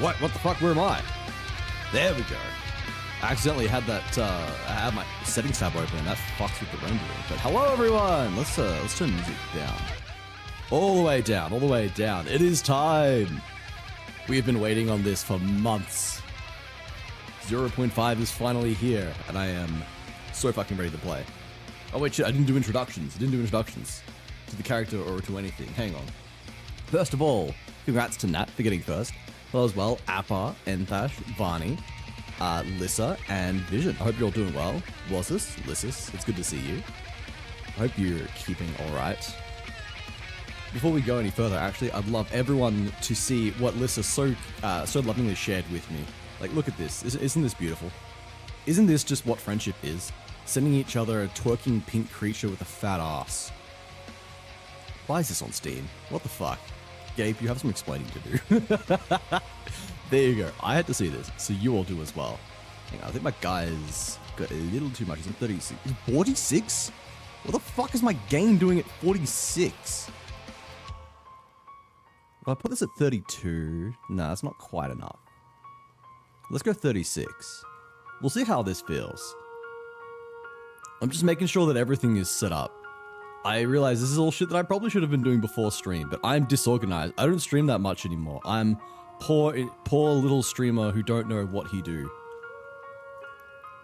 What the fuck? Where am I? There we go. I accidentally had that, I had my settings tab open and that fucks with the rendering. But hello everyone! Let's turn music down. All the way down, all the way down. It is time! We have been waiting on this for months. 0.5 is finally here, and I am so fucking ready to play. Oh wait, shit, I didn't do introductions. To the character or to anything. Hang on. First of all, congrats to Nat for getting first. Hello as well, Appa, Enthash, Varney, Lissa, and Vision. I hope you're all doing well. Lissus, it's good to see you. I hope you're keeping alright. Before we go any further, actually, I'd love everyone to see what Lissa so lovingly shared with me. Like, look at this. Isn't this beautiful? Isn't this just what friendship is? Sending each other a twerking pink creature with a fat ass. Why is this on Steam? What the fuck? Gabe, you have some explaining to do. There you go. I had to see this, so you all do as well. Hang on, I think my guy's got a little too much. He's on 36. He's 46? What the fuck is my game doing at 46? If I put this at 32, nah, that's not quite enough. Let's go 36. We'll see how this feels. I'm just making sure that everything is set up. I realize this is all shit that I probably should have been doing before stream, but I'm disorganized. I don't stream that much anymore. I'm poor little streamer who don't know what he do.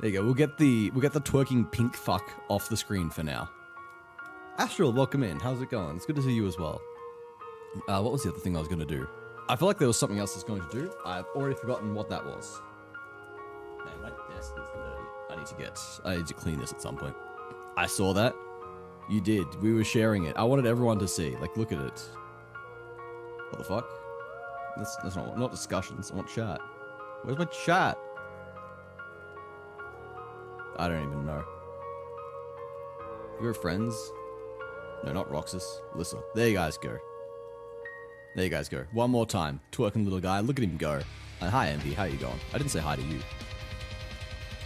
There you go. We'll get the twerking pink fuck off the screen for now. Astral, welcome in. How's it going? It's good to see you as well. What was the other thing I was going to do? I feel like there was something else I was going to do. I've already forgotten what that was. Man, my desk is dirty. I need to clean this at some point. I saw that. You did. We were sharing it. I wanted everyone to see. Like, look at it. What the fuck? That's not discussions. I want chat. Where's my chat? I don't even know. You're friends? No, not Roxas. Lissa. There you guys go. There you guys go. One more time. Twerking little guy. Look at him go. Hi, Envy. How you going? I didn't say hi to you.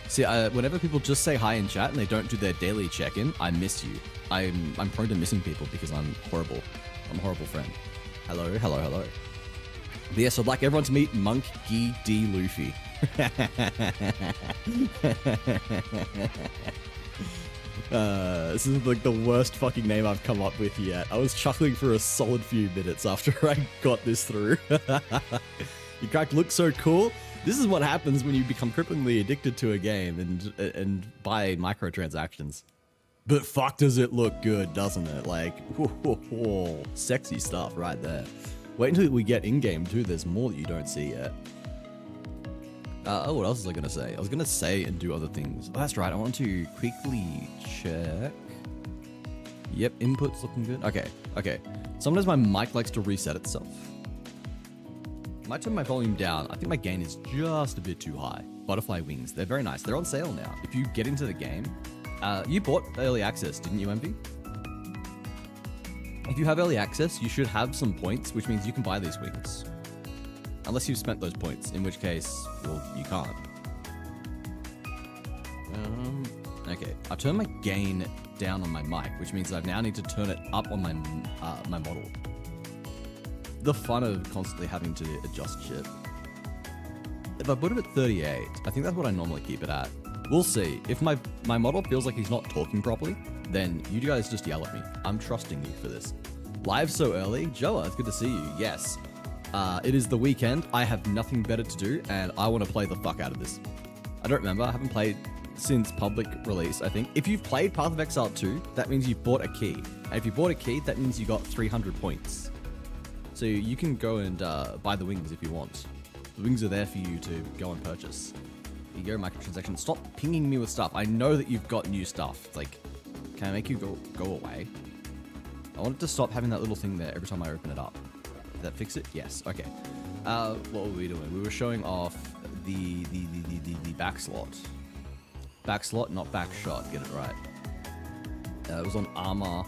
See, whenever people just say hi in chat and they don't do their daily check-in, I miss you. I'm prone to missing people because I'm horrible. I'm a horrible friend. Hello, hello, hello. But yes, I'd like everyone to meet Monkey D. Luffy. This is like the worst fucking name I've come up with yet. I was chuckling for a solid few minutes after I got this through. Your character looks so cool. This is what happens when you become cripplingly addicted to a game and buy microtransactions. But fuck does it look good, doesn't it? Like, whoa, sexy stuff right there. Wait until we get in-game too, there's more that you don't see yet. Oh, what else was I gonna say? I was gonna say and do other things. Oh, that's right, I want to quickly check. Yep, input's looking good. Okay. Sometimes my mic likes to reset itself. I might turn my volume down. I think my gain is just a bit too high. Butterfly wings, they're very nice. They're on sale now. If you get into the game, you bought early access, didn't you, Envy? If you have early access, you should have some points, which means you can buy these wings. Unless you've spent those points, in which case, well, you can't. Okay, I've turned my gain down on my mic, which means I now need to turn it up on my my model. The fun of constantly having to adjust shit. If I put it at 38, I think that's what I normally keep it at. We'll see. If my model feels like he's not talking properly, then you guys just yell at me. I'm trusting you for this. Live so early? Joa, it's good to see you. Yes. It is the weekend. I have nothing better to do, and I want to play the fuck out of this. I don't remember. I haven't played since public release, I think. If you've played Path of Exile 2, that means you've bought a key. And if you bought a key, that means you got 300 points. So you can go and buy the wings if you want. The wings are there for you to go and purchase. Here you go, microtransaction. Stop pinging me with stuff. I know that you've got new stuff. It's like, can I make you go away? I want it to stop having that little thing there every time I open it up. Did that fix it? Yes. Okay. What were we doing? We were showing off the back slot. Back slot, not back shot. Get it right. It was on armor,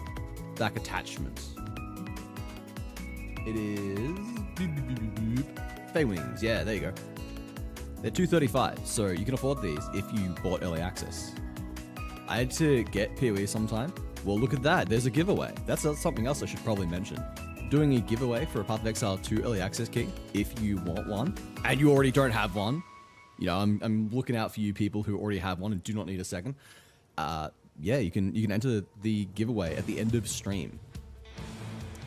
back attachment. It is Fey wings. Yeah, there you go. They're $235, so you can afford these if you bought early access. I had to get PoE sometime. Well, look at that. There's a giveaway. That's something else I should probably mention. doing a giveaway for a Path of Exile 2 early access key if you want one, and you already don't have one. You know, I'm looking out for you people who already have one and do not need a second. Yeah, you can enter the giveaway at the end of stream.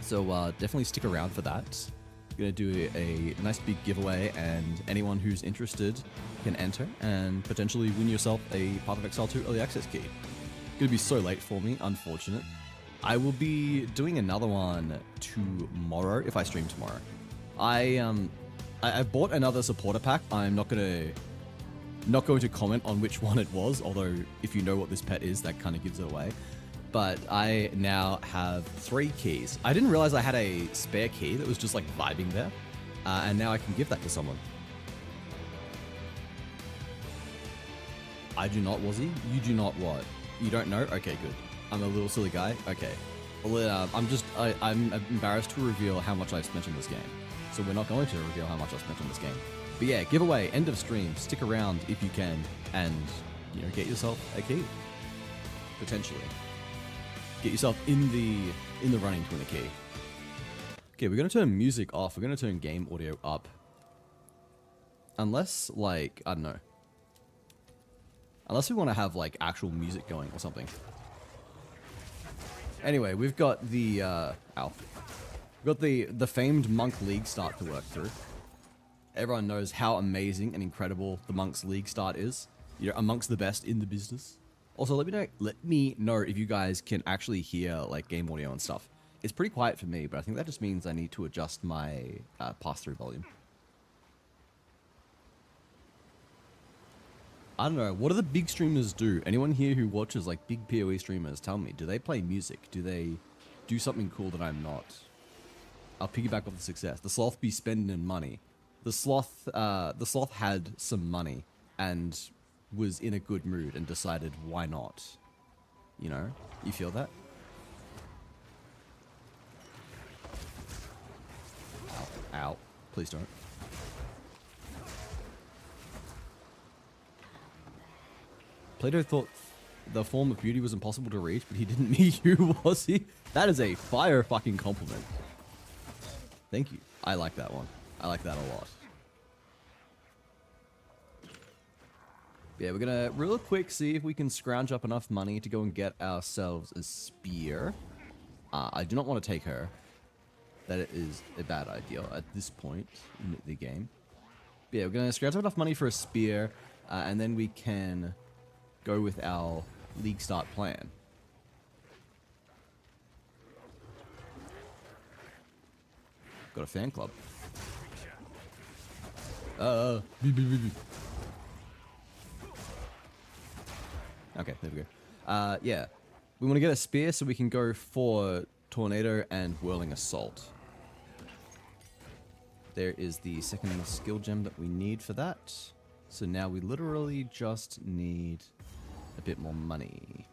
So definitely stick around for that. We're gonna do a nice big giveaway, and anyone who's interested can enter and potentially win yourself a Path of Exile 2 early access key. Gonna be so late for me, unfortunate. I will be doing another one tomorrow if I stream tomorrow. I bought another supporter pack. I'm not going to comment on which one it was, although if you know what this pet is, that kind of gives it away. But I now have 3 keys. I didn't realize I had a spare key that was just like vibing there, and now I can give that to someone. I do not, Wazzy. You do not what? You don't know? Okay, good. I'm a little silly guy. Okay. Well, I'm embarrassed to reveal how much I've spent on this game. So we're not going to reveal how much I've spent on this game. But yeah, giveaway, end of stream. Stick around if you can, and you know, get yourself a key. Potentially. Get yourself in the running to win a key. Okay, we're gonna turn music off. We're gonna turn game audio up. Unless, like, I don't know. Unless we want to have like actual music going or something. Anyway, we've got the we've got the famed Monk League start to work through. Everyone knows how amazing and incredible the Monk's League start is. You're amongst the best in the business. Also, let me know if you guys can actually hear like game audio and stuff. It's pretty quiet for me, but I think that just means I need to adjust my pass-through volume. I don't know, what do the big streamers do? Anyone here who watches like big PoE streamers, tell me, do they play music? Do they do something cool that I'm not? I'll piggyback off the success. The sloth be spending money. The sloth had some money and was in a good mood and decided why not? You know, you feel that? Ow, ow, please don't. Plato thought the form of beauty was impossible to reach, but he didn't meet you, was he? That is a fire fucking compliment. Thank you. I like that one. I like that a lot. Yeah, we're gonna real quick see if we can scrounge up enough money to go and get ourselves a spear. I do not want to take her. That is a bad idea at this point in the game. But yeah, we're gonna scrounge up enough money for a spear, and then we can go with our league start plan. Got a fan club. Okay, there we go. Yeah. We want to get a spear so we can go for Tornado and Whirling Assault. There is the second skill gem that we need for that. So now we literally just need a bit more money.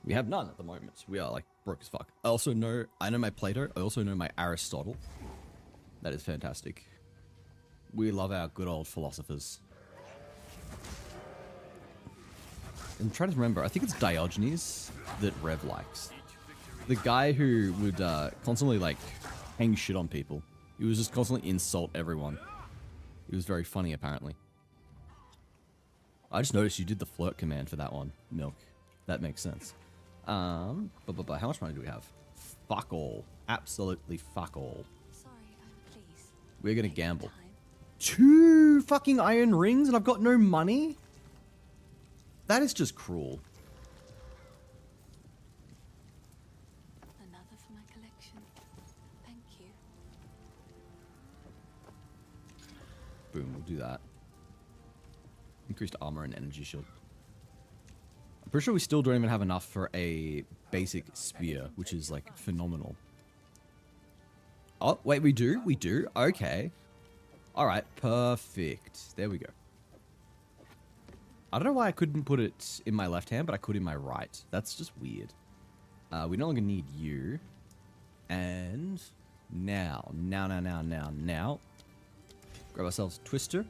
We have none at the moment. We are like broke as fuck. I know my Plato. I also know my Aristotle. That is fantastic. We love our good old philosophers. I'm trying to remember. I think it's Diogenes that Rev likes. The guy who would constantly like hang shit on people. He was just constantly insult everyone. He was very funny apparently. I just noticed you did the flirt command for that one, Milk. That makes sense. How much money do we have? Fuck all. Absolutely fuck all. Sorry, please. We're gonna gamble. 2 fucking iron rings and I've got no money? That is just cruel. Another for my collection. Thank you. Boom, we'll do that. Increased armor and energy shield. I'm pretty sure we still don't even have enough for a basic spear, which is like phenomenal. Oh, wait, we do? We do? Okay. Alright, perfect. There we go. I don't know why I couldn't put it in my left hand, but I could in my right. That's just weird. We no longer need you. And now. Grab ourselves Twister.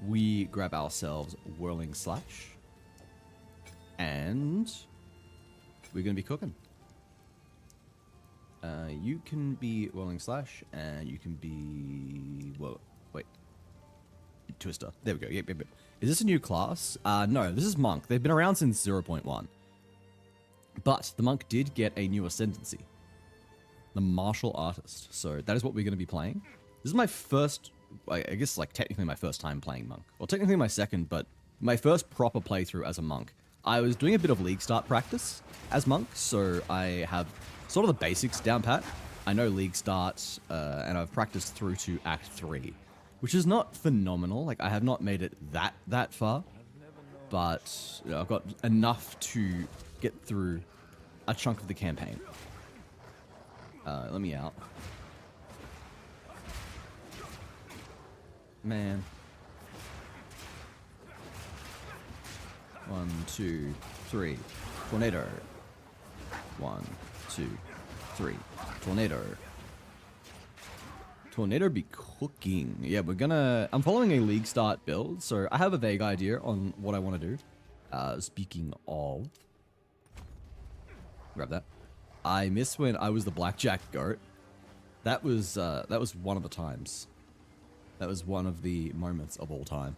We grab ourselves Whirling Slash. And we're going to be cooking. You can be Whirling Slash, and you can be... Whoa, wait. Twister. There we go. Yep. Is this a new class? No, this is Monk. They've been around since 0.1. But the Monk did get a new ascendancy. The Martial Artist. So that is what we're going to be playing. This is my first... I guess, like, technically my first time playing Monk. Well, technically my second, but my first proper playthrough as a Monk. I was doing a bit of League Start practice as Monk, so I have sort of the basics down pat. I know League Start, and I've practiced through to Act 3, which is not phenomenal. Like, I have not made it that far, but you know, I've got enough to get through a chunk of the campaign. Let me out. Man. 1, 2, 3. Tornado. 1, 2, 3. Tornado. Tornado be cooking. Yeah, I'm following a League Start build, so I have a vague idea on what I want to do. Speaking of... Grab that. I miss when I was the Blackjack Goat. That was one of the times. That was one of the moments of all time.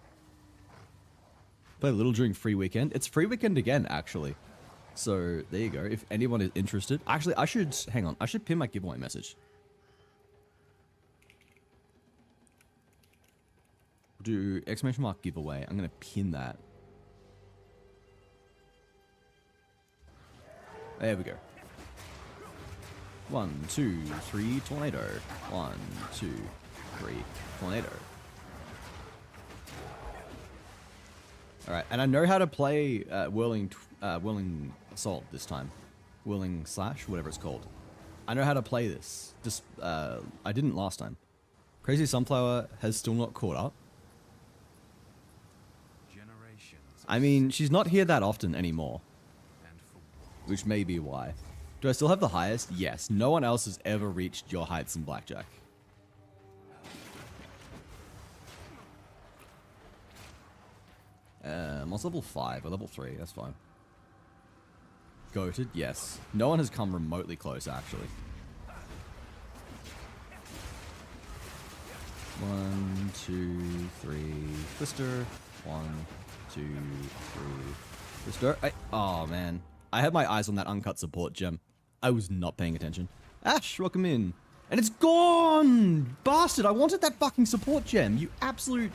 Play a little during free weekend. It's free weekend again, actually. So, there you go. If anyone is interested. Actually, hang on. I should pin my giveaway message. Do exclamation mark giveaway. I'm going to pin that. There we go. 1, 2, 3, tornado. 1, 2, 3, tornado. Alright, and I know how to play Whirling Assault this time. Whirling Slash, whatever it's called. I know how to play this. Just, I didn't last time. Crazy Sunflower has still not caught up. I mean, she's not here that often anymore. Which may be why. Do I still have the highest? Yes. No one else has ever reached your heights in Blackjack. What's level 5 or level 3? That's fine. Goated? Yes. No one has come remotely close, actually. 1, 2, 3, Twister. 1, 2, 3, Twister. Oh, man. I had my eyes on that uncut support gem. I was not paying attention. Ash, welcome in. And it's gone! Bastard, I wanted that fucking support gem. You absolute...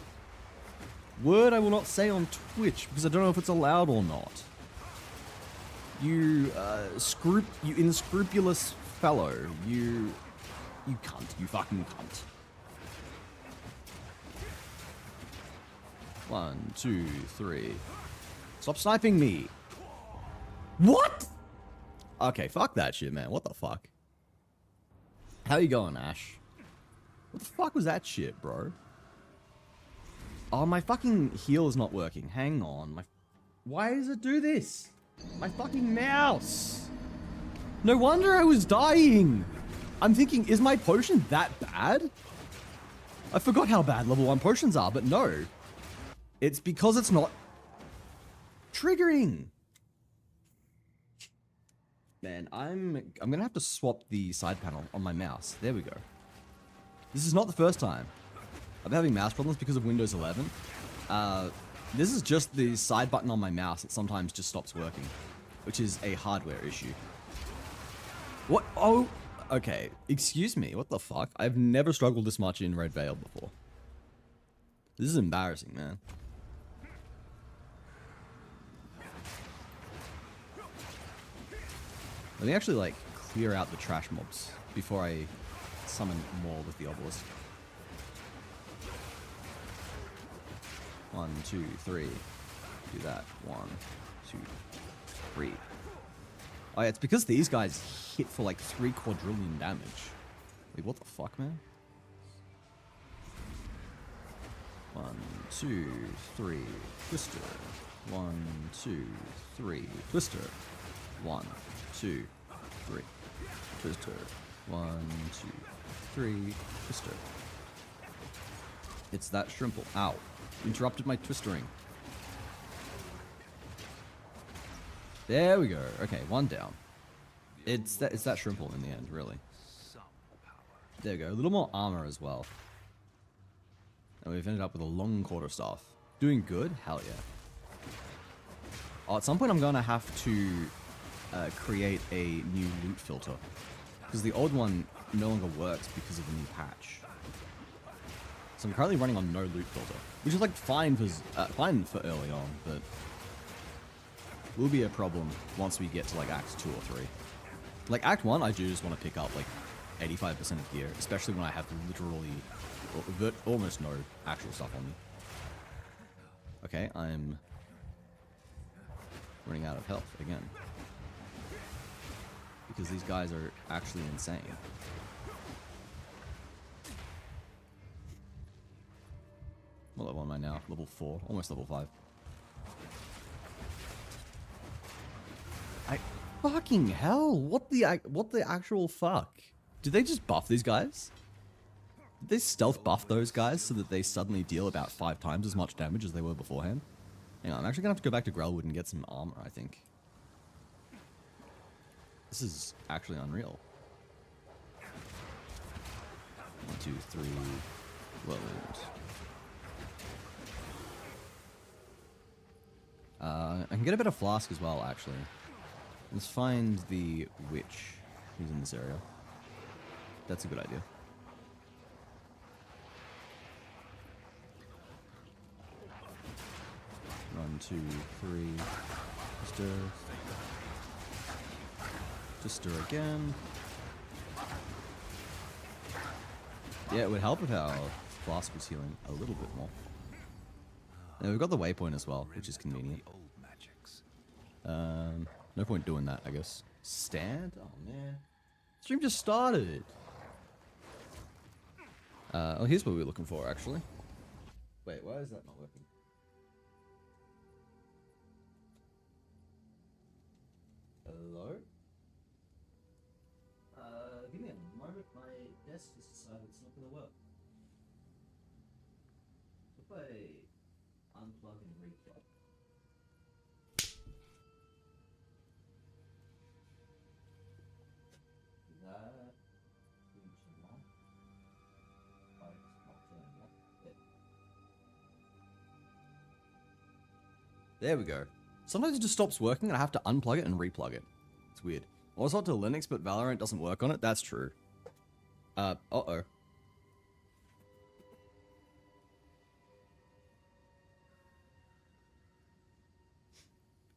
Word I will not say on Twitch, because I don't know if it's allowed or not. You, you unscrupulous fellow. You cunt. You fucking cunt. 1, 2, 3. Stop sniping me. What? Okay, fuck that shit, man. What the fuck? How you going, Ash? What the fuck was that shit, bro? Oh, my fucking heal is not working. Hang on. Why does it do this? My fucking mouse. No wonder I was dying. I'm thinking, is my potion that bad? I forgot how bad level 1 potions are, but no. It's because it's not triggering. Man, I'm gonna have to swap the side panel on my mouse. There we go. This is not the first time. I've been having mouse problems because of Windows 11. This is just the side button on my mouse that sometimes just stops working, which is a hardware issue. What? Oh, okay. Excuse me. What the fuck? I've never struggled this much in Red Veil before. This is embarrassing, man. Let me actually, like, clear out the trash mobs before I summon more with the obelisk. 1, 2, 3. Do that. 1, 2, 3. Oh, yeah, it's because these guys hit for like 3 quadrillion damage. Like, what the fuck, man? 1, 2, 3. Twister. 1, 2, 3. Twister. 1, 2, 3. Twister. 1, 2, 3. Twister. It's that shrimple. Ow. Interrupted my twistering. There we go. Okay, 1 down. It's that shrimple in the end, really. There we go. A little more armor as well. And we've ended up with a long quarterstaff. Doing good? Hell yeah. Oh, at some point I'm going to have to create a new loot filter. Because the old one no longer works because of the new patch. So I'm currently running on no loot filter. Which is like fine for early on, but will be a problem once we get to like Act 2 or 3. Like Act 1, I do just want to pick up like 85% of gear, especially when I have literally almost no actual stuff on me. Okay, I'm running out of health again. Because these guys are actually insane. What level am I now? Level 4, almost level 5. Fucking hell! What the actual fuck? Did they just buff these guys? Did they stealth buff those guys so that they suddenly deal about 5 times as much damage as they were beforehand? Hang on, I'm actually gonna have to go back to Grelwood and get some armor, I think. This is actually unreal. 1, 2, 3. Well, I can get a bit of flask as well, actually. Let's find the witch who's in this area. That's a good idea. One, two, three. Stir. Just stir again. Yeah, it would help if our flask was healing a little bit more. And we've got the waypoint as well, which is convenient. No point doing that, I guess. Stand? Oh man. Stream just started. Oh, here's what we were looking for, actually. Wait, why is that not working? Hello? Give me a moment. My desk has decided it's not gonna work. If I unplug and replug. That didn't turn on. Oh, it's not turning on. Yeah. There we go. Sometimes it just stops working and I have to unplug it and replug it. It's weird. Also to Linux, but Valorant doesn't work on it. That's true. Uh-oh.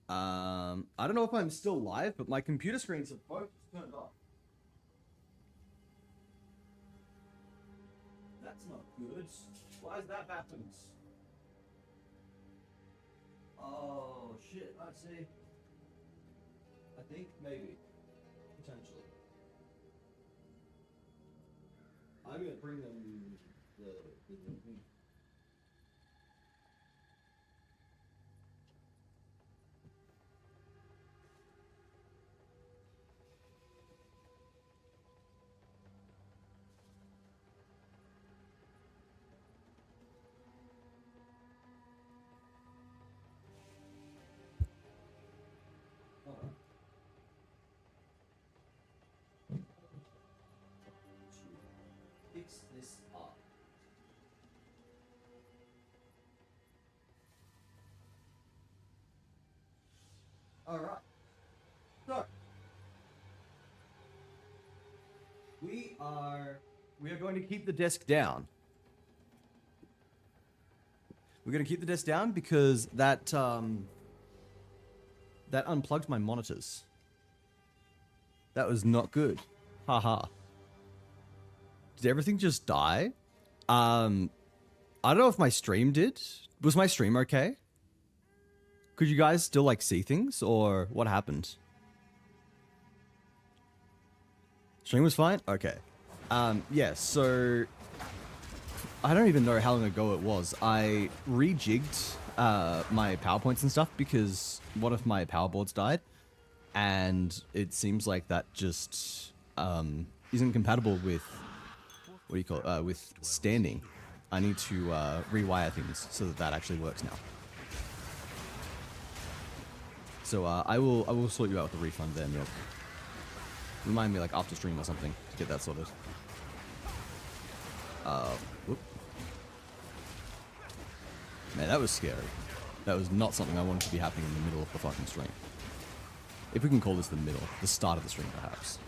I don't know if I'm still live, but my computer screens have both turned off. That's not good. Why has that happened? Oh, shit. I see. I think maybe. Potentially. I'm gonna bring them the thing. Fix this up. Alright. So we are going to keep the desk down. We're going to keep the desk down because that unplugged my monitors. That was not good. Haha. Did everything just die? I don't know if my stream did. Was my stream okay? Could you guys still like see things or what happened? Stream was fine? Okay. Yeah, so I don't even know how long ago it was. I rejigged my PowerPoints and stuff because one of my power boards died. And it seems like that just isn't compatible with, what do you call it, with standing. I need to rewire things so that that actually works now. So I will sort you out with a refund then, Milk. Remind me like after stream or something to get that sorted. Whoop. Man, that was scary. That was not something I wanted to be happening in the middle of the fucking stream. If we can call this the middle, the start of the stream, perhaps.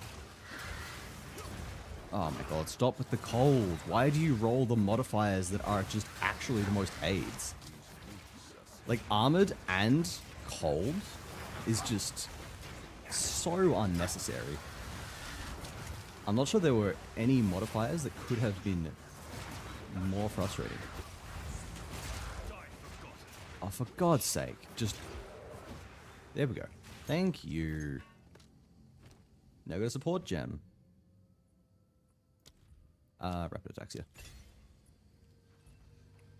Oh my god, stop with the cold. Why do you roll the modifiers that are just actually the most aids? Like, armored and cold is just so unnecessary. I'm not sure there were any modifiers that could have been more frustrating. Oh, for God's sake, just... There we go. Thank you. Now got a support gem. Rapid attacks, yeah.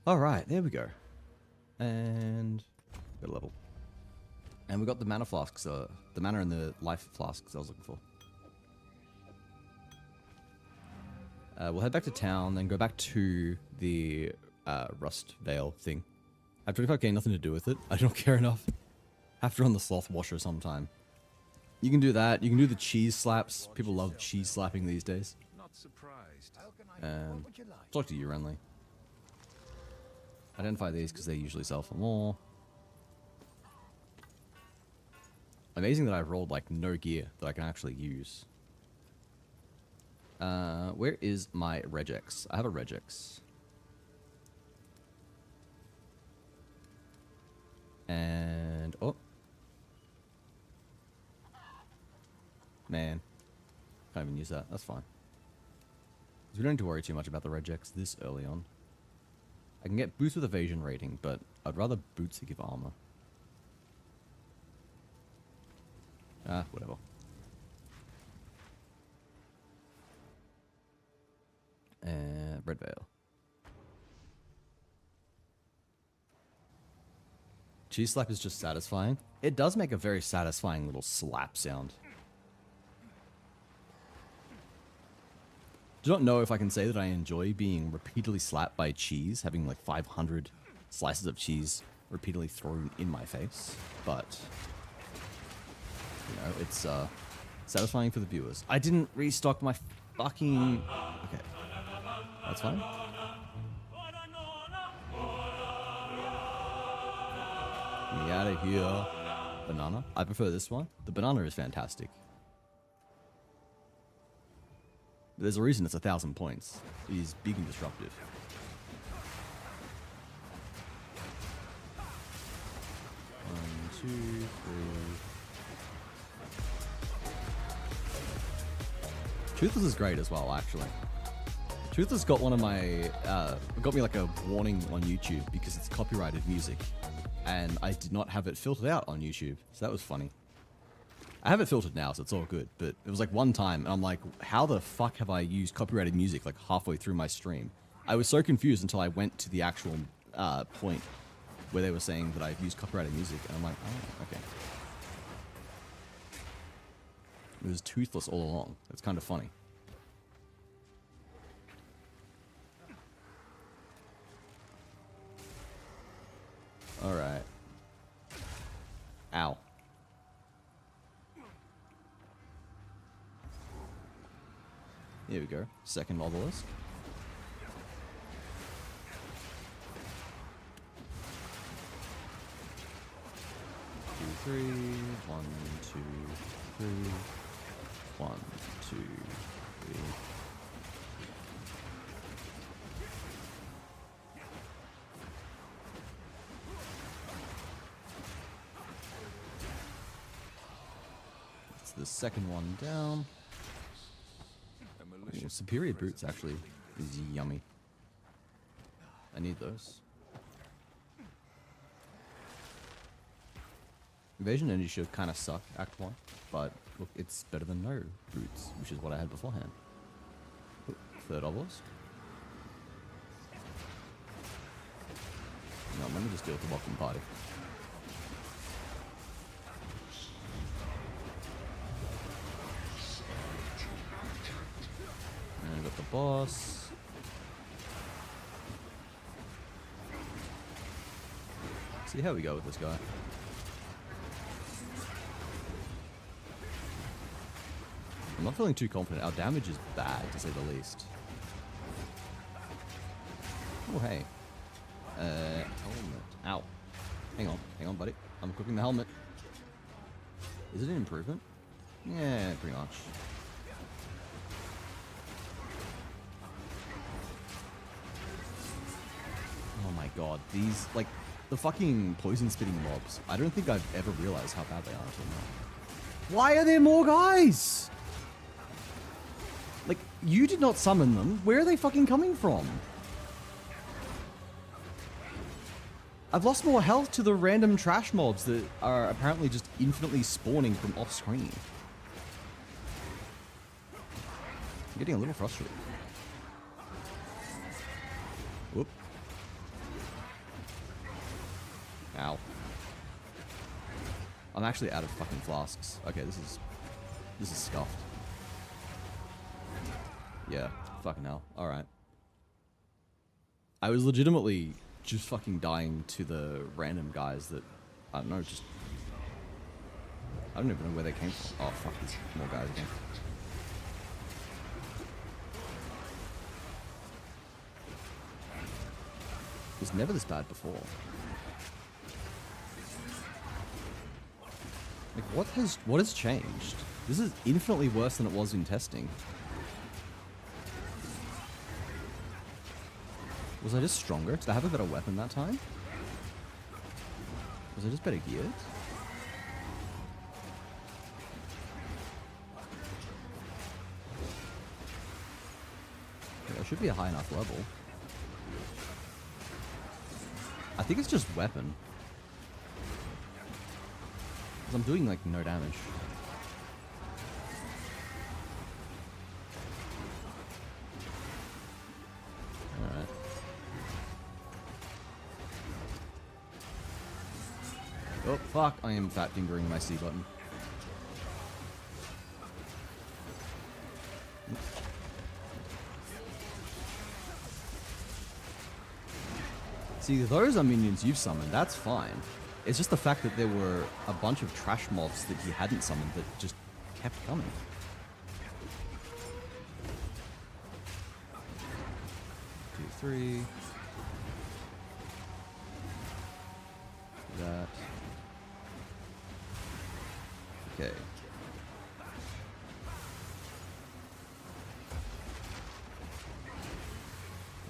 Alright, there we go. And... got a level. And we got the mana flasks, the mana and the life flasks I was looking for. We'll head back to town, then go back to the Rust Veil thing. I have 25k, nothing to do with it. I don't care enough. Have to run the Sloth Washer sometime. You can do that. You can do the cheese slaps. People love cheese slapping these days. Not surprised. Talk to you, Renly. Identify these because they usually sell for more. Amazing that I've rolled like no gear that I can actually use. Where is my regex? I have a regex. And oh, man, can't even use that. That's fine. We don't need to worry too much about the regex this early on. I can get boots with evasion rating, but I'd rather boots that give armor. Ah, whatever. And Red Veil. Cheese slap is just satisfying. It does make a very satisfying little slap sound. Do not know if I can say that I enjoy being repeatedly slapped by cheese, having like 500 slices of cheese repeatedly thrown in my face, but you know, it's satisfying for the viewers. I didn't restock my fucking... Okay. That's fine. Get out of here. Banana. I prefer this one. The banana is fantastic. There's a reason it's 1,000 points. It is big and disruptive. One, two, three. Toothless is great as well, actually. Toothless got one of my, got me like a warning on YouTube because it's copyrighted music. And I did not have it filtered out on YouTube, so that was funny. I have it filtered now, so it's all good, but it was like one time, and I'm like, how the fuck have I used copyrighted music like halfway through my stream? I was so confused until I went to the actual point where they were saying that I've used copyrighted music, and I'm like, oh, okay. It was Toothless all along. It's kind of funny. Alright. Ow. Here we go. Second obelisk. Two, three. 1, 2, 3. 1, 2, 3. That's the second one down. Ooh, superior boots actually is yummy. I need those. Invasion energy should kind of suck, Act 1, but look, it's better than no boots, which is what I had beforehand. Ooh, third obelisk. No, let me just deal with the welcome party. And I got the boss. See how we go with this guy. I'm not feeling too confident. Our damage is bad, to say the least. Oh, hey. Helmet. Ow. Hang on, buddy. I'm cooking the helmet. Is it an improvement? Yeah, pretty much. Oh my god, these, like, the fucking poison spitting mobs. I don't think I've ever realized how bad they are until now. Why are there more guys? Like, you did not summon them. Where are they fucking coming from? I've lost more health to the random trash mobs that are apparently just infinitely spawning from off screen. I'm getting a little frustrated. Whoop. Ow. I'm actually out of fucking flasks. Okay, this is scuffed. Yeah, fucking hell. Alright. I was legitimately just fucking dying to the random guys that, I don't know, just... I don't even know where they came from. Oh, fuck, there's more guys again. It was never this bad before. Like, what has changed? This is infinitely worse than it was in testing. Was I just stronger? Did I have a better weapon that time? Was I just better geared? Okay, I should be a high enough level. I think it's just weapon. Because I'm doing like no damage. Alright. Oh, fuck. I am fat fingering my C button. See, those are minions you've summoned. That's fine. It's just the fact that there were a bunch of trash mobs that he hadn't summoned that just kept coming. Two, three. That. Okay.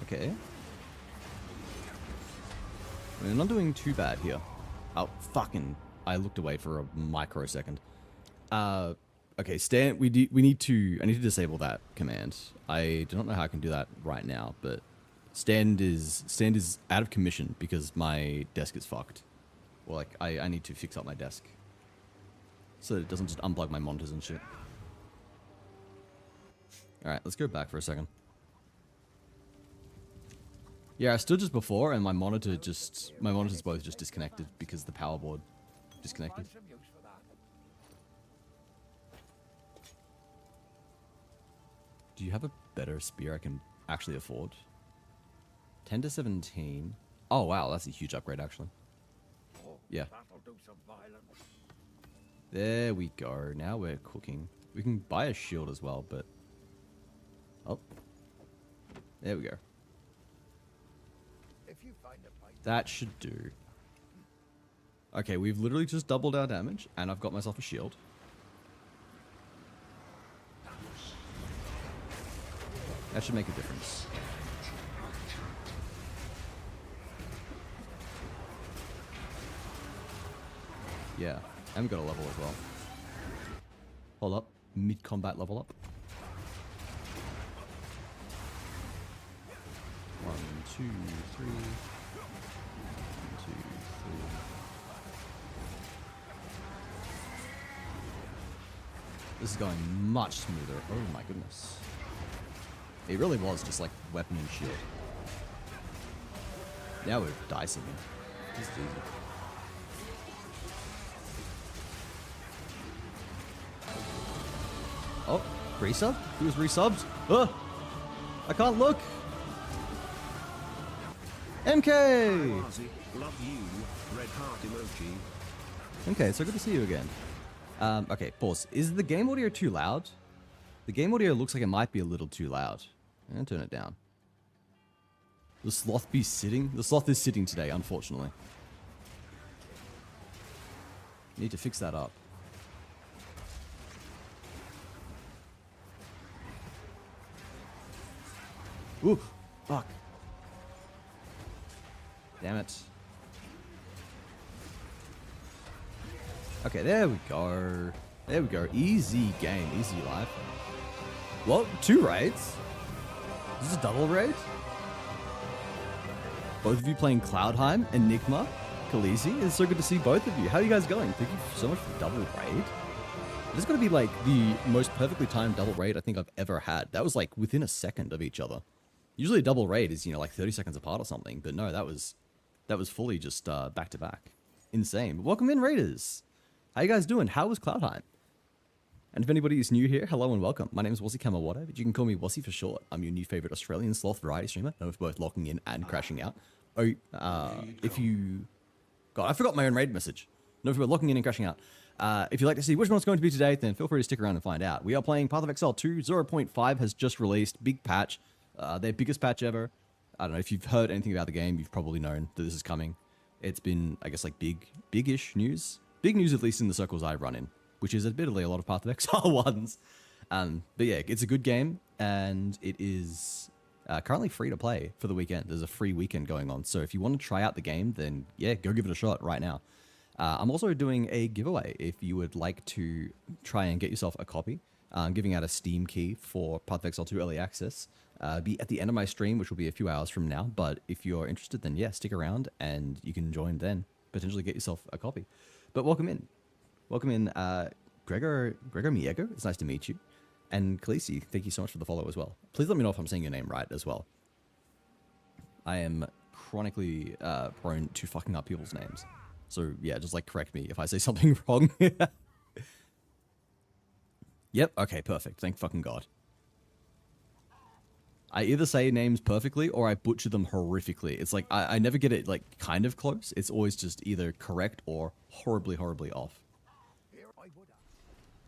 Okay. We're not doing too bad here. Oh, fucking... I looked away for a microsecond. Okay, stand... I need to disable that command. I do not know how I can do that right now, but... Stand is out of commission because my desk is fucked. Well, like, I need to fix up my desk. So it doesn't just unplug my monitors and shit. Alright, let's go back for a second. Yeah, I stood just before and my monitors both just disconnected because the power board disconnected. Do you have a better spear I can actually afford? 10 to 17. Oh wow, that's a huge upgrade actually. Yeah. There we go. Now we're cooking. We can buy a shield as well, but... Oh. There we go. That should do. Okay, we've literally just doubled our damage, and I've got myself a shield. That should make a difference. Yeah, and we got a level as well. Hold up. Mid-combat level up. 1, 2, 3... 1, 2, 3. This is going much smoother. Oh my goodness. It really was just like weapon and shield. Now we're dicing it. This is easy. Oh, resub? He was resubbed? Ugh! I can't look! MK! Love you, red heart emoji. Okay, so good to see you again. Okay, pause. Is the game audio too loud? The game audio looks like it might be a little too loud. I'm gonna turn it down. The sloth be sitting? The sloth is sitting today, unfortunately. Need to fix that up. Ooh, fuck. Damn it. Okay, there we go. There we go. Easy game, easy life. What? 2 raids? Is this a double raid? Both of you playing Cloudheim, Enigma, Khaleesi. It's so good to see both of you. How are you guys going? Thank you so much for the double raid. This is going to be like the most perfectly timed double raid I think I've ever had. That was like within a second of each other. Usually a double raid is, you know, like 30 seconds apart or something. But no, that was fully just back to back. Insane. But welcome in, Raiders. How you guys doing? How was Cloudheim? And if anybody is new here, hello and welcome. My name is Wazzy Kamawada, but you can call me Wazzy for short. I'm your new favorite Australian sloth variety streamer, known for both locking in and crashing out. Oh, if you... God, I forgot my own raid message. Known for both locking in and crashing out. If you'd like to see which one it's going to be today, then feel free to stick around and find out. We are playing Path of Exile 2. 0.5 has just released. Big patch. Their biggest patch ever. I don't know, if you've heard anything about the game, you've probably known that this is coming. It's been, I guess, like big-ish news. Big news, at least in the circles I run in, which is admittedly a lot of Path of Exile ones. But yeah, it's a good game, and it is currently free to play for the weekend. There's a free weekend going on, so if you want to try out the game, then yeah, go give it a shot right now. I'm also doing a giveaway if you would like to try and get yourself a copy. I'm giving out a Steam key for Path of Exile 2 Early Access. Be at the end of my stream, which will be a few hours from now, but if you're interested, then yeah, stick around, and you can join then. Potentially get yourself a copy. But welcome in. Welcome in, Gregor Miego. It's nice to meet you. And Khaleesi, thank you so much for the follow as well. Please let me know if I'm saying your name right as well. I am chronically prone to fucking up people's names. So yeah, just like correct me if I say something wrong. Yep, okay, perfect. Thank fucking God. I either say names perfectly or I butcher them horrifically. It's like, I never get it like kind of close. It's always just either correct or horribly, horribly off.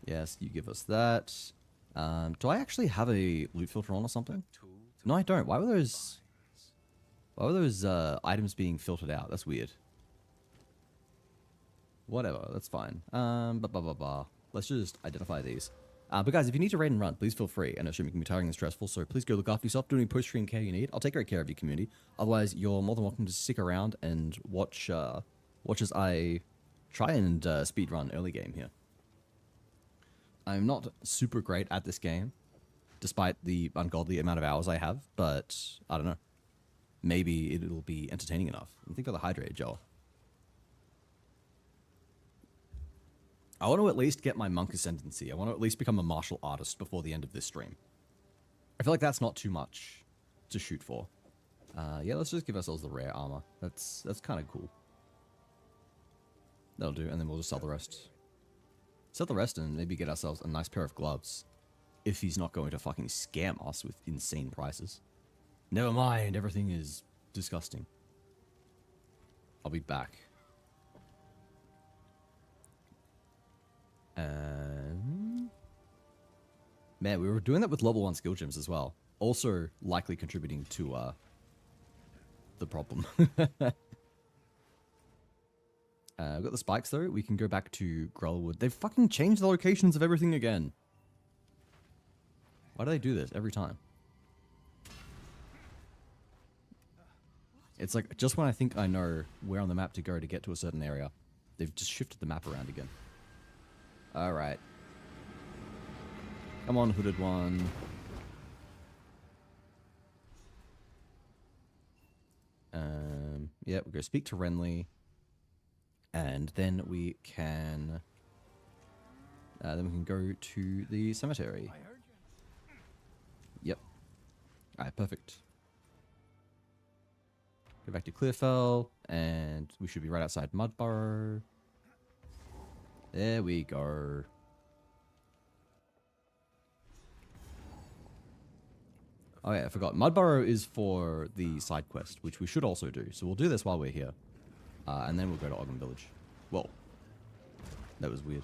Yes, you give us that. Do I actually have a loot filter on or something? No, I don't. Why were those items being filtered out? That's weird. Whatever, that's fine. Let's just identify these. But guys, if you need to raid and run, please feel free. I know streaming can be tiring and stressful, so please go look after yourself. Do any post-stream care you need. I'll take great care of your community. Otherwise, you're more than welcome to stick around and watch as I try and speed run early game here. I'm not super great at this game, despite the ungodly amount of hours I have, but I don't know. Maybe it'll be entertaining enough. And think of the hydrate gel. I want to at least get my monk ascendancy. I want to at least become a martial artist before the end of this stream. I feel like that's not too much to shoot for. Yeah, let's just give ourselves the rare armor. That's kind of cool. That'll do, and then we'll just sell the rest. Sell the rest and maybe get ourselves a nice pair of gloves. If he's not going to fucking scam us with insane prices. Never mind, everything is disgusting. I'll be back. Man, we were doing that with level 1 skill gems as well. Also likely contributing to the problem. We've got the spikes though. We can go back to Grellwood. They've fucking changed the locations of everything again. Why do they do this every time? It's like just when I think I know where on the map to go to get to a certain area, they've just shifted the map around again. Alright. Come on, hooded one. Yeah, we'll go speak to Renly. And then we can go to the cemetery. Yep. Alright, perfect. Go back to Clearfell, and we should be right outside Mudburrow. There we go. Oh yeah, I forgot. Mudburrow is for the side quest, which we should also do. So we'll do this while we're here. And then we'll go to Ogden Village. Whoa. That was weird.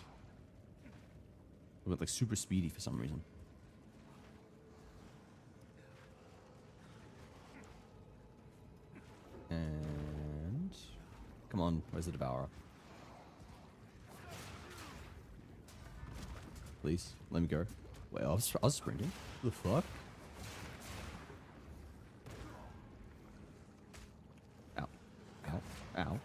We went like super speedy for some reason. And come on, where's the devourer? Please, let me go. Wait, I was sprinting. The fuck? Ow. Ow. Ow.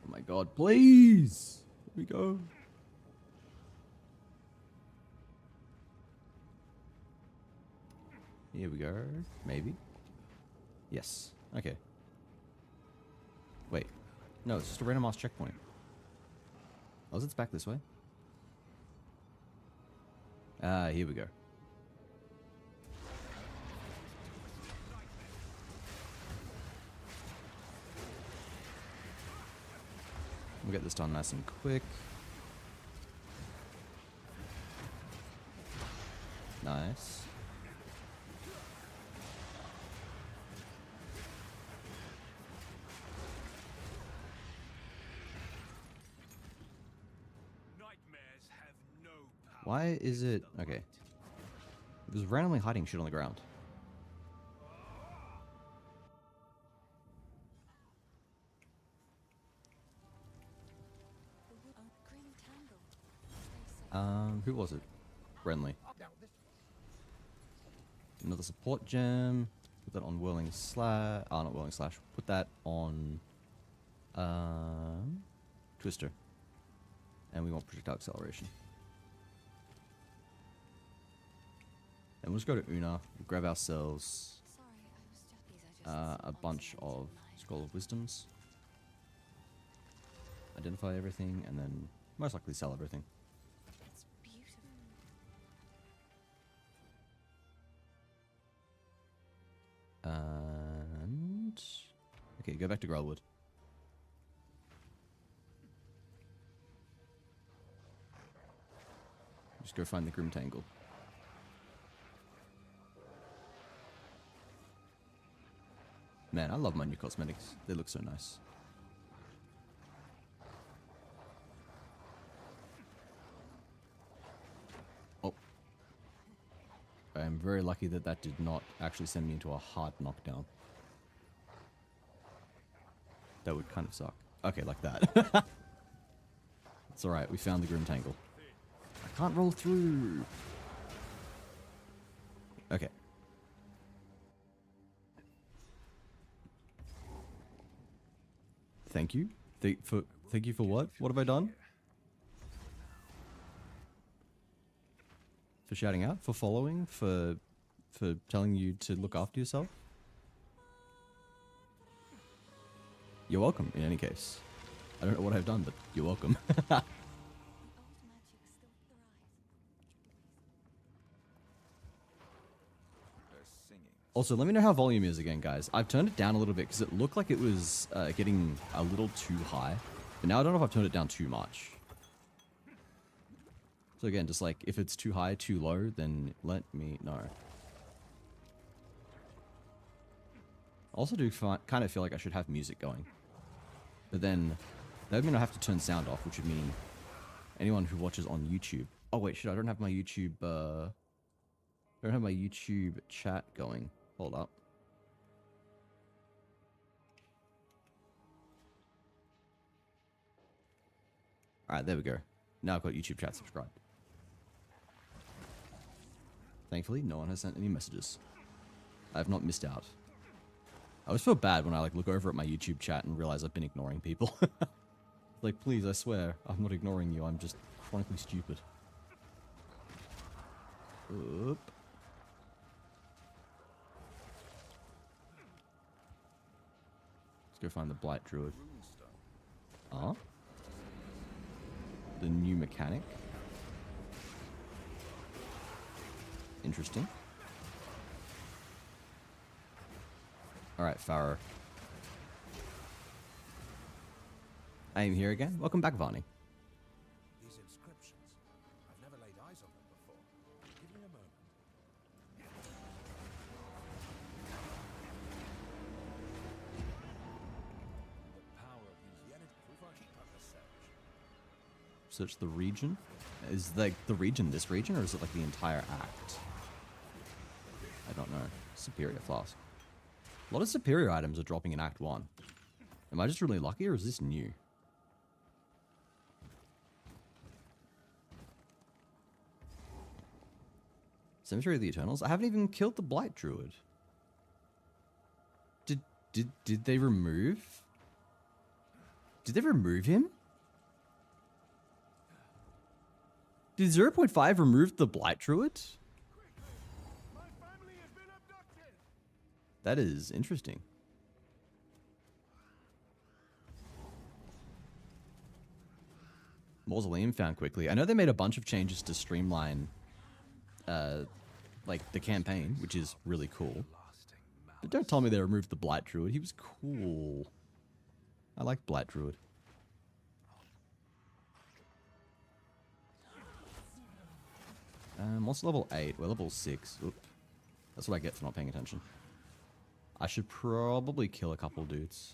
Oh my god, please! Here we go. Here we go. Maybe. Yes. Okay. Wait. No, it's just a random ass checkpoint. Oh, it's back this way. Ah, here we go. We'll get this done nice and quick. Nice. Nightmares have no power. Why is it... Okay. It was randomly hiding shit on the ground. Green tangle. Stay safe. Who was it? Renly. Another support gem. Put that on whirling slash. Ah, not whirling slash. Put that on Twister. And we want projectile acceleration. And we'll just go to Una, grab ourselves Sorry, I was Japanese. a bunch of Scroll of Wisdoms. Identify everything, and then most likely sell everything. It's beautiful. And... okay, go back to Growlwood. Just go find the Grim Tangle. Man, I love my new cosmetics. They look so nice. Oh. I am very lucky that that did not actually send me into a hard knockdown. That would kind of suck. Okay, like that. It's alright, we found the Grim Tangle. I can't roll through. Okay. Thank you. Thank you for what? What have I done? For shouting out? For following? For telling you to look after yourself? You're welcome, in any case. I don't know what I've done, but you're welcome. The old magic still thrives. Also, let me know how volume is again, guys. I've turned it down a little bit because it looked like it was getting a little too high. But now I don't know if I've turned it down too much. So again, just like, if it's too high, too low, then let me know. I also do kind of feel like I should have music going. But then, that would mean I have to turn sound off, which would mean anyone who watches on YouTube... oh wait, shit, I don't have my YouTube... I don't have my YouTube chat going. Hold up. Alright, there we go. Now I've got YouTube chat subscribed. Thankfully, no one has sent any messages. I have not missed out. I always feel bad when I like look over at my YouTube chat and realize I've been ignoring people. Like, please, I swear, I'm not ignoring you. I'm just chronically stupid. Oop. Let's go find the Blight Druid. Ah. The new mechanic. Interesting. Alright, Pharaoh. I am here again. Welcome back, Varney. These inscriptions. I've never laid eyes on them before. Give me a moment. The power of these Yenid. Search the region. Is like the region this region, or is it like the entire act? I don't know. Superior flask. A lot of superior items are dropping in Act 1. Am I just really lucky, or is this new? Cemetery of the Eternals? I haven't even killed the Blight Druid. Did they remove? Did they remove him? Did 0.5 remove the Blight Druid? My family has been abducted. That is interesting. Mausoleum found quickly. I know they made a bunch of changes to streamline like the campaign, which is really cool. But don't tell me they removed the Blight Druid. He was cool. I like Blight Druid. What's level 8? We're level 6. Oop. That's what I get for not paying attention. I should probably kill a couple dudes.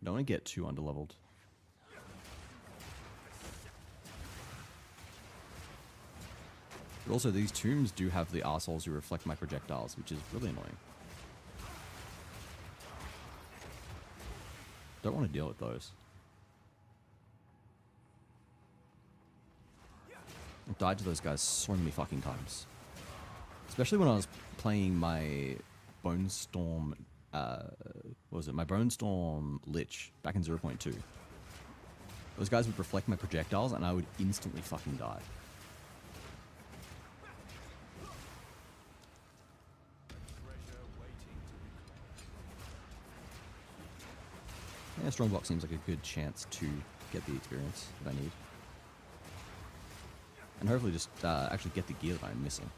Don't want to get too underleveled. But also, these tombs do have the arseholes who reflect my projectiles, which is really annoying. Don't want to deal with those. I've died to those guys so many fucking times. Especially when I was playing my Bone Storm, what was it? My Bone Storm Lich back in 0.2. Those guys would reflect my projectiles and I would instantly fucking die. Yeah, Strongbox seems like a good chance to get the experience that I need. And hopefully just actually get the gear that I'm missing.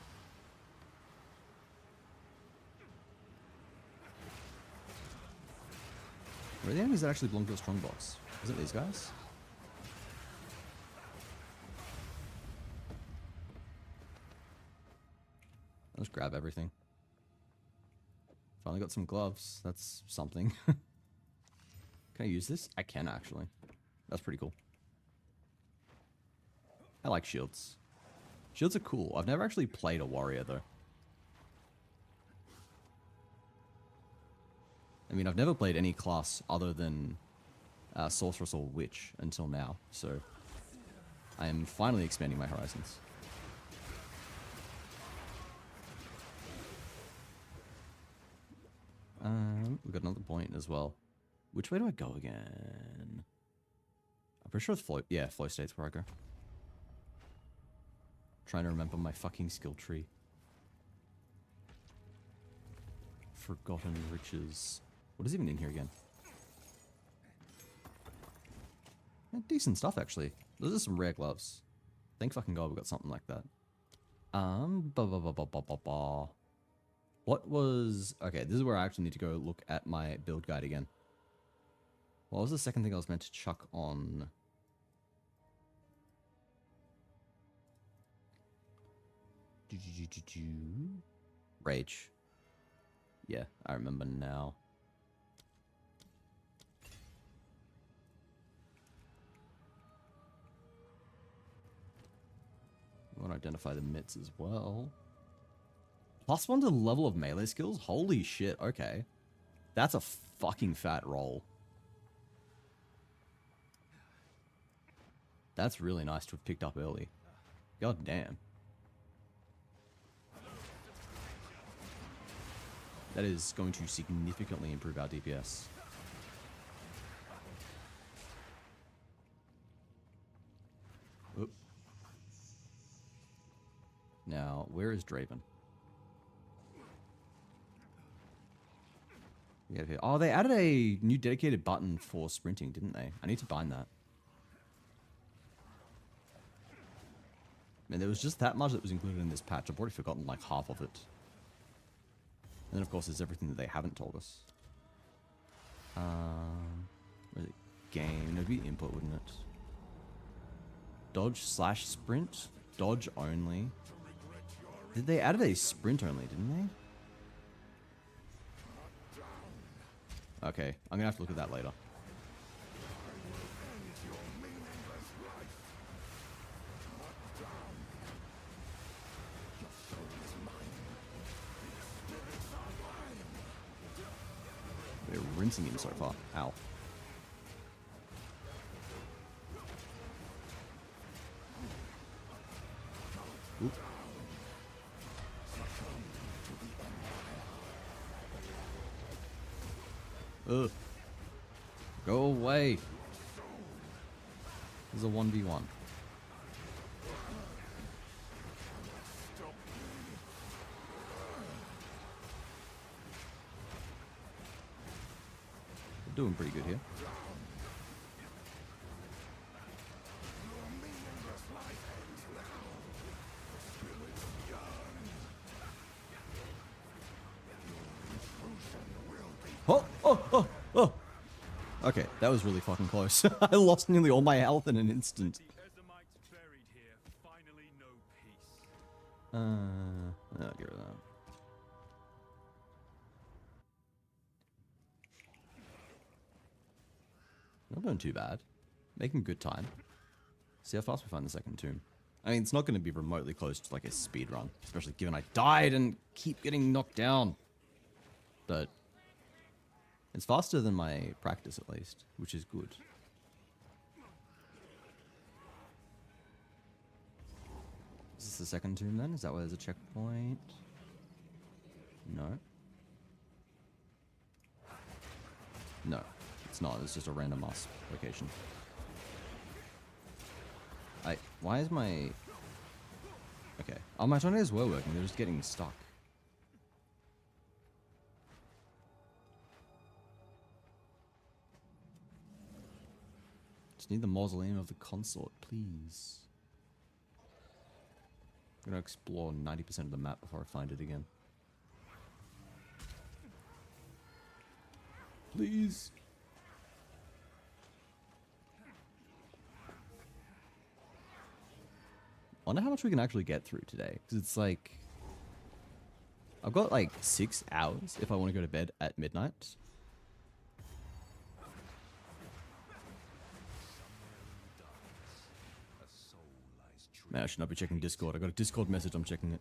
Where are the enemies that actually belong to a Strongbox? Is it these guys? I'll just grab everything. Finally got some gloves. That's something. Can I use this? I can actually. That's pretty cool. I like shields. Shields are cool. I've never actually played a warrior though. I mean, I've never played any class other than sorceress or witch until now, so I am finally expanding my horizons. We've got another point as well. Which way do I go again? I'm pretty sure it's flow. Yeah, flow state's where I go. Trying to remember my fucking skill tree. Forgotten riches. What is even in here again? Decent stuff, actually. Those are some rare gloves. Thank fucking god we got something like that. What was... Okay, this is where I actually need to go look at my build guide again. What was the second thing I was meant to chuck on? Rage. Yeah, I remember now. I want to identify the mitts as well. +1 to the level of melee skills? Holy shit, okay. That's a fucking fat roll. That's really nice to have picked up early. God damn. That is going to significantly improve our DPS. Oop. Now, where is Draven? Yeah, oh, they added a new dedicated button for sprinting, didn't they? I need to bind that. Man, there was just that much that was included in this patch. I've already forgotten like half of it. And then, of course, there's everything that they haven't told us. Where's it? Game. It'd be input, wouldn't it? Dodge/sprint? Dodge only. They added a sprint only, didn't they? Okay, I'm gonna have to look at that later. We're rinsing him so far. Ow. Oop. Ugh. Go away. This is a 1v1. We're doing pretty good here. Oh, oh, oh, oh. Okay, that was really fucking close. I lost nearly all my health in an instant. The Edomites buried here finally know peace. I'll get rid of that. Not doing too bad. Making good time. See how fast we find the second tomb. I mean, it's not going to be remotely close to like a speed run, especially given I died and keep getting knocked down. But it's faster than my practice, at least, which is good. Is this the second tomb then? Is that where there's a checkpoint? No. No, it's not. It's just a random ass location. Why is my... Okay. Oh, my tornadoes were working. They're just getting stuck. Just need the mausoleum of the consort, please. I'm gonna explore 90% of the map before I find it again. Please. I wonder how much we can actually get through today. Because it's like... I've got like 6 hours if I want to go to bed at midnight. Man, I should not be checking Discord. I got a Discord message, I'm checking it.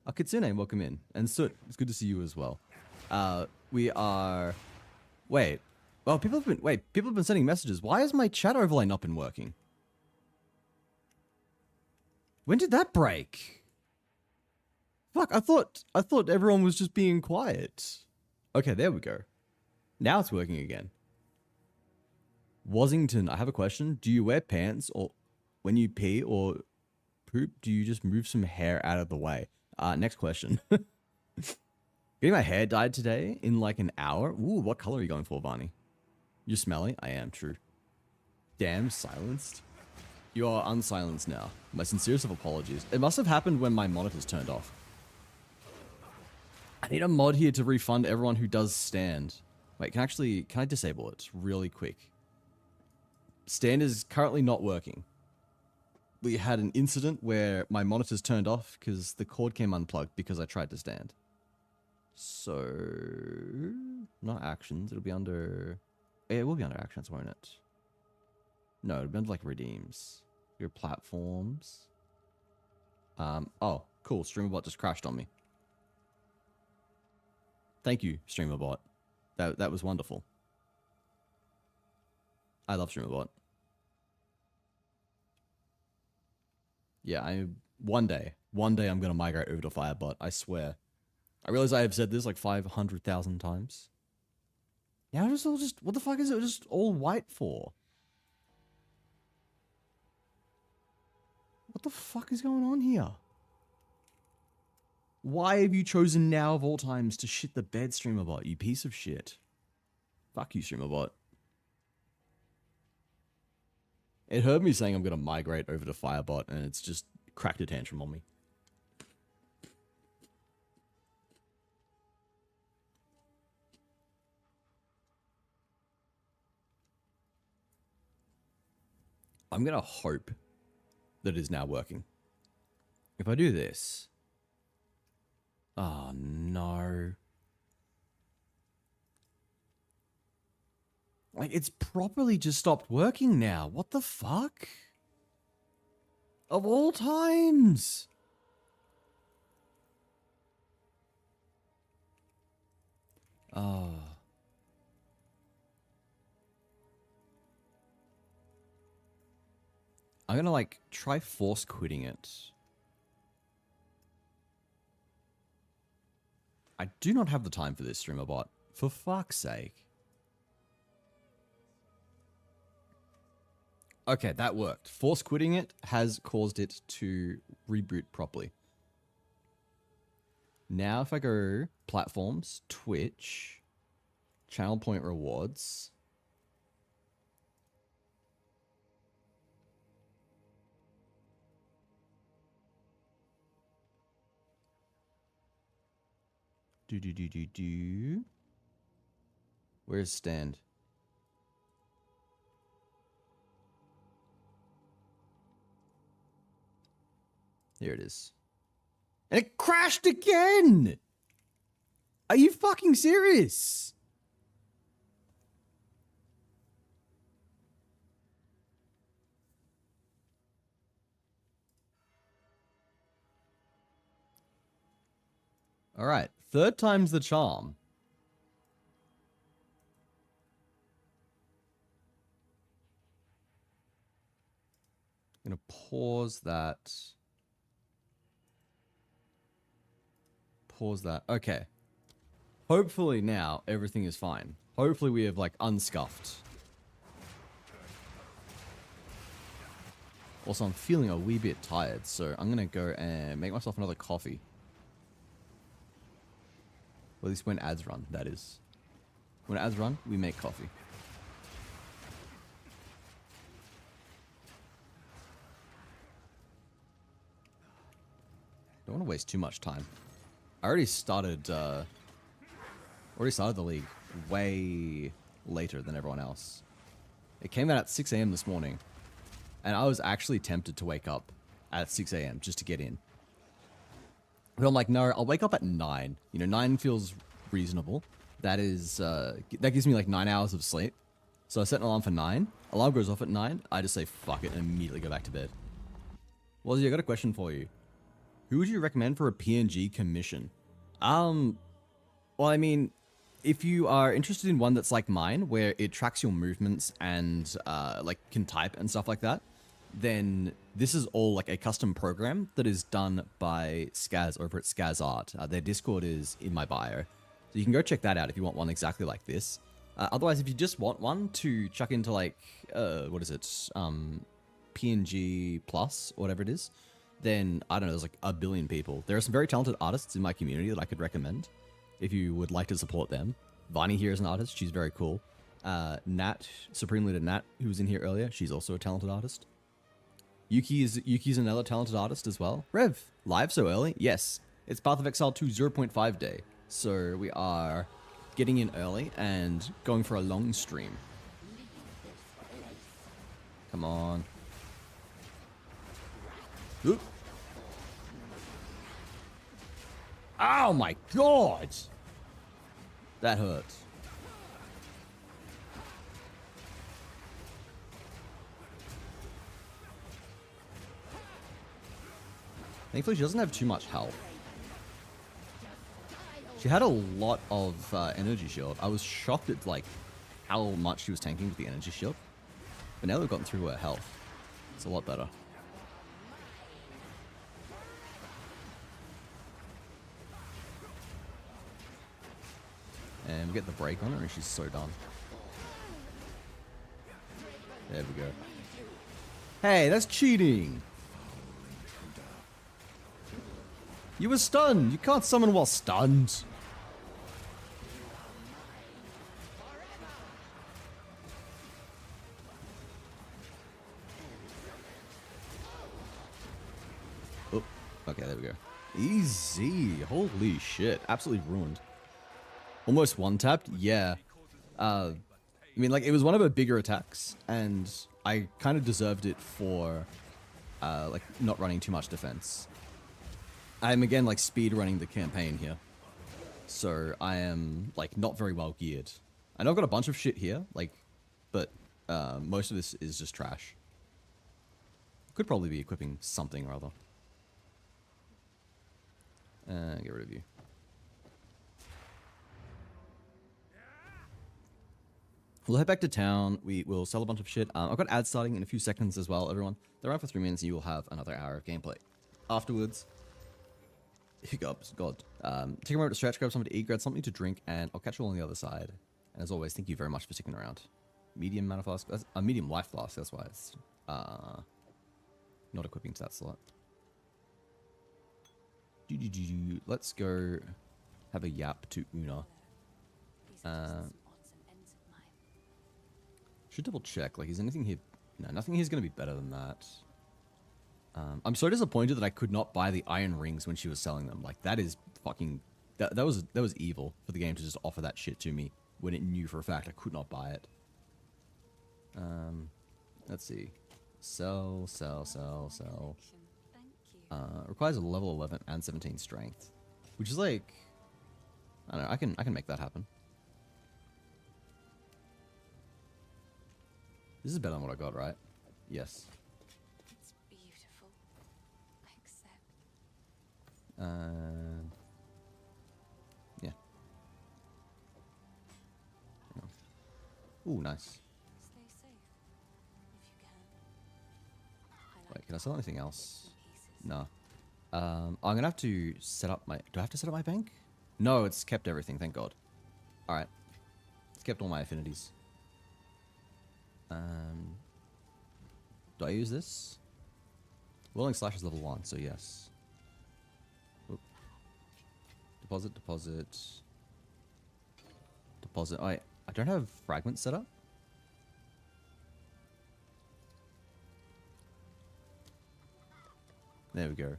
Oh, Kitsune, welcome in. And Soot, it's good to see you as well. We are... Wait. Well, people have been sending messages. Why has my chat overlay not been working? When did that break? Fuck, I thought everyone was just being quiet. Okay, there we go. Now it's working again. Wasington, I have a question. Do you wear pants or when you pee or poop, do you just move some hair out of the way? Next question. Getting my hair dyed today in like an hour. Ooh, what color are you going for, Barney? You're smelly? I am, true. Damn, silenced. You are unsilenced now. My sincerest of apologies. It must have happened when my monitor's turned off. I need a mod here to refund everyone who does stand. Wait, can I disable it really quick? Stand is currently not working. We had an incident where my monitor's turned off because the cord came unplugged because I tried to stand. So, not actions. It'll be under... It will be under actions, won't it? No, it'll be under like redeems. Your platforms. Oh, cool. StreamerBot just crashed on me. Thank you, StreamerBot. That was wonderful. I love StreamerBot. Yeah, one day I'm gonna migrate over to Firebot. I swear. I realize I have said this like 500,000 times. Now it's all just... What the fuck is it just all white for? What the fuck is going on here? Why have you chosen now of all times to shit the bed, StreamerBot, you piece of shit? Fuck you, StreamerBot. It heard me saying I'm going to migrate over to Firebot, and it's just cracked a tantrum on me. I'm going to hope that it is now working. If I do this... Oh, no. Like, it's properly just stopped working now. What the fuck? Of all times. Oh. I'm gonna like try force quitting it. I do not have the time for this, streamer bot. For fuck's sake. Okay, that worked. Force quitting it has caused it to reboot properly. Now if I go platforms, Twitch, channel point rewards. Where's stand? Here it is. And it crashed again! Are you fucking serious? Alright, third time's the charm. I'm gonna pause that. Pause that. Okay. Hopefully now everything is fine. Hopefully we have like unscuffed. Also, I'm feeling a wee bit tired, so I'm gonna go and make myself another coffee. Well, at least when ads run, that is. When ads run, we make coffee. Don't want to waste too much time. I already started the league way later than everyone else. It came out at 6 a.m. this morning, and I was actually tempted to wake up at 6 a.m. just to get in. But I'm like, no, I'll wake up at 9. You know, 9 feels reasonable. That is, that gives me like 9 hours of sleep. So I set an alarm for 9. Alarm goes off at 9. I just say fuck it and immediately go back to bed. Wazzy, I got a question for you. Who would you recommend for a PNG commission? Well, I mean, if you are interested in one that's like mine, where it tracks your movements and like can type and stuff like that, then this is all like a custom program that is done by Skaz over at Skaz Art. Their Discord is in my bio, so you can go check that out if you want one exactly like this. Otherwise, if you just want one to chuck into like what is it, PNG Plus or whatever it is, then I don't know. There's like a billion people. There are some very talented artists in my community that I could recommend if you would like to support them. Vani here is an artist. She's very cool. Nat, Supreme Leader Nat, who was in here earlier, she's also a talented artist. Yuki's another talented artist as well. Rev, live so early? Yes. It's Path of Exile 2 0.5 day. So we are getting in early and going for a long stream. Come on. Oop. Oh my god! That hurts. Thankfully, she doesn't have too much health. She had a lot of energy shield. I was shocked at like how much she was tanking with the energy shield. But now we've gotten through her health. It's a lot better. And we get the break on her and she's so done. There we go. Hey, that's cheating! You were stunned! You can't summon while stunned! Oh, okay, there we go. Easy! Holy shit, absolutely ruined. Almost one-tapped? Yeah. I mean, like, it was one of her bigger attacks, and I kind of deserved it for, like, not running too much defense. I'm, again, like, speed running the campaign here. So, I am, like, not very well geared. I know I've got a bunch of shit here, like, but, most of this is just trash. Could probably be equipping something or other. Get rid of you. We'll head back to town. We will sell a bunch of shit. I've got ads starting in a few seconds as well, everyone. They're around for 3 minutes and you will have another hour of gameplay. Afterwards, hiccups, God. Take a moment to stretch, grab something to eat, grab something to drink, and I'll catch you all on the other side. And as always, thank you very much for sticking around. Medium mana flask. That's a medium life flask, that's why it's not equipping to that slot. Let's go have a yap to Una. These are just some odds and ends of mine. Should double check. Like, is anything here? No, nothing here is going to be better than that. I'm so disappointed that I could not buy the iron rings when she was selling them. Like, that is fucking... That was evil for the game to just offer that shit to me when it knew for a fact I could not buy it. Let's see. Sell. Action. Thank you. Requires a level 11 and 17 strength. Which is like... I don't know, I can make that happen. This is better than what I got, right? Yes. It's beautiful. Except Yeah. Ooh, nice. stay safe if you can. Wait, can I sell anything else? Pieces. No. I'm gonna have to set up my... Do I have to set up my bank? No, it's kept everything, thank God. Alright. It's kept all my affinities. Do I use this? Willing Slash is level 1, so yes. Oop. Deposit. I don't have fragments set up. There we go.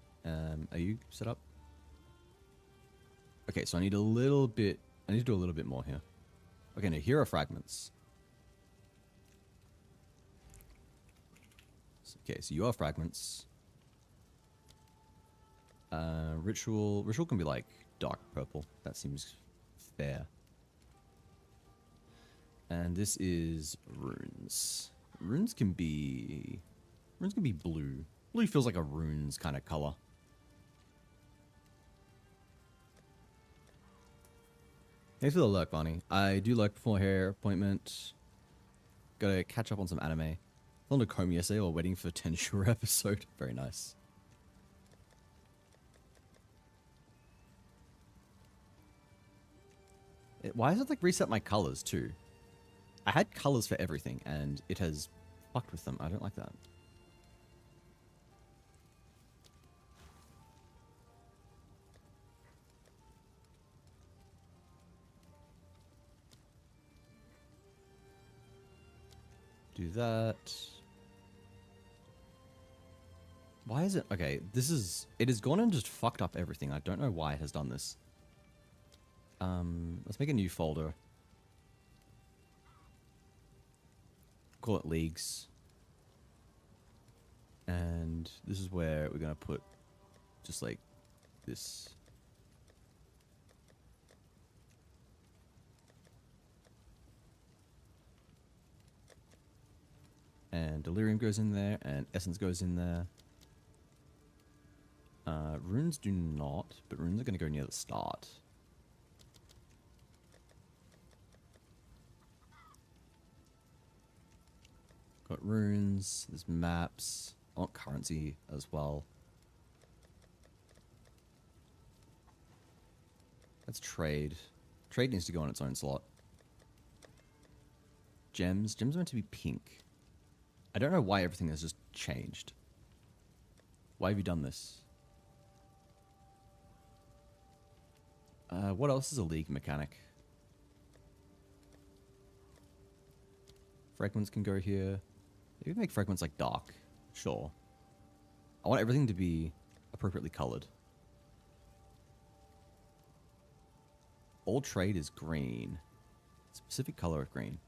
Are you set up? Okay, so I need a little bit... I need to do a little bit more here. Okay, now here are fragments. Okay, so you are fragments. Ritual can be like dark purple. That seems fair. And this is runes. Runes can be blue. Blue feels like a runes kind of color. Thanks for the lurk, Bonnie. I do lurk before hair appointment. Gotta catch up on some anime. On the comb yesterday while waiting for Tensure episode. Very nice. Why does it like reset my colors too? I had colors for everything and it has fucked with them. I don't like that. Do that. Why is it... Okay, this is... It has gone and just fucked up everything. I don't know why it has done this. Let's make a new folder. Call it Leagues. And this is where we're going to put just like this. And Delirium goes in there, and Essence goes in there. Runes do not, but runes are going to go near the start. Got runes, there's maps, I want currency as well. That's trade. Trade needs to go on its own slot. Gems. Gems are meant to be pink. I don't know why everything has just changed. Why have you done this? What else is a league mechanic? Fragments can go here. You can make fragments like dark. Sure. I want everything to be appropriately colored. All trade is green. Specific color of green.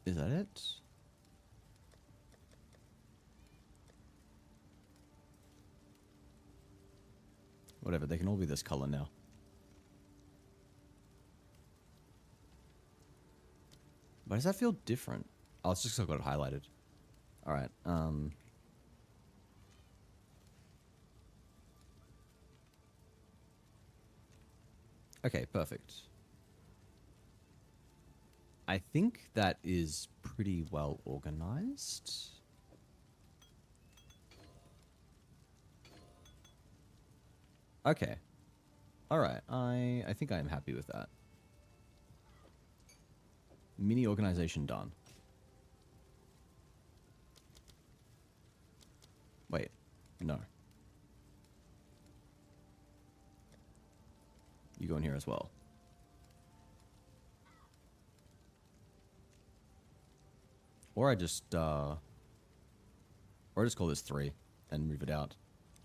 Is that it? Whatever, they can all be this color now. Why does that feel different? Oh, it's just because I've got it highlighted. Alright, okay, perfect. I think that is pretty well organized. Okay. Alright, I think I am happy with that. Mini organization done. Wait, no. You go in here as well. Or I just call this 3 and move it out.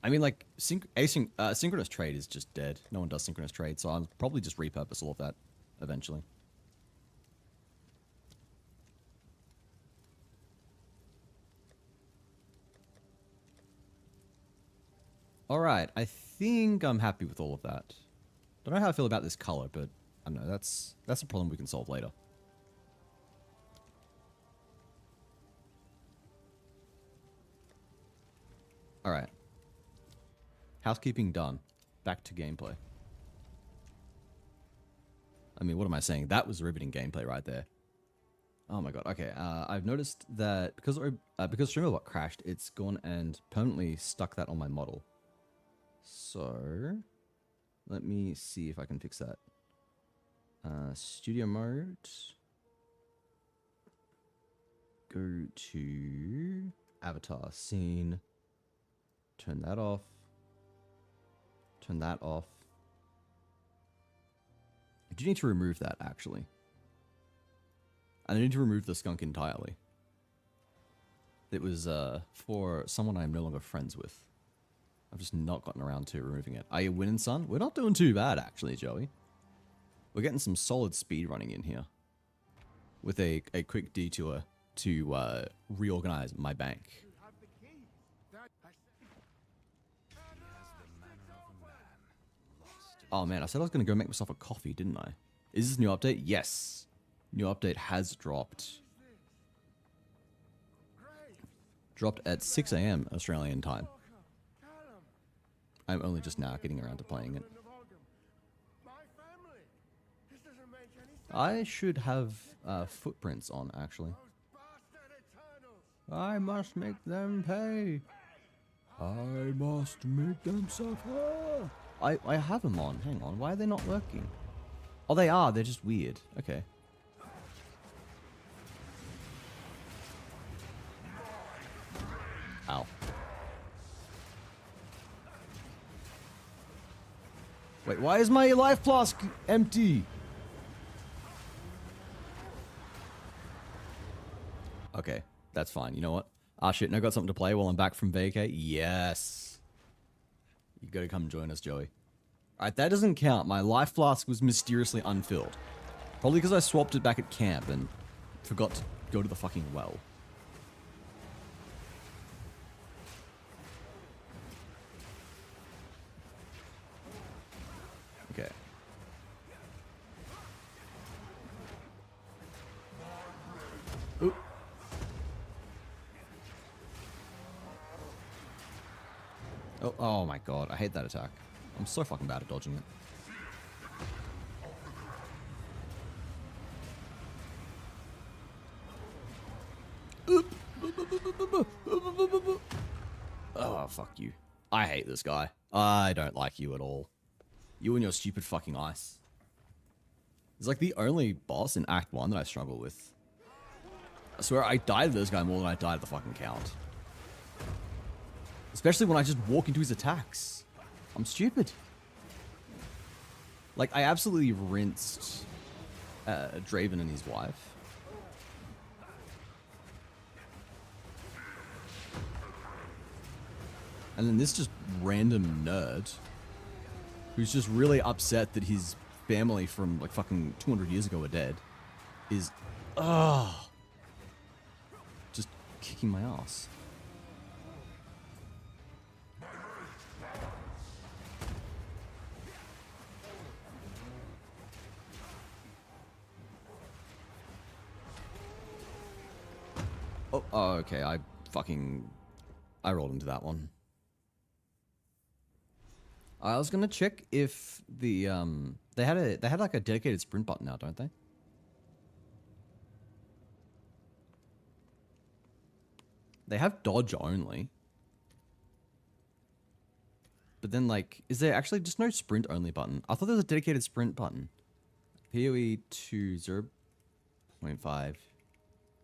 I mean, like, synchronous trade is just dead. No one does synchronous trade, so I'll probably just repurpose all of that eventually. Alright, I think I'm happy with all of that. Don't know how I feel about this color, but I don't know, that's a problem we can solve later. Alright. Housekeeping done. Back to gameplay. I mean, what am I saying? That was riveting gameplay right there. Oh my god. Okay, I've noticed that because StreamerBot crashed, it's gone and permanently stuck that on my model. So, let me see if I can fix that. Studio mode. Go to avatar scene. Turn that off. Turn that off. I do need to remove that, actually. And I need to remove the skunk entirely. It was for someone I'm no longer friends with. I've just not gotten around to removing it. Are you winning, son? We're not doing too bad, actually, Joey. We're getting some solid speed running in here. With a quick detour to reorganize my bank. You have the key. That I said. Oh man, I said I was going to go make myself a coffee, didn't I? Is this a new update? Yes. New update has dropped. Dropped at 6 AM Australian time. I'm only just now getting around to playing it. My family. This doesn't make any sense. I should have footprints on, actually. Those bastard Eternals. I must make them pay. I must make them suffer. I have them on. Hang on. Why are they not working? Oh, they are. They're just weird. Okay. Ow. Wait, why is my life flask empty? Okay, that's fine. You know what? Ah, shit, now I got something to play while I'm back from vacay? Yes. You gotta come join us, Joey. Alright, that doesn't count. My life flask was mysteriously unfilled. Probably because I swapped it back at camp and forgot to go to the fucking well. Okay. Oop. Oh my god, I hate that attack. I'm so fucking bad at dodging it. Oh, fuck you. I hate this guy. I don't like you at all. You and your stupid fucking ice. It's like the only boss in Act 1 that I struggle with. I swear I died to this guy more than I died to the fucking Count. Especially when I just walk into his attacks. I'm stupid. Like, I absolutely rinsed Draven and his wife. And then this just random nerd who's just really upset that his family from like fucking 200 years ago are dead is just kicking my ass. Oh, okay. I rolled into that one. I was gonna check if the they had like a dedicated sprint button now, don't they? They have dodge only. But then, like, is there actually just no sprint only button? I thought there was a dedicated sprint button. PoE to 0.5.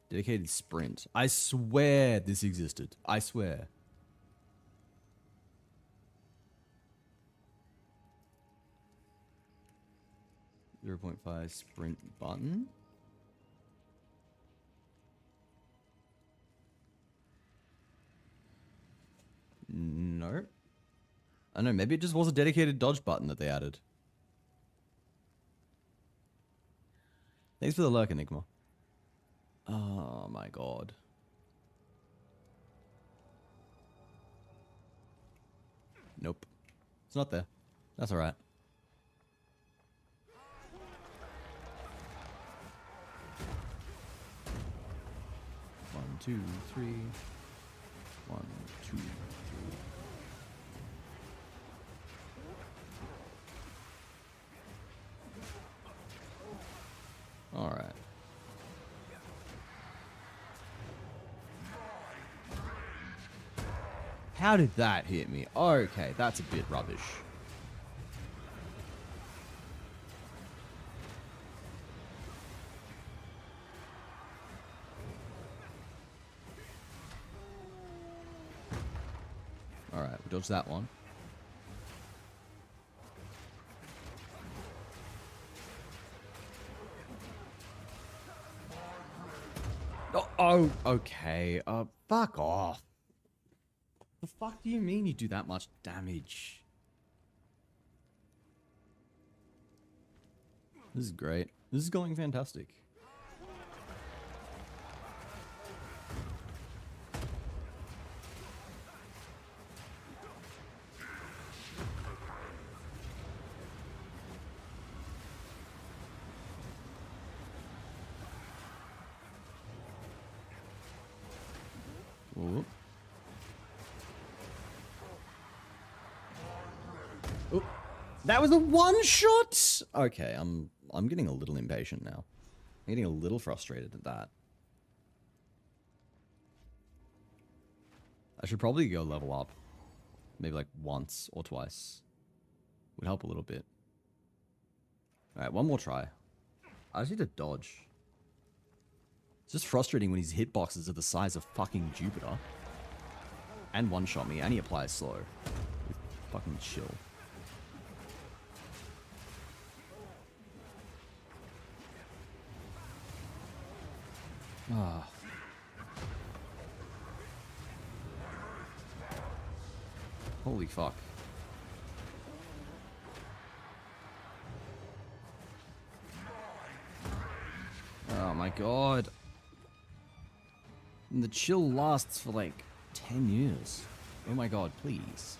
Dedicated sprint. I swear this existed. I swear. .5 sprint button. No. I don't know, maybe it just was a dedicated dodge button that they added. Thanks for the lurk, Enigma. Oh my god. Nope. It's not there. That's alright. One, two, three. 1, 2, 3. All right. How did that hit me? Okay, that's a bit rubbish. All right, we dodged that one. Oh, okay. Fuck off. The fuck do you mean you do that much damage? This is great. This is going fantastic. Ooh. Ooh. That was a one shot. Okay, I'm getting a little impatient now. I'm getting a little frustrated at that. I should probably go level up. Maybe like once or twice. Would help a little bit. Alright, one more try. I just need to dodge. It's just frustrating when his hitboxes are the size of fucking Jupiter. And one-shot me, and he applies slow. With fucking chill. Ah. Holy fuck. Oh my god. And the chill lasts for like 10 years. Oh my god, please.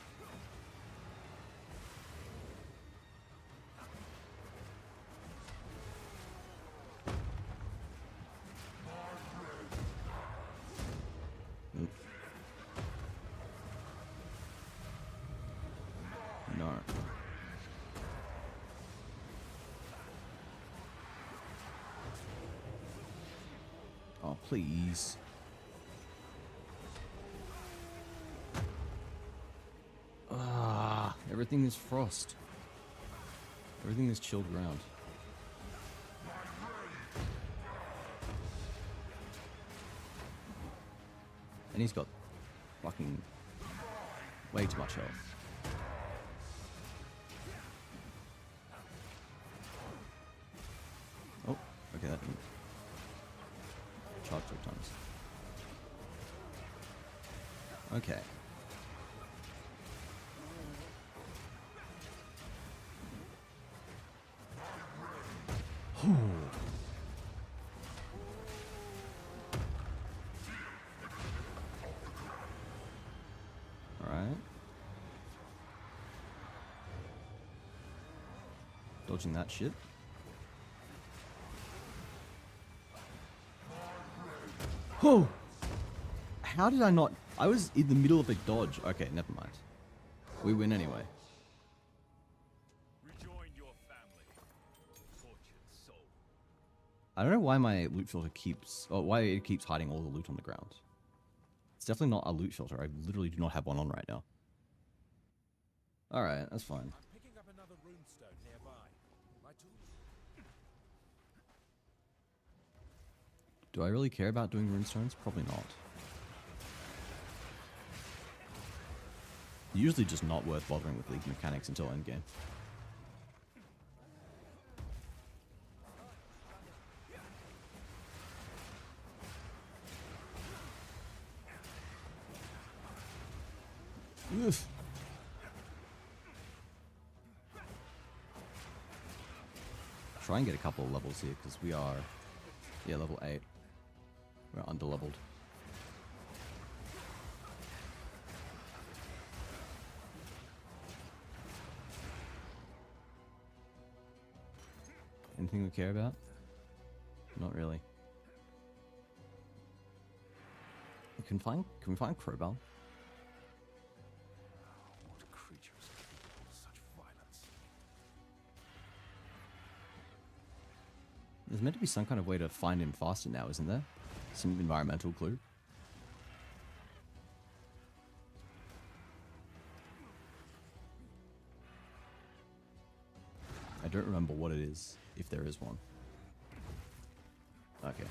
Oop. No. Oh, please. Ah, everything is frost. Everything is chilled ground. And he's got fucking way too much health. Oh, okay, that didn't charge 3 times. Okay. Alright. Dodging that shit. Oh! How did I not... I was in the middle of a dodge. Okay, never mind. We win anyway. Rejoin your family. Tortured soul. I don't know why my loot filter keeps... Oh, why it keeps hiding all the loot on the ground. It's definitely not a loot filter. I literally do not have one on right now. Alright, that's fine. I'm picking up another runestone nearby. My tools. Do I really care about doing runestones? Probably not. Usually just not worth bothering with league mechanics until endgame. Oof. Try and get a couple of levels here because we are, yeah, level 8. We're underleveled. Anything we care about? Not really. Can we find Crowbell? What creatures such violence? There's meant to be some kind of way to find him faster now, isn't there? Some environmental clue. I don't remember what it is, if there is one. Okay.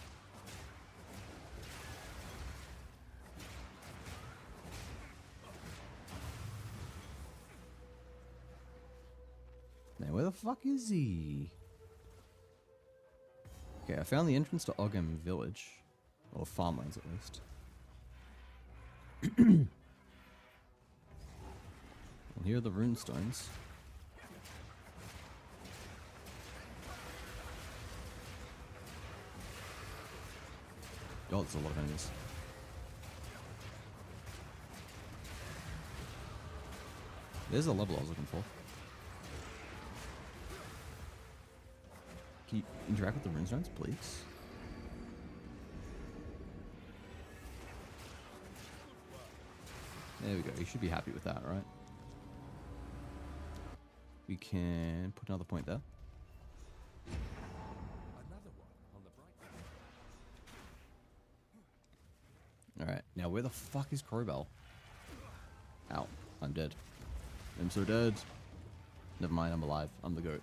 Now, where the fuck is he? Okay, I found the entrance to Ogham Village. Or farmlands, at least. Well, here are the runestones. Oh, there's a lot of enemies. There's a level I was looking for. Can you interact with the runestones, please? There we go. You should be happy with that, right? We can put another point there. Another one on the bright side. Alright, now where the fuck is Crowbell? Ow, I'm dead. I'm so dead. Never mind, I'm alive. I'm the goat.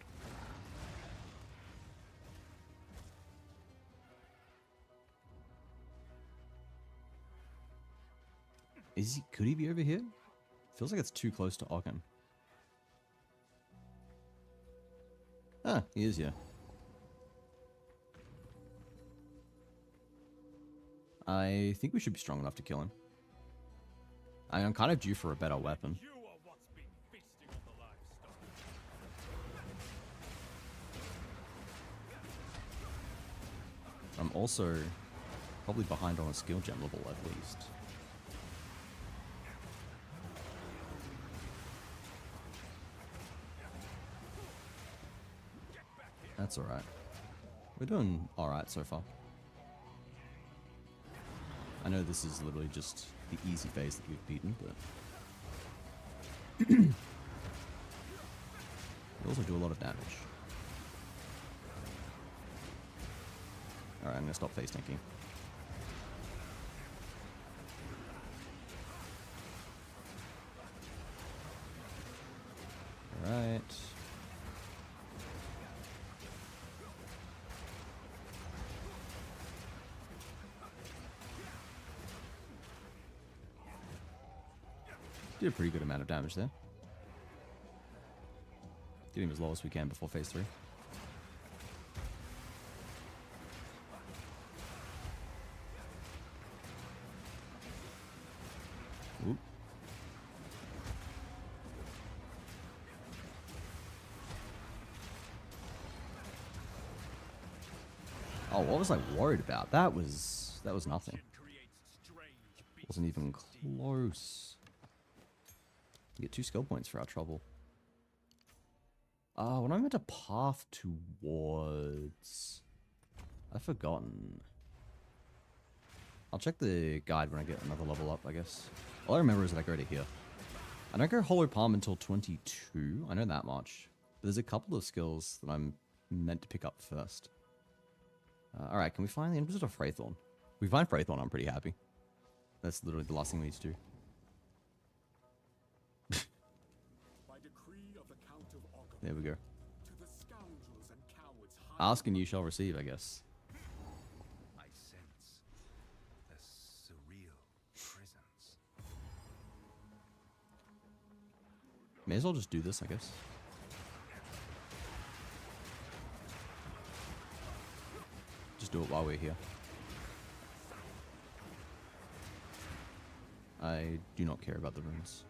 Is he? Could he be over here? Feels like it's too close to Ogham. Ah, he is, yeah. I think we should be strong enough to kill him. I'm kind of due for a better weapon. You are what's been feasting on the livestock. I'm also probably behind on a skill gem level at least. That's alright. We're doing alright so far. I know this is literally just the easy phase that we've beaten, but... we also do a lot of damage. Alright, I'm gonna stop face tanking. Alright. Did a pretty good amount of damage there. Getting as low as we can before phase 3. Oop. Oh, what was I worried about? That was nothing. Wasn't even close. We get 2 skill points for our trouble. What am I meant to path towards? I've forgotten. I'll check the guide when I get another level up, I guess. All I remember is that I go to here. I don't go Hollow Palm until 22. I know that much. But there's a couple of skills that I'm meant to pick up first. Alright, can we find the entrance to Fraythorn? If we find Fraythorn, I'm pretty happy. That's literally the last thing we need to do. By decree of the Count of Ogre, There we go. to the scoundrels and cowards Ask and you shall receive, I guess. I sense a surreal presence. May as well just do this, I guess. Just do it while we're here. I do not care about the runes.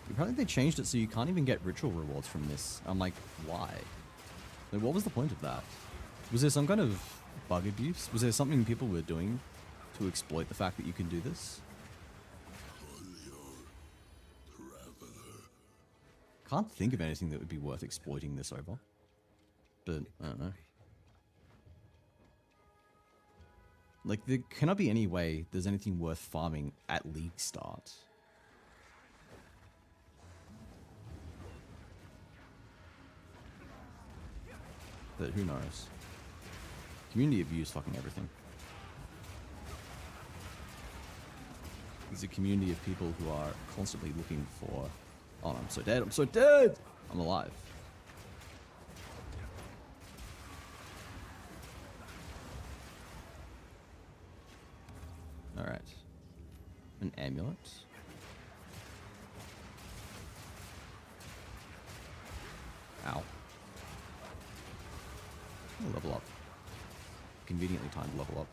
Apparently they changed it so you can't even get ritual rewards from this. I'm like, why? Like, what was the point of that? Was there some kind of bug abuse? Was there something people were doing to exploit the fact that you can do this? Can't think of anything that would be worth exploiting this over. But, I don't know. Like, there cannot be any way there's anything worth farming at League Start. But who knows? Community abuse fucking everything. There's a community of people who are constantly looking for... Oh, I'm so dead, I'm so dead! I'm alive. Alright. An amulet. Ow. I'll level up. Conveniently timed level up.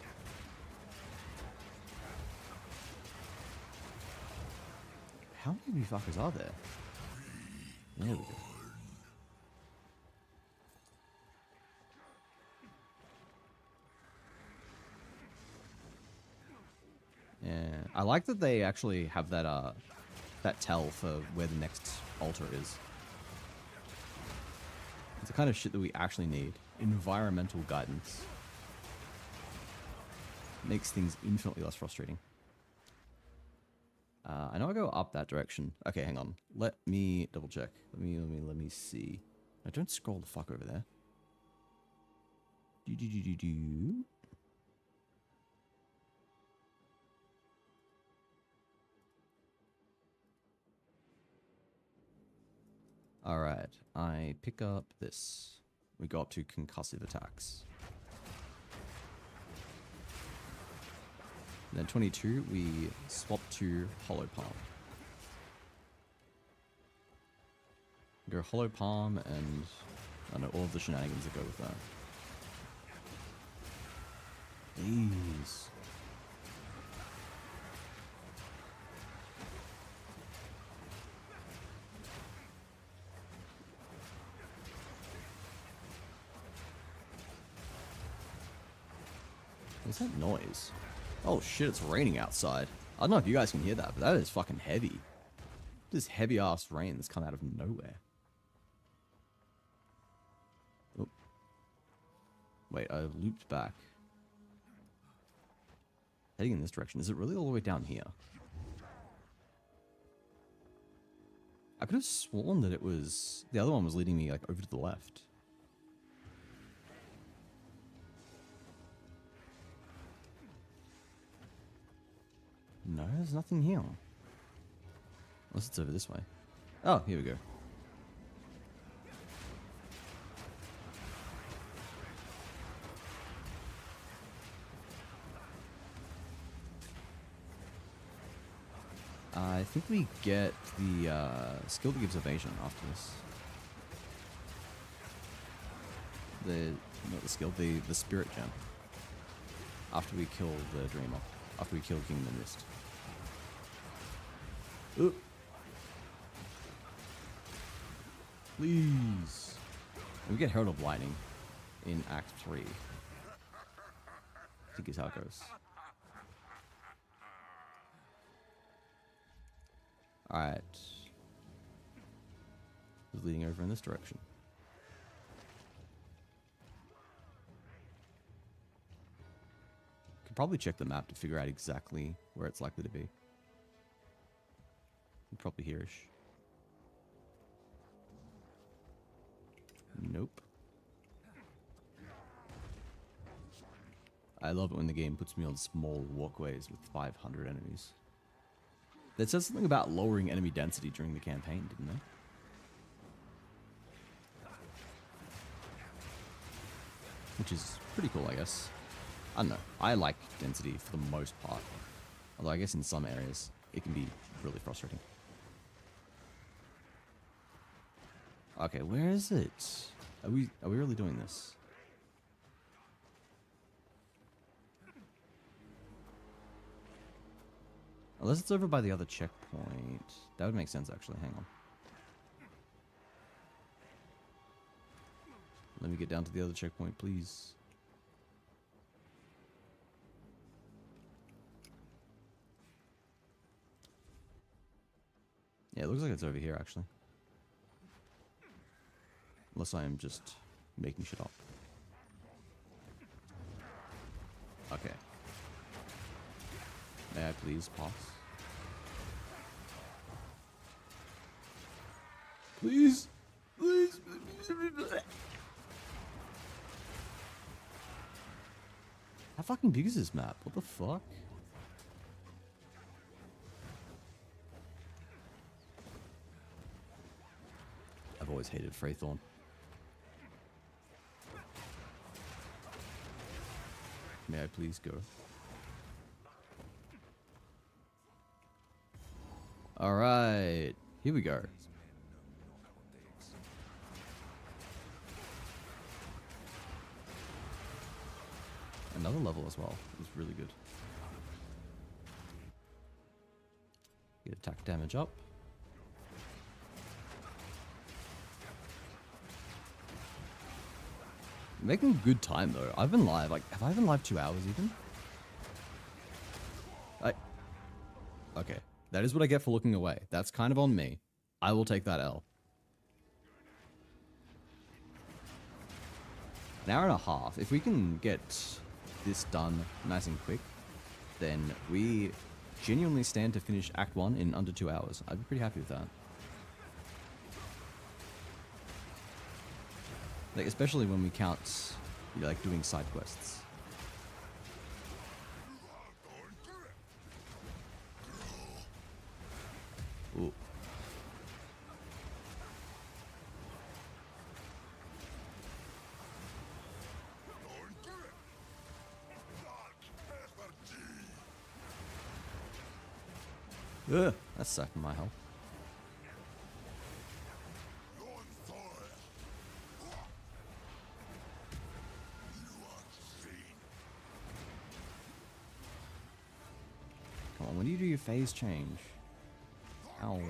How many of you fuckers are there? There we go. Yeah, I like that they actually have that that tell for where the next altar is. It's the kind of shit that we actually need. Environmental guidance. Makes things infinitely less frustrating. I know I go up that direction. Okay, hang on. Let me double check. Let me see. I don't scroll the fuck over there. Do. Alright, I pick up this. We go up to concussive attacks. And then 22, we swap to hollow palm. Go hollow palm and I don't know all of the shenanigans that go with that. These. What's that noise? Oh shit, it's raining outside. I don't know if you guys can hear that, but that is fucking heavy. This heavy ass rain that's come out of nowhere. Oh. Wait, I looped back. Heading in this direction. Is it really all the way down here? I could have sworn that it was... The other one was leading me like over to the left. No, there's nothing here. Unless it's over this way. Oh, here we go. I think we get the skill that gives evasion after this. Not the skill, the spirit gem. After we kill the Dreamer. After we kill King of the Mist. Ooh. Please. And we get Herald of Lightning in Act 3. I think is how it goes. Alright. It's leading over in this direction. Could probably check the map to figure out exactly where it's likely to be. Probably here-ish. Nope. I love it when the game puts me on small walkways with 500 enemies. That says something about lowering enemy density during the campaign, didn't it? Which is pretty cool, I guess. I don't know. I like density for the most part. Although I guess in some areas it can be really frustrating. Okay, where is it? Are we really doing this? Unless it's over by the other checkpoint. That would make sense actually. Hang on. Let me get down to the other checkpoint, please. Yeah, it looks like it's over here, actually. Unless I am just making shit up. Okay. May I please pass? Please? Please? How fucking big is this map? What the fuck? I've always hated Freythorn. May I please go? Alright, here we go. Another level as well. It was really good. Get attack damage up. Making good time though. I've been live, like, have I been live 2 hours even? Okay. That is what I get for looking away. That's kind of on me. I will take that L. An hour and a half. If we can get this done nice and quick, then we genuinely stand to finish Act 1 in under 2 hours. I'd be pretty happy with that. Like, especially when we count, you know, like, doing side quests. Ooh. Ugh, that's sucking my health. Come on, when do you do your phase change? Ow.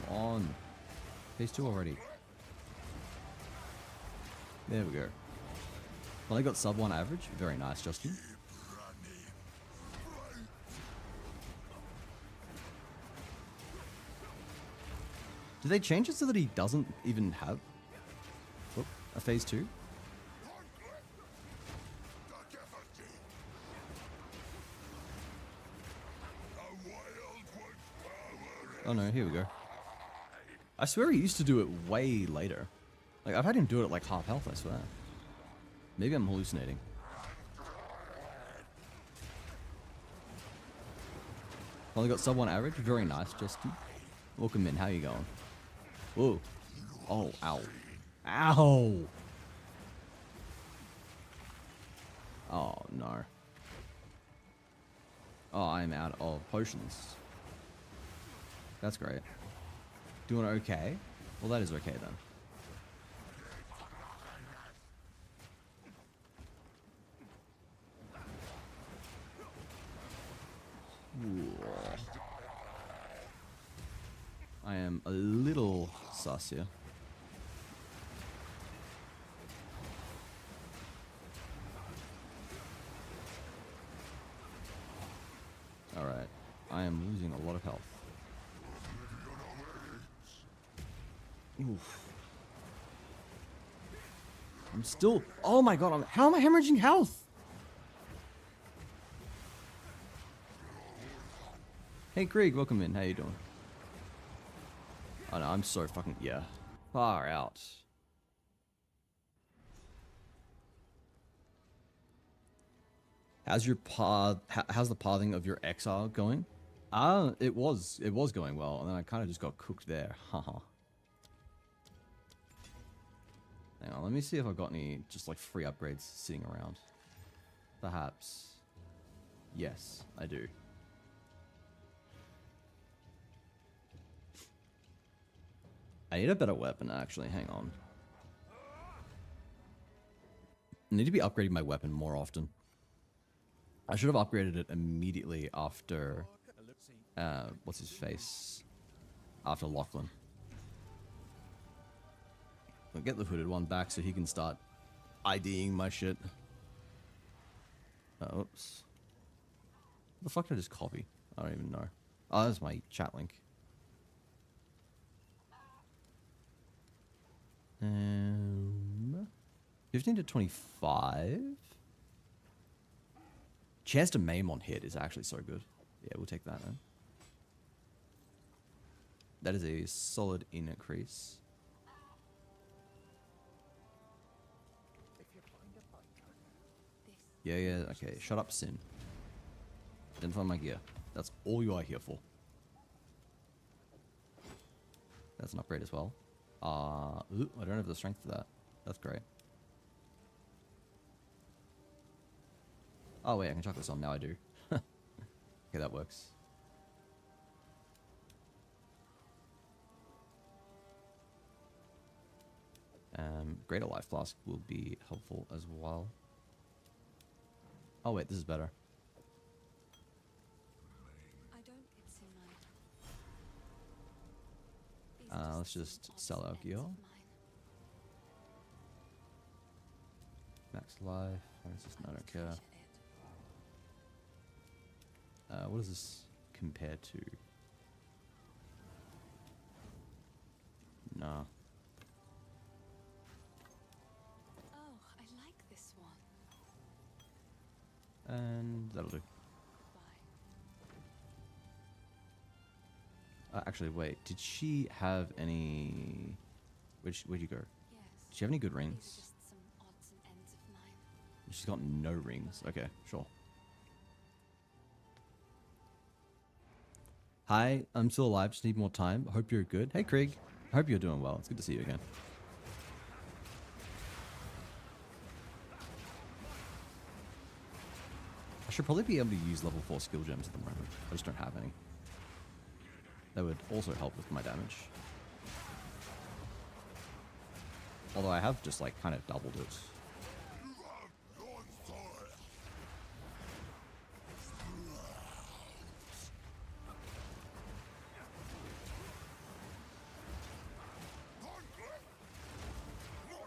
Come on. Phase 2 already. There we go. Well, I got sub 1 average. Very nice, Justin. Did they change it so that he doesn't even have a phase 2? Oh no, here we go. I swear he used to do it way later. Like, I've had him do it at like half health, I swear. Maybe I'm hallucinating. Only got sub 1 average. Very nice, Justin. Welcome in. How you going? Whoa. Oh, ow. Ow! Oh, no. Oh, I'm out of potions. That's great. Doing okay? Well, that is okay then. Ooh. I am a little sus here. Alright. I am losing a lot of health. Oof. I'm still... Oh my god, how am I hemorrhaging health? Hey Greg, welcome in. How you doing? Oh no, I'm so fucking yeah. Far out. How's your how's the pathing of your exile going? It was going well, and then I kind of just got cooked there. Haha. Hang on, let me see if I've got any just like free upgrades sitting around. Perhaps. Yes, I do. I need a better weapon, actually. Hang on. I need to be upgrading my weapon more often. I should have upgraded it immediately after... what's his face? After Lachlan. I'll get the hooded one back so he can start IDing my shit. Oops. What the fuck did I just copy? I don't even know. Oh, that's my chat link. 15 to 25. Chance to maim on hit is actually so good. Yeah, we'll take that, man. That is a solid increase. Yeah, okay. Shut up, Sin. Identify my gear. That's all you are here for. That's an upgrade as well. Ooh, I don't have the strength for that. That's great. Oh wait, I can chuck this on. Now I do. Okay, that works. Greater life flask will be helpful as well. Oh wait, this is better. I don't get so mine. Let's just sell our gear. Max life. What is this? No, I don't care. What does this compare to? Nah. Oh, I like this one. And that'll do. Bye. Actually, wait. Did she have any... Where'd you go? Yes. Did she have any good These are rings? just some odds and ends of mine. She's got no rings. Okay, sure. Hi, I'm still alive. Just need more time. Hope you're good. Hey, Craig. I hope you're doing well. It's good to see you again. I should probably be able to use level 4 skill gems at the moment. I just don't have any. That would also help with my damage. Although I have just like kind of doubled it.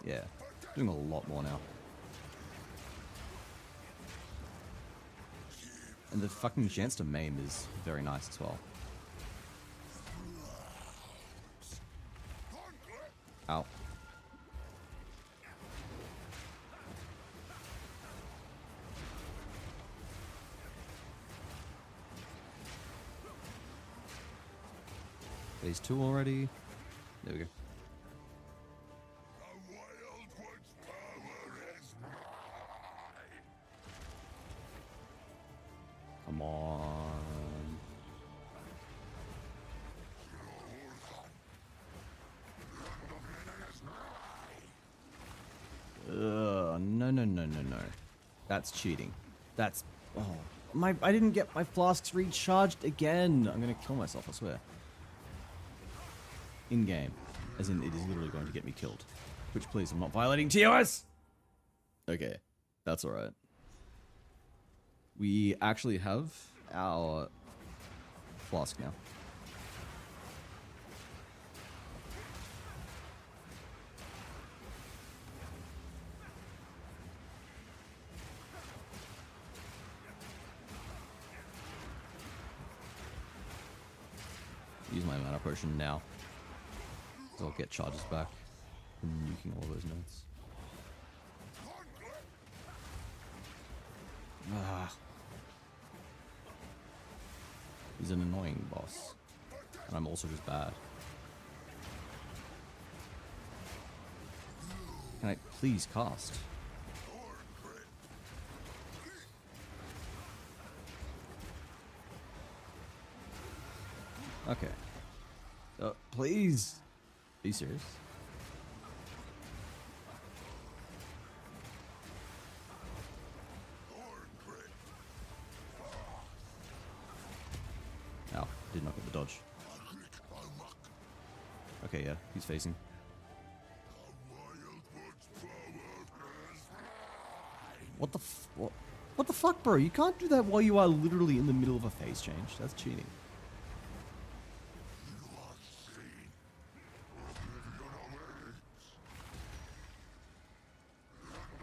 Yeah, doing a lot more now. And the fucking chance to maim is very nice as well. Ow. Phase 2 already. There we go. Come on. No. That's cheating. That's... Oh. I didn't get my flasks recharged again. I'm gonna kill myself, I swear. In-game. As in, it is literally going to get me killed. Which, please, I'm not violating TOS! Okay. That's alright. We actually have our flask now. Use my mana potion now. So I'll get charges back from nuking all those nodes. Ah. He's an annoying boss. And I'm also just bad. Can I please cast? Okay. Please. Are you serious? Ow, did not get the dodge. Okay, yeah, he's facing. What the what the fuck, bro? You can't do that while you are literally in the middle of a phase change. That's cheating.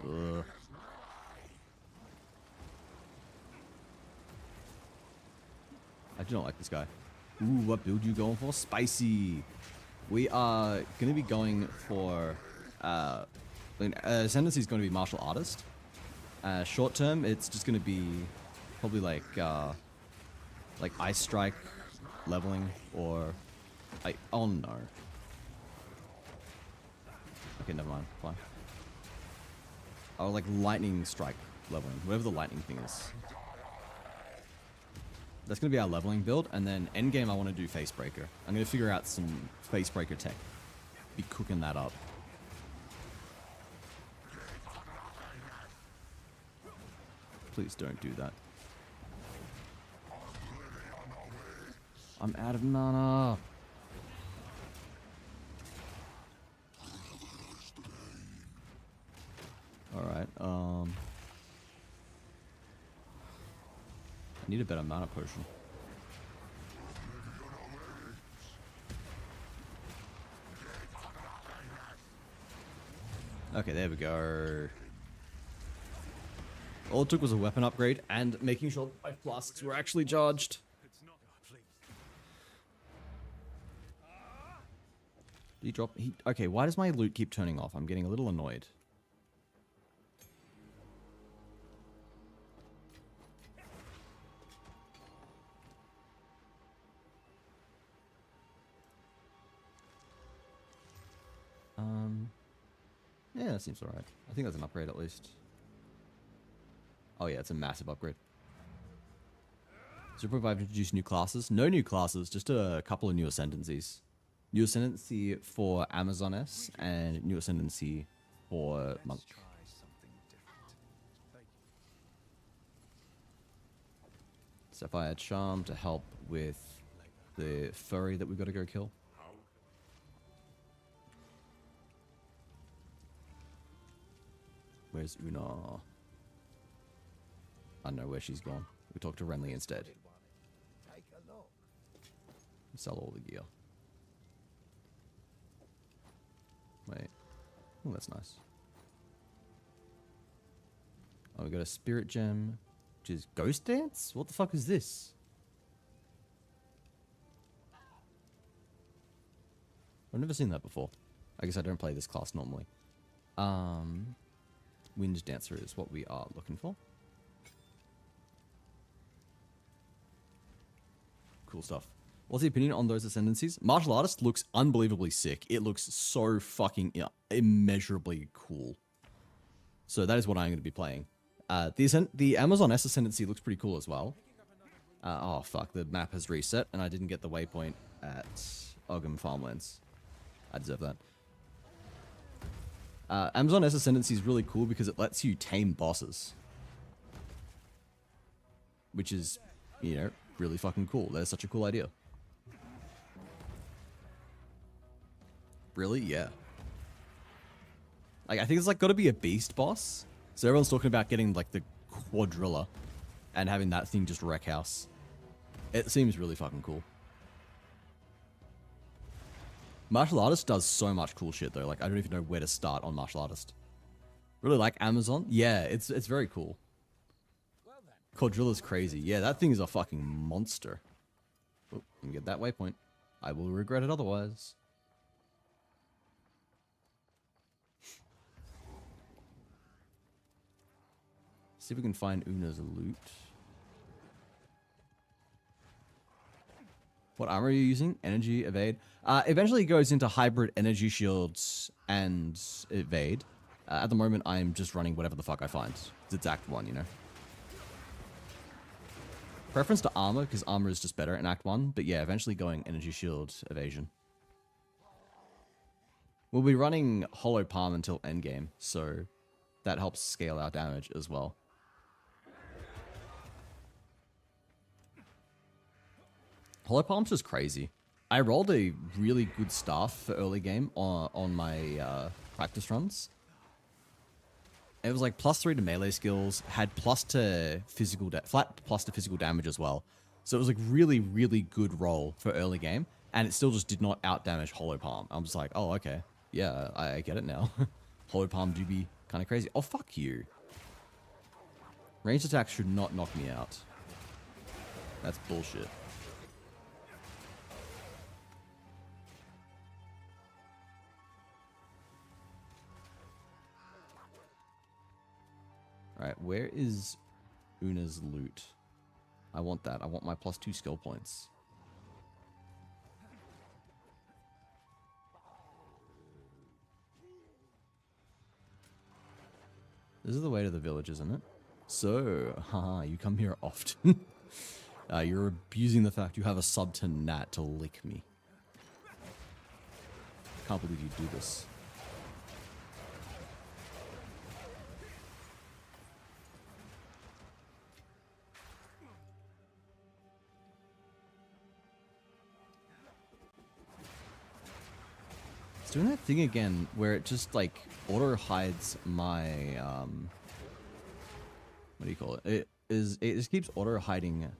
Ugh. I do not like this guy. Ooh, what build you going for? Spicy. We are going to be going for... Ascendancy is going to be Martial Artist. Short term, it's just going to be probably like Ice Strike leveling or... oh no. Okay, never mind. Fine. Oh, like Lightning Strike leveling. Whatever the lightning thing is. That's going to be our leveling build, and then endgame I want to do Facebreaker. I'm going to figure out some Facebreaker tech. Be cooking that up. Please don't do that. I'm out of mana. Alright, I need a better mana potion. Okay, there we go. All it took was a weapon upgrade and making sure my flasks were actually charged. Did he drop? Okay, why does my loot keep turning off? I'm getting a little annoyed. Yeah, that seems alright. I think that's an upgrade at least. Oh yeah, it's a massive upgrade. 0.5 introduce new classes. No new classes, just a couple of new ascendancies. New ascendancy for Amazoness and new ascendancy for Monk. Sapphire Charm to help with the furry that we've got to go kill. Where's Una? I don't know where she's gone. We talked to Renly instead. Sell all the gear. Wait. Oh, that's nice. Oh, we got a spirit gem, which is Ghost Dance? What the fuck is this? I've never seen that before. I guess I don't play this class normally. Wind Dancer is what we are looking for. Cool stuff. What's the opinion on those ascendancies? Martial Artist looks unbelievably sick. It looks so fucking immeasurably cool. So that is what I'm going to be playing. The Amazoness ascendancy looks pretty cool as well. Oh fuck, the map has reset and I didn't get the waypoint at Ogham Farmlands. I deserve that. Amazoness ascendancy is really cool because it lets you tame bosses. Which is, you know, really fucking cool. That's such a cool idea. Really? Yeah. Like, I think it's like got to be a beast boss. So everyone's talking about getting like the Quadrilla and having that thing just wreck house. It seems really fucking cool. Martial Artist does so much cool shit though. Like, I don't even know where to start on Martial Artist. Really like Amazon? Yeah, it's very cool. Quadrilla's crazy. Yeah, that thing is a fucking monster. Oh, let me get that waypoint. I will regret it otherwise. See if we can find Una's loot. What armor are you using? Energy, evade. Eventually it goes into hybrid energy shields and evade. At the moment, I'm just running whatever the fuck I find. It's Act 1, you know? Preference to armor, because armor is just better in Act 1. But yeah, eventually going energy shield, evasion. We'll be running Hollow Palm until endgame, so that helps scale our damage as well. Hollow Palm's just crazy. I rolled a really good staff for early game on my practice runs. It was like +3 to melee skills, had plus to physical flat plus to physical damage as well. So it was like really, really good roll for early game, and it still just did not out damage Hollow Palm. I'm just like, oh, okay. Yeah, I get it now. Hollow Palm do be kind of crazy. Oh, fuck you. Ranged attacks should not knock me out. That's bullshit. Alright, where is Una's loot? I want that. I want my +2 skill points. This is the way to the village, isn't it? So, haha, you come here often. You're abusing the fact you have a sub to Nat to lick me. Can't believe you do this. It's doing that thing again where it just like auto hides my what do you call it? It just keeps auto hiding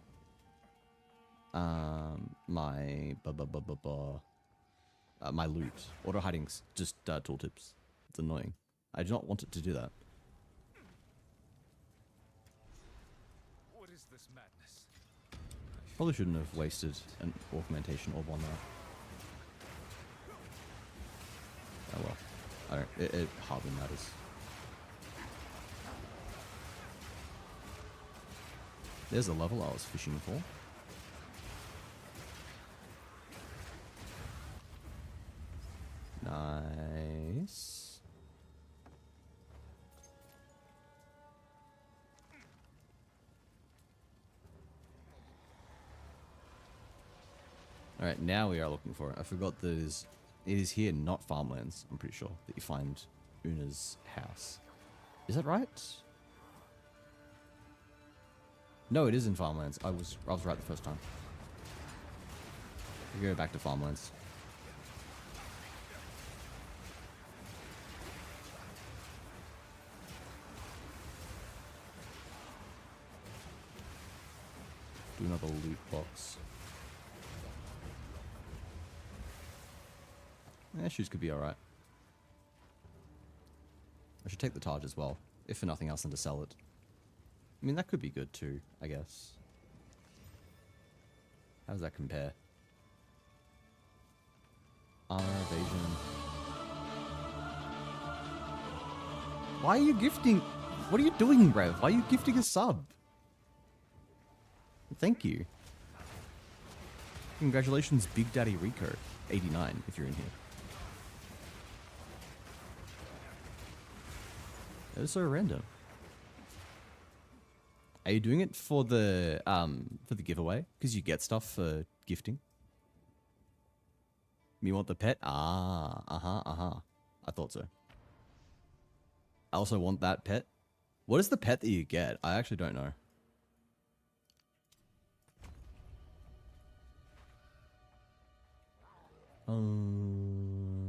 my my loot. Auto hiding just tooltips. It's annoying. I do not want it to do that. What is this madness? Probably shouldn't have wasted an augmentation orb on that. Oh well. I don't, it hardly matters. There's a level I was fishing for. Nice. Alright, now we are looking for it. I forgot that it is here, not farmlands, I'm pretty sure, that you find Una's house. Is that right? No, it is in farmlands. I was right the first time. We go back to farmlands. Do another loot box. Yeah, shoes could be alright. I should take the Taj as well, if for nothing else than to sell it. I mean, that could be good too, I guess. How does that compare? Armor, evasion. Why are you gifting? What are you doing, Rev? Why are you gifting a sub? Thank you. Congratulations, Big Daddy Rico. 89, if you're in here. That is so random. Are you doing it for the giveaway? Because you get stuff for gifting? You want the pet? Ah, I thought so. I also want that pet. What is the pet that you get? I actually don't know.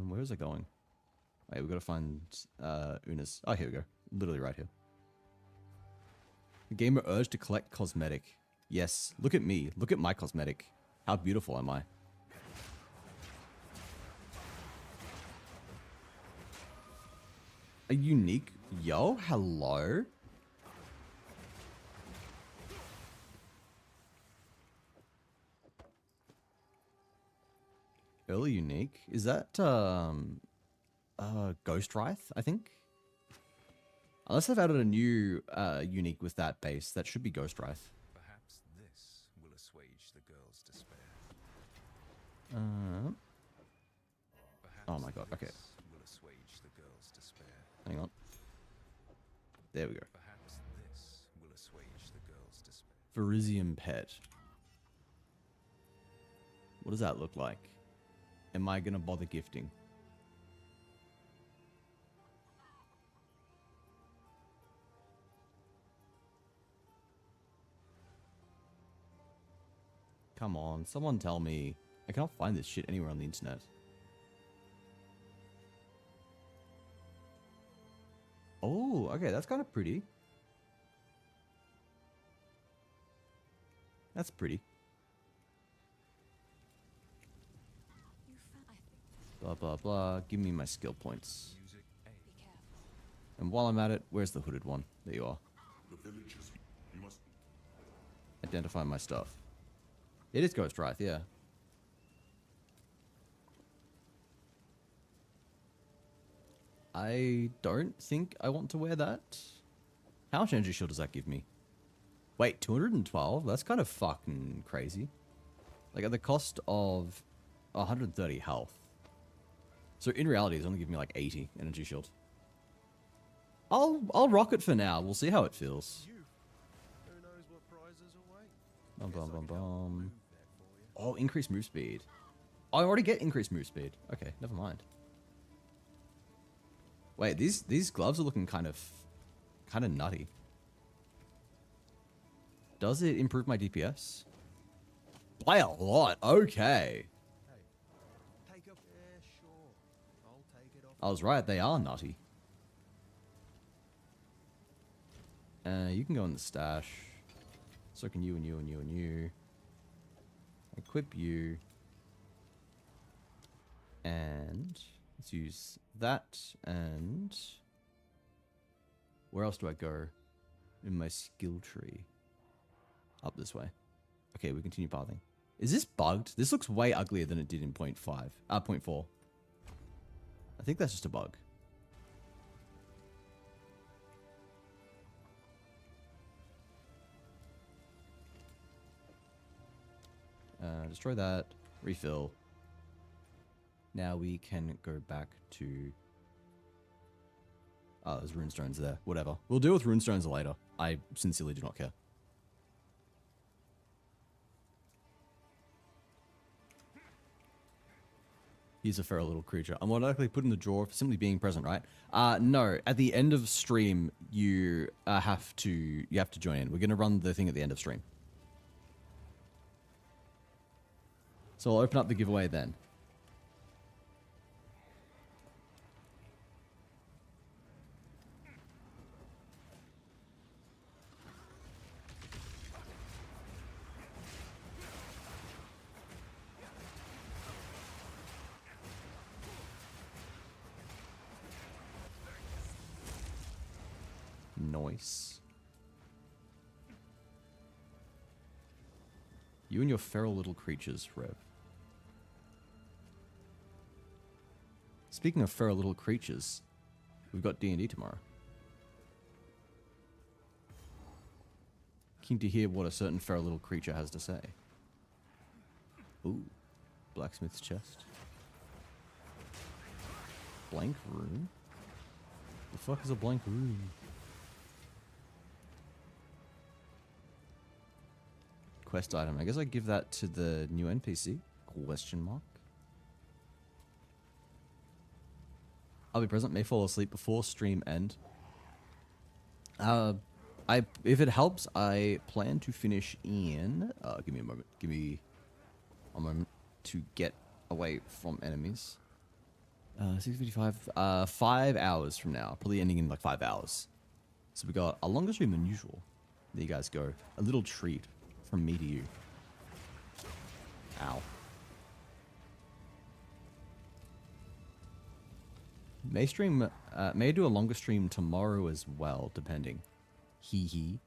Where is it going? Wait, we gotta find Una's. Oh, here we go. Literally right here. The gamer urge to collect cosmetic. Yes, look at me. Look at my cosmetic. How beautiful am I? A unique... Yo, hello? Early unique? Is that, Ghost Wraith, I think? Unless they've added a new, unique with that base, that should be Ghost Wraith. Perhaps this will assuage the girl's despair. Oh my god, okay. Will assuage the girl's despair. Hang on. There we go. Perhaps this will assuage the girl's despair. Verisium pet. What does that look like? Am I gonna bother gifting? Come on, someone tell me. I cannot find this shit anywhere on the internet. Oh, okay, that's kind of pretty. That's pretty. You found. I think. Blah, blah, blah. Give me my skill points. Music A. Be careful. And while I'm at it, where's the hooded one? There you are. The villagers, you must. Identify my stuff. It is Ghost Wraith, yeah. I don't think I want to wear that. How much energy shield does that give me? Wait, 212? That's kind of fucking crazy. Like at the cost of 130 health. So in reality, it's only giving me like 80 energy shield. I'll rock it for now. We'll see how it feels. You. Who knows what prizes await? Bum, Guess bum, I bum, can help bum. move that for you. Oh, increased move speed. Oh, I already get increased move speed. Okay, never mind. Wait, these gloves are looking kind of nutty. Does it improve my DPS? By a lot. Okay. Hey, take a. Yeah, sure. I'll take it off. I was right. They are nutty. You can go in the stash. So can you and you and you and you. Equip you. And let's use that. And where else do I go in my skill tree? Up this way. Okay, we continue pathing. Is this bugged? This looks way uglier than it did in 0.4. I think that's just a bug. Destroy that. Refill. Now we can go back to... Oh, there's runestones there. Whatever. We'll deal with runestones later. I sincerely do not care. He's a feral little creature. I'm automatically put in the drawer for simply being present, right? No. At the end of stream, you have to join in. We're gonna run the thing at the end of stream. So I'll open up the giveaway then. Nice. You and your feral little creatures, Rev. Speaking of feral little creatures, we've got D&D tomorrow. Keen to hear what a certain feral little creature has to say. Ooh, blacksmith's chest. Blank room? The fuck is a blank room? Quest item. I guess I give that to the new NPC? Question mark. I'll be present. May fall asleep before stream end. If it helps, I plan to finish in. Give me a moment. Give me a moment to get away from enemies. 6:55. 5 hours from now. Probably ending in like 5 hours. So we got a longer stream than usual. There you guys go. A little treat from me to you. Ow. May do a longer stream tomorrow as well, depending. Hee hee.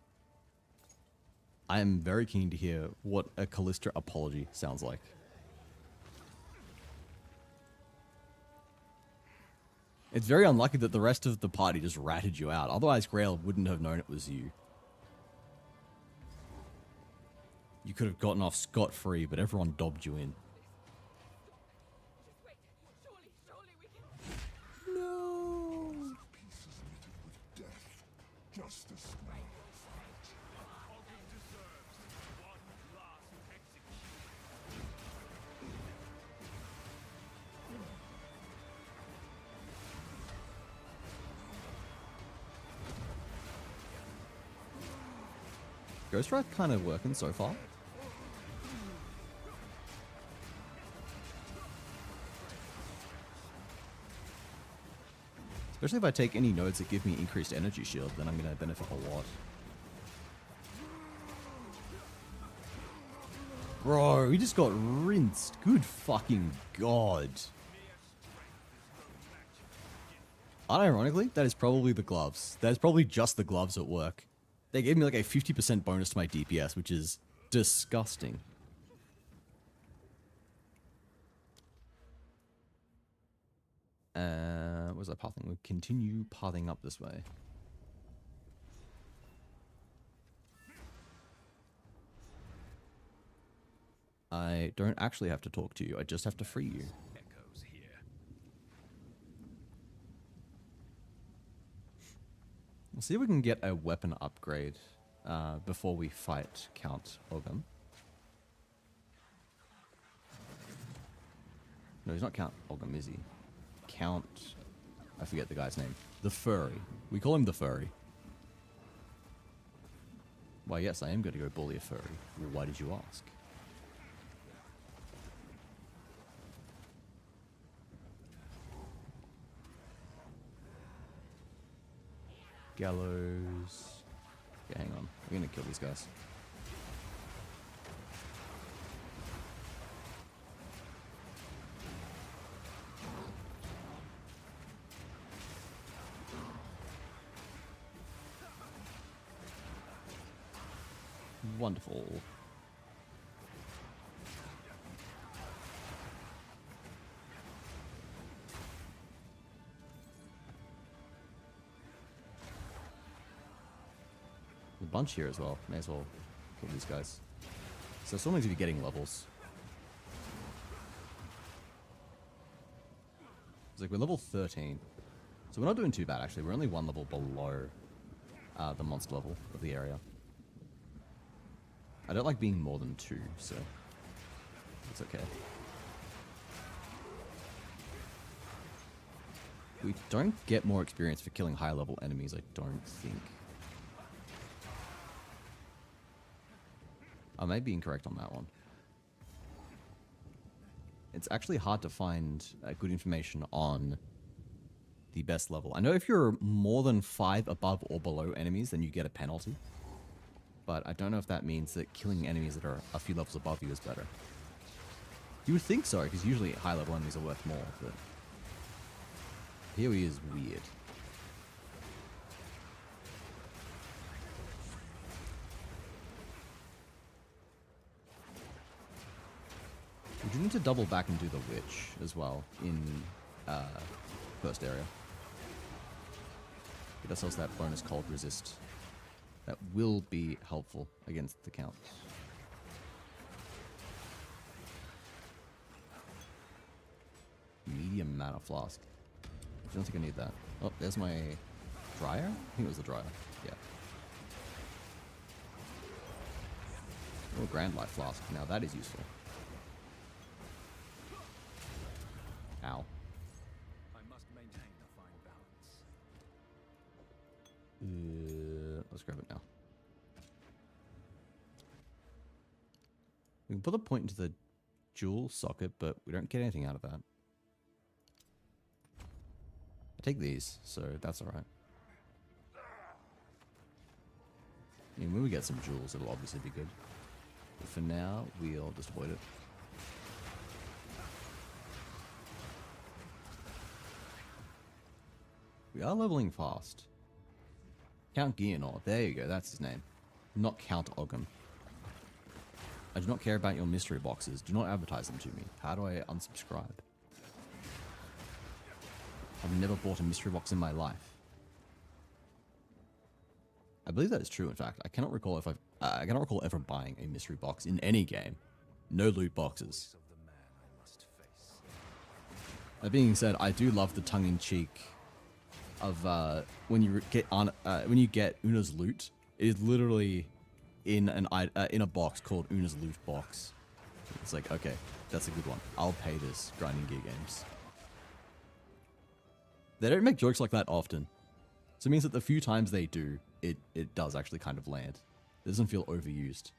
I am very keen to hear what a Callista apology sounds like. It's very unlucky that the rest of the party just ratted you out. Otherwise, Grail wouldn't have known it was you. You could have gotten off scot-free, but everyone dobbed you in. Ghost Strike kind of working so far. Especially if I take any nodes that give me increased energy shield, then I'm going to benefit a lot. Bro, we just got rinsed. Good fucking god. Unironically, that is probably the gloves. That is probably just the gloves at work. They gave me like a 50% bonus to my DPS, which is disgusting. Where's that pathing? We'll continue pathing up this way. I don't actually have to talk to you. I just have to free you. Echoes here. We'll see if we can get a weapon upgrade before we fight Count Ogum. No, he's not Count Ogum, is he? Count... I forget the guy's name. The Furry. We call him the Furry. Why, yes, I am going to go bully a Furry. Well, why did you ask? Gallows. Yeah, hang on. We're gonna kill these guys. Wonderful. A bunch here as well. May as well kill these guys. So still need to be getting levels. It's like we're level 13. So we're not doing too bad actually. We're only one level below the monster level of the area. I don't like being more than 2, so it's okay. We don't get more experience for killing high level enemies, I don't think. I may be incorrect on that one. It's actually hard to find good information on the best level. I know if you're more than 5 above or below enemies, then you get a penalty. But I don't know if that means that killing enemies that are a few levels above you is better. You would think so, because usually high level enemies are worth more, but here he is weird. We do need to double back and do the witch as well in first area. Get ourselves that bonus cold resist. That will be helpful against the Count. Medium mana flask. I don't think I need that. Oh, there's my dryer? I think it was the dryer. Yeah. Oh, Grand Life flask. Now that is useful. Ow. I must maintain a fine balance. Let's grab it now. We can put a point into the jewel socket, but we don't get anything out of that. I take these, so that's alright. I mean, when we get some jewels, it'll obviously be good. But for now, we'll just avoid it. We are leveling fast. Count Gianor, there you go, that's his name. Not Count Ogum. I do not care about your mystery boxes. Do not advertise them to me. How do I unsubscribe? I've never bought a mystery box in my life. I believe that is true, in fact. I cannot recall if I cannot recall ever buying a mystery box in any game. No loot boxes. Of the man I must face. That being said, I do love the tongue-in-cheek of when you get Una's loot. It is literally in a box called Una's loot box. It's like, okay, that's a good one. I'll pay this grinding gear games. They don't make jokes like that often. So it means that the few times they do, it does actually kind of land. It doesn't feel overused.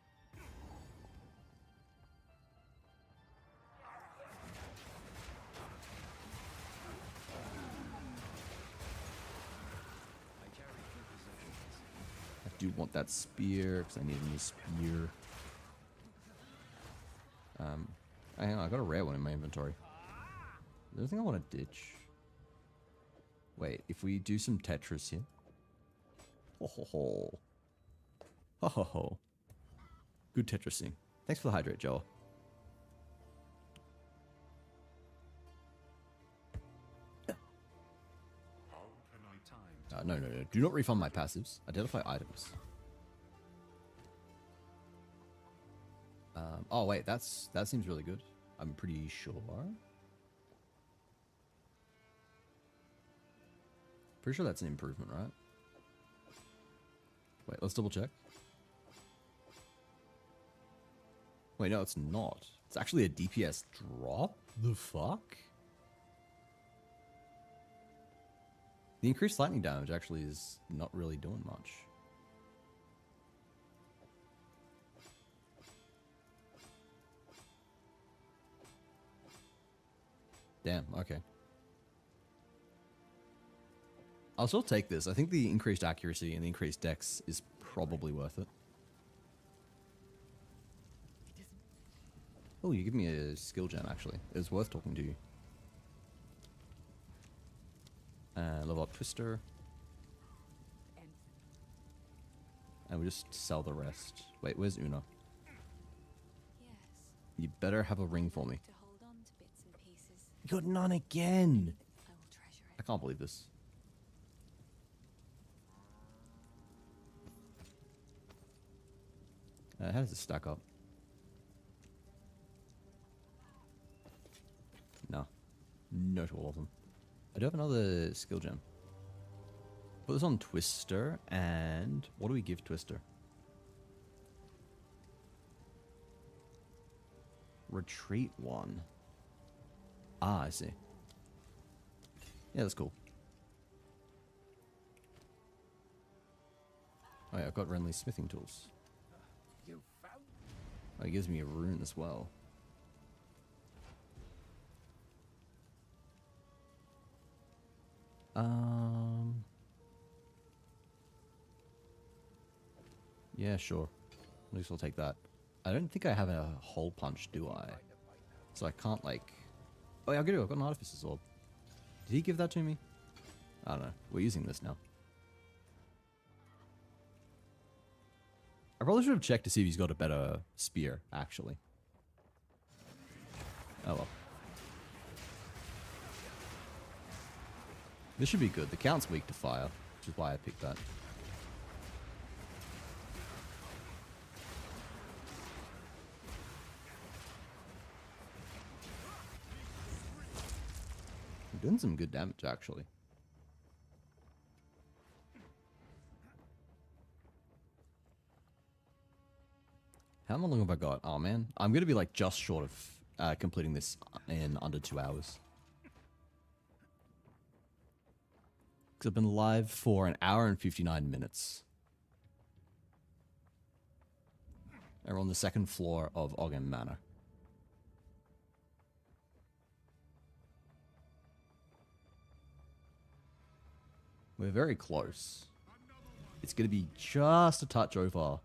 I do want that spear because I need a new spear. Hang on, I got a rare one in my inventory. Is there anything I want to ditch? Wait, if we do some Tetris here. Ho ho ho. Ho ho ho. Good Tetrising. Thanks for the hydrate, Joel. No. Do not refund my passives. Identify items. Oh wait, that seems really good. I'm pretty sure. Pretty sure that's an improvement, right? Wait, let's double check. Wait, no, it's not. It's actually a DPS drop? The fuck? The increased lightning damage actually is not really doing much. Damn, okay. I'll still take this. I think the increased accuracy and the increased dex is probably worth it. Oh, you give me a skill gem, actually. It's worth talking to you. Level up Twister. And we just sell the rest. Wait, where's Una? Yes. You better have a ring for me. To hold on to bits and pieces. You got none again! I will treasure I it. can't believe this. How does it stack up? No. No to all of them. I do have another skill gem. Put this on Twister, and what do we give Twister? Retreat 1. Ah, I see. Yeah, that's cool. Oh yeah, I've got Renly's smithing tools. Oh, it gives me a rune as well. Yeah, sure. At least I'll take that. I don't think I have a hole punch, do I? So I can't, like... Oh yeah, I do. I've got an Artificer's Orb. Did he give that to me? I don't know. We're using this now. I probably should have checked to see if he's got a better spear, actually. Oh well. This should be good. The Count's weak to fire, which is why I picked that. I'm doing some good damage, actually. How long have I got? Oh man, I'm gonna be like just short of completing this in under 2 hours. Because I've been live for 1 hour and 59 minutes. And we're on the 2nd floor of Ogden Manor. We're very close. It's gonna be just a touch over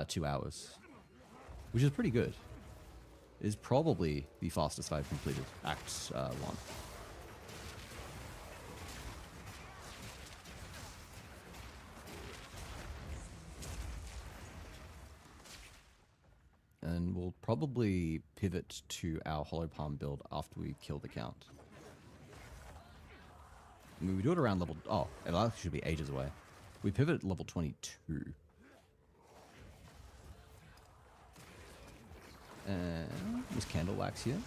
2 hours, which is pretty good. It is probably the fastest I've completed Act 1. And we'll probably pivot to our Hollow Palm build after we kill the Count. I mean, we do it around level... Oh, it actually should be ages away. We pivot at level 22. Is Candle Wax here?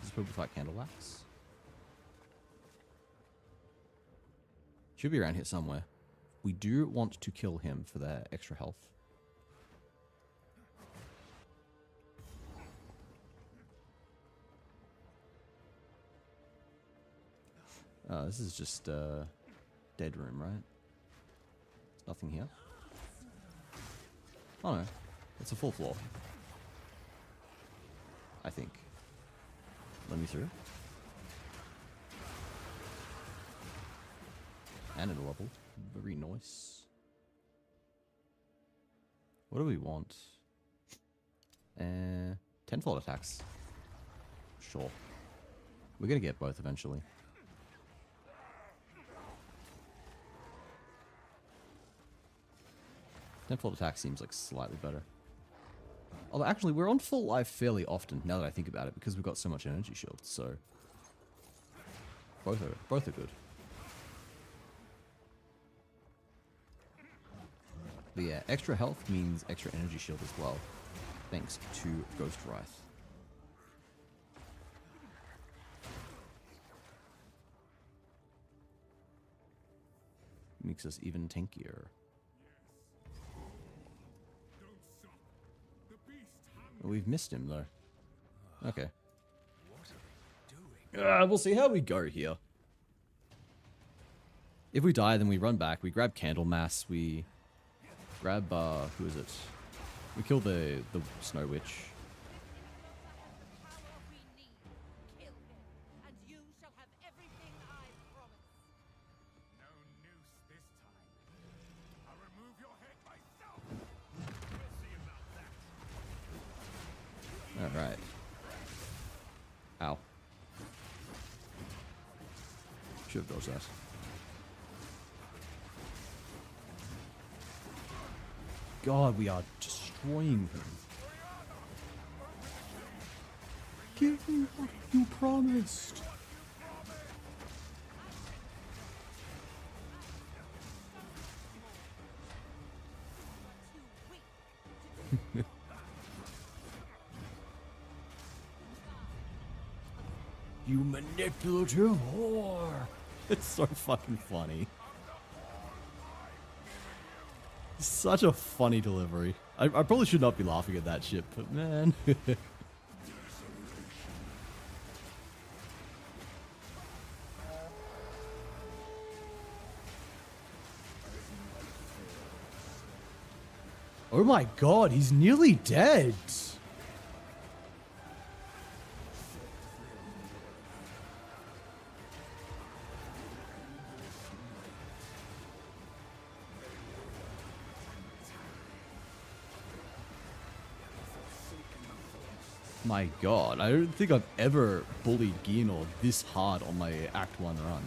This is probably fight Candle Wax. Should be around here somewhere. We do want to kill him for their extra health. This is just a dead room, right? There's nothing here. Oh no, it's a full floor. I think. Let me through. And at a level. Very nice. What do we want? Tenfold attacks. Sure. We're gonna get both eventually. Tenfold attack seems like slightly better. Although actually we're on full life fairly often now that I think about it because we've got so much energy shield, so both are good. But yeah, extra health means extra energy shield as well, thanks to Ghost Wrath. Makes us even tankier. We've missed him though. Okay. We'll see how we go here. If we die, then we run back. We grab Candlemass. We grab who is it? We kill the Snow Witch. All right. Ow. Should have dodged that. God, we are destroying him. Give me what you promised. You manipulative whore. It's so fucking funny. Such a funny delivery. I probably should not be laughing at that shit, but man. Oh my god, he's nearly dead. My god, I don't think I've ever bullied Geonor this hard on my Act 1 run.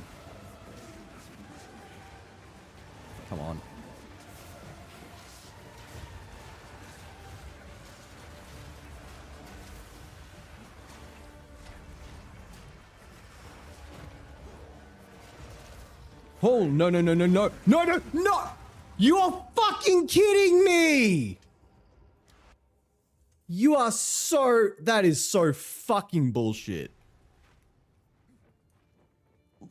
Come on. Oh, no, no, no, no, no, no, no, no! You are fucking kidding me! You are so... That is so fucking bullshit.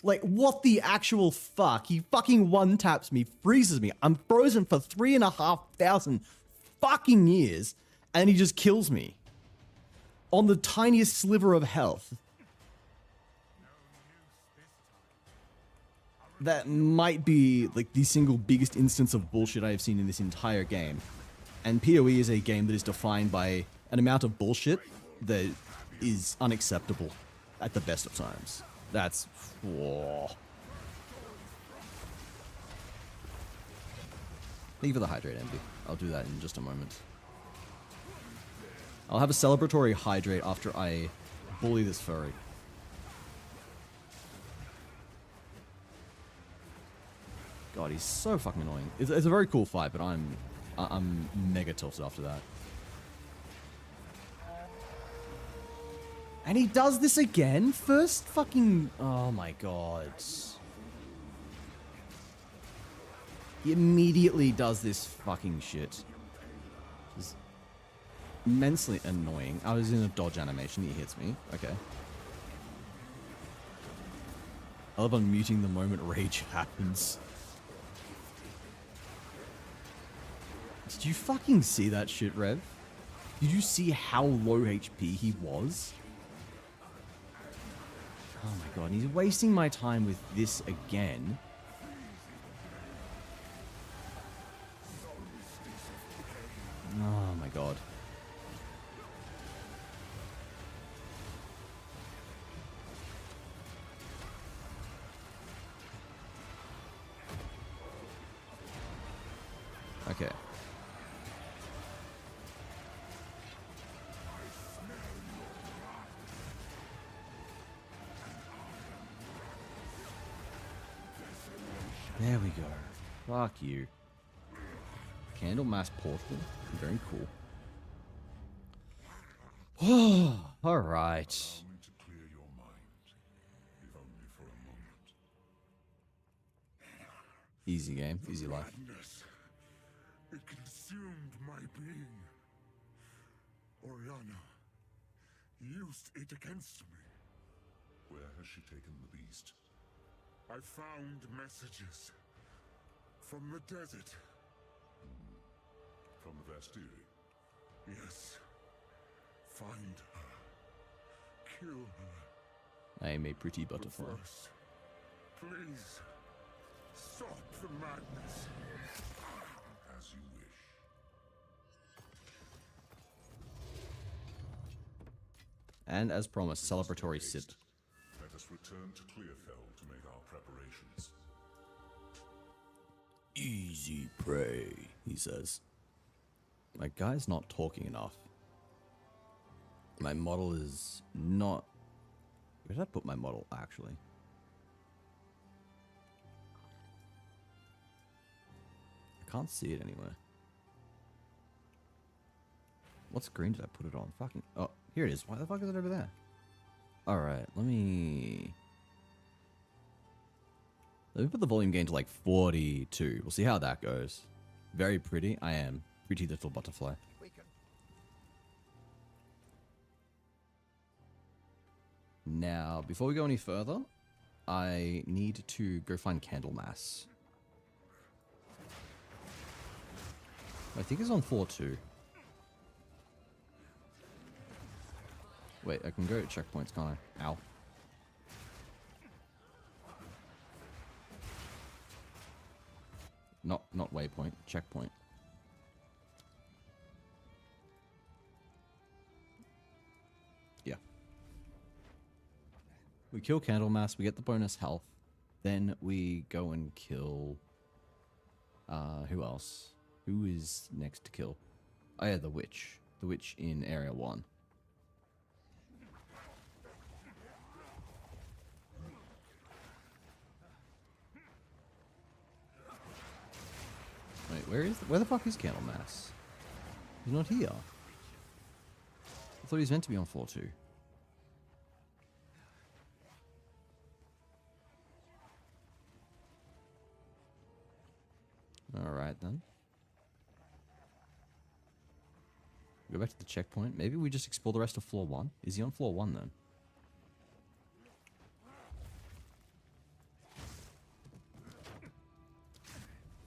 Like, what the actual fuck? He fucking one-taps me, freezes me. I'm frozen for 3,500 fucking years, and he just kills me. On the tiniest sliver of health. That might be, like, the single biggest instance of bullshit I have seen in this entire game. And PoE is a game that is defined by an amount of bullshit that is unacceptable at the best of times. That's... Whoa. Thank you for the hydrate, Envy. I'll do that in just a moment. I'll have a celebratory hydrate after I bully this furry. God, he's so fucking annoying. It's a very cool fight, but I'm mega tilted after that. And he does this again? First fucking... Oh my god. He immediately does this fucking shit. It's immensely annoying. I was in a dodge animation, he hits me. Okay. I love unmuting the moment rage happens. Did you fucking see that shit, Rev? Did you see how low HP he was? Oh my god, he's wasting my time with this again. Oh my god. Okay. There we go. Fuck you. Candle mass portal. Very cool. All right. Allow me to clear your mind, if only for a moment. Easy game. Easy life. Madness. It consumed my being. Oriana used it against me. Where has she taken the beast? I found messages from the desert. From the Vastiri? Yes. Find her. Kill her. I am a pretty But butterfly. first, please, stop the madness. As you wish. And as promised, celebratory sip. Let us return to Clearfell to make our preparations. Easy prey, he says. My guy's not talking enough. My model is not... Where did I put my model, actually? I can't see it anywhere. What screen did I put it on? Fucking... Oh, here it is. Why the fuck is it over there? Alright, let me put the volume gain to like 42. We'll see how that goes. Very pretty. I am. Pretty little butterfly. Now, before we go any further, I need to go find Candlemass. I think it's on floor 2. Wait, I can go to checkpoints, can't I? Ow. Not waypoint, checkpoint. Yeah. We kill Candlemass, we get the bonus health. Then we go and kill... who else? Who is next to kill? Oh yeah, the witch. The witch in Area 1. Wait, where the fuck is Candlemass? He's not here. I thought he was meant to be on floor 2. Alright then. Go back to the checkpoint. Maybe we just explore the rest of floor 1. Is he on floor 1 then?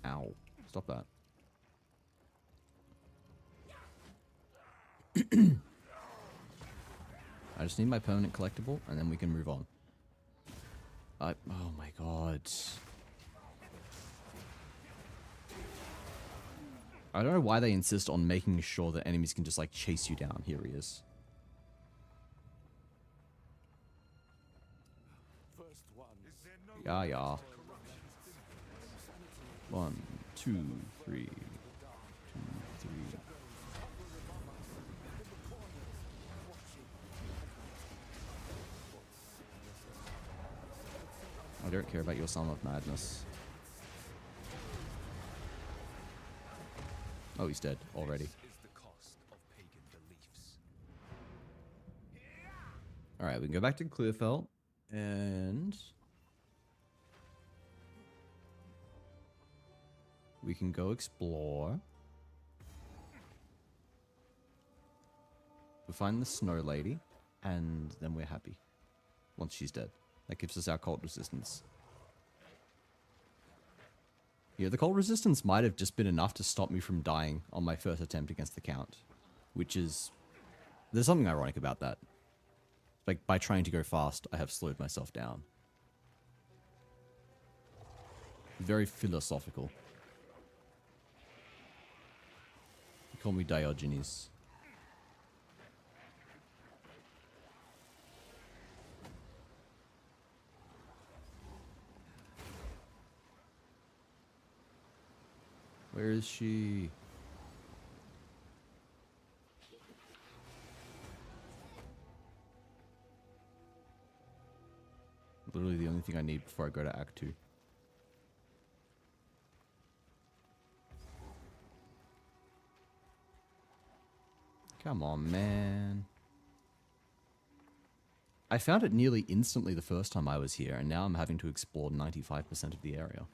Ow. Stop that. I just need my permanent collectible and then we can move on. Oh my god. I don't know why they insist on making sure that enemies can just like chase you down. Here he is. Yeah. 1, 2, 3. 2, 3. I don't care about your Sum of Madness. Oh, he's dead already. Alright, we can go back to Clearfell and we can go explore. We find the Snow Lady and then we're happy. Once she's dead. That gives us our cold resistance. Yeah, the cold resistance might have just been enough to stop me from dying on my first attempt against the Count. Which is... There's something ironic about that. Like, by trying to go fast, I have slowed myself down. Very philosophical. Call me Diogenes. Where is she? Literally the only thing I need before I go to Act 2. Come on, man. I found it nearly instantly the first time I was here, and now I'm having to explore 95% of the area.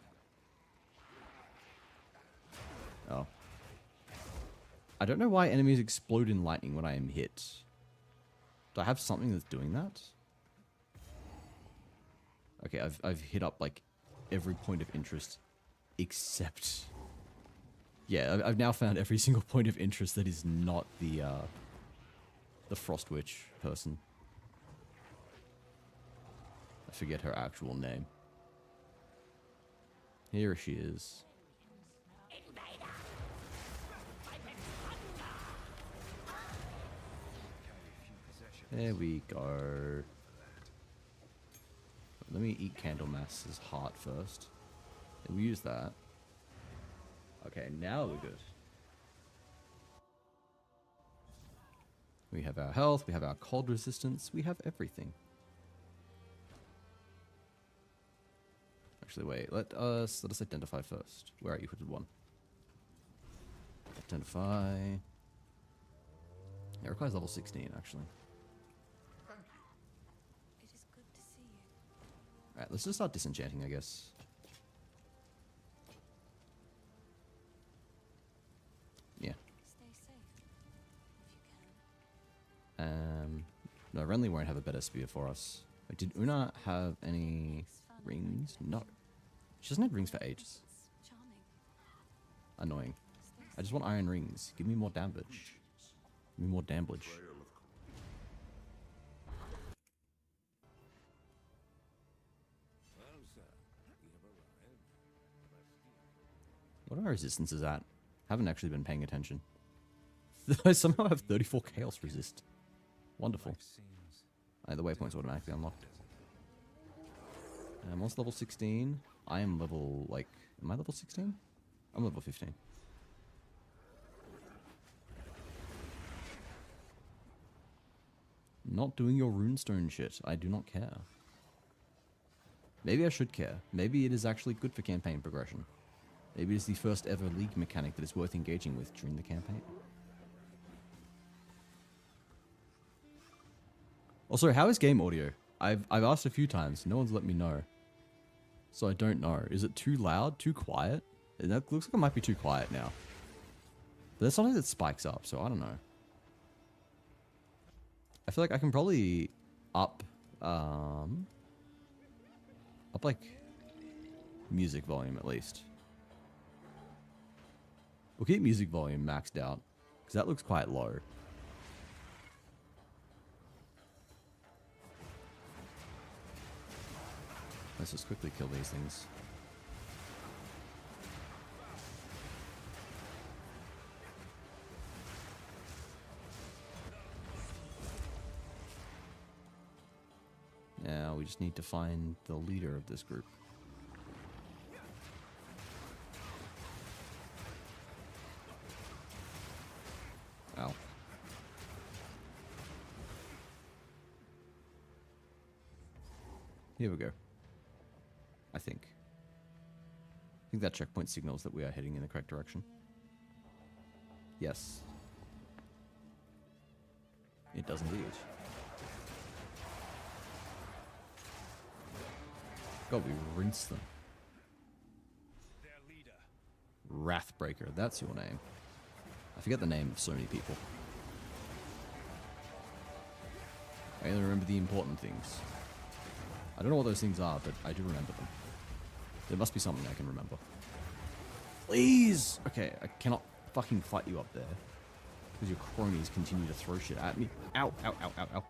Oh. I don't know why enemies explode in lightning when I am hit. Do I have something that's doing that? Okay, I've hit up like every point of interest except... Yeah, I've now found every single point of interest that is not the Frost Witch person. I forget her actual name. Here she is. There we go. Let me eat Candlemass's heart first. Then we use that. Okay, now we're good. We have our health, we have our cold resistance, we have everything. Actually, wait, let us identify first. Where are you, Hooded One? Identify. It requires level 16, actually. It is good to see you. Alright, let's just start disenchanting, I guess. Yeah. Stay safe if you can. No, Renly won't have a better spear for us. Wait, did Una have any rings? No. She hasn't had rings for ages. It's charming. Annoying. I just want iron rings. Give me more damage. Give me more damage. What are our resistances at? Haven't actually been paying attention. I somehow have 34 chaos resist. Wonderful. The waypoint's automatically unlocked. What's level 16? I am level, like... Am I level 16? I'm level 15. Not doing your runestone shit. I do not care. Maybe I should care. Maybe it is actually good for campaign progression. Maybe it is the first ever league mechanic that is worth engaging with during the campaign. Also, how is game audio? I've asked a few times. No one's let me know. So I don't know. Is it too loud? Too quiet? That looks like it might be too quiet now. But there's something that spikes up, so I don't know. I feel like I can probably up like music volume at least. We'll keep music volume maxed out because that looks quite low. Let's just quickly kill these things. Now we just need to find the leader of this group. Ow. Here we go. I think that checkpoint signals that we are heading in the correct direction. Yes. It does indeed. God, we rinse them. Their leader. Wrathbreaker, that's your name. I forget the name of so many people. I only remember the important things. I don't know what those things are, but I do remember them. There must be something I can remember. Please! Okay, I cannot fucking fight you up there. Because your cronies continue to throw shit at me. Ow, ow, ow, ow, ow.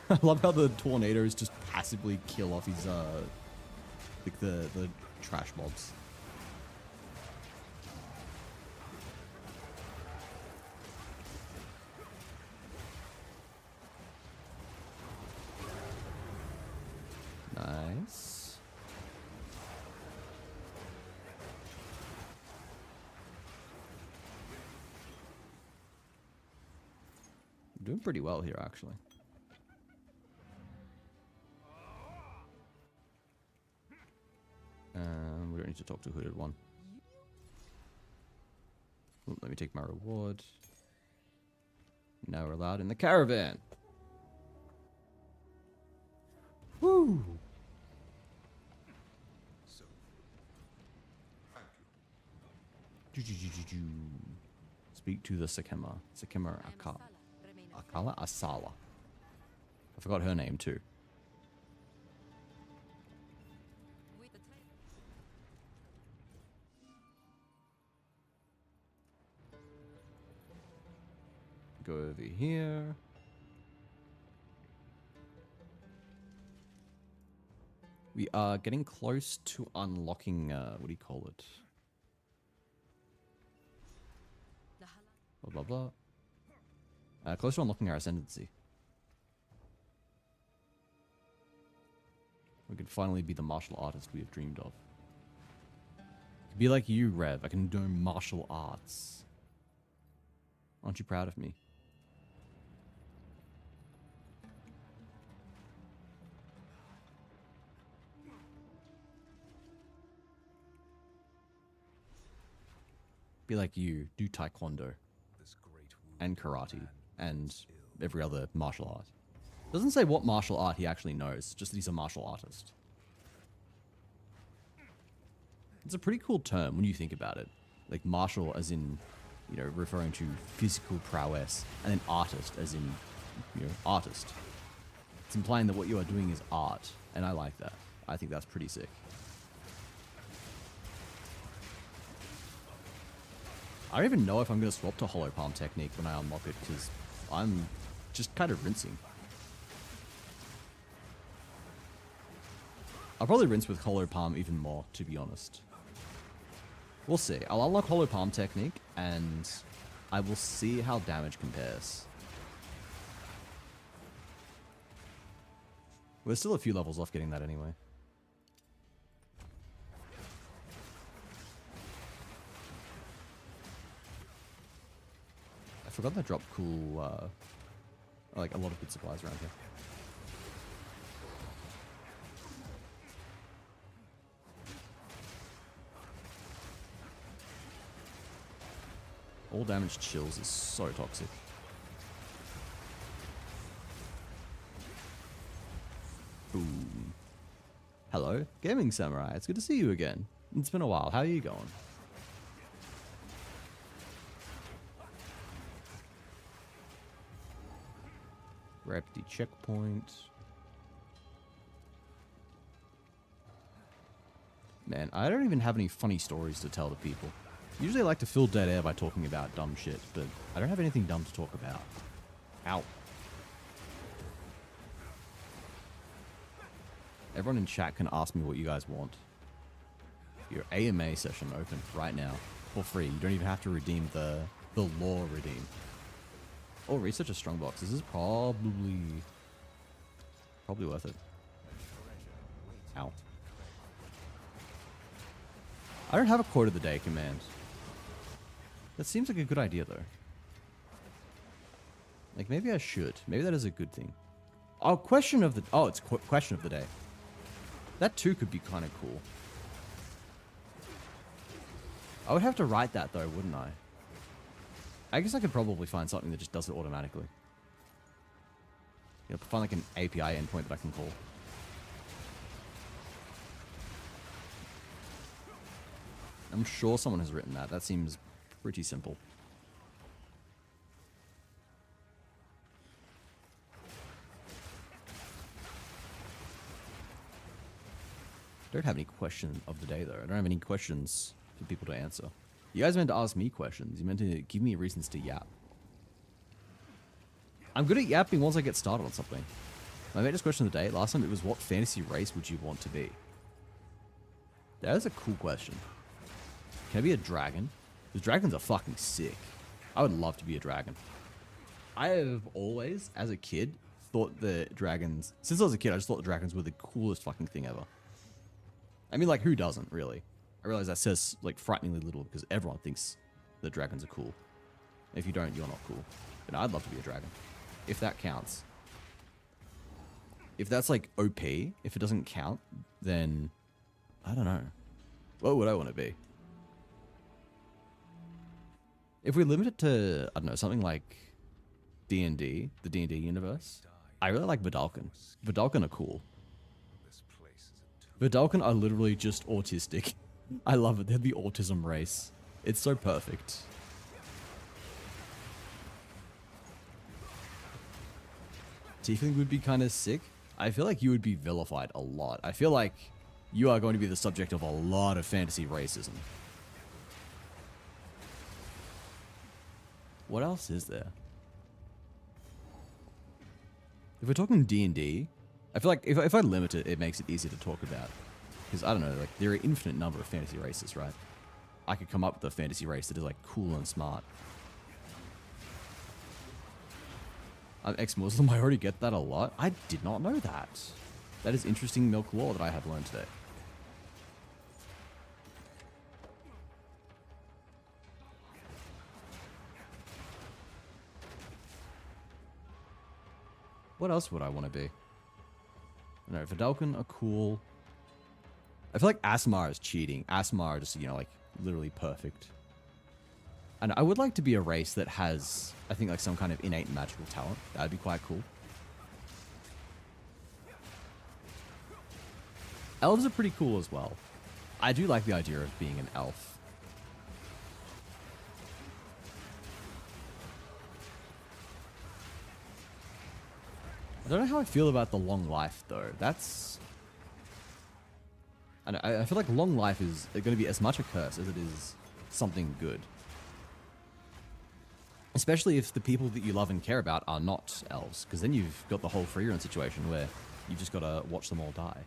I love how the tornadoes just passively kill off his, like the trash mobs. Nice. I'm doing pretty well here, actually. We don't need to talk to Hooded One. Ooh, let me take my reward. Now we're allowed in the caravan. Woo! So, thank you. Speak to the Sakema. Sakema Akala Asala. I forgot her name too. Go over here. We are getting close to unlocking, what do you call it? Blah, blah, blah. Close to unlocking our ascendancy. We can finally be the martial artist we have dreamed of. Be like you, Rev. I can do martial arts. Aren't you proud of me? Be like you, do taekwondo This great and karate and every other martial art. Doesn't say what martial art he actually knows, just that he's a martial artist. It's a pretty cool term when you think about it. Like martial as in, you know, referring to physical prowess, and then artist as in, you know, artist. It's implying that what you are doing is art, and I like that. I think that's pretty sick. I don't even know if I'm going to swap to Hollow Palm Technique when I unlock it, because I'm just kind of rinsing. I'll probably rinse with Hollow Palm even more, to be honest. We'll see. I'll unlock Hollow Palm Technique, and I will see how damage compares. We're still a few levels off getting that anyway. I forgot they drop cool, like a lot of good supplies around here. All damage chills is so toxic. Boom. Hello, Gaming Samurai. It's good to see you again. It's been a while. How are you going? Rapid checkpoint. Man, I don't even have any funny stories to tell to people. Usually I like to fill dead air by talking about dumb shit, but I don't have anything dumb to talk about. Ow. Everyone in chat can ask me what you guys want. Your AMA session open right now for free. You don't even have to redeem the law redeem. Oh, research a strongbox. This is probably worth it. Ow. I don't have a quote of the day command. That seems like a good idea, though. Like, maybe I should. Maybe that is a good thing. Oh, question of the... Oh, it's question of the day. That, too, could be kind of cool. I would have to write that, though, wouldn't I? I guess I could probably find something that just does it automatically. You know, find, like, an API endpoint that I can call. I'm sure someone has written that. That seems pretty simple. I don't have any question of the day, though. I don't have any questions for people to answer. You guys meant to ask me questions. You meant to give me reasons to yap. I'm good at yapping once I get started on something. My latest question of the day, last time it was, what fantasy race would you want to be? That is a cool question. Can I be a dragon? Because dragons are fucking sick. I would love to be a dragon. I have always, as a kid, thought that dragons... Since I was a kid, I just thought the dragons were the coolest fucking thing ever. I mean, like, who doesn't, really? I realize that says, like, frighteningly little because everyone thinks that dragons are cool. If you don't, you're not cool. But I'd love to be a dragon. If that counts. If that's, like, OP, if it doesn't count, then... I don't know. What would I want to be? If we limit it to, I don't know, something like D&D, the D&D universe, I really like Vidalcan. Vidalcan are cool. Vidalcan are literally just autistic. I love it. They're the autism race. It's so perfect. Tiefling would be kind of sick. I feel like you would be vilified a lot. I feel like you are going to be the subject of a lot of fantasy racism. What else is there? If we're talking D&D, I feel like if I limit it, it makes it easier to talk about. Because, I don't know, like, there are an infinite number of fantasy races, right? I could come up with a fantasy race that is, like, cool and smart. I'm ex-Muslim, I already get that a lot. I did not know that. That is interesting milk lore that I have learned today. What else would I want to be? No, Vidalcan are cool. I feel like Asmar is cheating. Asmar are just, you know, like, literally perfect. And I would like to be a race that has, I think, like, some kind of innate magical talent. That would be quite cool. Elves are pretty cool as well. I do like the idea of being an elf. I don't know how I feel about the long life, though. That's... I feel like long life is going to be as much a curse as it is something good. Especially if the people that you love and care about are not elves, because then you've got the whole free run situation where you've just got to watch them all die.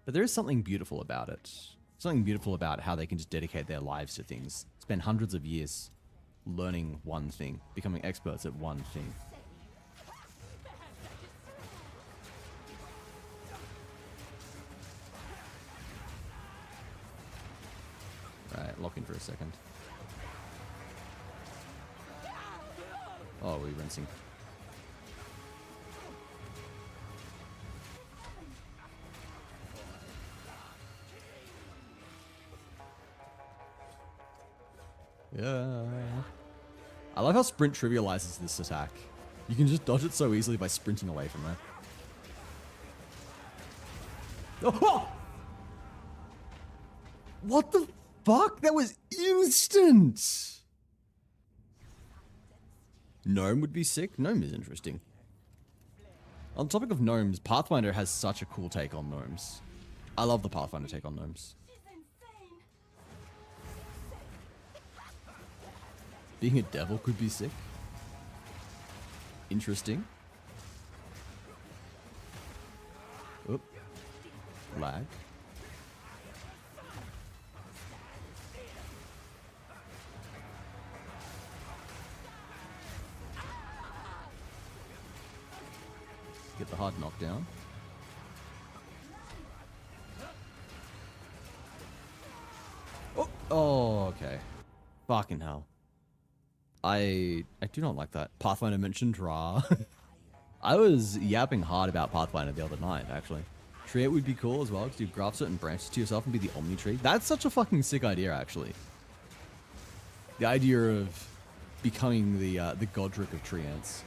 But there is something beautiful about it. Something beautiful about how they can just dedicate their lives to things. Spend hundreds of years learning one thing, becoming experts at one thing. Right, lock in for a second. Oh, we're rinsing. Yeah. I love how sprint trivializes this attack. You can just dodge it so easily by sprinting away from it. Oh! What the fuck? That was instant! Gnome would be sick. Gnome is interesting. On the topic of gnomes, Pathfinder has such a cool take on gnomes. I love the Pathfinder take on gnomes. Being a devil could be sick. Interesting. Oop. Lag. Get the hard knockdown. Oh, oh, okay. Fucking hell. I do not like that. Pathfinder mentioned Ra. I was yapping hard about Pathfinder the other night, actually. Tree would be cool as well, because you graft certain branches to yourself and be the Omni Tree. That's such a fucking sick idea, actually. The idea of becoming the Godric of tree ants.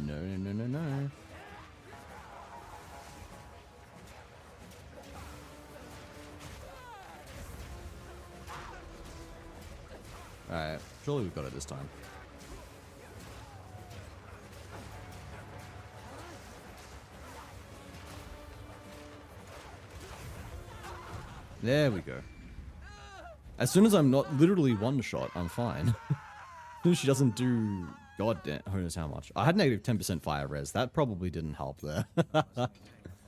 No, no, no, no, no. Alright, surely we've got it this time. There we go. As soon as I'm not literally one shot, I'm fine. She doesn't do goddamn who knows how much. I had negative 10% fire res. That probably didn't help there. Must maintain a fine balance.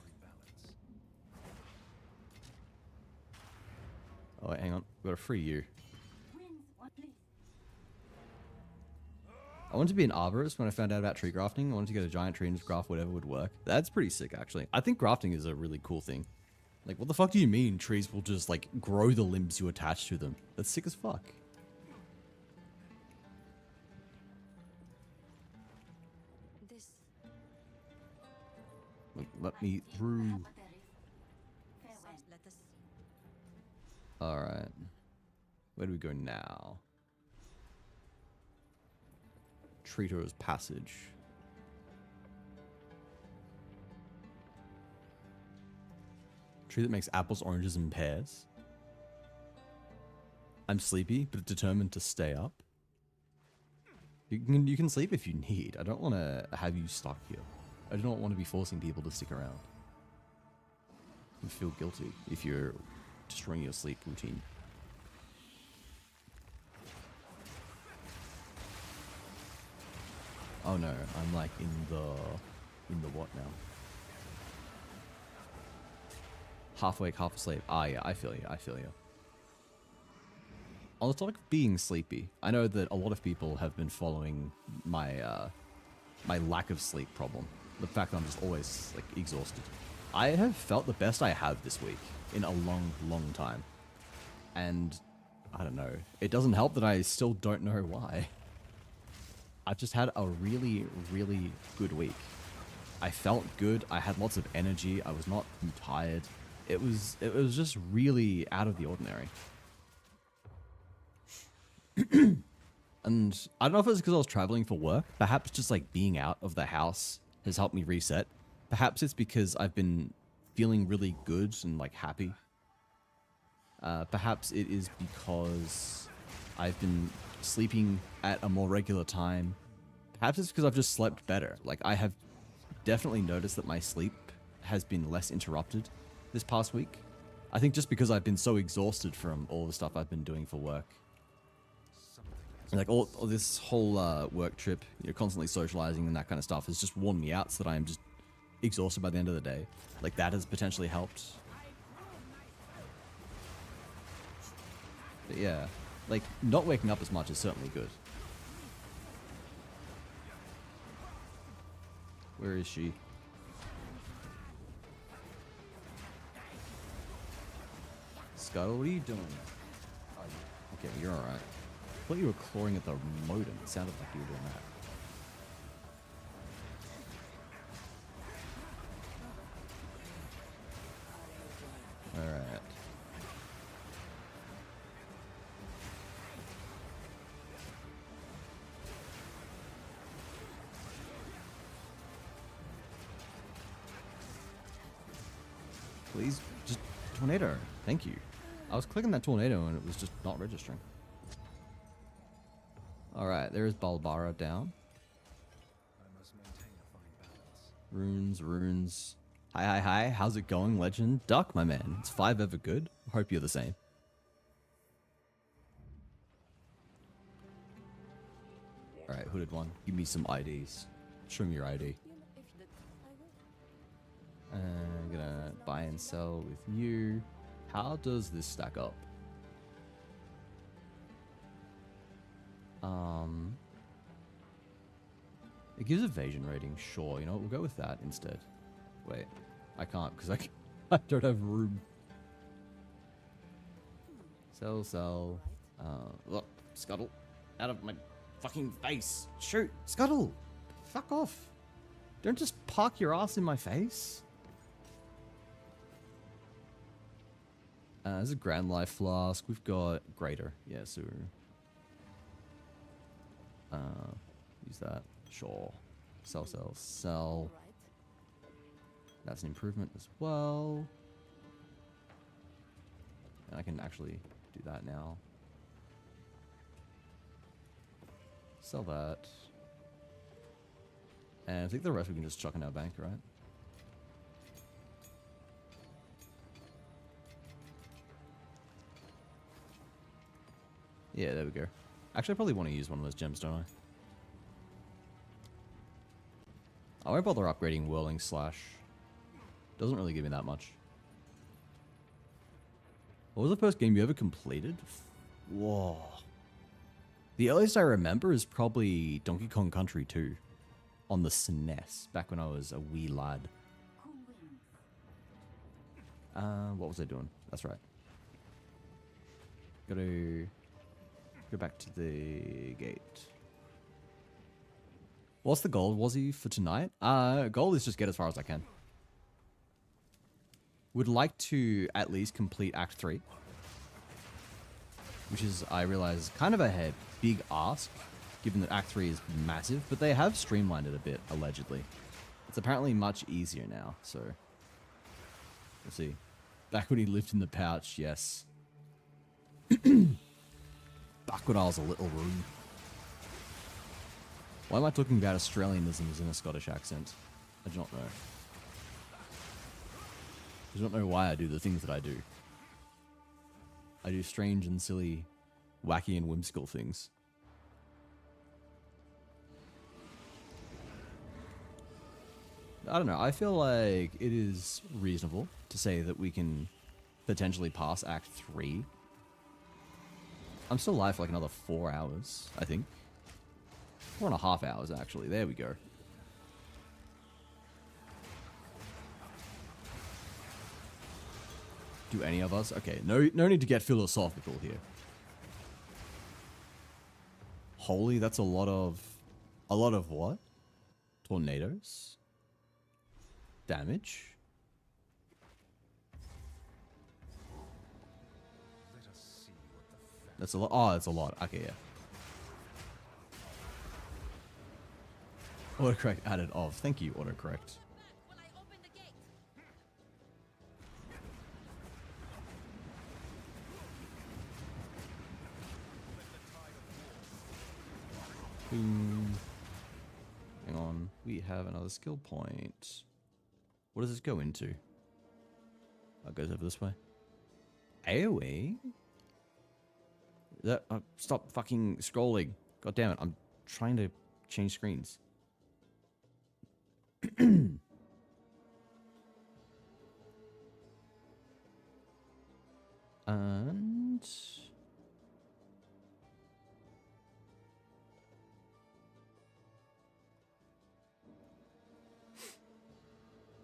Oh wait, hang on. We've got a free you. I wanted to be an arborist when I found out about tree grafting. I wanted to get a giant tree and just graft whatever would work. That's pretty sick, actually. I think grafting is a really cool thing. Like, what the fuck do you mean trees will just, like, grow the limbs you attach to them? That's sick as fuck. This. Let me through. Let us. Alright. Where do we go now? Traitor's Passage. Tree that makes apples, oranges, and pears. I'm sleepy, but determined to stay up. You can sleep if you need. I don't want to have you stuck here. I do not want to be forcing people to stick around. You feel guilty if you're destroying your sleep routine. Oh no, I'm like in the what now? Half awake, half asleep. Ah yeah, I feel you, I feel you. On the topic of being sleepy, I know that a lot of people have been following my my lack of sleep problem. The fact that I'm just always like exhausted. I have felt the best I have this week in a long, long time. And I don't know. It doesn't help that I still don't know why. I've just had a really, really good week. I felt good. I had lots of energy. I was not too tired. It was just really out of the ordinary. And I don't know if it's because I was traveling for work. Perhaps just like being out of the house has helped me reset. Perhaps it's because I've been feeling really good and like happy. Perhaps it is because I've been sleeping at a more regular time. Perhaps it's because I've just slept better. Like, I have definitely noticed that my sleep has been less interrupted this past week. I think just because I've been so exhausted from all the stuff I've been doing for work. Like, all this whole work trip, you know, constantly socializing and that kind of stuff has just worn me out so that I'm just exhausted by the end of the day. Like, that has potentially helped. But yeah, like, not waking up as much is certainly good. Where is she? Scuttle, what are you doing? Oh, okay, you're alright. I thought you were clawing at the modem. It sounded like you were doing that. Alright. Please, just tornado. Thank you. I was clicking that tornado and it was just not registering. Alright, there is Balbara down. I must maintain a fine balance. Runes, runes. Hi, hi, hi. How's it going, Legend? Duck, my man. It's 5 ever good. Hope you're the same. Alright, hooded one. Give me some IDs. Show me your ID. You know, if the, I will. I'm gonna buy and sell with you. How does this stack up? It gives evasion rating. Sure, you know what? We'll go with that instead. Wait, I can't because I don't have room. Sell, sell. Look, Scuttle, out of my fucking face. Shoot, Scuttle, fuck off. Don't just park your ass in my face. There's a Grand Life Flask. We've got Greater. Yeah, so... use that. Sure. Sell, sell, sell. Right. That's an improvement as well. And I can actually do that now. Sell that. And I think the rest we can just chuck in our bank, right? Yeah, there we go. Actually, I probably want to use one of those gems, don't I? I won't bother upgrading Whirling Slash. Doesn't really give me that much. What was the first game you ever completed? Whoa. The earliest I remember is probably Donkey Kong Country 2 on the SNES, back when I was a wee lad. What was I doing? That's right. Gotta go back to the gate. What's the goal, Wazzy, for tonight? Goal is just get as far as I can. Would like to at least complete Act 3. Which is, I realize, kind of a big ask, given that Act 3 is massive, but they have streamlined it a bit, allegedly. It's apparently much easier now, so... We'll see. Back when he lived in the pouch, yes. Back when I was a little room. Why am I talking about Australianisms in a Scottish accent? I do not know. I do not know why I do the things that I do. I do strange and silly, wacky and whimsical things. I don't know, I feel like it is reasonable to say that we can potentially pass Act 3. I'm still alive for like another 4 hours, I think. 4.5 hours, actually. There we go. Do any of us? Okay, no need to get philosophical here. Holy, that's a lot of what? Tornadoes? Damage? Let us see what the That's a lot. Oh, that's a lot. Okay, yeah. Autocorrect added of. Thank you, autocorrect. Boom. Hang on. We have another skill point. What does this go into? Oh, it goes over this way. AoE? That, stop fucking scrolling. God damn it. I'm trying to change screens. And...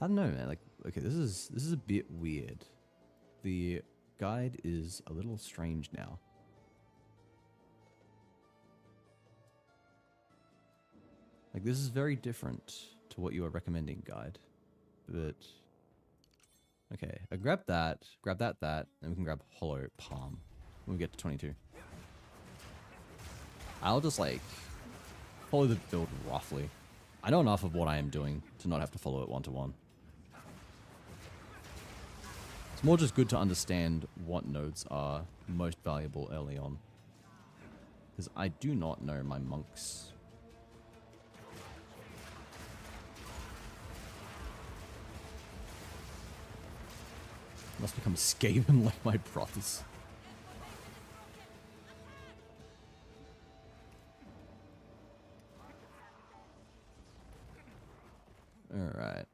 I don't know, man. Like, okay, this is a bit weird. The guide is a little strange now. Like, this is very different to what you are recommending, guide. But okay, I grab that, and we can grab Hollow Palm when we get to 22. I'll just like follow the build roughly. I know enough of what I am doing to not have to follow it one-to-one. It's more just good to understand what nodes are most valuable early on. Because I do not know my monks. Must become Skaven like my brothers. Alright.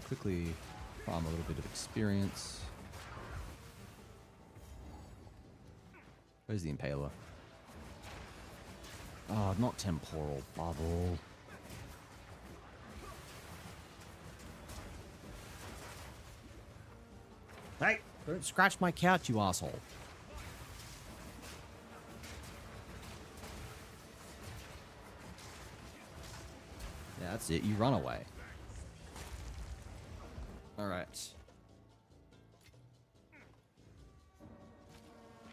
Quickly farm a little bit of experience. Where's the Impaler? Oh, not Temporal Bubble. Hey, don't scratch my couch, you asshole. Yeah, that's it. You run away. Alright.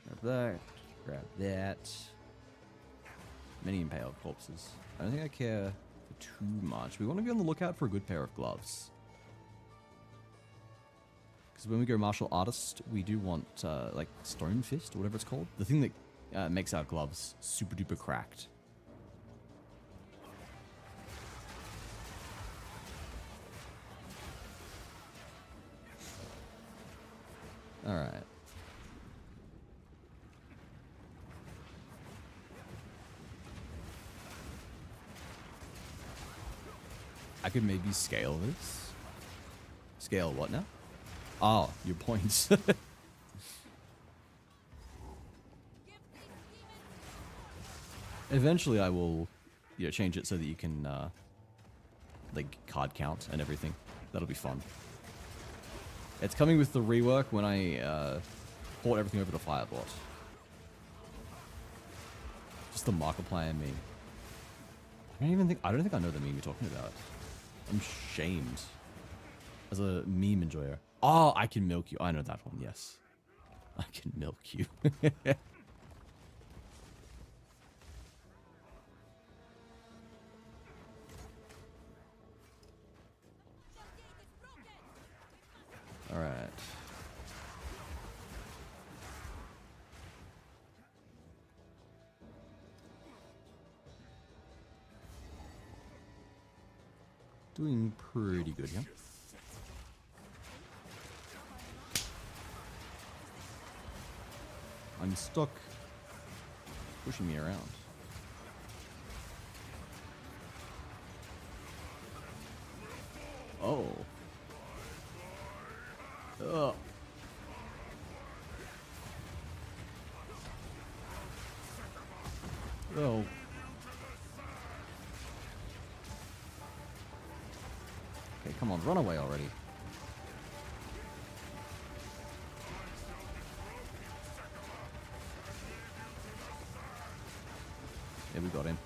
Grab that. Grab that. Many impaled corpses. I don't think I care for too much. We want to be on the lookout for a good pair of gloves. Because when we go martial artist, we do want, like, stone fist, or whatever it's called. The thing that makes our gloves super duper cracked. I could maybe scale this. Scale what now? Oh, your points. Eventually I will, change it so that you can, like, card count and everything. That'll be fun. It's coming with the rework when I, port everything over to Firebot. Just the Markiplier meme. I don't think I know the meme you're talking about. I'm shamed. As a meme enjoyer. Oh, I can milk you. I know that one, yes. I can milk you. Alright. Doing pretty good, yeah. I'm stuck. Pushing me around. Oh. Ugh. Oh. Okay, come on, run away already. Yeah, we got him.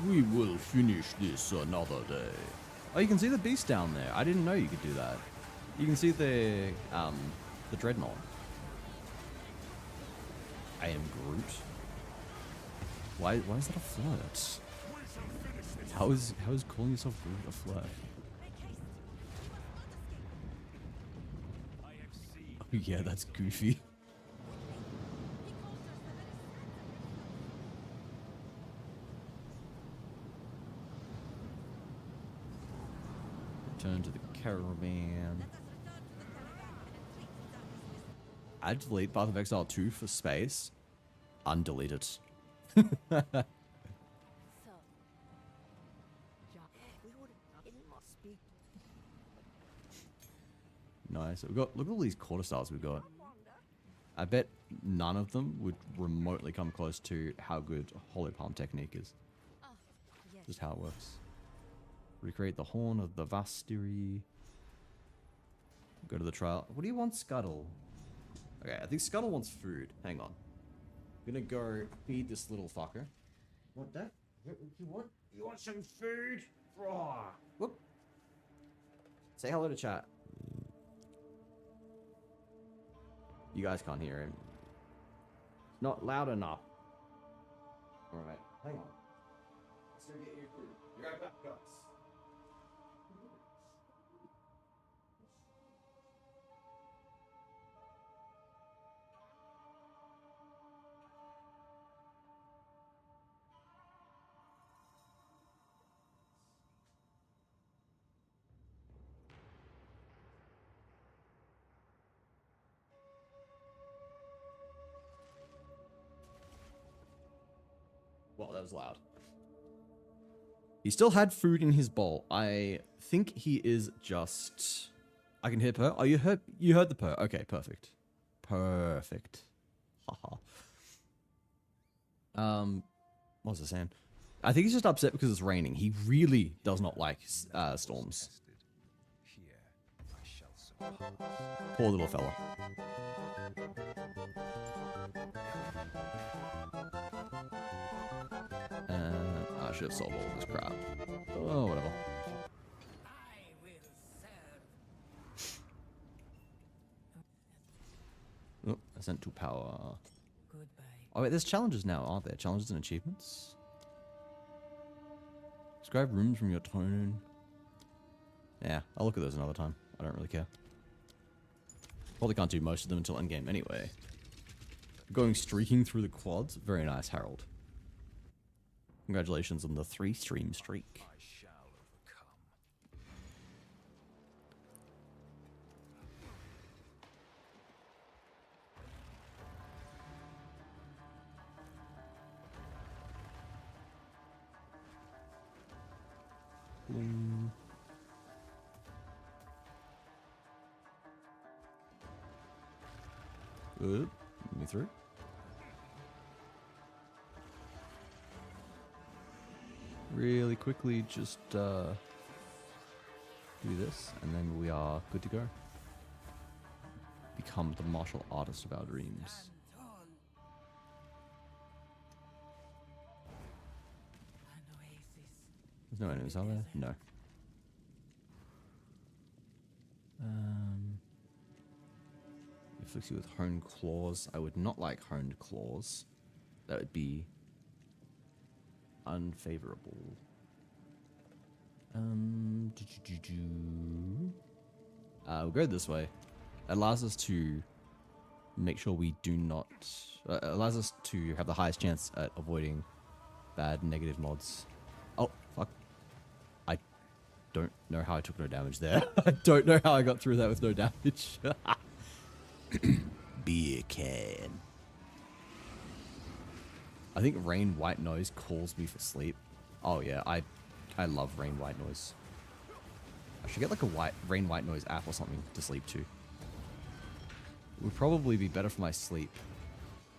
We will finish this another day. Oh, you can see the beast down there. I didn't know you could do that. You can see the dreadnought. I am Groot. Why is that a flirt? How is calling yourself Groot a flirt? Oh yeah, that's goofy. Return to the caravan. I'd delete Path of Exile 2 for space. Undelete it. So, yeah, it must be. Nice. We've got, look at all these quarter stars we've got. I bet none of them would remotely come close to how good Hollow Palm technique is. Oh, yes. Just how it works. Recreate the horn of the Vastiri. Go to the trial. What do you want, Scuttle? Okay, I think Scuttle wants food. Hang on. I'm gonna go feed this little fucker. Want that? You want some food? Whoop. Say hello to chat. You guys can't hear him. Not loud enough. Alright, hang on. Let's go get your food. Be right back, guys. Well, that was loud. He still had food in his bowl. I think he is just... I can hear purr. Oh, you heard the purr. Okay, perfect. Perfect. Haha. What was I saying? I think he's just upset because it's raining. He really does not like storms. Poor little fella. I should have sold all this crap. Oh, whatever. Oh, ascent to power. Goodbye. Oh wait, there's challenges now, aren't there? Challenges and achievements? Describe rooms from your tone. Yeah, I'll look at those another time. I don't really care. Probably can't do most of them until endgame anyway. Going streaking through the quads. Very nice, Harold. Congratulations on the 3-stream streak. I shall overcome. Me through. Really quickly, just do this, and then we are good to go. Become the martial artist of our dreams. There's no enemies, are there? No. Afflicts you with honed claws. I would not like honed claws. That would be unfavorable. We'll go this way. It allows us to make sure we do not. Allows us to have the highest chance at avoiding bad negative mods. Oh fuck! I don't know how I took no damage there. I don't know how I got through that with no damage. Beer can. I think rain white noise calls me for sleep. Oh yeah, I love rain white noise. I should get like a rain white noise app or something to sleep to. It would probably be better for my sleep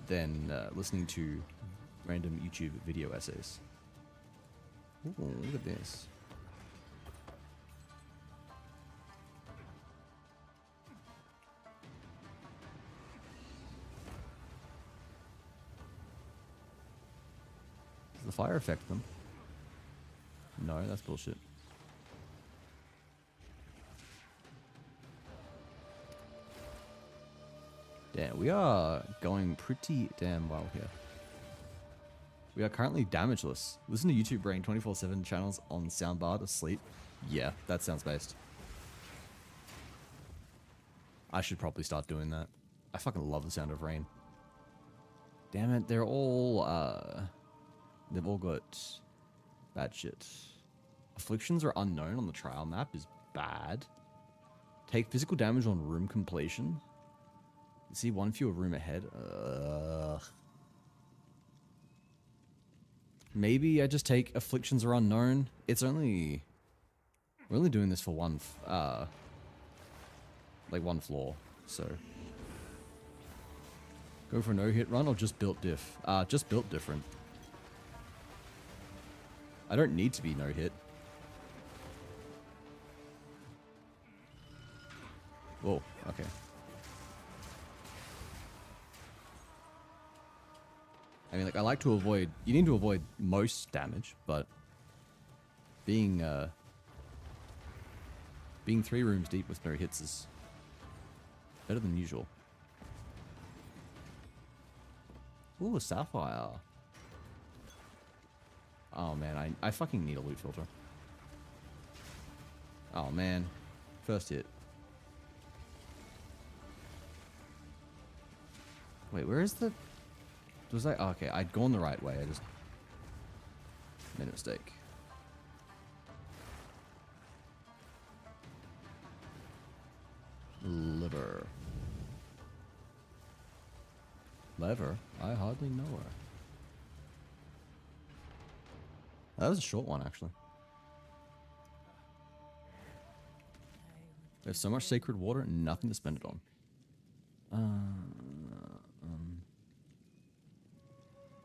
than listening to random YouTube video essays. Ooh, look at this. Does the fire affect them? No, that's bullshit. Damn, we are going pretty damn well here. We are currently damageless. Listen to YouTube Brain 24/7 channels on soundbar to sleep. Yeah, that sounds based. I should probably start doing that. I fucking love the sound of rain. Damn it, they've all got bad shit. Afflictions are unknown on the trial map is bad. Take physical damage on room completion. See one fewer room ahead. Maybe I just take afflictions are unknown. It's only we're only doing this for one one floor, so go for a no hit run or just built diff. Just built different. I don't need to be no hit. Whoa, okay. I mean, like, I like to avoid... You need to avoid most damage, but... Being 3 rooms deep with no hits is... better than usual. Ooh, a sapphire. Oh, man, I fucking need a loot filter. Oh, man. First hit. Wait, where is the... Was I... Oh, okay, I'd gone the right way. I just... made a mistake. Liver. Lever? I hardly know her. That was a short one, actually. There's so much sacred water and nothing to spend it on.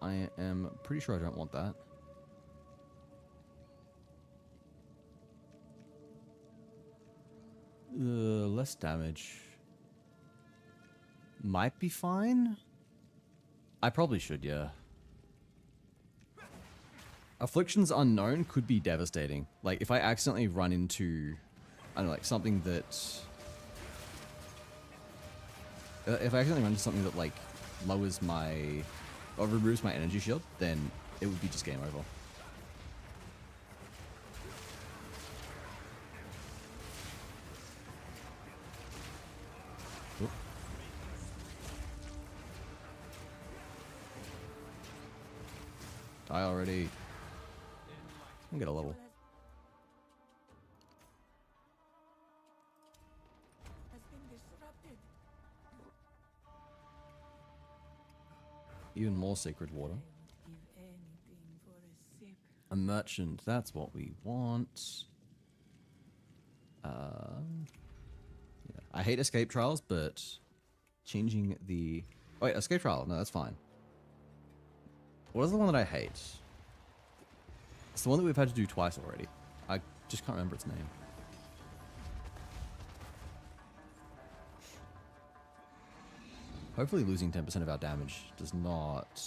I am pretty sure I don't want that. Less damage. Might be fine? I probably should, yeah. Afflictions unknown could be devastating. Like, if I accidentally run into... I don't know, like, something that... if I accidentally run into something that, like, lowers my... or removes my energy shield, then it would be just game over. Oop. Die already. I'm gonna get a level. Has been disrupted. Even more sacred water. I would give anything for a sip. A merchant, that's what we want. Yeah. I hate escape trials, but changing the... Oh, wait, escape trial. No, that's fine. What is the one that I hate? It's the one that we've had to do twice already. I just can't remember its name. Hopefully losing 10% of our damage does not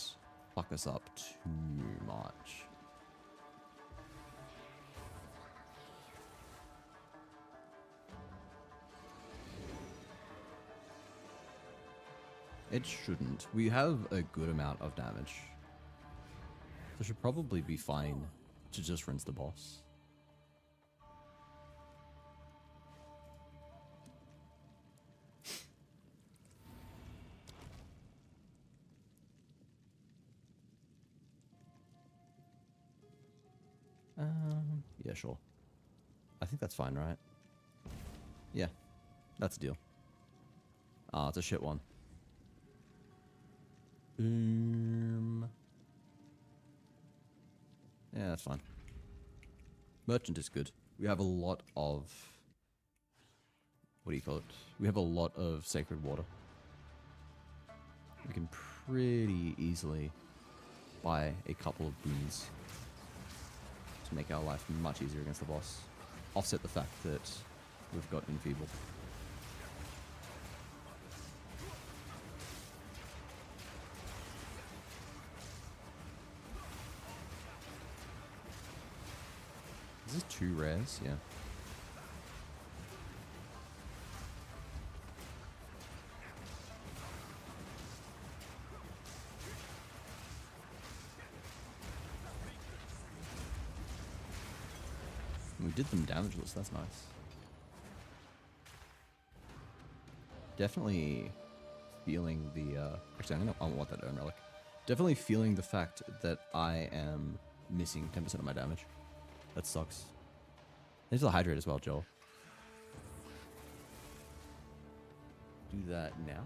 fuck us up too much. It shouldn't. We have a good amount of damage. So should probably be fine to just rinse the boss. Yeah, sure. I think that's fine, right? Yeah, that's a deal. Ah, it's a shit one. Yeah, that's fine. Merchant is good. We have a lot of... What do you call it? We have a lot of sacred water. We can pretty easily buy a couple of boons to make our life much easier against the boss. Offset the fact that we've got enfeeble. Is this 2 rares? Yeah. We did them damageless, that's nice. Definitely feeling the, actually I don't want that urn relic. Definitely feeling the fact that I am missing 10% of my damage. That sucks. There's the hydrate as well, Joel. Do that now?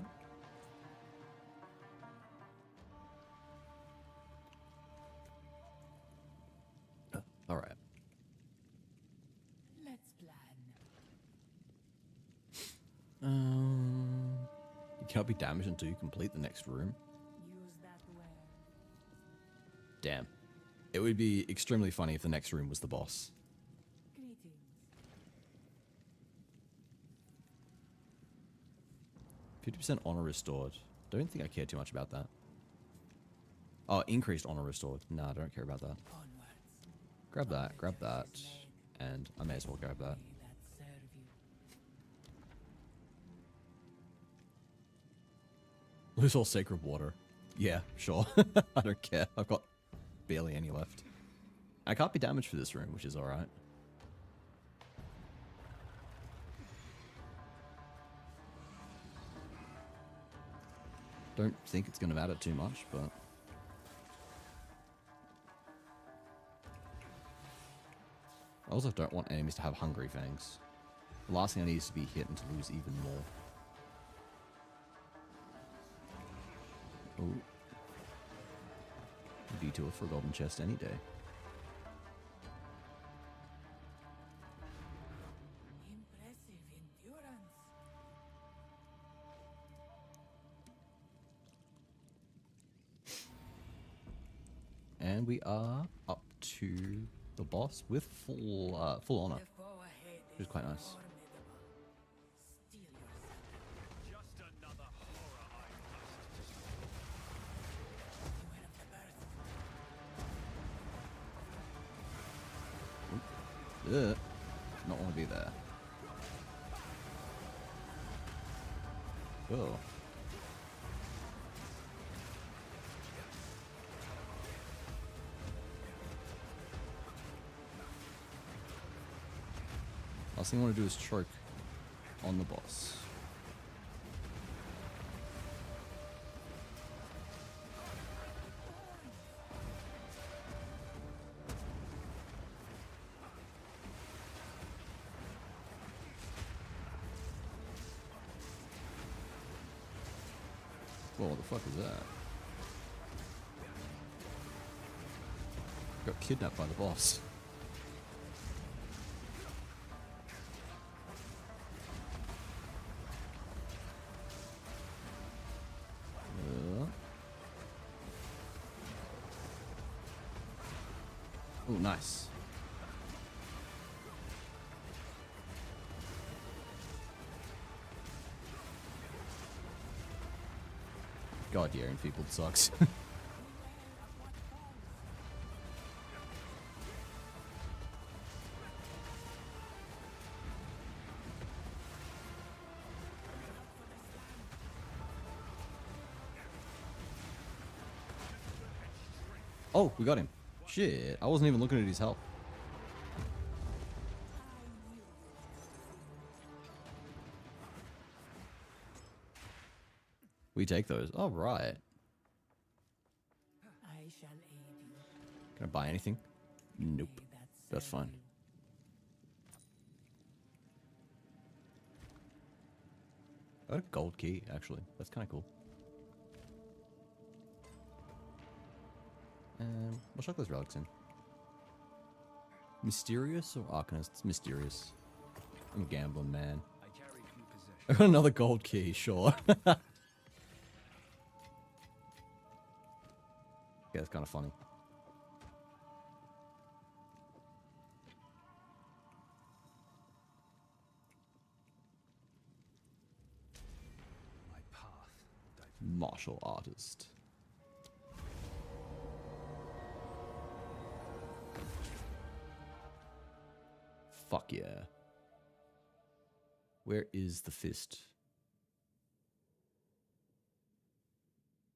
Alright. Let's plan. You cannot be damaged until you complete the next room. Use that well. Damn. It would be extremely funny if the next room was the boss. Greetings. 50% honor restored. Don't think I care too much about that. Oh, increased honor restored. Nah, I don't care about that. Onwards. Grab that, and I may as well grab that. May that serve you. Lose all sacred water. Yeah, sure. I don't care. I've got barely any left. I can't be damaged for this room, which is alright. Don't think it's going to matter too much, but... I also don't want enemies to have hungry fangs. The last thing I need is to be hit and to lose even more. Oh. Detour for a golden chest any day. Impressive endurance. And we are up to the boss with full honor, The foe ahead which is quite nice. formidable. Steel yourself. Just another horror I must Beware of the birth. Ugh. Not want to be there. Oh. Last thing I want to do is choke on the boss. Whoa, what the fuck is that? Got kidnapped by the boss. Oh, nice. God, yeah, Enfeebled sucks. Oh, we got him. Shit, I wasn't even looking at his health. We take those. All right. I shall aid you. Can I buy anything? Nope. May that That's serve fine. you. I got a gold key, actually. That's kind of cool. We'll chuck those relics in. Mysterious or Arcanist? It's mysterious. I'm a gambling man. I carry few possessions. I got another gold key, sure. Yeah, it's kind of funny. My path. Martial artist. Fuck yeah. Where is the fist?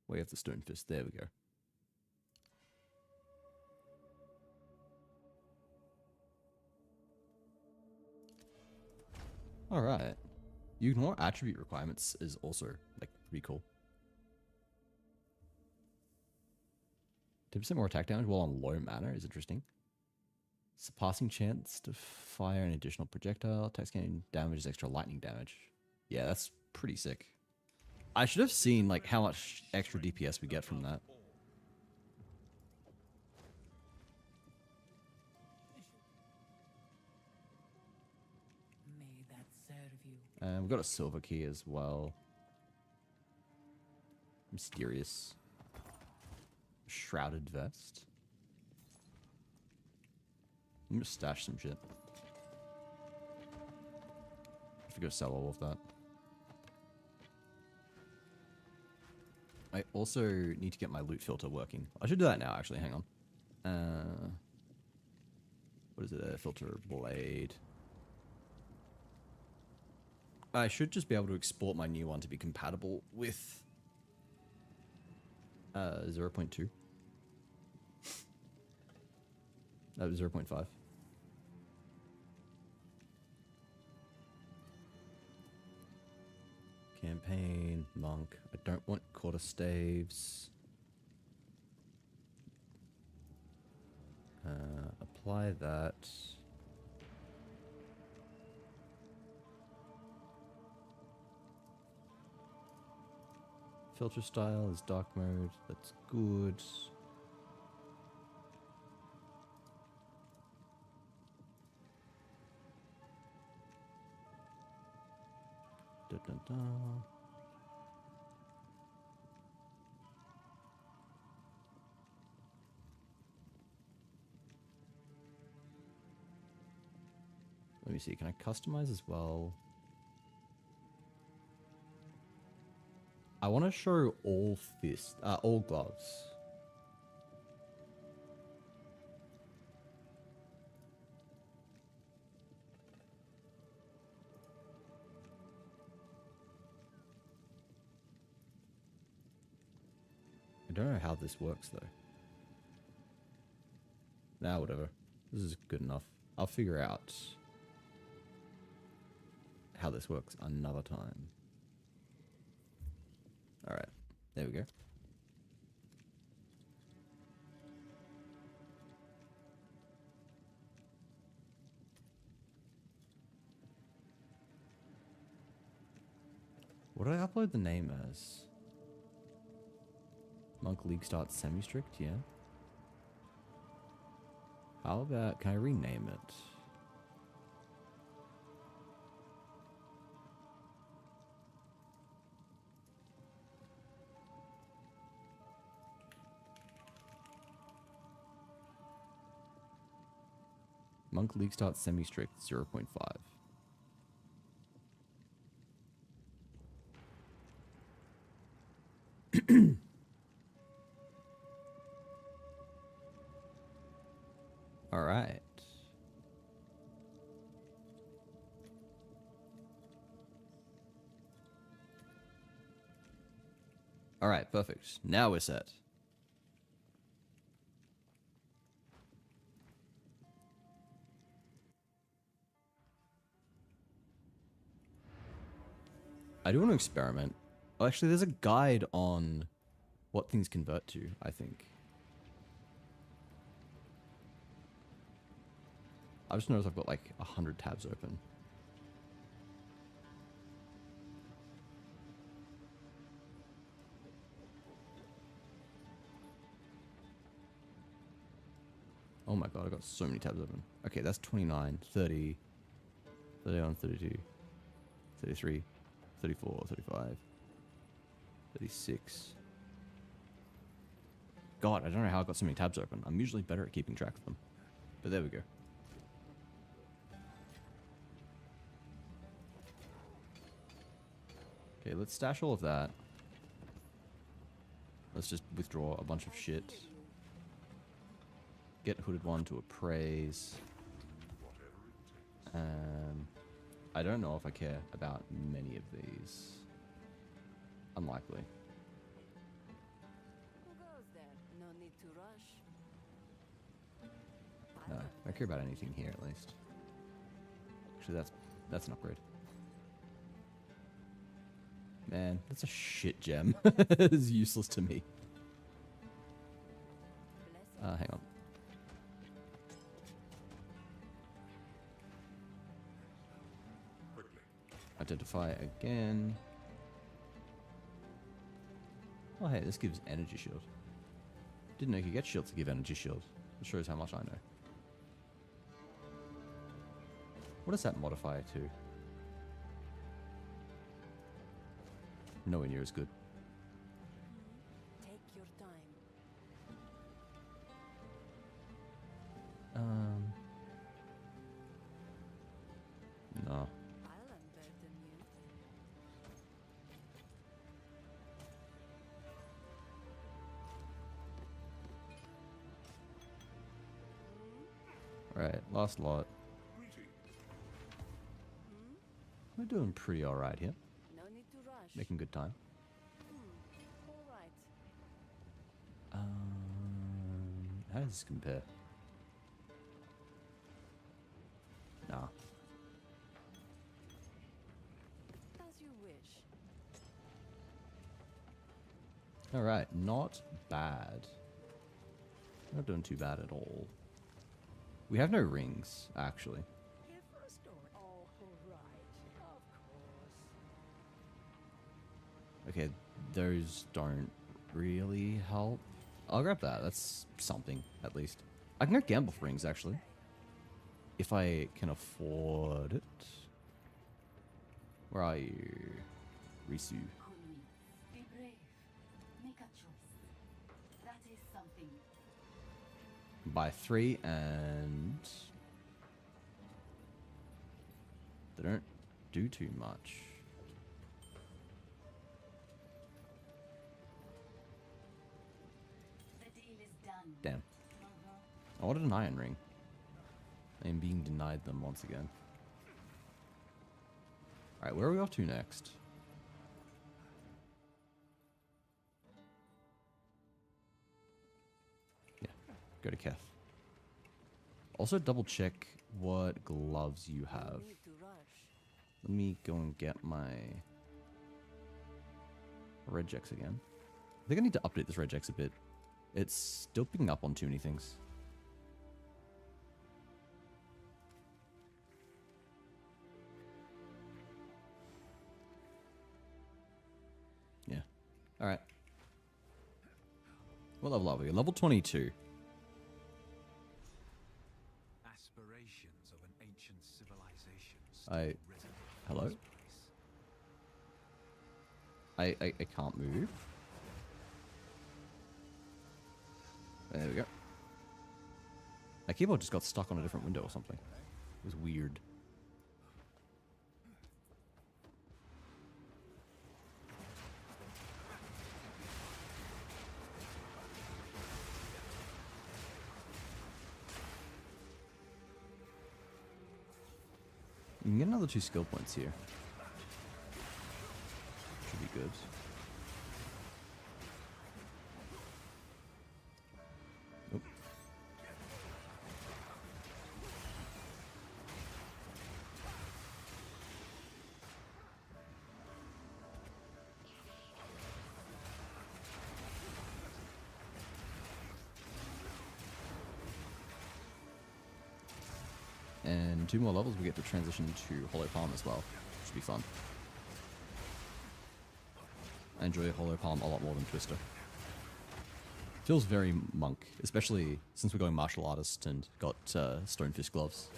We have the stone fist. There we go. Alright. You ignore attribute requirements is also, like, pretty cool. 10% more attack damage while on low mana is interesting. Surpassing chance to fire an additional projectile. Attacks gain damage is extra lightning damage. Yeah, that's pretty sick. I should have seen, like, how much extra DPS we get from that. May that serve you. And we've got a silver key as well. Mysterious. Shrouded vest. I'm gonna stash some shit. I have to go sell all of that. I also need to get my loot filter working. I should do that now, actually. Hang on. What is it? Filter blade. I should just be able to export my new one to be compatible with 0.2. 0.5. Campaign, monk. I don't want quarter staves. Apply that. Filter style is dark mode. That's good. Dun, dun, dun. Let me see. Can I customize as well? I want to show all fists, all gloves. I don't know how this works though. Nah, whatever. This is good enough. I'll figure out how this works another time. Alright, there we go. What did I upload the name as? Monk League Start Semi-Strict, yeah. How about, can I rename it? Monk League Start semi-strict 0.5. All right. All right, perfect. Now we're set. I do want to experiment. Oh, actually, there's a guide on what things convert to, I think. I just noticed I've got like 100 tabs open. Oh my god, I got so many tabs open. Okay, that's 29, 30, 31, 32, 33, 34, 35, 36. God, I don't know how I got so many tabs open. I'm usually better at keeping track of them. But there we go. Okay, let's stash all of that. Let's just withdraw a bunch of shit. Get Hooded One to appraise. I don't know if I care about many of these. Unlikely. Who goes there? No need to rush. No, I care about anything here at least. Actually, that's an upgrade. Man, that's a shit gem. It's useless to me. Hang on. Identify again. Oh hey, this gives energy shield. Didn't know you could get shields to give energy shield. It shows how much I know. What does that modify to? Nowhere near as good. Take your time. No. I'll unburden you. Right, last lot. Greetings. We're doing pretty alright here. No need to rush. Making good time. All right. How does this compare? Nah. As you wish. Alright, not bad. Not doing too bad at all. We have no rings, actually. Here for a story. Oh, all right. Of course. Okay, those don't really help. I'll grab that. That's something, at least. I can go gamble for rings, actually. If I can afford it. Where are you? Risu. Kunmi, be brave. Make a choice. That is something. Buy 3 and... they don't do too much. The deal is done. Damn. I wanted an iron ring. I am being denied them once again. Alright, where are we off to next? Yeah, go to Keth. Also double check what gloves you have. No need to rush. Let me go and get my regex again. I think I need to update this regex a bit. It's still picking up on too many things. Yeah. Alright. What level are we? Level 22. Aspirations of an ancient civilization. Hello? I can't move. There we go. My keyboard just got stuck on a different window or something. It was weird. You can get another 2 skill points here. Should be good. Oop. And 2 more levels, we get to transition to Hollow Palm as well. Should be fun. I enjoy Hollow Palm a lot more than Twister. Feels very monk, especially since we're going martial artist and got Stonefist gloves.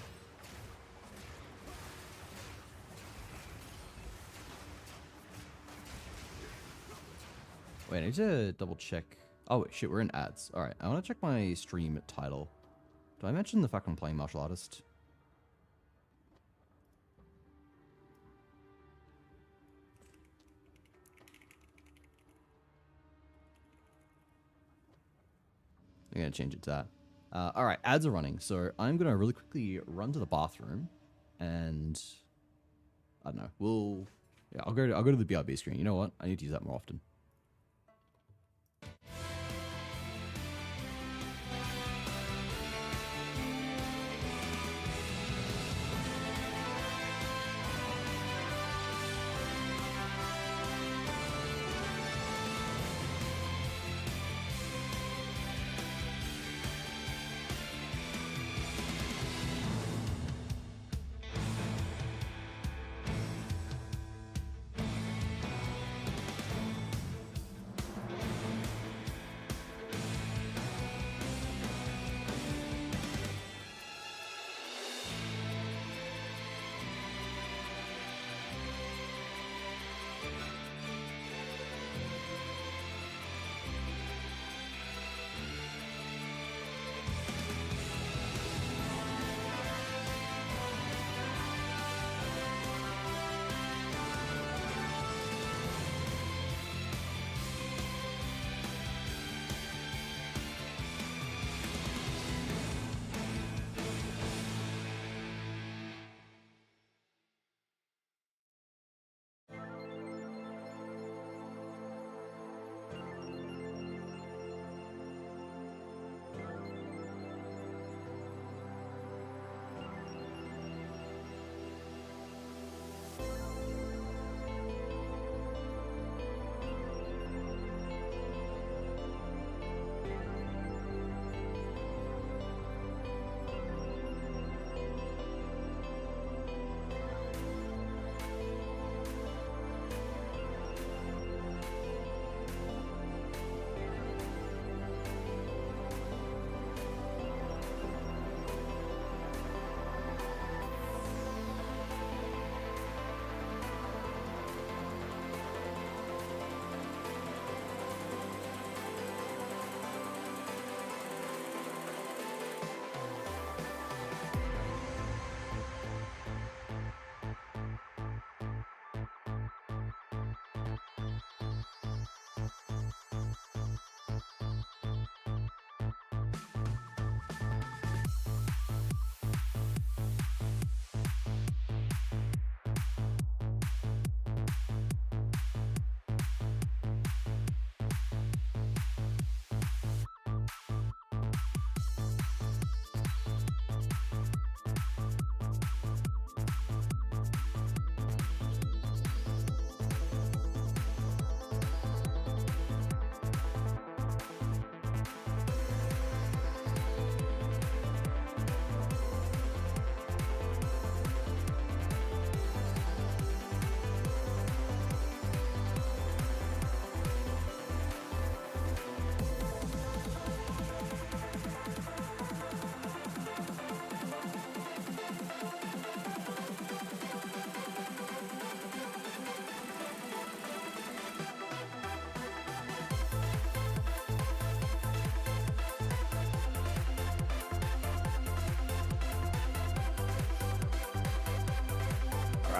Wait, I need to double check. Oh wait, shit, we're in ads. Alright, I want to check my stream title. Did I mention the fact I'm playing martial artist? I'm going to change it to that. Alright, ads are running, so I'm going to really quickly run to the bathroom, and I don't know, I'll go to the BRB screen. You know what? I need to use that more often.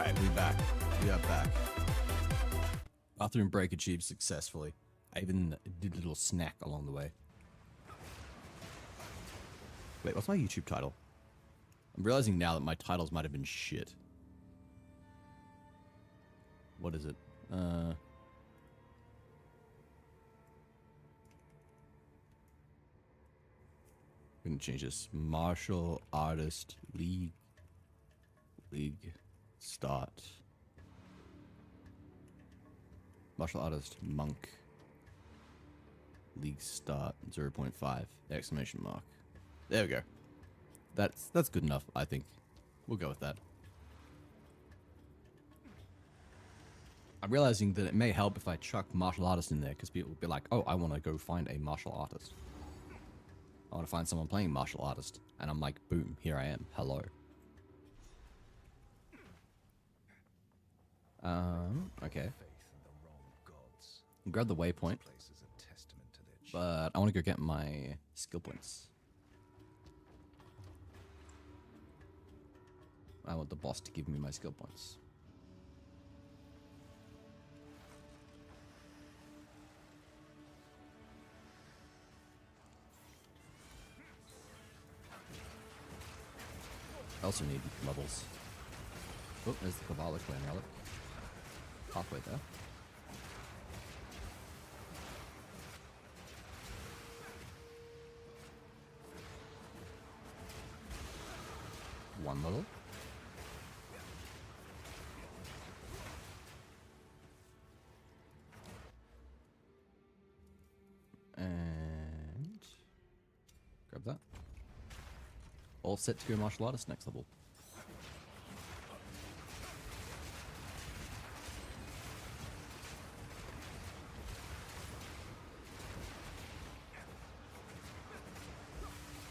Alright, we back. We are back. Bathroom break achieved successfully. I even did a little snack along the way. Wait, what's my YouTube title? I'm realizing now that my titles might have been shit. What is it? I'm gonna change this. Martial Artist League. League Start. Martial Artist Monk. League Start 0.5 exclamation mark. There we go. That's good enough, I think. We'll go with that. I'm realizing that it may help if I chuck martial artist in there, because people will be like, oh, I want to go find a martial artist. I want to find someone playing martial artist. And I'm like, boom, here I am. Hello. Okay. Grab the waypoint. But I want to go get my skill points. I want the boss to give me my skill points. I also need levels. Oh, there's the Cavallo clan relic. Halfway there. One level. And grab that. All set to go martial artist next level.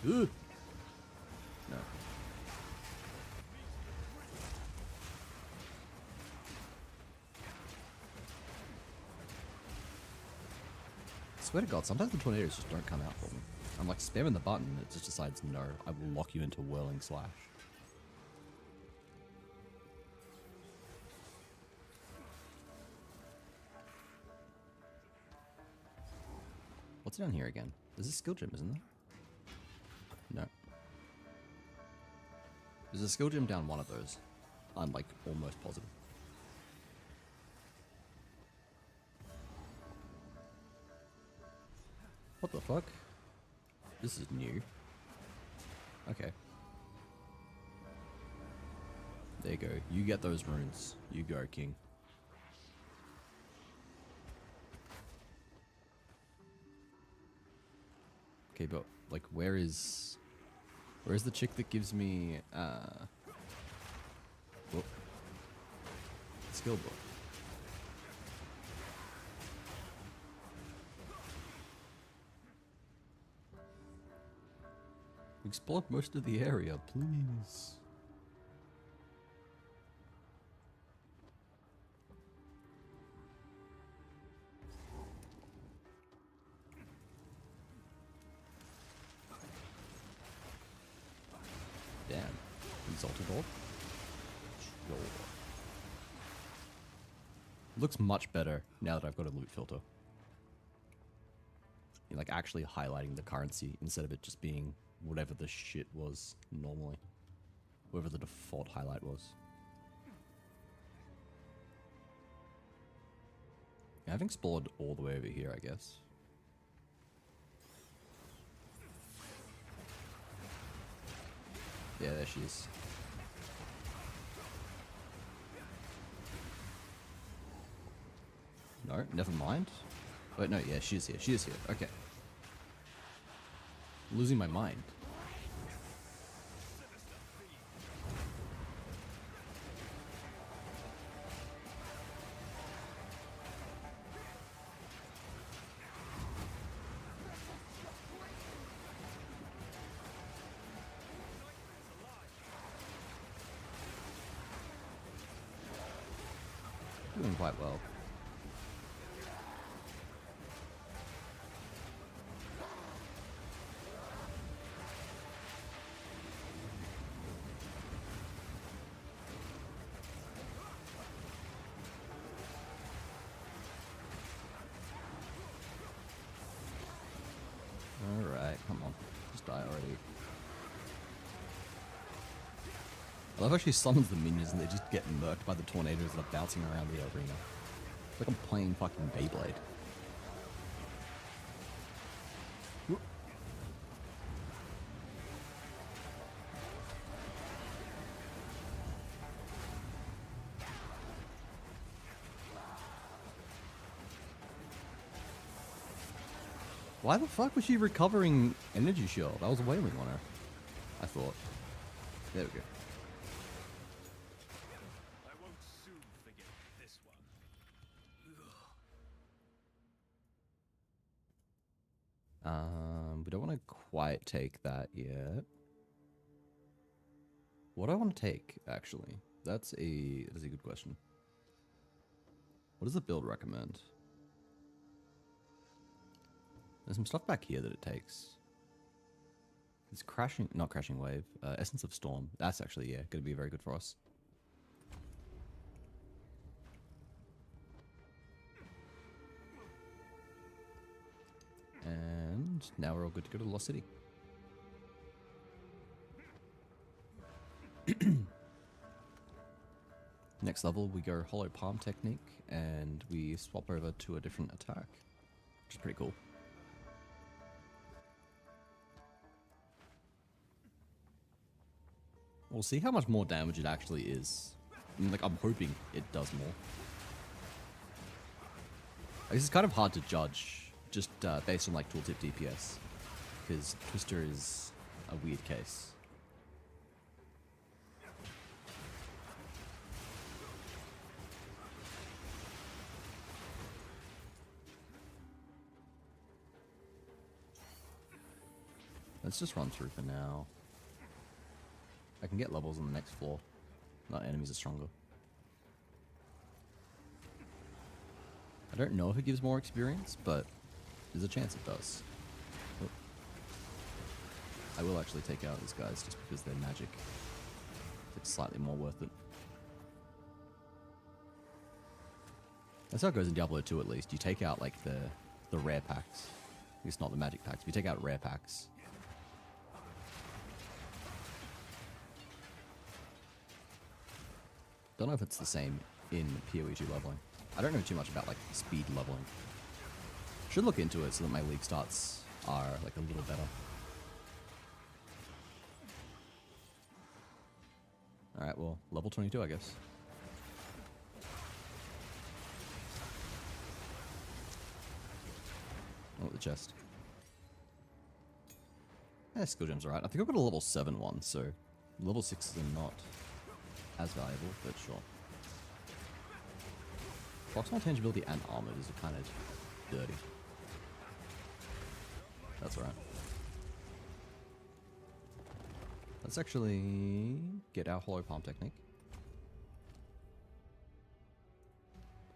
Ugh. No. I swear to God, sometimes the tornadoes just don't come out for me. I'm like spamming the button and it just decides, no, I will lock you into whirling slash. What's down here again? There's a skill gem, isn't there? No. There's a skill gem down one of those. I'm like almost positive. What the fuck? This is new. Okay. There you go. You get those runes. You go, king. Okay, but like where's the chick that gives me whoop, skill book? Explore most of the area, please. Damn. Exalted Orb? Sure. Looks much better now that I've got a loot filter. You're like actually highlighting the currency instead of it just being whatever the shit was normally. Whatever the default highlight was. Yeah, I've explored all the way over here, I guess. Yeah, there she is. No, never mind. Wait, no, yeah, she is here. She is here. Okay. I'm losing my mind. Doing quite well. die already. I love how she summons the minions and they just get murked by the tornadoes that are bouncing around the arena. It's like I'm playing fucking Beyblade. Whoop. Why the fuck was she recovering energy shield? I was wailing on her. I thought. There we go. I won't soon forget this one. We don't want to quite take that yet. What do I want to take, actually? That's a good question. What does the build recommend? There's some stuff back here that it takes. It's crashing, not crashing wave. Essence of Storm. That's actually, yeah, going to be very good for us. And now we're all good to go to Lost City. Next level, we go Hollow Palm Technique, and we swap over to a different attack, which is pretty cool. We'll see how much more damage it actually is. I mean, like, I'm hoping it does more. I guess it's kind of hard to judge, just based on, like, tooltip DPS, because Twister is a weird case. Let's just run through for now. I can get levels on the next floor. No, enemies are stronger. I don't know if it gives more experience, but there's a chance it does. Oh. I will actually take out these guys just because they're magic. It's slightly more worth it. That's how it goes in Diablo 2 at least. You take out like the rare packs. It's not the magic packs, but you take out rare packs. Don't know if it's the same in PoE 2 leveling. I don't know too much about like speed leveling. Should look into it so that my league starts are like a little better. Alright, well, level 22 I guess. Oh, the chest. Yeah, skill gems alright. I think I've got a level 7 one, so level 6s are not as valuable, but sure. Proximal tangibility and armored is kind of dirty. That's alright. Let's actually get our Hollow Palm Technique.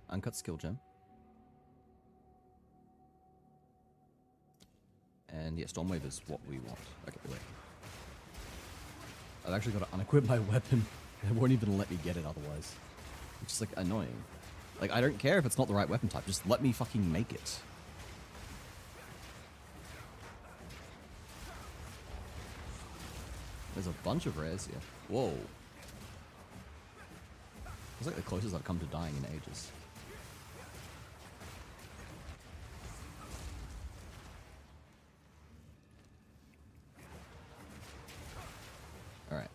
Uncut Skill Gem. And yeah, Stormwave is what we want. Okay, wait. I've actually got to unequip my weapon. It won't even let me get it otherwise. Which is like annoying. Like, I don't care if it's not the right weapon type, just let me fucking make it. There's a bunch of rares here. Whoa. It's like the closest I've come to dying in ages. Alright.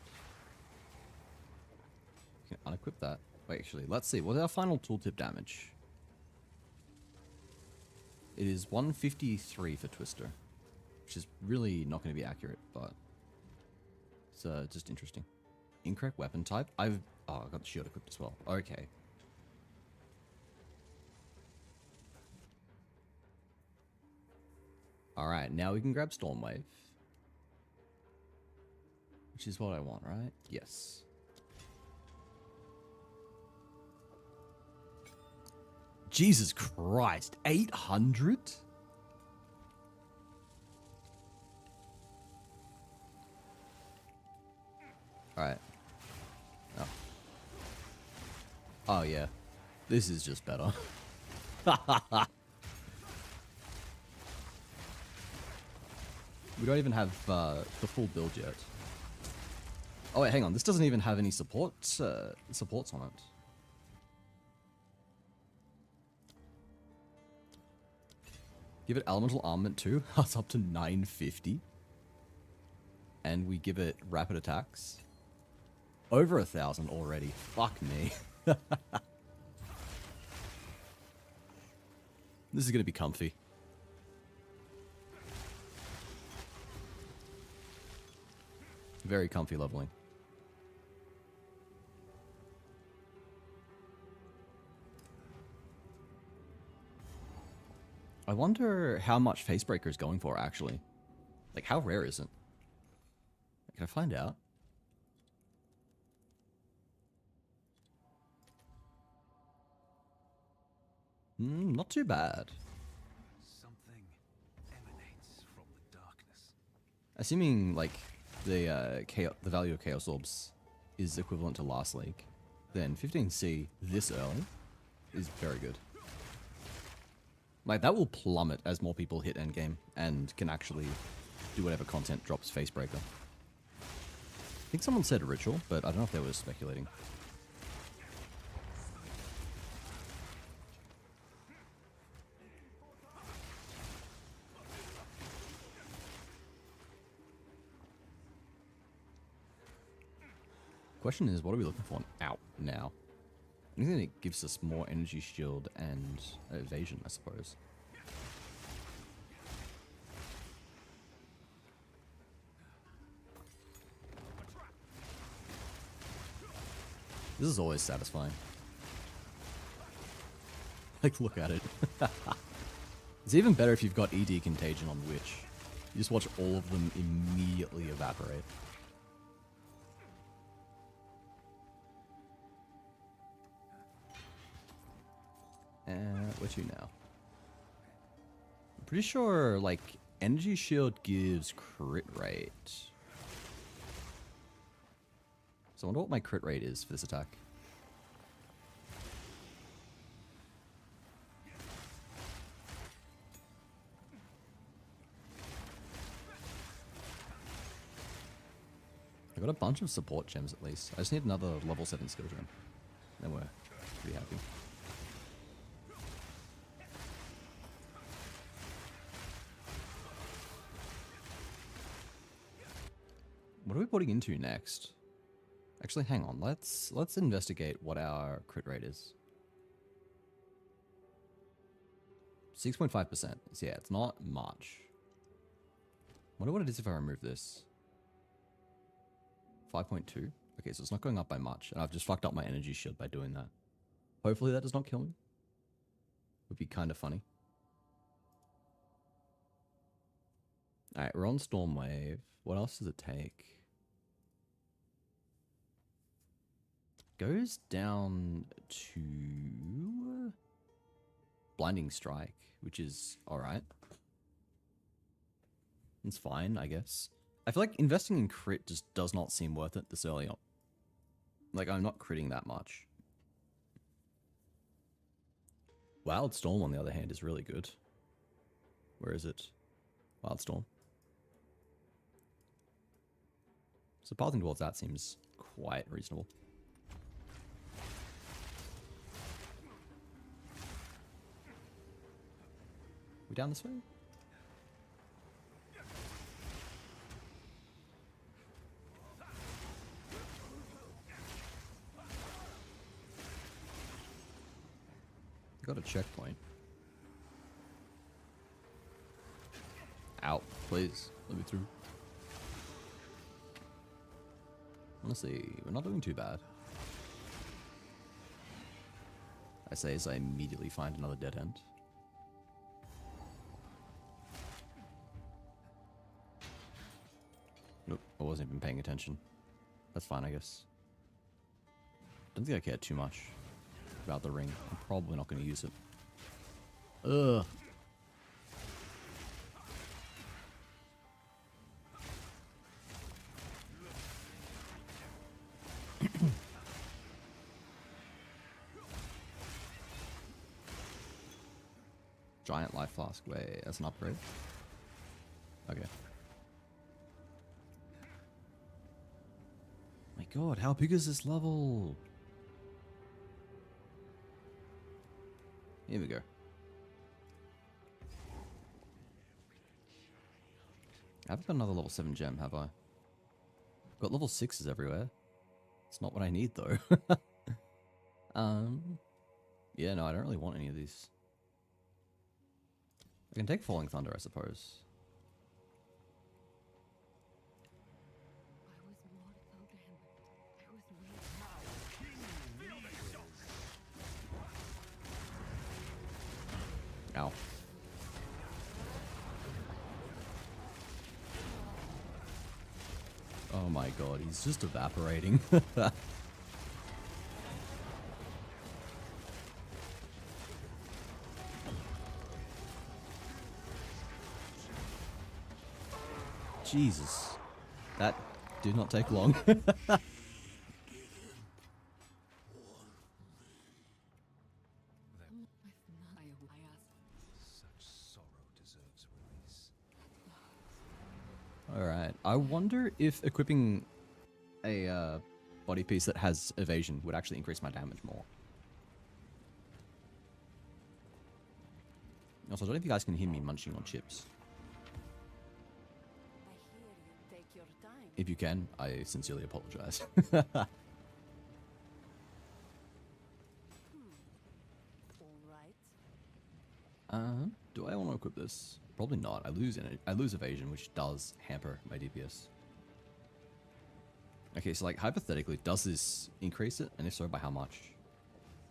Can unequip that. Wait, actually, let's see. What's our final tooltip damage? It is 153 for Twister, which is really not going to be accurate, but it's just interesting. Incorrect weapon type. Oh, I got the shield equipped as well. Okay. All right, now we can grab Stormwave, which is what I want, right? Yes. Jesus Christ, 800? Alright. Oh. Oh yeah. This is just better. We don't even have the full build yet. Oh wait, hang on. This doesn't even have any supports on it. Give it elemental armament too. That's up to 950. And we give it rapid attacks. Over 1,000 already. Fuck me. This is gonna be comfy. Very comfy leveling. I wonder how much Facebreaker is going for, actually. Like, how rare is it? Can I find out? Not too bad. Something emanates from the darkness. Assuming, like, the value of Chaos Orbs is equivalent to last league, then 15C this early is very good. Like, that will plummet as more people hit endgame and can actually do whatever content drops Facebreaker. I think someone said Ritual, but I don't know if they were speculating. Question is, what are we looking for out now? Anything that gives us more energy shield and evasion, I suppose. This is always satisfying. Like, look at it. It's even better if you've got ED Contagion on Witch. You just watch all of them immediately evaporate. Where to now? I'm pretty sure, like, Energy Shield gives crit rate. So I wonder what my crit rate is for this attack. I got a bunch of support gems at least. I just need another level 7 skill gem. Then we're pretty happy. What are we putting into next? Actually, hang on. Let's investigate what our crit rate is. 6.5%. So yeah, it's not much. Wonder what it is if I remove this. 5.2. Okay, so it's not going up by much, and I've just fucked up my energy shield by doing that. Hopefully that does not kill me. Would be kind of funny. Alright, we're on Storm Wave. What else does it take? Goes down to Blinding Strike, which is alright. It's fine, I guess. I feel like investing in crit just does not seem worth it this early on. Like, I'm not critting that much. Wild Storm, on the other hand, is really good. Where is it? Wild Storm. So pathing towards that seems quite reasonable. We down this way? I got a checkpoint. Out, please. Let me through. Honestly, we're not doing too bad. I say as I immediately find another dead end. Nope, I wasn't even paying attention. That's fine, I guess. Don't think I care too much about the ring. I'm probably not going to use it. Ugh. Giant life flask. Wait, that's an upgrade? Okay. my god, how big is this level? Here we go. I haven't got another level 7 gem, have I? I've got level 6s everywhere. It's not what I need, though. Yeah, no, I don't really want any of these. I can take Falling Thunder, I suppose. Ow. Oh my god, he's just evaporating. Jesus. That did not take long. Such sorrow deserves release. Alright, I wonder if equipping a body piece that has evasion would actually increase my damage more. Also, I don't know if you guys can hear me munching on chips. I hear you take your time. If you can, I sincerely apologize. All right. Do I want to equip this? Probably not. I lose in it. I lose evasion, which does hamper my DPS. Okay, so like hypothetically, does this increase it? And if so, by how much?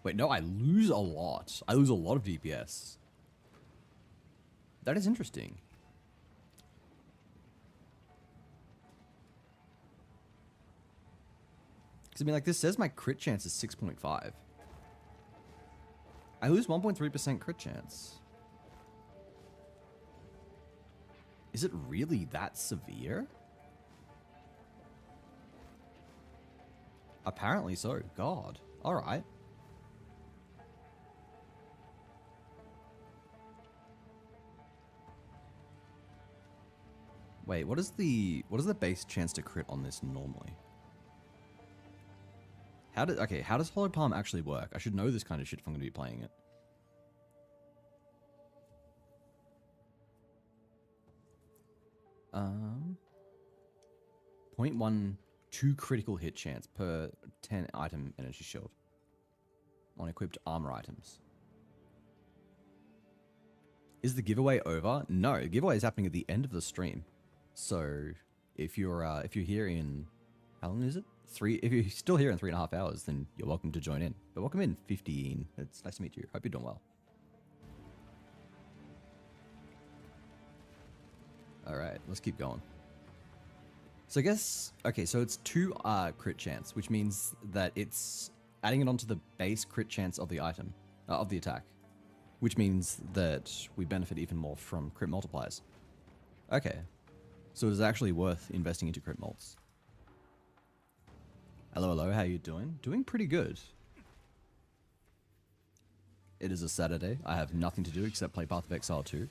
Wait, no, I lose a lot. I lose a lot of DPS. That is interesting. Because I mean, like, this says my crit chance is 6.5. I lose 1.3% crit chance. Is it really that severe? Apparently so. God. Alright. Wait, what is the base chance to crit on this normally? How does Hollow Palm actually work? I should know this kind of shit if I'm going to be playing it. Um, 0.12 critical hit chance per 10 item energy shield on equipped armor items. Is the giveaway over? No, the giveaway is happening at the end of the stream. So if you're here in, how long is it? If you're still here in 3.5 hours, then you're welcome to join in. But welcome in 15. It's nice to meet you. Hope you're doing well. All right, let's keep going. So I guess, okay, so it's 2 crit chance, which means that it's adding it onto the base crit chance of the item, of the attack, which means that we benefit even more from crit multipliers. Okay, so it's actually worth investing into crit mults. Hello, hello, how you doing? Doing pretty good. It is a Saturday. I have nothing to do except play Path of Exile 2.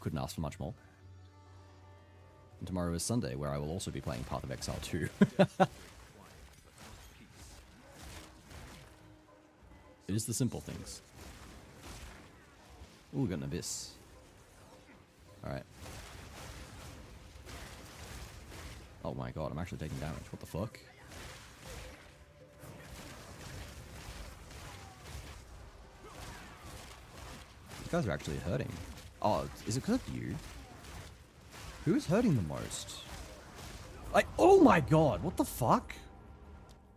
Couldn't ask for much more. And tomorrow is Sunday, where I will also be playing Path of Exile 2. It is the simple things. Ooh, we got an Abyss. Alright. Oh my god, I'm actually taking damage. What the fuck? You guys are actually hurting. Oh, is it because of you? Who is hurting the most? Like, oh my god, what the fuck?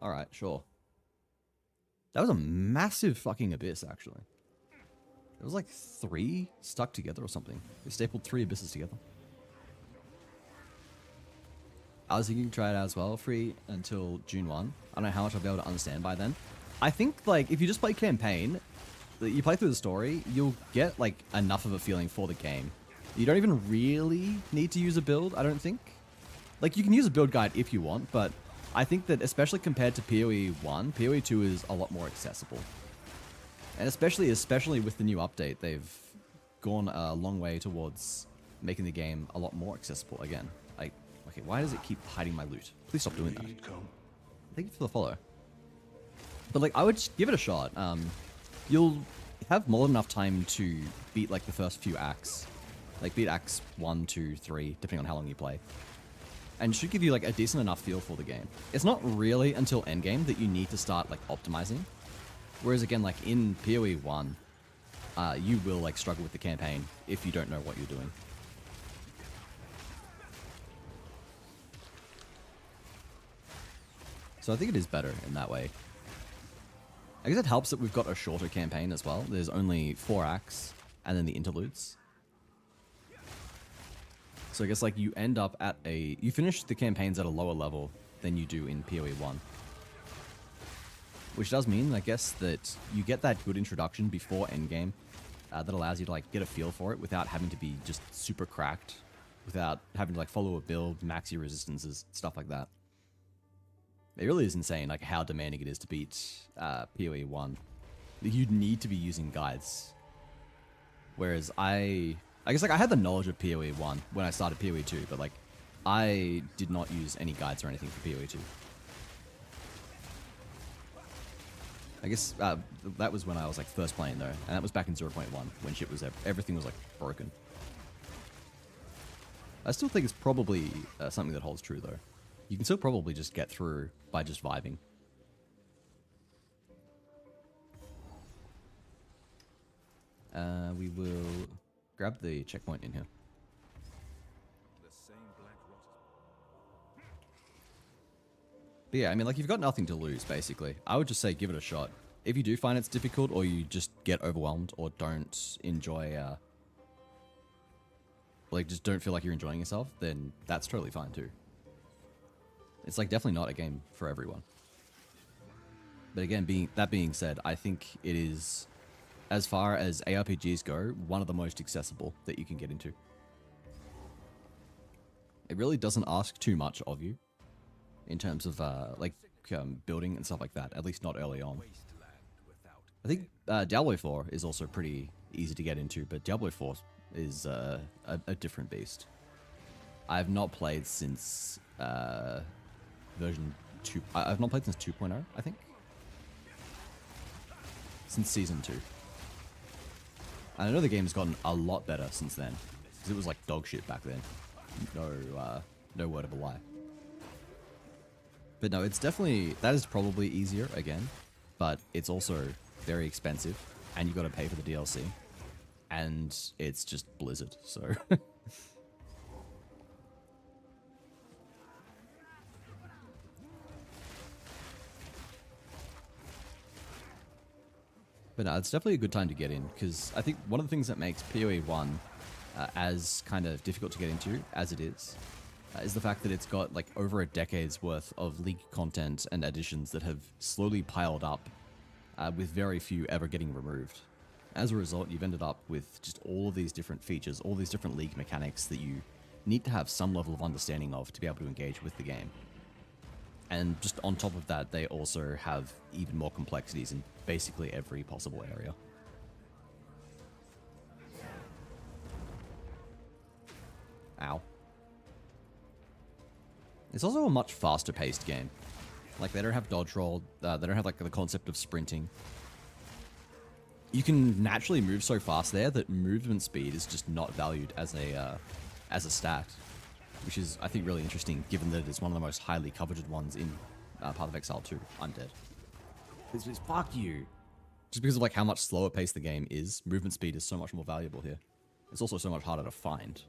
Alright, sure. That was a massive fucking abyss, actually. It was like 3 stuck together or something. They stapled 3 abysses together. I was thinking to try it out as well, free until June 1. I don't know how much I'll be able to understand by then. I think, like, if you just play campaign, you play through the story, you'll get, like, enough of a feeling for the game. You don't even really need to use a build, I don't think. Like, you can use a build guide if you want, but I think that especially compared to PoE 1, PoE 2 is a lot more accessible. And especially with the new update, they've gone a long way towards making the game a lot more accessible again. Like, okay, why does it keep hiding my loot? Please stop doing that. Come. Thank you for the follow. But like, I would just give it a shot. You'll have more than enough time to beat like the first few acts. Like beat acts 1, 2, 3, depending on how long you play. And should give you like a decent enough feel for the game. It's not really until endgame that you need to start like optimizing. Whereas again, like in PoE 1, you will like struggle with the campaign if you don't know what you're doing. So I think it is better in that way. I guess it helps that we've got a shorter campaign as well. There's only 4 acts and then the interludes. So I guess like you end up at you finish the campaigns at a lower level than you do in PoE 1. Which does mean, I guess, that you get that good introduction before endgame that allows you to like get a feel for it without having to be just super cracked, without having to like follow a build, max your resistances, stuff like that. It really is insane like how demanding it is to beat PoE 1. You'd need to be using guides. Whereas I guess like I had the knowledge of PoE 1 when I started PoE 2, but like I did not use any guides or anything for PoE 2. I guess that was when I was like first playing though, and that was back in 0.1 when shit was everything was like broken. I still think it's probably something that holds true though. You can still probably just get through by just vibing. We will grab the checkpoint in here. But yeah, I mean, like, you've got nothing to lose, basically. I would just say give it a shot. If you do find it's difficult, or you just get overwhelmed, or don't enjoy, like, just don't feel like you're enjoying yourself, then that's totally fine, too. It's, like, definitely not a game for everyone. But again, that being said, I think it is, as far as ARPGs go, one of the most accessible that you can get into. It really doesn't ask too much of you in terms of building and stuff like that, at least not early on. I think Diablo 4 is also pretty easy to get into, but Diablo 4 is a different beast. I have not played since version 2. I've not played since 2.0, I think. Since Season 2. I know the game's gotten a lot better since then, because it was like dog shit back then. No word of a lie. But no, it's definitely, that is probably easier again, but it's also very expensive, and you got to pay for the DLC, and it's just Blizzard, so. But no, it's definitely a good time to get in, because I think one of the things that makes PoE 1 as kind of difficult to get into, as it is the fact that it's got like over a decade's worth of League content and additions that have slowly piled up with very few ever getting removed. As a result, you've ended up with just all of these different features, all these different League mechanics that you need to have some level of understanding of to be able to engage with the game. And just on top of that, they also have even more complexities in basically every possible area. Ow. It's also a much faster paced game. Like, they don't have dodge roll, they don't have like the concept of sprinting. You can naturally move so fast there that movement speed is just not valued as a stat. Which is, I think, really interesting, given that it's one of the most highly coveted ones in Path of Exile 2, Undead. It's fuck you! Just because of like how much slower paced the game is, movement speed is so much more valuable here. It's also so much harder to find.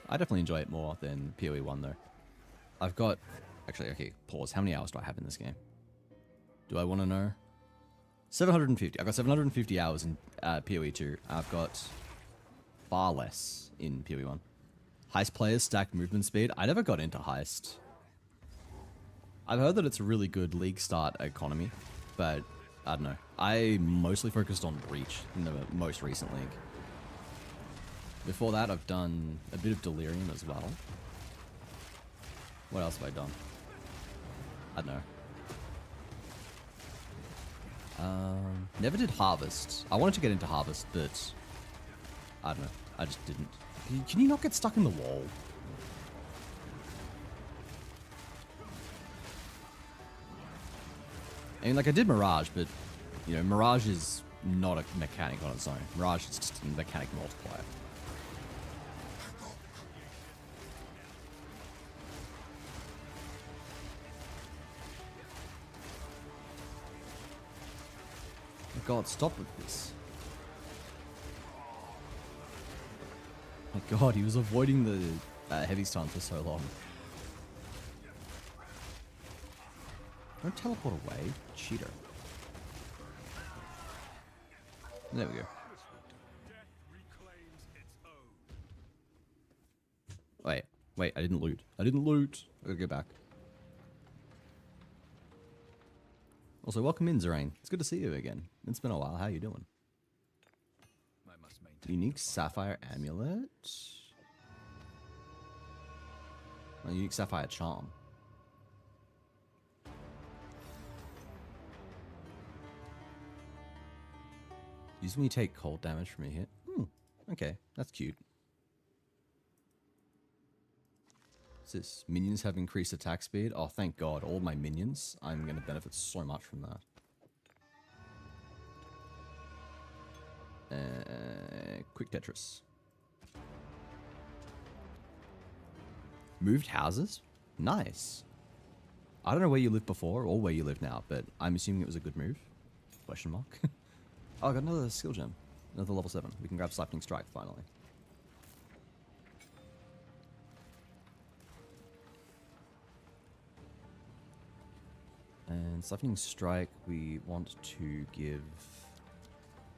I definitely enjoy it more than PoE 1 though. I've got... Actually, okay, pause. How many hours do I have in this game? Do I want to know? 750. I've got 750 hours in PoE 2. I've got far less in PoE 1. Heist players stack movement speed. I never got into Heist. I've heard that it's a really good league start economy, but I don't know. I mostly focused on Breach in the most recent league. Before that, I've done a bit of Delirium as well. What else have I done? I don't know. Never did Harvest. I wanted to get into Harvest, but I don't know. I just didn't. Can you not get stuck in the wall? I mean, like, I did Mirage, but, you know, Mirage is not a mechanic on its own. Mirage is just a mechanic multiplier. Oh God, stop with this. My God, he was avoiding the heavy stun for so long. Don't teleport away, cheater. There we go. Wait, I didn't loot. I gotta go back. Also, welcome in, Zerain. It's good to see you again. It's been a while. How you doing? Unique Sapphire Amulet? Oh, unique Sapphire Charm. Use when you take cold damage from a hit. Okay, that's cute. What's this? Minions have increased attack speed. Oh, thank God. All my minions. I'm going to benefit so much from that. Quick Tetris. Moved houses? Nice. I don't know where you lived before or where you live now, but I'm assuming it was a good move. Question mark. Oh, I got another skill gem. Another level 7. We can grab Lightning Strike finally. And Lightning Strike, we want to give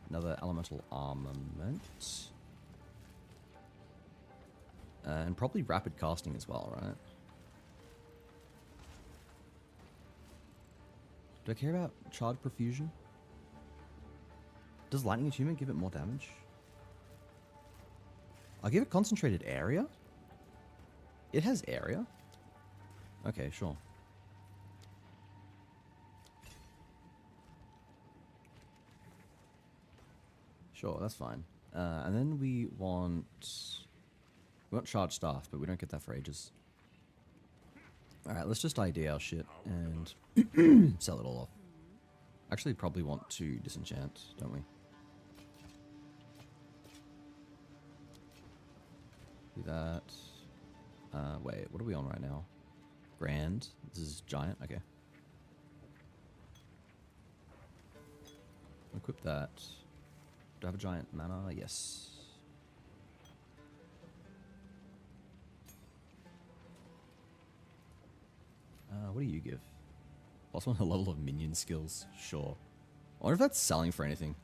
another elemental armament. And probably rapid casting as well, right? Do I care about Charge Profusion? Does Lightning Attunement give it more damage? I'll give it Concentrated Area. It has area. Okay, sure. Sure, that's fine. And then we want Charge Staff, but we don't get that for ages. Alright, let's just ID our shit and sell it all off. Actually, probably want to disenchant, don't we? Do that. Wait, what are we on right now? Grand. This is giant. Okay. Equip that. Do I have a giant mana? Yes. What do you give? +1 a level of minion skills. Sure. I wonder if that's selling for anything.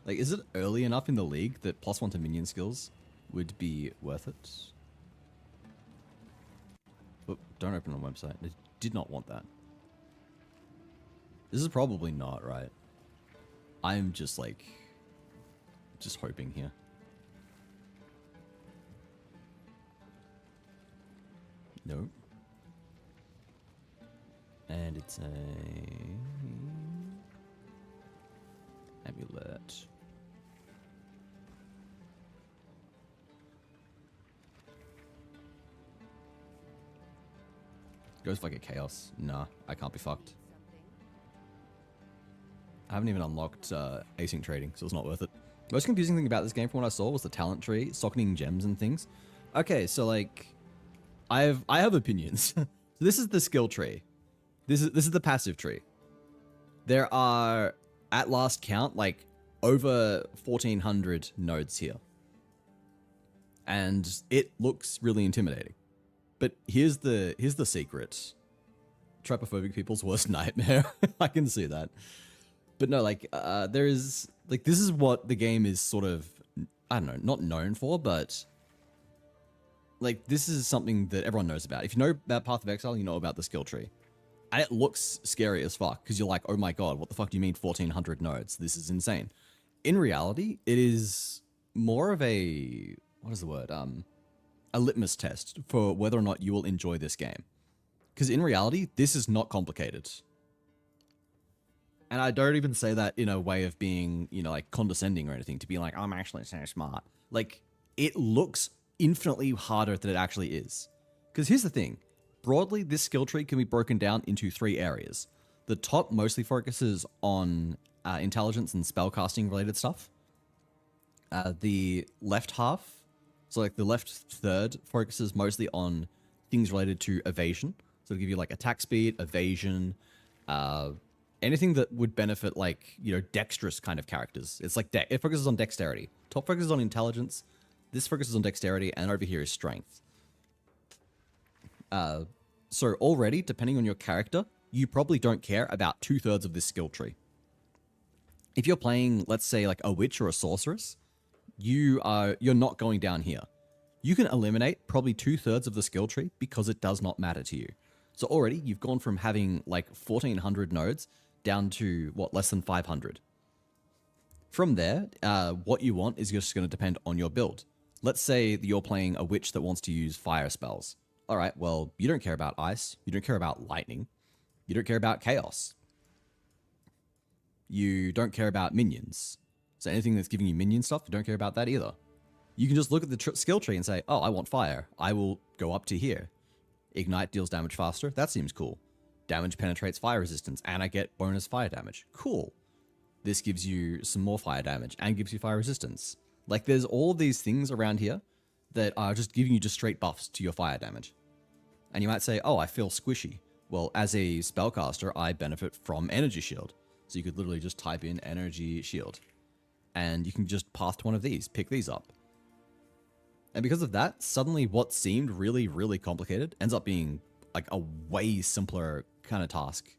Like, is it early enough in the league that +1 to minion skills would be worth it? But don't open a website. I did not want that. This is probably not right. I'm just like, just hoping here. Nope. And it's a amulet. Goes for like a chaos. Nah, I can't be fucked. I haven't even unlocked async trading, so it's not worth it. Most confusing thing about this game from what I saw was the talent tree, socketing gems and things. Okay, so like, I have opinions. So this is the skill tree. This is the passive tree. There are, at last count, like over 1,400 nodes here. And it looks really intimidating. But here's the secret. Trypophobic people's worst nightmare. I can see that. But no, like, there is, like, this is what the game is sort of, I don't know, not known for, but, like, this is something that everyone knows about. If you know about Path of Exile, you know about the skill tree. And it looks scary as fuck, because you're like, oh my god, what the fuck do you mean 1,400 nodes? This is insane. In reality, it is more of a, what is the word? A litmus test for whether or not you will enjoy this game. Because in reality, this is not complicated. And I don't even say that in a way of being, you know, like condescending or anything, to be like, I'm actually so smart. Like, it looks infinitely harder than it actually is. Because here's the thing. Broadly, this skill tree can be broken down into 3 areas. The top mostly focuses on intelligence and spellcasting related stuff. The left half, so like the left third, focuses mostly on things related to evasion. So it'll give you like attack speed, evasion, anything that would benefit like, you know, dexterous kind of characters. It's like it focuses on dexterity. Top focuses on intelligence. This focuses on dexterity, and over here is strength. So already, depending on your character, you probably don't care about 2/3 of this skill tree. If you're playing, let's say, like a witch or a sorceress, you're not going down here. You can eliminate probably 2/3 of the skill tree because it does not matter to you. So already, you've gone from having like 1,400 nodes down to, what, less than 500. From there, what you want is just going to depend on your build. Let's say that you're playing a witch that wants to use fire spells. All right, well, you don't care about ice. You don't care about lightning. You don't care about chaos. You don't care about minions. So anything that's giving you minion stuff, you don't care about that either. You can just look at the skill tree and say, oh, I want fire. I will go up to here. Ignite deals damage faster. That seems cool. Damage penetrates fire resistance, and I get bonus fire damage. Cool. This gives you some more fire damage and gives you fire resistance. Like, there's all of these things around here that are just giving you just straight buffs to your fire damage. And you might say, oh, I feel squishy. Well, as a spellcaster, I benefit from energy shield. So you could literally just type in energy shield. And you can just path to one of these, pick these up. And because of that, suddenly what seemed really, really complicated ends up being like a way simpler kind of task.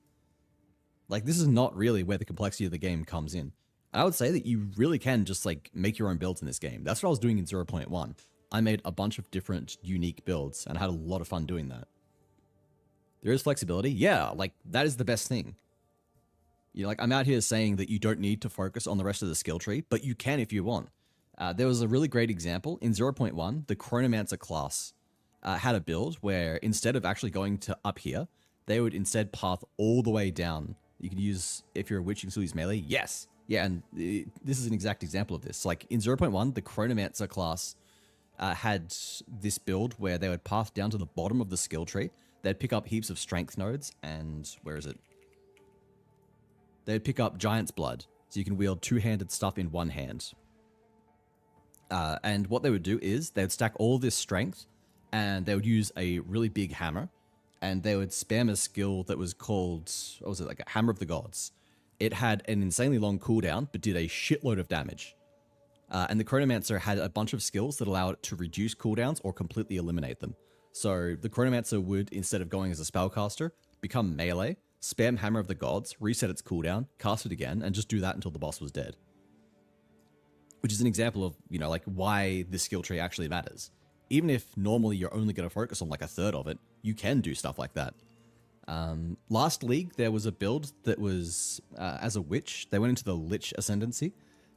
Like, this is not really where the complexity of the game comes in. I would say that you really can just like make your own builds in this game. That's what I was doing in 0.1. I made a bunch of different unique builds and had a lot of fun doing that. There is flexibility. Yeah, like that is the best thing. You know, like I'm out here saying that you don't need to focus on the rest of the skill tree, but you can if you want. There was a really great example in 0.1. The Chronomancer class had a build where instead of actually going to up here, they would instead path all the way down. You can use, if you're a witch, you can still use melee. Yes. Yeah, and this is an exact example of this. Like in 0.1, the Chronomancer class had this build where they would path down to the bottom of the skill tree. They'd pick up heaps of strength nodes, and where is it? They'd pick up Giant's Blood, so you can wield 2-handed stuff in one hand. And what they would do is they would stack all this strength, and they would use a really big hammer, and they would spam a skill that was called, what was it, like a Hammer of the Gods. It had an insanely long cooldown, but did a shitload of damage. And the Chronomancer had a bunch of skills that allowed it to reduce cooldowns or completely eliminate them. So the Chronomancer would, instead of going as a spellcaster, become melee, spam Hammer of the Gods, reset its cooldown, cast it again, and just do that until the boss was dead. Which is an example of, you know, like why this skill tree actually matters. Even if normally you're only going to focus on like a third of it, you can do stuff like that. Last league, there was a build that was, as a witch, they went into the Lich Ascendancy,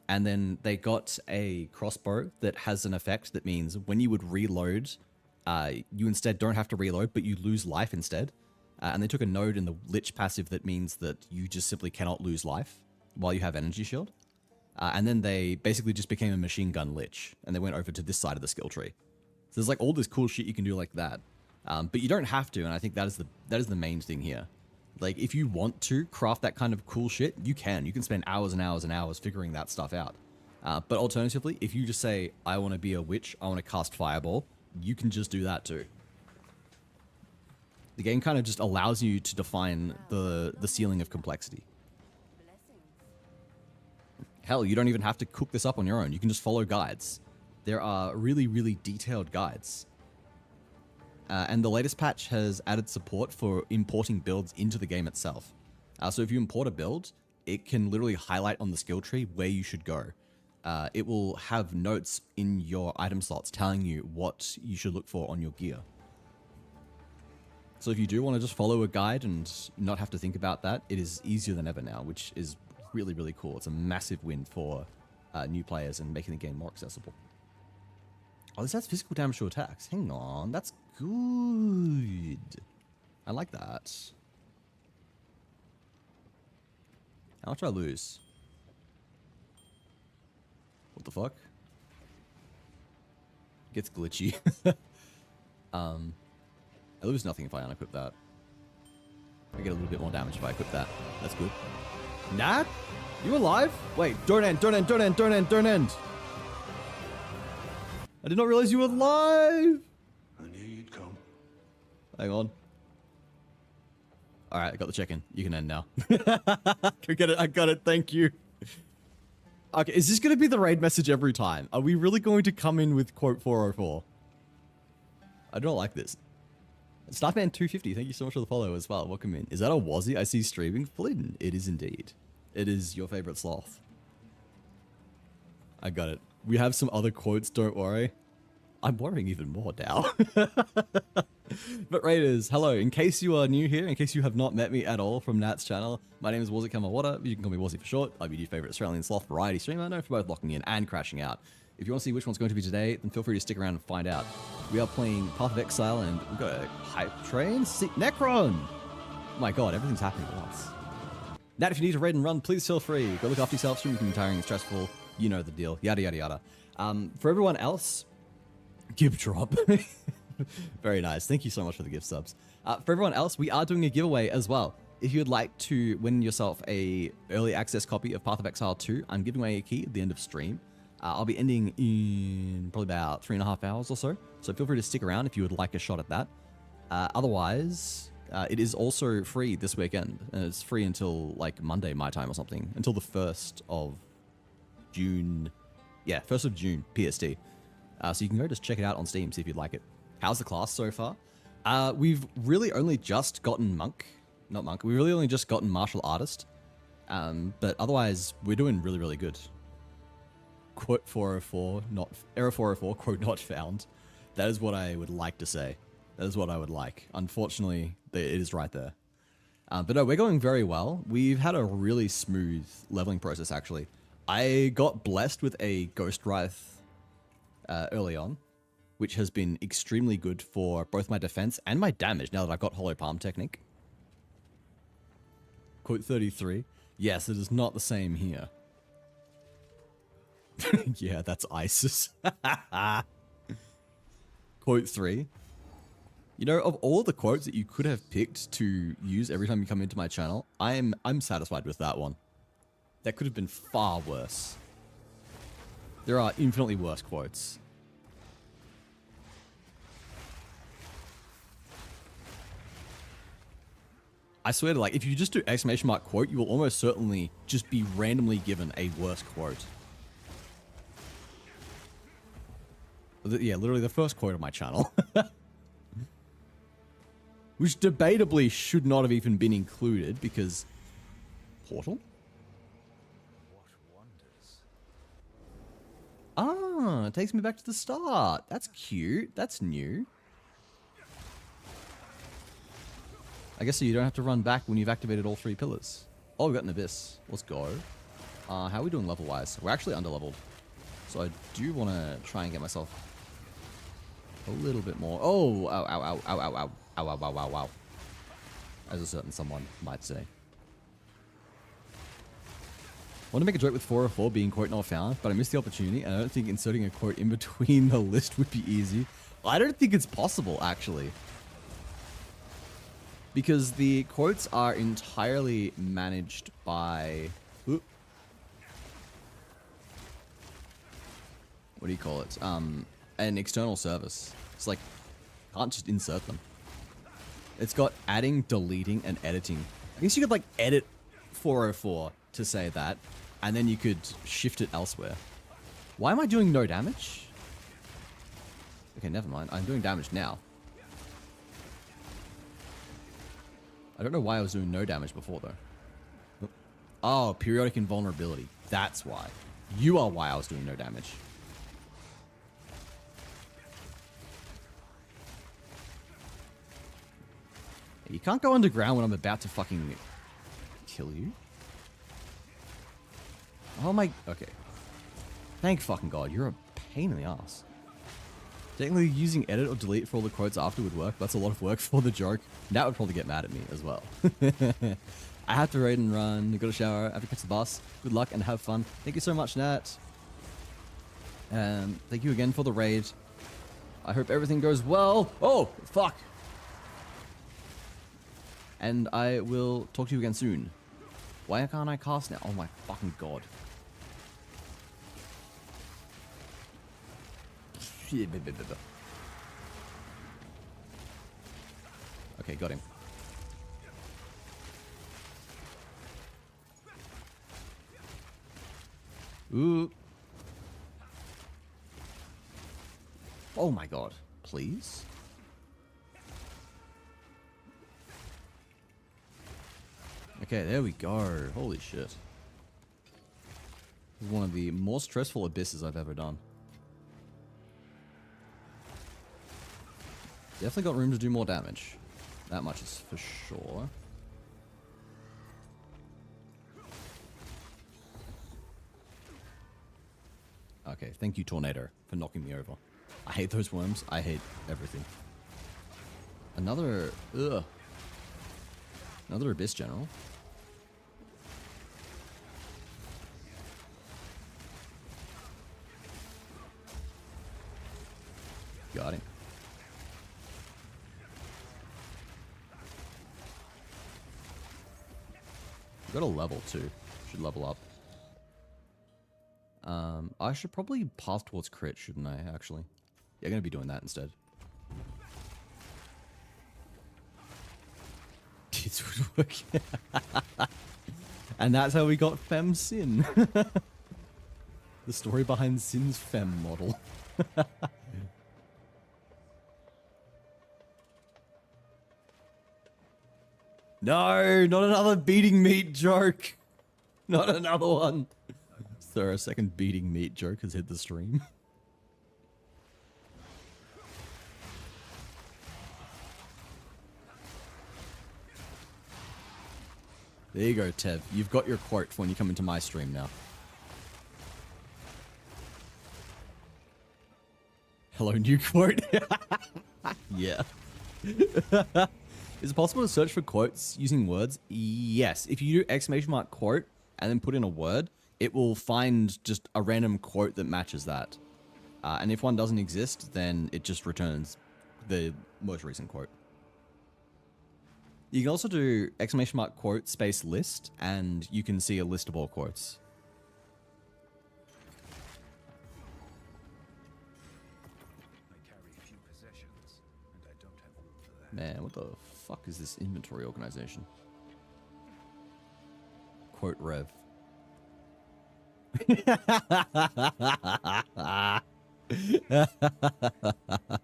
and then they got a crossbow that has an effect that means when you would reload, you instead don't have to reload, but you lose life instead. And they took a node in the Lich passive that means that you just simply cannot lose life while you have energy shield. And then they basically just became a machine gun Lich, and they went over to this side of the skill tree. So there's like all this cool shit you can do like that. But you don't have to, and I think that is the main thing here. Like, if you want to craft that kind of cool shit, you can. You can spend hours and hours and hours figuring that stuff out. But alternatively, if you just say, I want to be a witch, I want to cast Fireball, you can just do that too. The game kind of just allows you to define the ceiling of complexity. Hell, you don't even have to cook this up on your own. You can just follow guides. There are really, really detailed guides. And the latest patch has added support for importing builds into the game itself. So if you import a build, it can literally highlight on the skill tree where you should go. It will have notes in your item slots telling you what you should look for on your gear. So if you do want to just follow a guide and not have to think about that, it is easier than ever now, which is really, really cool. It's a massive win for new players and making the game more accessible. Oh, this has physical damage to attacks. Hang on, that's good. I like that. How much did I lose? What the fuck? Gets glitchy. I lose nothing if I unequip that. I get a little bit more damage if I equip that. That's good. Nat? You alive? Wait, don't end. I did not realize you were alive. I knew you'd come. Hang on. Alright, I got the check-in. You can end now. Go get it. I got it. Thank you. Okay, is this going to be the raid message every time? Are we really going to come in with quote 404? I don't like this. Starman250, thank you so much for the follow as well. Welcome in. Is that a Wazzy I see streaming? Flynn, it is indeed. It is your favorite sloth. I got it. We have some other quotes, don't worry. I'm worrying even more now. But Raiders, hello. In case you are new here, in case you have not met me at all from Nat's channel, my name is Wazzy Kamawada. You can call me Wazzy for short. I'm your new favorite Australian sloth variety streamer, known for both locking in and crashing out. If you want to see which one's going to be today, then feel free to stick around and find out. We are playing Path of Exile, and we've got a hype train. Necron! Oh my god, everything's happening at once. Nat, if you need to raid and run, please feel free. Go look after yourself. Streaming can be tiring and stressful. You know the deal. Yada, yada, yada. For everyone else, gift drop. Very nice. Thank you so much for the gift subs. For everyone else, we are doing a giveaway as well. If you would like to win yourself a early access copy of Path of Exile 2, I'm giving away a key at the end of stream. I'll be ending in probably about 3.5 hours or so. So feel free to stick around if you would like a shot at that. Otherwise, it is also free this weekend. And it's free until like Monday, my time or something. Until the 1st of June. Yeah, 1st of June, PST. So you can go just check it out on Steam, see if you'd like it. How's the class so far? We've really only just gotten Monk. Not Monk. We've really only just gotten Martial Artist. But otherwise, we're doing really, really good. Quote 404, error 404, quote not found. That is what I would like to say. That is what I would like. Unfortunately, it is right there. But no, we're going very well. We've had a really smooth leveling process, actually. I got blessed with a Ghost Wraith early on, which has been extremely good for both my defense and my damage now that I've got Hollow Palm Technique. Quote 33. Yes, it is not the same here. Yeah, that's ISIS. Quote 3. You know, of all the quotes that you could have picked to use every time you come into my channel, I'm satisfied with that one. That could have been far worse. There are infinitely worse quotes. I swear to, like, if you just do exclamation mark quote, you will almost certainly just be randomly given a worse quote. Yeah, literally the first quote of my channel. Which debatably should not have even been included because... Portal? What wonders? Ah, it takes me back to the start. That's cute. That's new. I guess so you don't have to run back when you've activated all 3 pillars. Oh, we've got an Abyss. Let's go. How are we doing level-wise? We're actually under-leveled. So I do want to try and get myself a little bit more. Oh, ow, ow, ow, ow, ow, ow. Ow, ow, ow, ow, ow. As a certain someone might say. Want to make a joke with 404 being quote not found, but I missed the opportunity, and I don't think inserting a quote in between the list would be easy. I don't think it's possible, actually. Because the quotes are entirely managed by... Oop. What do you call it? An external service. It's like, can't just insert them. It's got adding, deleting, and editing. I guess you could like edit 404 to say that, and then you could shift it elsewhere. Why am I doing no damage? Okay, never mind. I'm doing damage now. I don't know why I was doing no damage before, though. Oh, periodic invulnerability. That's why. You are why I was doing no damage. You can't go underground when I'm about to fucking kill you. Oh my... Okay. Thank fucking God. You're a pain in the ass. Technically, using edit or delete for all the quotes after would work. That's a lot of work for the joke. Nat would probably get mad at me as well. I have to raid and run. Got a shower. I have to catch the bus. Good luck and have fun. Thank you so much, Nat. Thank you again for the raid. I hope everything goes well. Oh, fuck. And I will talk to you again soon. Why can't I cast now? Oh my fucking god. Okay, got him. Ooh. Oh my god. Please? Okay, there we go. Holy shit. This is one of the more stressful abysses I've ever done. Definitely got room to do more damage. That much is for sure. Okay, thank you, Tornado, for knocking me over. I hate those worms. I hate everything. Another... Ugh. Another Abyss General. Got him. Got a level too. Should level up. I should probably path towards crit, shouldn't I, actually? Yeah, I'm gonna be doing that instead. Kids would work. And that's how we got Fem Sin. The story behind Sin's Fem model. No, not another beating meat joke. Not another one. So a second beating meat joke has hit the stream. There you go, Tev. You've got your quote when you come into my stream now. Hello, new quote. Yeah. Is it possible to search for quotes using words? Yes. If you do ! Quote and then put in a word, it will find just a random quote that matches that. And if one doesn't exist, then it just returns the most recent quote. You can also do ! Quote space list, and you can see a list of all quotes. I carry few possessions, and I don't have room for that. Man, what the fuck is this inventory organization? Quote Rev.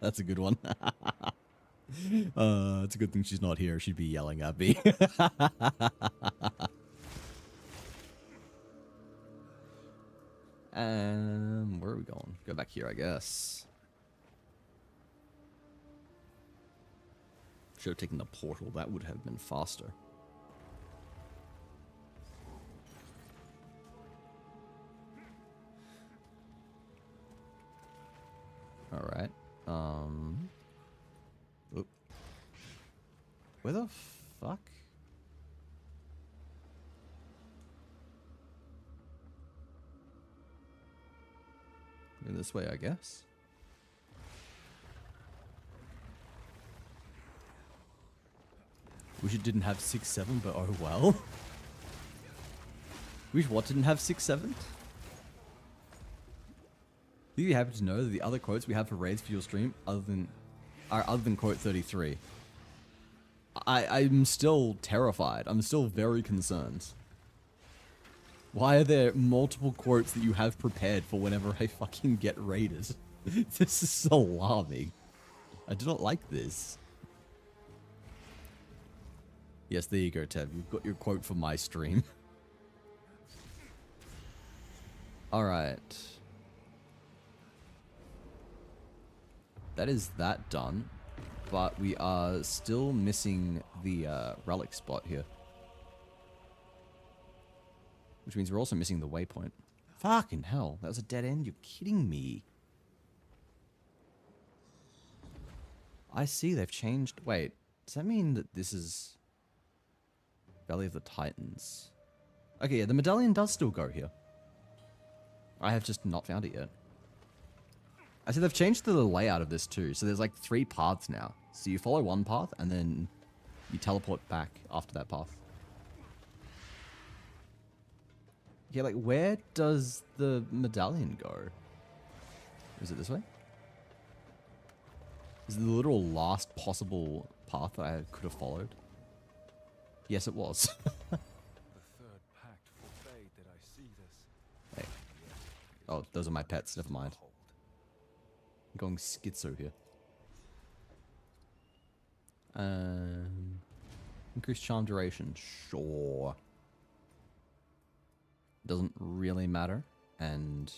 That's a good one. It's a good thing she's not here. She'd be yelling at me. Where are we going? Go back here, I guess. Should have taken the portal. That would have been faster. Alright. Oop. Where the fuck? Go this way, I guess. Wish it didn't have 6-7, but oh well. Wish what didn't have 6-7? You'd be happy to know that the other quotes we have for raids for your stream other than quote 33. I'm still terrified. I'm still very concerned. Why are there multiple quotes that you have prepared for whenever I fucking get raided? This is alarming. I do not like this. Yes, there you go, Tev. You've got your quote for my stream. Alright. That is that done. But we are still missing the relic spot here. Which means we're also missing the waypoint. Fucking hell, that was a dead end? You're kidding me. I see, they've changed... Wait, does that mean that this is... Valley of the Titans? Okay, yeah, the medallion does still go here. I have just not found it yet. I see they've changed the layout of this too. So there's like 3 paths now. So you follow one path and then you teleport back after that path. Yeah, like where does the medallion go? Is it this way? Is it the literal last possible path that I could have followed? Yes, it was. The third pact forbade that I see this. Hey. Oh, those are my pets. Never mind. I'm going schizo here. Increased charm duration. Sure. Doesn't really matter. And...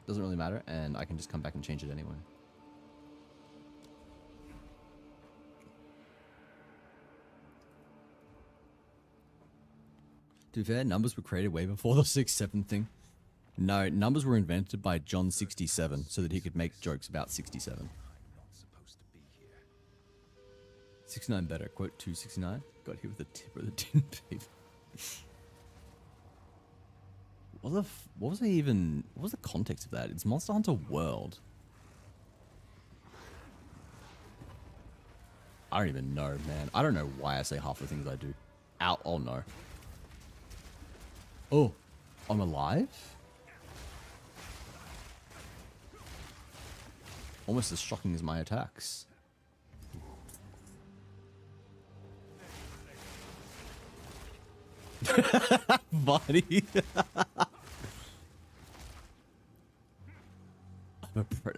doesn't really matter. And I can just come back and change it anyway. To be fair, numbers were created way before the 6-7 thing. No, numbers were invented by John 67 so that he could make jokes about 67. I'm not supposed to be here. 69 better. Quote 269. Got hit with the tip of the tin paper. What was the context of that? It's Monster Hunter World. I don't even know, man. I don't know why I say half the things I do. Out. Oh no. Oh, I'm alive? Almost as shocking as my attacks. Buddy.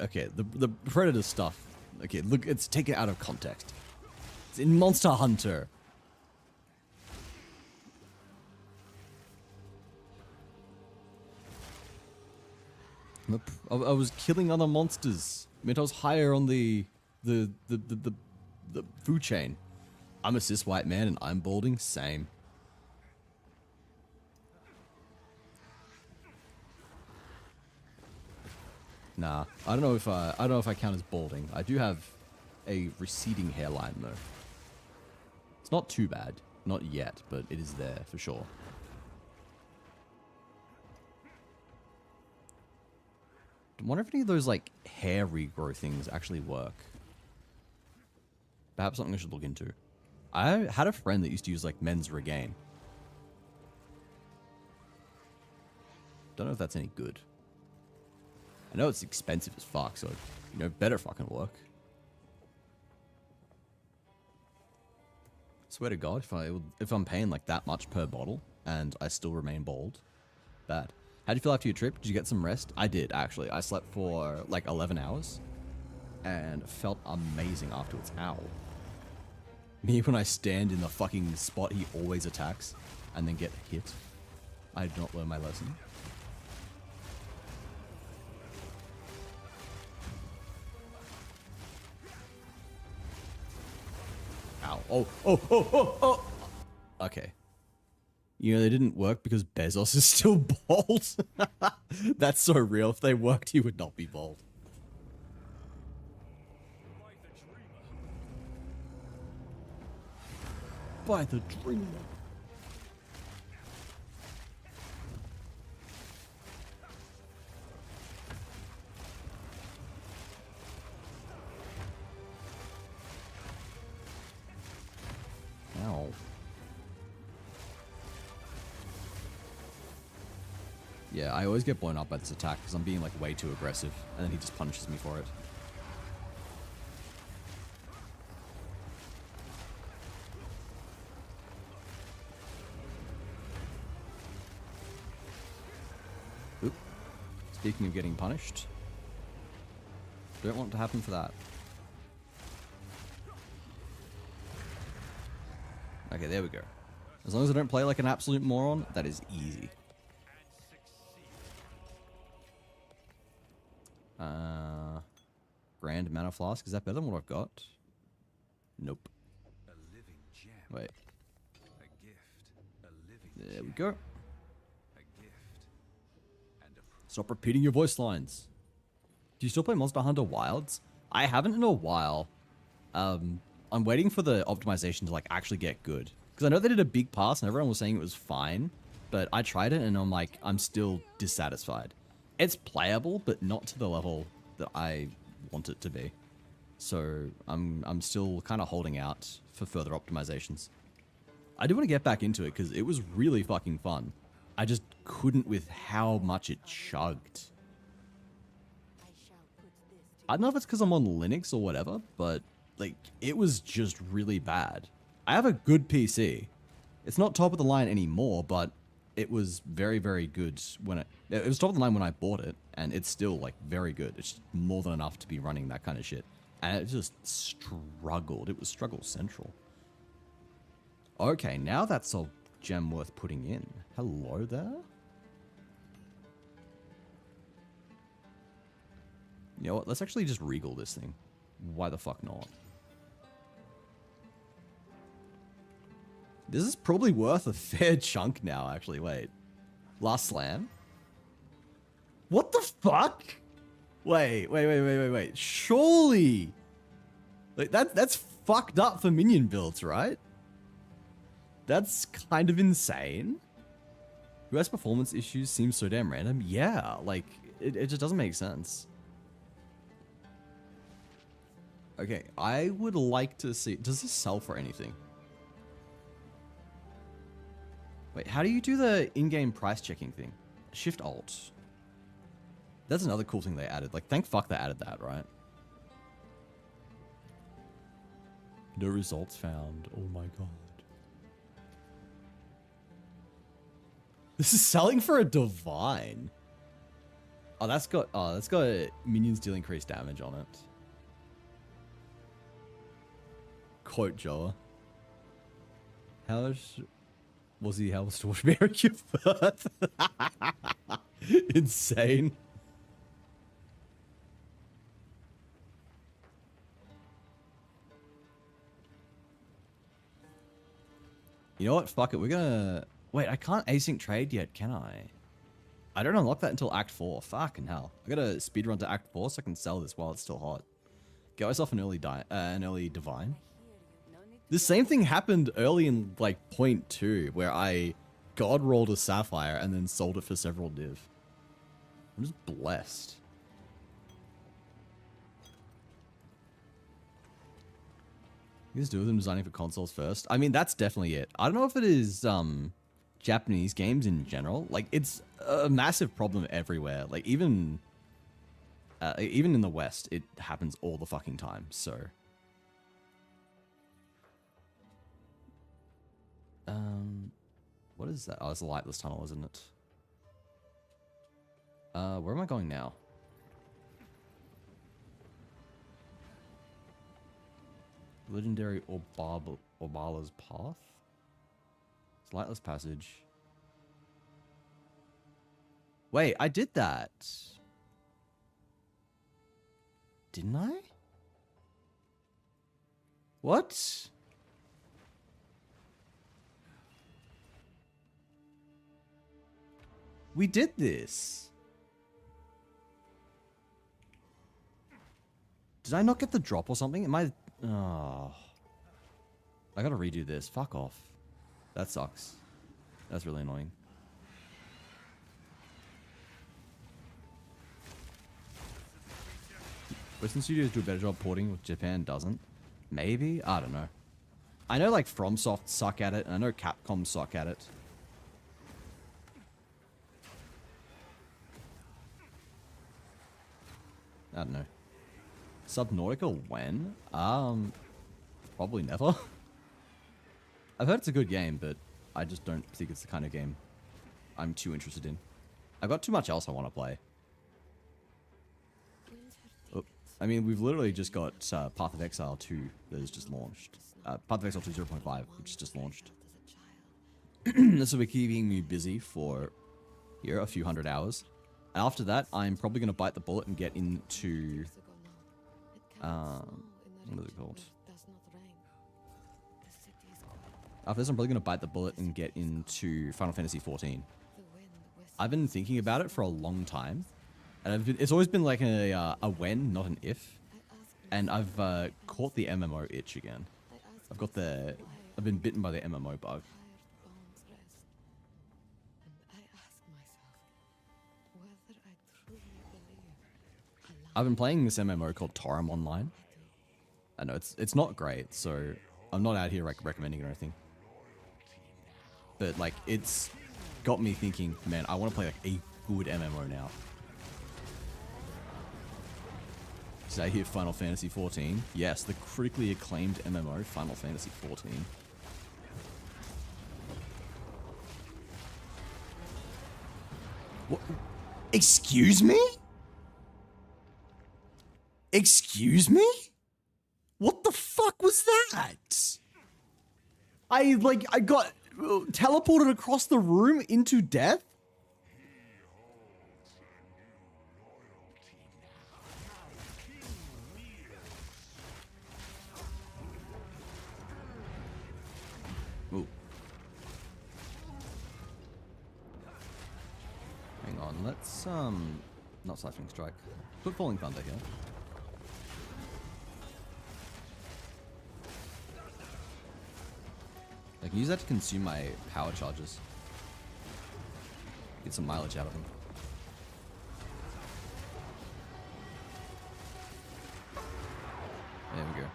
Okay, the predator stuff. Okay, look, let's take it out of context. It's in Monster Hunter. I was killing other monsters. I meant I was higher on the food chain. I'm a cis white man and I'm balding. Same. Nah, I don't know if I count as balding. I do have a receding hairline though. It's not too bad, not yet, but it is there for sure. I wonder if any of those like hair regrow things actually work. Perhaps something I should look into. I had a friend that used to use like men's regain. Don't know if that's any good. I know it's expensive as fuck, so you know, better fucking work. Swear to God, if I'm paying like that much per bottle and I still remain bald, bad. How do you feel after your trip? Did you get some rest? I did, actually. I slept for like 11 hours and felt amazing afterwards. Ow. Me when I stand in the fucking spot he always attacks and then get hit. I did not learn my lesson. Ow. Oh. Okay. You know, they didn't work because Bezos is still bald. That's so real. If they worked, he would not be bald. By the dreamer. Ow. Yeah, I always get blown up by this attack because I'm being like way too aggressive, and then he just punishes me for it. Oop. Speaking of getting punished, don't want it to happen for that. Okay, there we go. As long as I don't play like an absolute moron, that is easy. Grand Mana Flask. Is that better than what I've got? Nope. A living gem. Wait. A gift. A living There we gem. go. A gift. And a Stop repeating your voice lines. Do you still play Monster Hunter Wilds? I haven't in a while. I'm waiting for the optimization to like actually get good. Because I know they did a big pass and everyone was saying it was fine. but I tried it and I'm like, I'm still dissatisfied. It's playable, but not to the level that I want it to be. So I'm still kind of holding out for further optimizations. I do want to get back into it because it was really fucking fun. I just couldn't with how much it chugged. I shall put this to I don't know if it's because I'm on Linux or whatever, but like it was just really bad. I have a good PC. It's not top of the line anymore, but it was very, very good when it was top of the line when I bought it, and it's still like very good. It's more than enough to be running that kind of shit. And it just struggled. It was struggle central. Okay, now that's a gem worth putting in. Hello there? You know what? Let's actually just regal this thing. Why the fuck not? This is probably worth a fair chunk now, actually. Wait. Last slam? What the fuck? Wait. Surely. Like that's fucked up for minion builds, right? That's kind of insane. Who has performance issues seems so damn random. Yeah, like it just doesn't make sense. Okay, I would like to see, does this sell for anything? Wait, how do you do the in-game price checking thing? Shift Alt. That's another cool thing they added. Like, thank fuck they added that, right? No results found. Oh my god. This is selling for a divine. Oh, that's got minions deal increased damage on it. Quote Joa. How was he helped Stormbearer give birth? Insane. You know what? Fuck it. We're gonna... Wait, I can't async trade yet, can I? I don't unlock that until Act 4. Fucking hell. I gotta speedrun to Act 4 so I can sell this while it's still hot. Get myself an early divine. The same thing happened early in, like, point 2, where I god rolled a sapphire and then sold it for several div. I'm just blessed. You just do them designing for consoles first. I mean, that's definitely it. I don't know if it is Japanese games in general. Like, it's a massive problem everywhere. Like, even in the West, it happens all the fucking time. So, what is that? Oh, it's a lightless tunnel, isn't it? Where am I going now? Legendary Orbala's Path? It's lightless passage. Wait, I did that. Didn't I? What? We did this. Did I not get the drop or something? Am I... Oh. I gotta redo this. Fuck off. That sucks. That's really annoying. Western Studios do a better job porting, with Japan doesn't. Maybe? I don't know. I know like FromSoft suck at it, and I know Capcom suck at it. I don't know. Subnautica when? Probably never. I've heard it's a good game, but I just don't think it's the kind of game I'm too interested in. I've got too much else I want to play. Oh, I mean, we've literally just got Path of Exile 2 that is just launched. Path of Exile 2 0.5, which is just launched. This will be keeping me busy for here a few hundred hours. And after that, I'm probably going to bite the bullet and get into... what is it called? After this, I'm probably going to bite the bullet and get into Final Fantasy 14. I've been thinking about it for a long time. And it's always been like a when, not an if. And I've caught the MMO itch again. I've been bitten by the MMO bug. Father, I truly believe. I've been playing this MMO called Torum Online. I know it's not great, so I'm not out here recommending it or anything. But like, it's got me thinking, man, I want to play like a good MMO now. Did I hear Final Fantasy 14? Yes, the critically acclaimed MMO, Final Fantasy 14. What? Excuse me? Excuse me? What the fuck was that? I got teleported across the room into death? Ooh. Hang on, let's not Siphoning Strike. Put Falling Thunder here. I can use that to consume my power charges. Get some mileage out of them. There we go.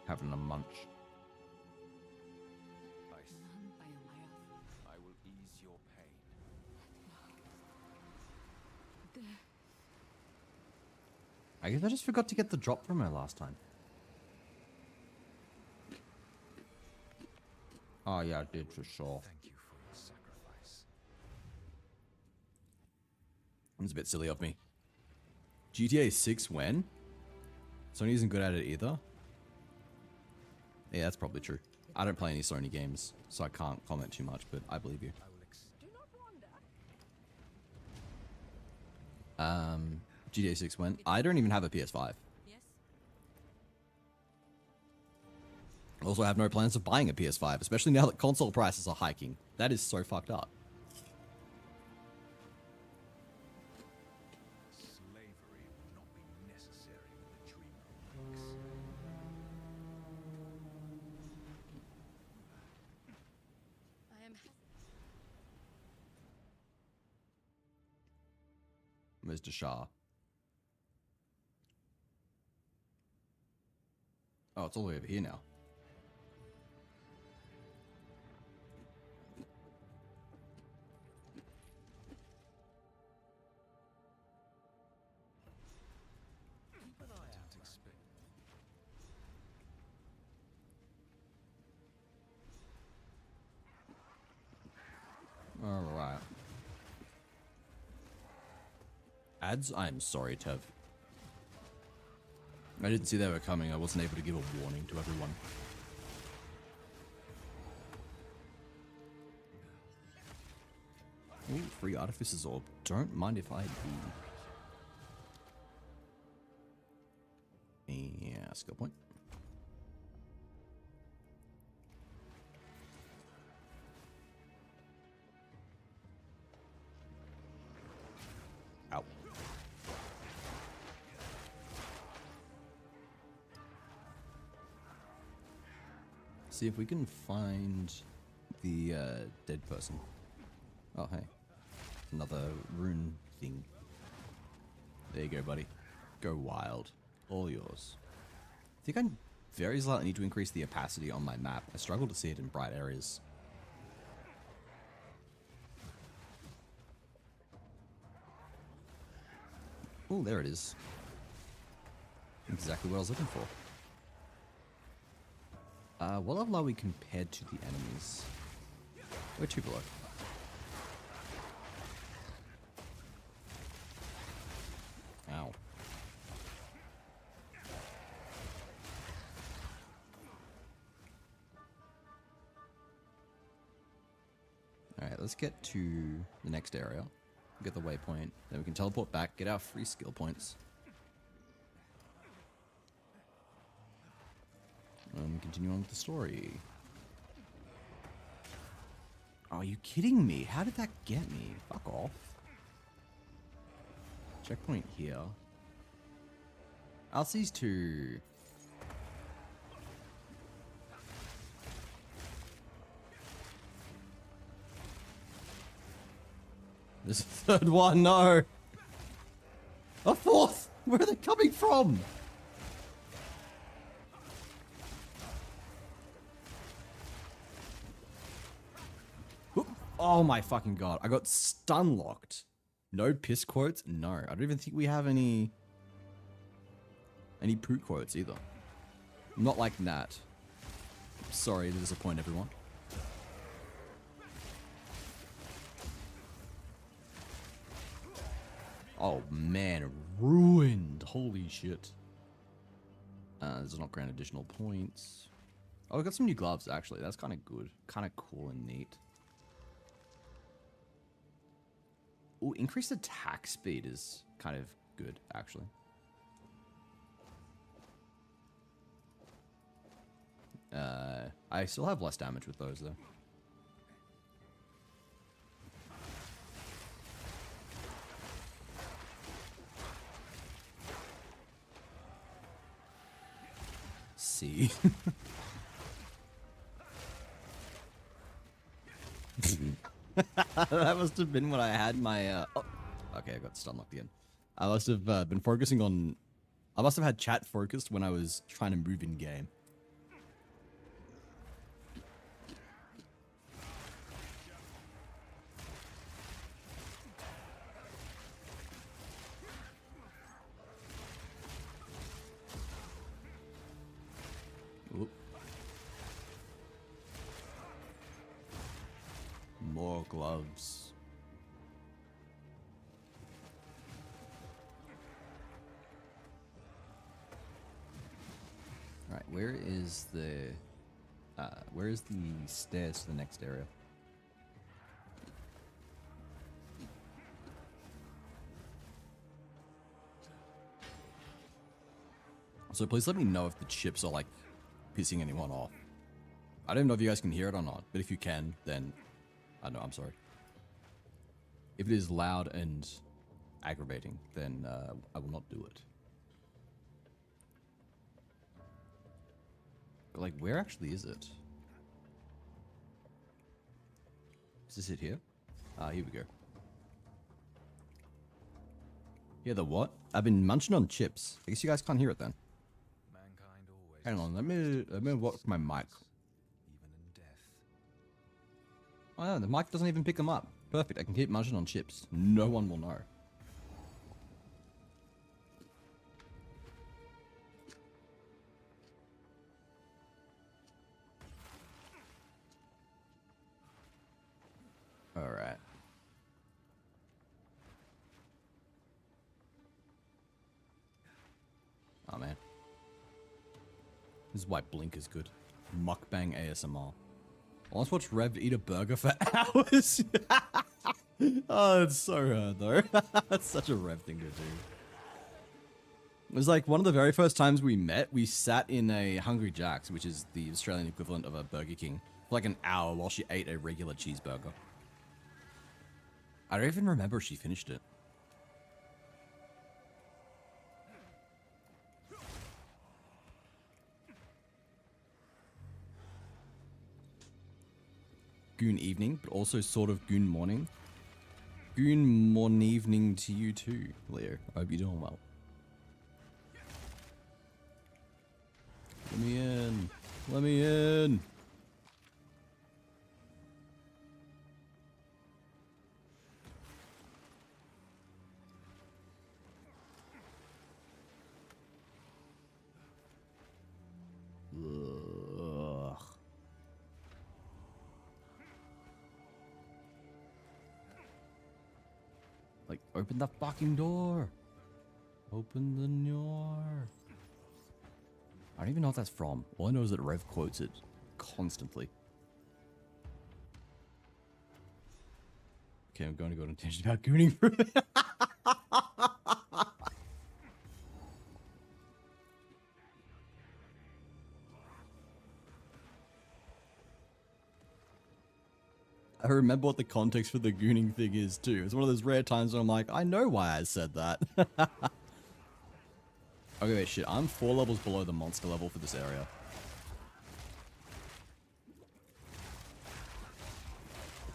Having a munch. Ice, I will ease your pain. I guess I just forgot to get the drop from her last time. Oh yeah, I did for sure. Thank you for your sacrifice. It's a bit silly of me. GTA 6 when? Sony isn't good at it either. Yeah, that's probably true. I don't play any Sony games, so I can't comment too much, but I believe you. I will Do not wander. GTA 6 when? I don't even have a PS5. Yes. I also have no plans of buying a PS5, especially now that console prices are hiking. That is so fucked up. Slavery would not be necessary with the dreamer of I am. Mr. Shah. Oh, it's all the way over here now. didn't expect. Alright. Ads? I'm sorry, Tev. I didn't see they were coming. I wasn't able to give a warning to everyone. Ooh, free Artificer's Orb. Don't mind if I do. Yeah, skill point. Ow. See if we can find the dead person. Oh, hey. Another rune thing. There you go, buddy. Go wild. All yours. I think I very slightly need to increase the opacity on my map. I struggle to see it in bright areas. Oh, there it is. Exactly what I was looking for. What level are we compared to the enemies? We're 2 below. Ow. Alright, let's get to the next area. Get the waypoint. Then we can teleport back, get our free skill points. And continue on with the story. Oh, are you kidding me? How did that get me? Fuck off. Checkpoint here. Alcys 2. There's a third one, no. A fourth! Where are they coming from? Oh my fucking god. I got stun locked. No piss quotes? No. I don't even think we have any poo quotes either. Not like that. Sorry to disappoint everyone. Oh man, ruined. Holy shit. This is not grant additional points. Oh, we got some new gloves actually. That's kind of good. Kind of cool and neat. Ooh, increased attack speed is kind of good, actually. I still have less damage with those, though. See. That must have been when I had my, oh, okay, I got stun locked again. I must have been focusing on, I must have had chat focused when I was trying to move in game. Oop. More gloves. Alright, where is the stairs to the next area? So please let me know if the chips are like pissing anyone off. I don't know if you guys can hear it or not, but if you can, then I don't know, I'm sorry. If it is loud and aggravating, then I will not do it. But like, where actually is it? Is this it here? Here we go. Yeah, the what? I've been munching on chips. I guess you guys can't hear it then. Mankind always Hang on, let me watch my mic. even in death. Oh no, the mic doesn't even pick them up. Perfect, I can keep munching on chips. No one will know. Alright. Oh man. This is why Blink is good. Mukbang ASMR. Let's watch Rev eat a burger for hours. Oh, it's so hard though. That's such a Rev thing to do. It was like one of the very first times we met, we sat in a Hungry Jack's, which is the Australian equivalent of a Burger King, for like an hour while she ate a regular cheeseburger. I don't even remember if she finished it. Goon evening, but also sort of goon morning. Goon morn evening to you too, Leo. I hope you're doing well. Let me in. Let me in. Ugh. Like, open the fucking door. Open the door. I don't even know what that's from. All I know is that Rev quotes it constantly. Okay, I'm going to go on a tangent about gooning for a minute. I remember what the context for the gooning thing is too. It's one of those rare times where I'm like, I know why I said that. Okay, wait, shit. I'm 4 levels below the monster level for this area.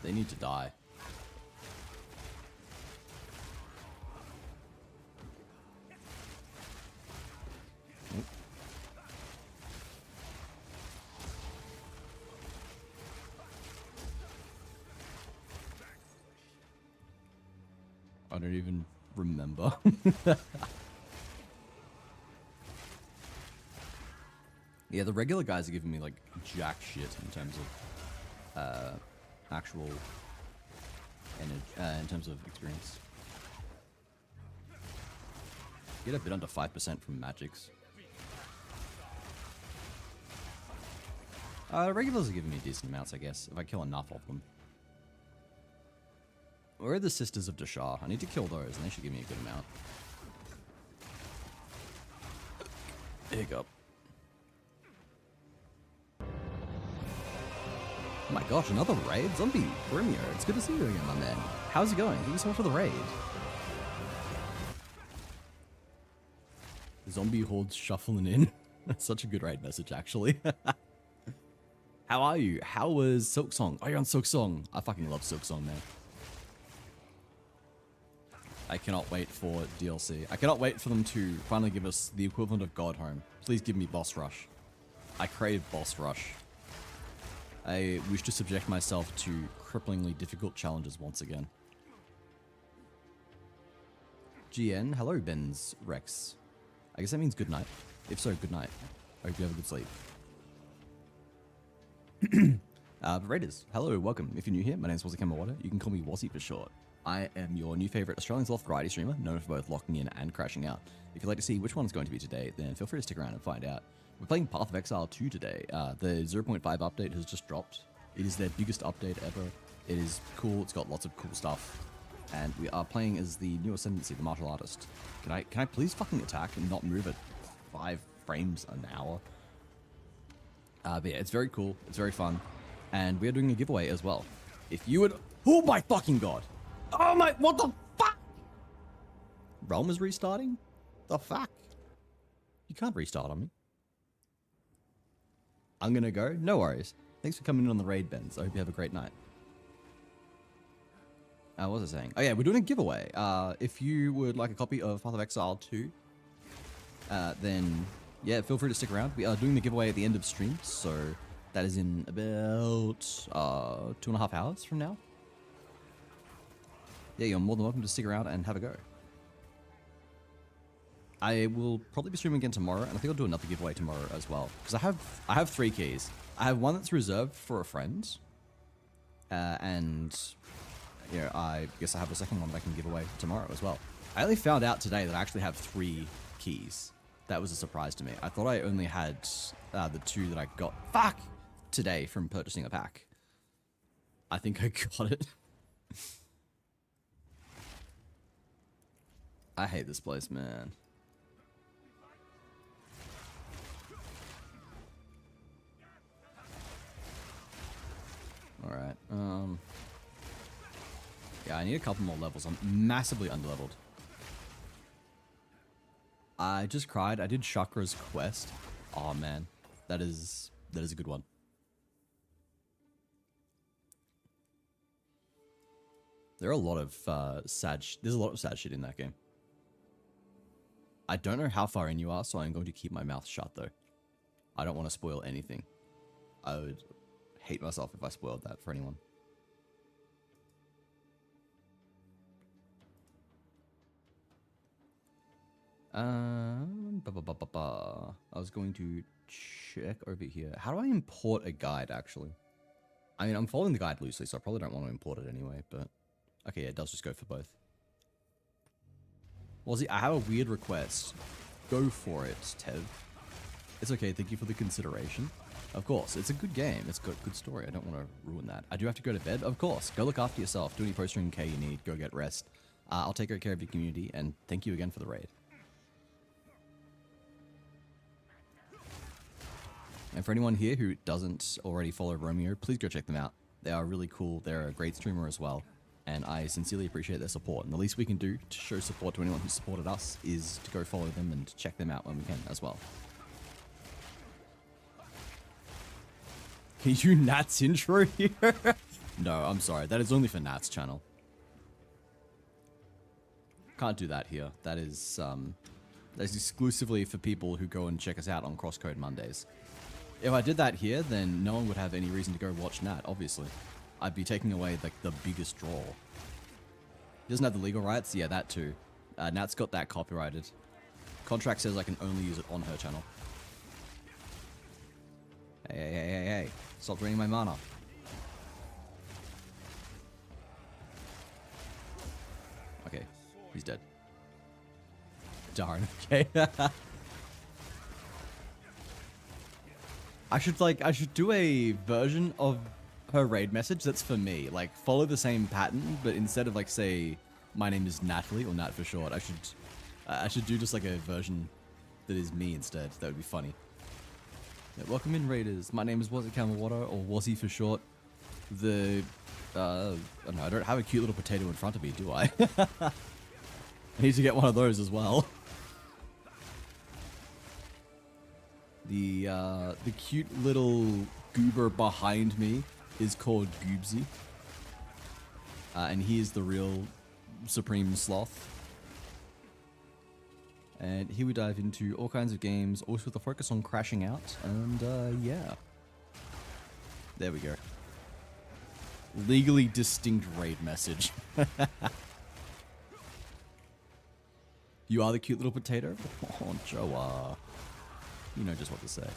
They need to die. I don't even remember. Yeah, the regular guys are giving me like jack shit in terms of actual in terms of experience. Get a bit under 5% from magics. Regulars are giving me decent amounts, I guess, if I kill enough of them. Where are the Sisters of Dashar? I need to kill those, and they should give me a good amount. Hiccup. Oh my gosh, another raid? Zombie Brimio, it's good to see you again, my man. How's it going? Thank you so much for the raid. Zombie hordes shuffling in. That's such a good raid message, actually. How are you? How was Silk Song? Oh, you're on Silk Song. I fucking love Silk Song, man. I cannot wait for DLC. I cannot wait for them to finally give us the equivalent of God Home. Please give me Boss Rush. I crave Boss Rush. I wish to subject myself to cripplingly difficult challenges once again. GN, hello Ben's Rex. I guess that means good night. If so, good night. I hope you have a good sleep. Raiders, hello, welcome. If you're new here, my name is Wazzy Kamawada. You can call me Wazzy for short. I am your new favorite Australian Loft variety streamer, known for both locking in and crashing out. If you'd like to see which one's going to be today, then feel free to stick around and find out. We're playing Path of Exile 2 today. The 0.5 update has just dropped. It is their biggest update ever. It is cool. It's got lots of cool stuff. And we are playing as the new Ascendancy, the martial artist. Can I please fucking attack and not move at 5 frames an hour? But yeah, it's very cool. It's very fun. And we are doing a giveaway as well. If you would... Oh my fucking god! Oh my... What the fuck? Realm is restarting? The fuck? You can't restart on me. I'm gonna go. No worries. Thanks for coming in on the raid, Benz. I hope you have a great night. What was I saying? Oh yeah, we're doing a giveaway. If you would like a copy of Path of Exile 2, then yeah, feel free to stick around. We are doing the giveaway at the end of stream, so that is in about 2.5 hours from now. Yeah, you're more than welcome to stick around and have a go. I will probably be streaming again tomorrow, and I think I'll do another giveaway tomorrow as well. Because I have 3 keys. I have one that's reserved for a friend, and you know, I guess I have a second one that I can give away tomorrow as well. I only found out today that I actually have 3 keys. That was a surprise to me. I thought I only had the 2 that I got today from purchasing a pack. I think I got it. I hate this place, man. Alright, yeah, I need a couple more levels. I'm massively underleveled. I just cried. I did Chakra's quest. Oh man, that is a good one. There are a lot of there's a lot of sad shit in that game. I don't know how far in you are, so I'm going to keep my mouth shut though. I don't want to spoil anything. I would hate myself if I spoiled that for anyone. I was going to check over here. How do I import a guide, actually? I mean, I'm following the guide loosely, so I probably don't want to import it anyway, but... Okay, yeah, it does just go for both. Wazzy, I have a weird request. Go for it, Tev. It's okay, thank you for the consideration. Of course, it's a good game. It's got a good story. I don't want to ruin that. I do have to go to bed? Of course. Go look after yourself. Do any post-stream care you need. Go get rest. I'll take great care of your community, and thank you again for the raid. And for anyone here who doesn't already follow Romeo, please go check them out. They are really cool. They're a great streamer as well. And I sincerely appreciate their support. And the least we can do to show support to anyone who supported us is to go follow them and check them out when we can as well. Can you Nat's intro here? No, I'm sorry. That is only for Nat's channel. Can't do that here. That is that's exclusively for people who go and check us out on Crosscode Mondays. If I did that here, then no one would have any reason to go watch Nat, obviously. I'd be taking away like the biggest draw. He doesn't have the legal rights? Yeah, that too. Nat's got that copyrighted. Contract says I can only use it on her channel. Hey. Stop draining my mana. Okay, he's dead. Darn, okay. I should do a version of her raid message that's for me. Like, follow the same pattern, but instead of like, say, my name is Natalie, or Nat for short, I should do just like a version that is me instead. That would be funny. Yeah, welcome in, raiders. My name is Was It Kamawater, or Wazzy for short. I don't know, I don't have a cute little potato in front of me, do I? I need to get one of those as well. The cute little goober behind me is called Goobsy. And he is the real Supreme Sloth. And here we dive into all kinds of games, also with a focus on crashing out, and yeah. There we go. Legally distinct raid message. You are the cute little potato? Oh, Joa. You know just what to say.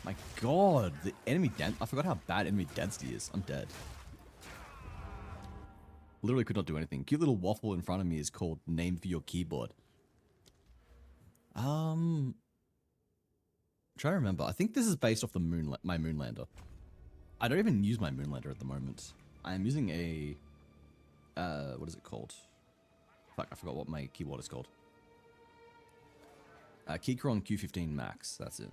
My god, the enemy I forgot how bad enemy density is. I'm dead. Literally could not do anything. Cute little waffle in front of me is called Name for Your Keyboard. Try to remember. I think this is based off the my Moonlander. I don't even use my Moonlander at the moment. I am using a what is it called? Fuck, I forgot what my keyboard is called. Keychron Q15 Max. That's it.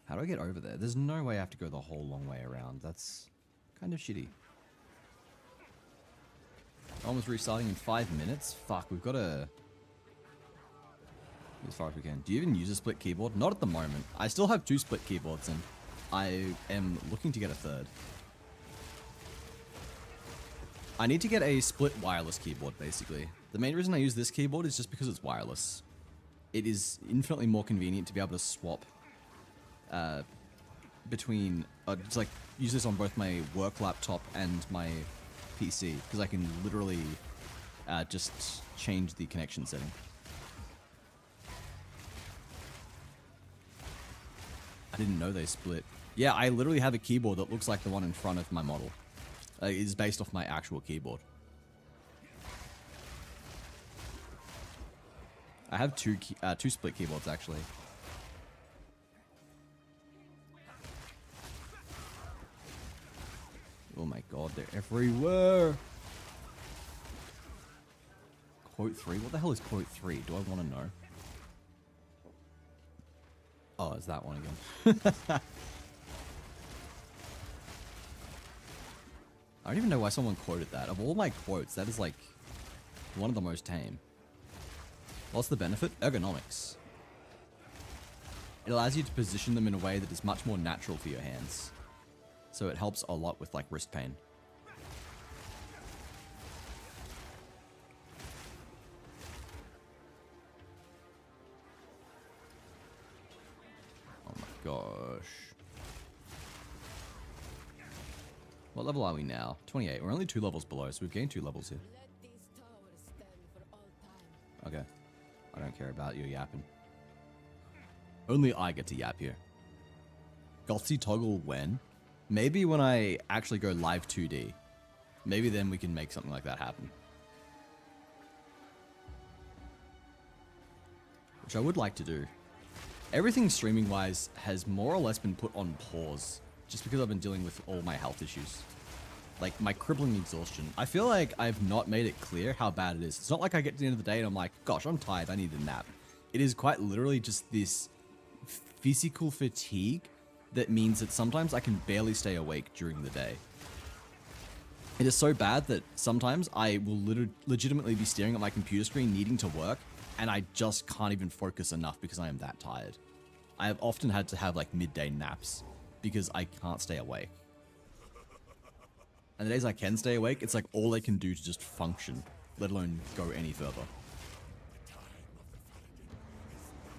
How do I get over there? There's no way I have to go the whole long way around. That's kind of shitty. Almost restarting in 5 minutes? Fuck, we've got to... as far as we can. Do you even use a split keyboard? Not at the moment. I still have 2 split keyboards and I am looking to get a 3rd. I need to get a split wireless keyboard, basically. The main reason I use this keyboard is just because it's wireless. It is infinitely more convenient to be able to swap between... just like, use this on both my work laptop and my PC, because I can literally just change the connection setting. I didn't know they split. Yeah, I literally have a keyboard that looks like the one in front of my model. It is based off my actual keyboard. I have two split keyboards, actually. Oh my god, they're everywhere! Quote 3? What the hell is quote 3? Do I want to know? Oh, it's that one again. I don't even know why someone quoted that. Of all my quotes, that is like one of the most tame. What's the benefit? Ergonomics. It allows you to position them in a way that is much more natural for your hands. So it helps a lot with like wrist pain. Oh my gosh. What level are we now? 28. We're only 2 levels below, so we've gained 2 levels here. Okay. I don't care about your yapping. Only I get to yap here. Gothsy toggle when? Maybe when I actually go live 2D. Maybe then we can make something like that happen. Which I would like to do. Everything streaming wise has more or less been put on pause. Just because I've been dealing with all my health issues. Like my crippling exhaustion. I feel like I've not made it clear how bad it is. It's not like I get to the end of the day and I'm like, gosh, I'm tired, I need a nap. It is quite literally just this physical fatigue that means that sometimes I can barely stay awake during the day. It is so bad that sometimes I will legitimately be staring at my computer screen needing to work and I just can't even focus enough because I am that tired. I have often had to have like midday naps because I can't stay awake. And the days I can stay awake, it's like all I can do to just function, let alone go any further.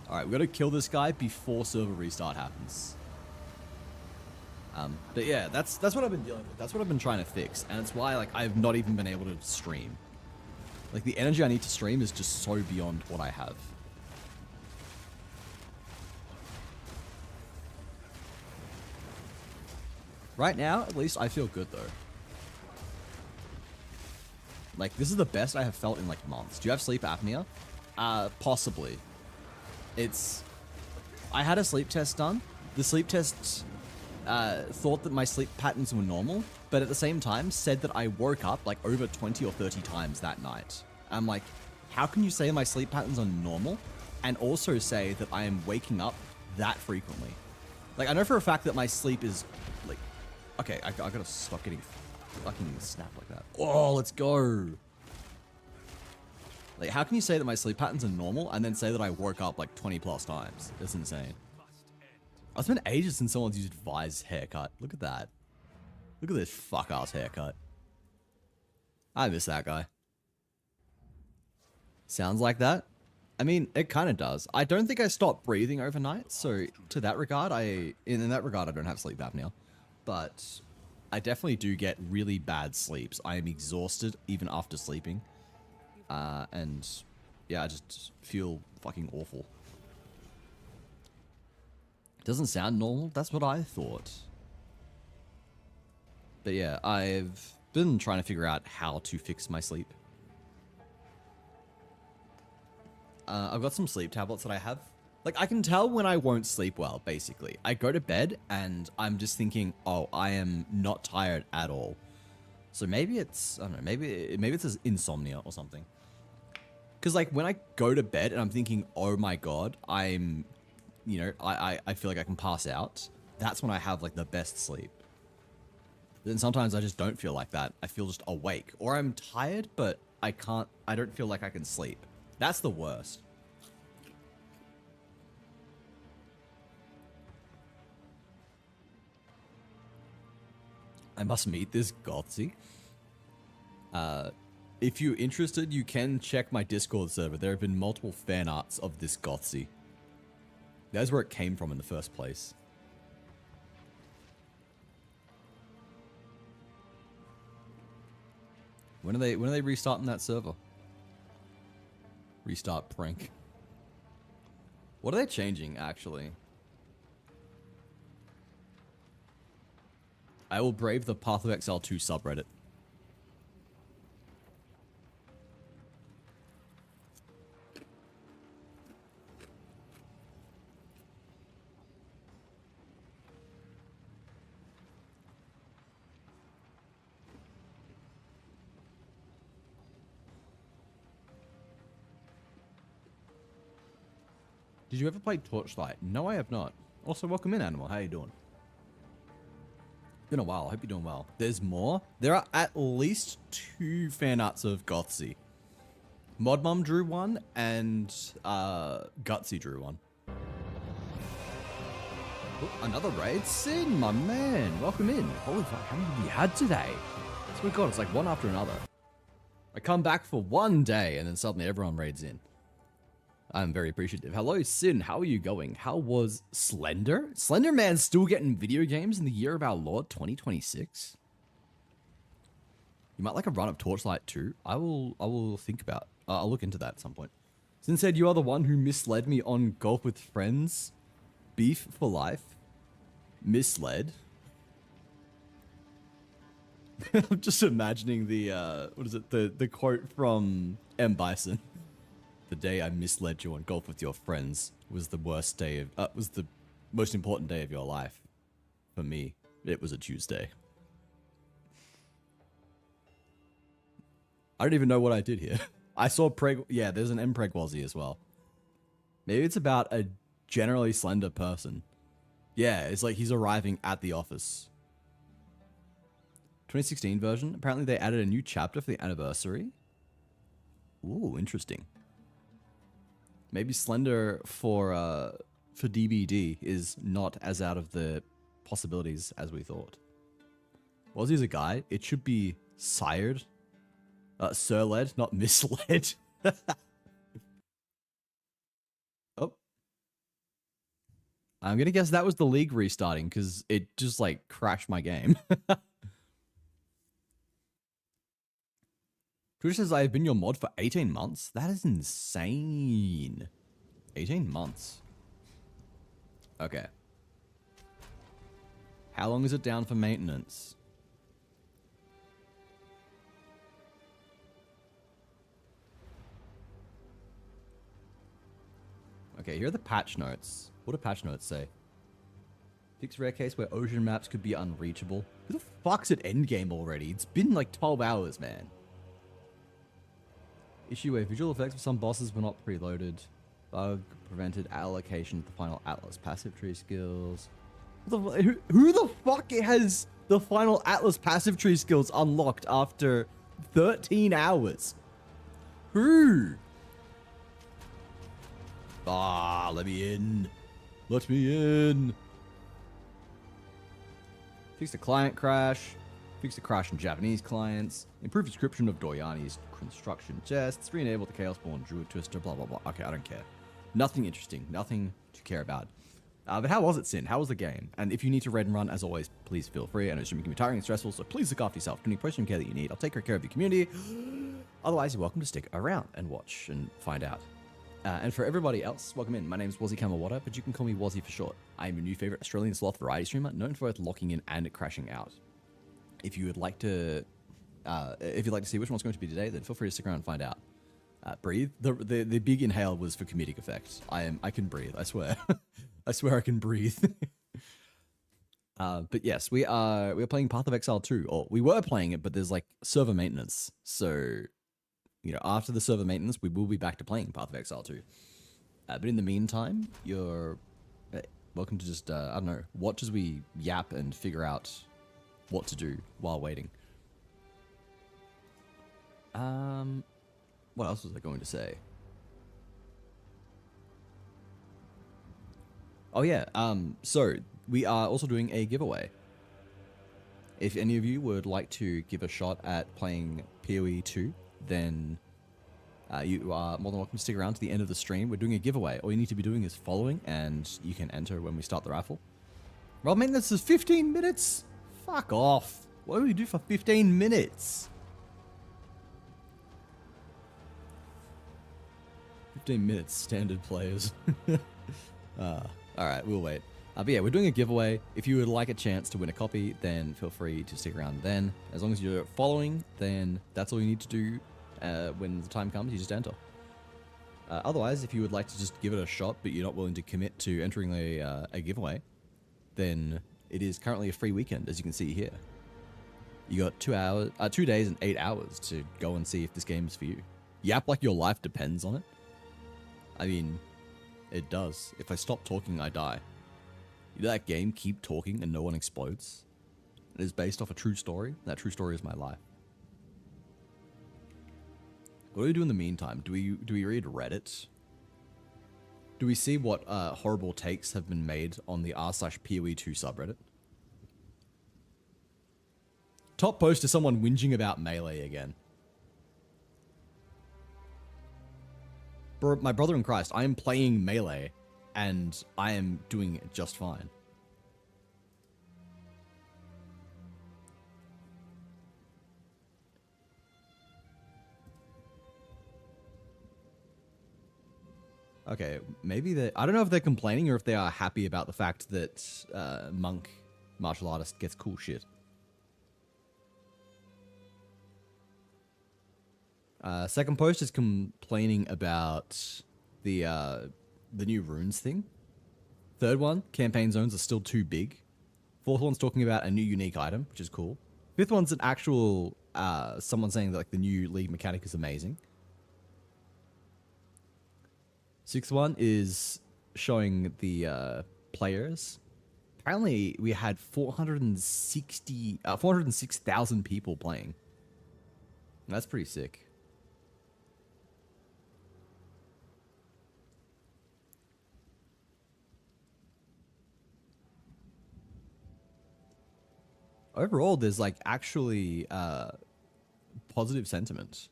Alright, we've got to kill this guy before server restart happens. But yeah, that's what I've been dealing with. That's what I've been trying to fix, and it's why like I've not even been able to stream. Like the energy I need to stream is just so beyond what I have. Right now, at least I feel good though. Like this is the best I have felt in like months. Do you have sleep apnea? Possibly. I had a sleep test done. The sleep test thought that my sleep patterns were normal, but at the same time said that I woke up like over 20 or 30 times that night. I'm like, how can you say my sleep patterns are normal and also say that I am waking up that frequently? Like, I know for a fact that my sleep is like, okay, I gotta stop getting fucking snapped like that. Oh, let's go. Like, how can you say that my sleep patterns are normal and then say that I woke up like 20 plus times? That's insane. It's been ages since someone's used Vi's haircut. Look at that. Look at this fuck-ass haircut. I miss that guy. Sounds like that? I mean, it kind of does. I don't think I stopped breathing overnight, so to that regard, in that regard, I don't have sleep apnea. But I definitely do get really bad sleeps. I am exhausted even after sleeping. And yeah, I just feel fucking awful. Doesn't sound normal. That's what I thought. But yeah, I've been trying to figure out how to fix my sleep. I've got some sleep tablets that I have. Like, I can tell when I won't sleep well, basically. I go to bed and I'm just thinking, oh, I am not tired at all. So maybe it's, I don't know, maybe it's insomnia or something. Because, like, when I go to bed and I'm thinking, oh my god, I'm, you know, I feel like I can pass out, that's when I have, like, the best sleep. Then sometimes I just don't feel like that. I feel just awake. Or I'm tired, but I don't feel like I can sleep. That's the worst. I must meet this Gothsy. If you're interested, you can check my Discord server. There have been multiple fan arts of this Gothsy. That's where it came from in the first place. When are they restarting that server? Restart prank. What are they changing, actually? I will brave the Path of Exile 2 subreddit. Did you ever play Torchlight? No, I have not. Also, welcome in, Animal. How you doing? Been a while. I hope you're doing well. There's more. There are at least 2 fan arts of Gothsy. Modmum drew one, and Gutsy drew one. Oh, another raid? Sin, my man. Welcome in. Holy fuck, how many have you had today? I swear to God, it's like one after another. I come back for one day, and then suddenly everyone raids in. I'm very appreciative. Hello, Sin. How are you going? How was Slender? Slender Man's still getting video games in the year of our Lord 2026? You might like a run of Torchlight too. I will think about. I'll look into that at some point. Sin said, you are the one who misled me on Golf with Friends. Beef for life. Misled. I'm just imagining the, what is it? The quote from M. Bison. The day I misled you on Golf with your friends was the worst day of, was the most important day of your life. For me, it was a Tuesday. I don't even know what I did here. I saw Preg, yeah, there's an M. Pregwazzy as well. Maybe it's about a generally slender person. Yeah, it's like he's arriving at the office. 2016 version. Apparently they added a new chapter for the anniversary. Ooh, interesting. Maybe Slender for DBD is not as out of the possibilities as we thought. Was he a guy? It should be sired. Sir-led, not misled. Oh. I'm gonna guess that was the league restarting because it just like crashed my game. Twitch says I've been your mod for 18 months. That is insane. 18 months. Okay. How long is it down for maintenance? Okay, here are the patch notes. What do patch notes say? Fix rare case where ocean maps could be unreachable. Who the fuck's at endgame already? It's been like 12 hours, man. Issue where visual effects for some bosses were not preloaded. Bug prevented allocation of the final Atlas passive tree skills. Who the fuck has the final Atlas passive tree skills unlocked after 13 hours? Who? Ah, let me in. Let me in. Fix the client crash. Fix the crash in Japanese clients. Improve description of Doyani's construction chests. Re-enable the Chaosborn Druid Twister. Blah, blah, blah. Okay, I don't care. Nothing interesting. Nothing to care about. But how was it, Sin? How was the game? And if you need to raid and run, as always, please feel free. I know streaming can be tiring and stressful, so please look after yourself. Do any post care that you need. I'll take care of your community. Otherwise, you're welcome to stick around and watch and find out. And for everybody else, welcome in. My name's Wazzy Kamawata, but you can call me Wazzy for short. I'm your new favorite Australian sloth variety streamer, known for both locking in and crashing out. If you would like to, if you'd like to see which one's going to be today, then feel free to stick around and find out. Breathe. The big inhale was for comedic effect. I can breathe. I swear. I swear I can breathe. But yes, we're playing Path of Exile 2, or we were playing it, but there's like server maintenance. So, you know, after the server maintenance, we will be back to playing Path of Exile 2. But in the meantime, you're welcome to just, I don't know, watch as we yap and figure out what to do while waiting. What else was I going to say? Oh yeah, so we are also doing a giveaway. If any of you would like to give a shot at playing PoE 2, then you are more than welcome to stick around to the end of the stream. We're doing a giveaway. All you need to be doing is following, and you can enter when we start the raffle. Well, man, this is 15 minutes? Fuck off. What do we do for 15 minutes? 15 minutes, standard players. Alright, we'll wait. But yeah, we're doing a giveaway. If you would like a chance to win a copy, then feel free to stick around then. As long as you're following, then that's all you need to do. When the time comes, you just enter. Otherwise, if you would like to just give it a shot, but you're not willing to commit to entering a giveaway, then it is currently a free weekend, as you can see here. You got 2 days and 8 hours to go and see if this game is for you. Yap like your life depends on it. I mean, it does. If I stop talking, I die. You know that game, Keep Talking and No One Explodes? It is based off a true story. That true story is my life. What do we do in the meantime? Do we read Reddit? Do we see what horrible takes have been made on the r/PoE2 subreddit? Top post is someone whinging about Melee again. My brother in Christ, I am playing Melee, and I am doing just fine. Okay, maybe I don't know if they're complaining or if they are happy about the fact that monk martial artist gets cool shit. Second post is complaining about the new runes thing. Third one, campaign zones are still too big. Fourth one's talking about a new unique item, which is cool. Fifth one's an actual someone saying that like the new league mechanic is amazing. Sixth one is showing the players. Apparently, we had 406,000 people playing. That's pretty sick. Overall, there's like actually positive sentiment.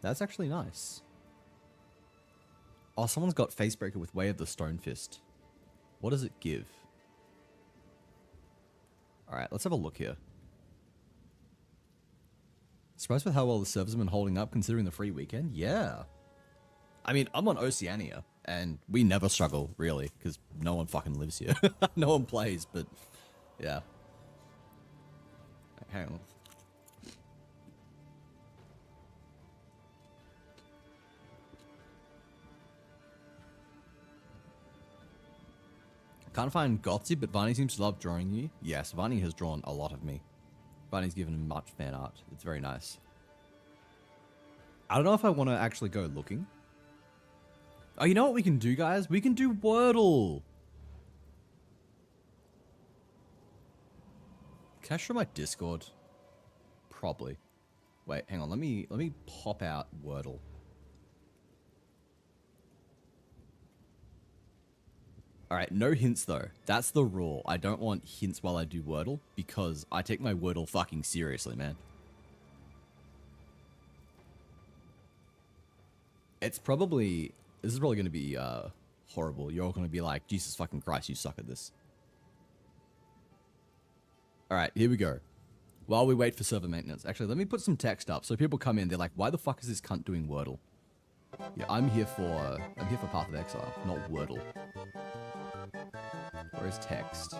That's actually nice. Oh, someone's got Facebreaker with Way of the Stone Fist. What does it give? Alright, let's have a look here. Surprised with how well the servers have been holding up considering the free weekend? Yeah. I mean, I'm on Oceania, and we never struggle, really, because no one fucking lives here. No one plays, but yeah. Hang on. Can't find Gotsy, but Varney seems to love drawing you. Yes, Varney has drawn a lot of me. Varney's given much fan art. It's very nice. I don't know if I want to actually go looking. Oh, you know what we can do, guys? We can do Wordle. Can I show my Discord? Probably. Wait, hang on. Let me pop out Wordle. Alright, no hints though. That's the rule. I don't want hints while I do Wordle, because I take my Wordle fucking seriously, man. It's probably... This is probably going to be horrible. You're all going to be like, Jesus fucking Christ, you suck at this. Alright, here we go. While we wait for server maintenance. Actually, let me put some text up. So people come in, they're like, why the fuck is this cunt doing Wordle? Yeah, I'm here for Path of Exile, not Wordle. Where's text?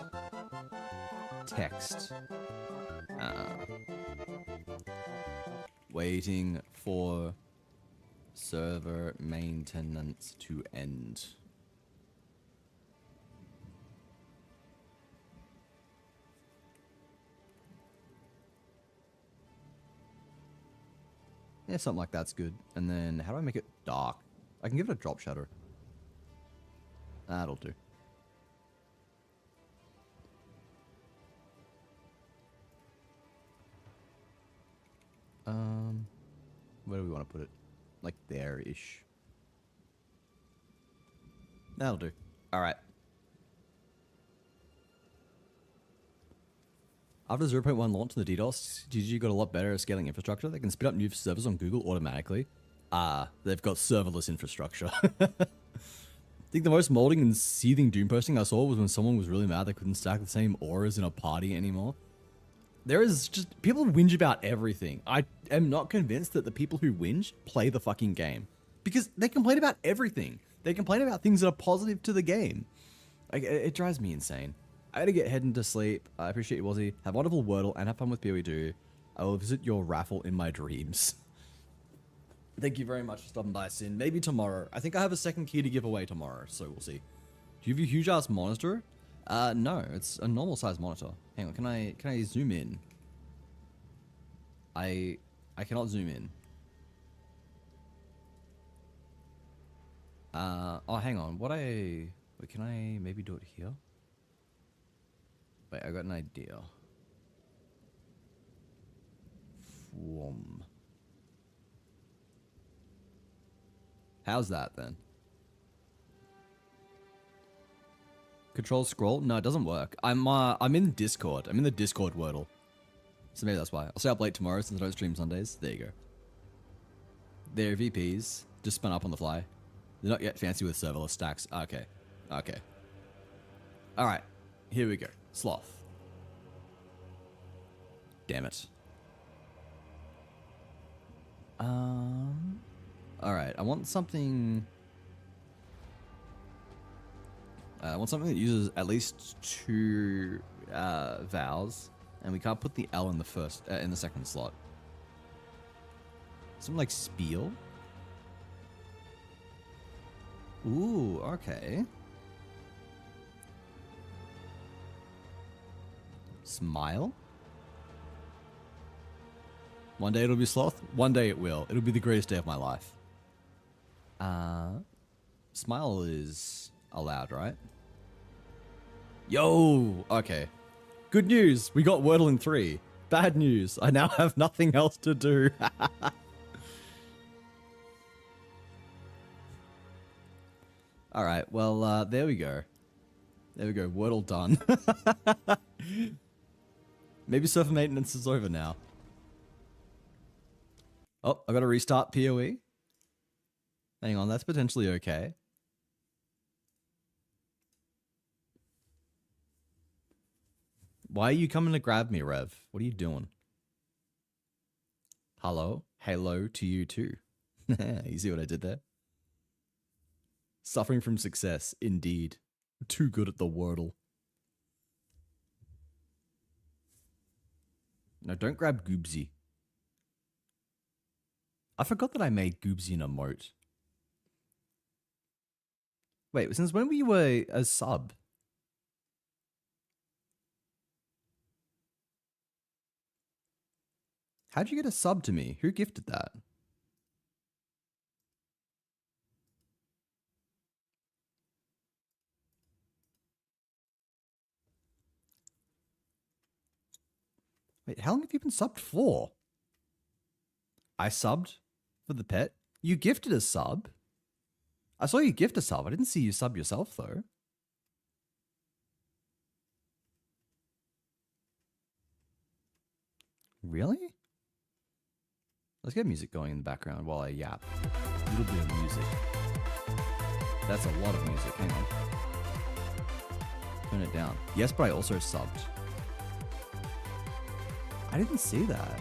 Text. Waiting for server maintenance to end. Yeah, something like that's good. And then, how do I make it dark? I can give it a drop shadow. That'll do. Where do we want to put it? Like there-ish. That'll do. Alright. After 0.1 launch in the DDoS, GG got a lot better at scaling infrastructure. They can spin up new servers on Google automatically. They've got serverless infrastructure. I think the most molding and seething doom posting I saw was when someone was really mad they couldn't stack the same auras in a party anymore. There is just... People whinge about everything. I am not convinced that the people who whinge play the fucking game. Because they complain about everything. They complain about things that are positive to the game. Like, it drives me insane. I gotta get heading to sleep. I appreciate you, Wazzy. Have a wonderful Wordle and have fun with PoE2. I will visit your raffle in my dreams. Thank you very much for stopping by, Sin. Maybe tomorrow. I think I have a second key to give away tomorrow, so we'll see. Do you have a huge ass monitor? No, it's a normal size monitor. Hang on, can I zoom in? I cannot zoom in. Oh, hang on. Wait, can I maybe do it here? Wait, I got an idea. How's that then? Control scroll? No, it doesn't work. I'm in Discord. I'm in the Discord Wordle. So maybe that's why. I'll stay up late tomorrow since I don't stream Sundays. There you go. They're VPs. Just spun up on the fly. They're not yet fancy with serverless stacks. Okay. Okay. Alright. Here we go. Sloth. Damn it. Alright. I want something... I want something that uses at least 2 vowels, and we can't put the L in the second slot. Something like spiel. Ooh, okay. Smile. One day it'll be sloth. One day it will. It'll be the greatest day of my life. Smile is allowed, right? Yo! Okay. Good news! We got Wordle in 3. Bad news! I now have nothing else to do. Alright, well, there we go. There we go. Wordle done. Maybe server maintenance is over now. Oh, I got to restart PoE. Hang on, that's potentially okay. Why are you coming to grab me, Rev? What are you doing? Hello? Hello to you too. You see what I did there? Suffering from success, indeed. Too good at the wordle. No, don't grab Goobsy. I forgot that I made Goobsy an emote. Wait, since when were you a sub? How'd you get a sub to me? Who gifted that? Wait, how long have you been subbed for? I subbed for the pet? You gifted a sub? I saw you gift a sub. I didn't see you sub yourself, though. Really? Let's get music going in the background while I yap. A little bit of music. That's a lot of music. Hang on. Turn it down. Yes, but I also subbed. I didn't see that.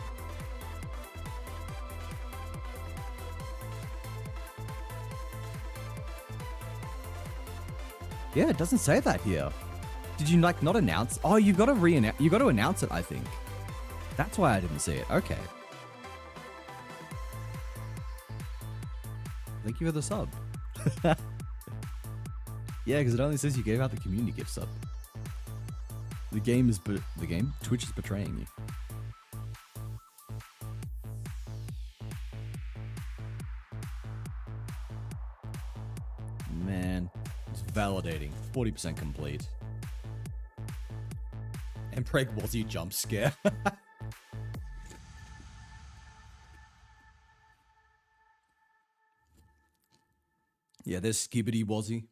Yeah, it doesn't say that here. Did you like not announce? Oh, you got to you got to announce it, I think. That's why I didn't see it. Okay. Thank you for the sub. Yeah, because it only says you gave out the community gift sub. Twitch is betraying you. Man, it's validating. 40% complete. And Preg Wazzy jump scare. Yeah, there's Skibbity Wazzy.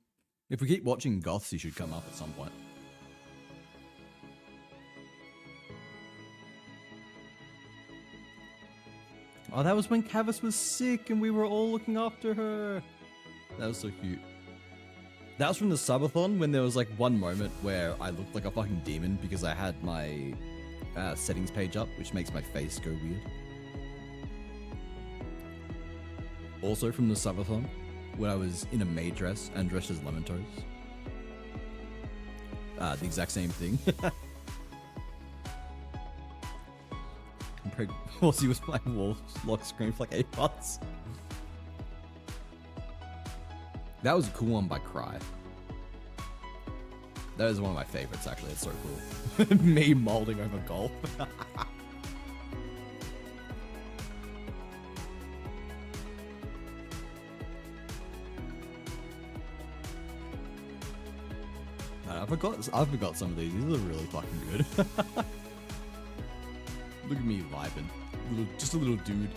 If we keep watching Goths, he should come up at some point. Oh, that was when Cavis was sick and we were all looking after her. That was so cute. That was from the subathon when there was like one moment where I looked like a fucking demon because I had my settings page up, which makes my face go weird. Also from the subathon when I was in a maid dress and dressed as Lemon Toast. The exact same thing. He was my wall lock screen for like 8 months. That was a cool one by Cry. That is one of my favorites, actually. It's so cool. Me molding over golf. I forgot some of these. These are really fucking good. Look at me vibing. Just a little dude.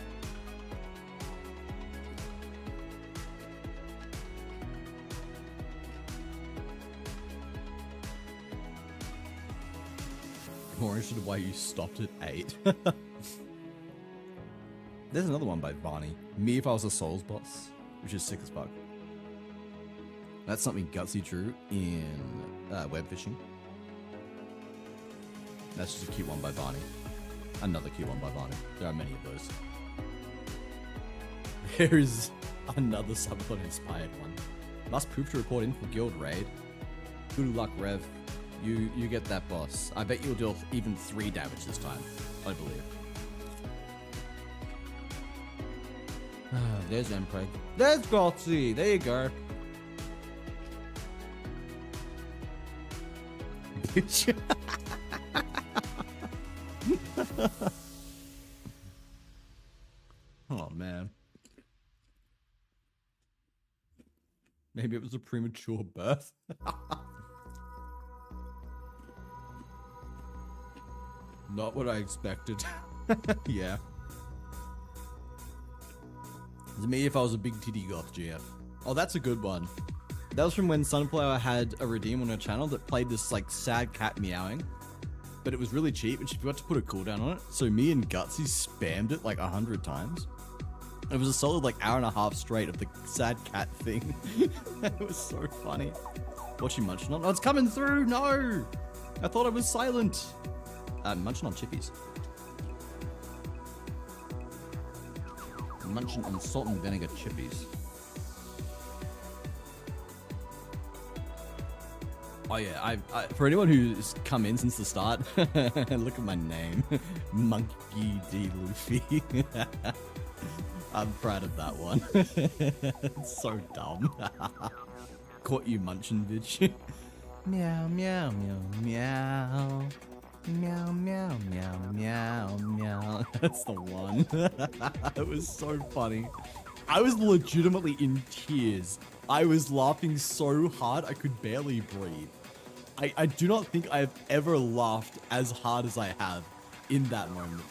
More interested in why you stopped at 8. There's another one by Barney. Me if I was a Souls boss, which is sick as fuck. That's something Gutsy drew in web fishing. That's just a cute one by Barney. Another cute one by Barney. There are many of those. There is another subathon inspired one. Must proof to report in for guild raid. Good luck, Rev. You get that boss. I bet you'll deal even 3 damage this time. I believe. There's Mpreg. There's Gutsy. There you go. Bitch. Oh man. Maybe it was a premature birth. Not what I expected. Yeah. It's me if I was a big titty goth GF. Oh, that's a good one. That was from when Sunflower had a redeem on her channel that played this like sad cat meowing. But it was really cheap and she forgot to put a cooldown on it. So me and Gutsy spammed it like 100 times. It was a solid like hour and a half straight of the sad cat thing. It was so funny. Watching munching on. Oh, it's coming through. No, I thought I was silent. Munching on chippies. Munching on salt and vinegar chippies. Oh yeah, I for anyone who's come in since the start, look at my name, Monkey D. Luffy. I'm proud of that one. It's so dumb. Caught you munching, bitch. Meow, meow, meow, meow. Meow, meow, meow, meow, meow. That's the one. It was so funny. I was legitimately in tears. I was laughing so hard I could barely breathe. I do not think I have ever laughed as hard as I have in that moment.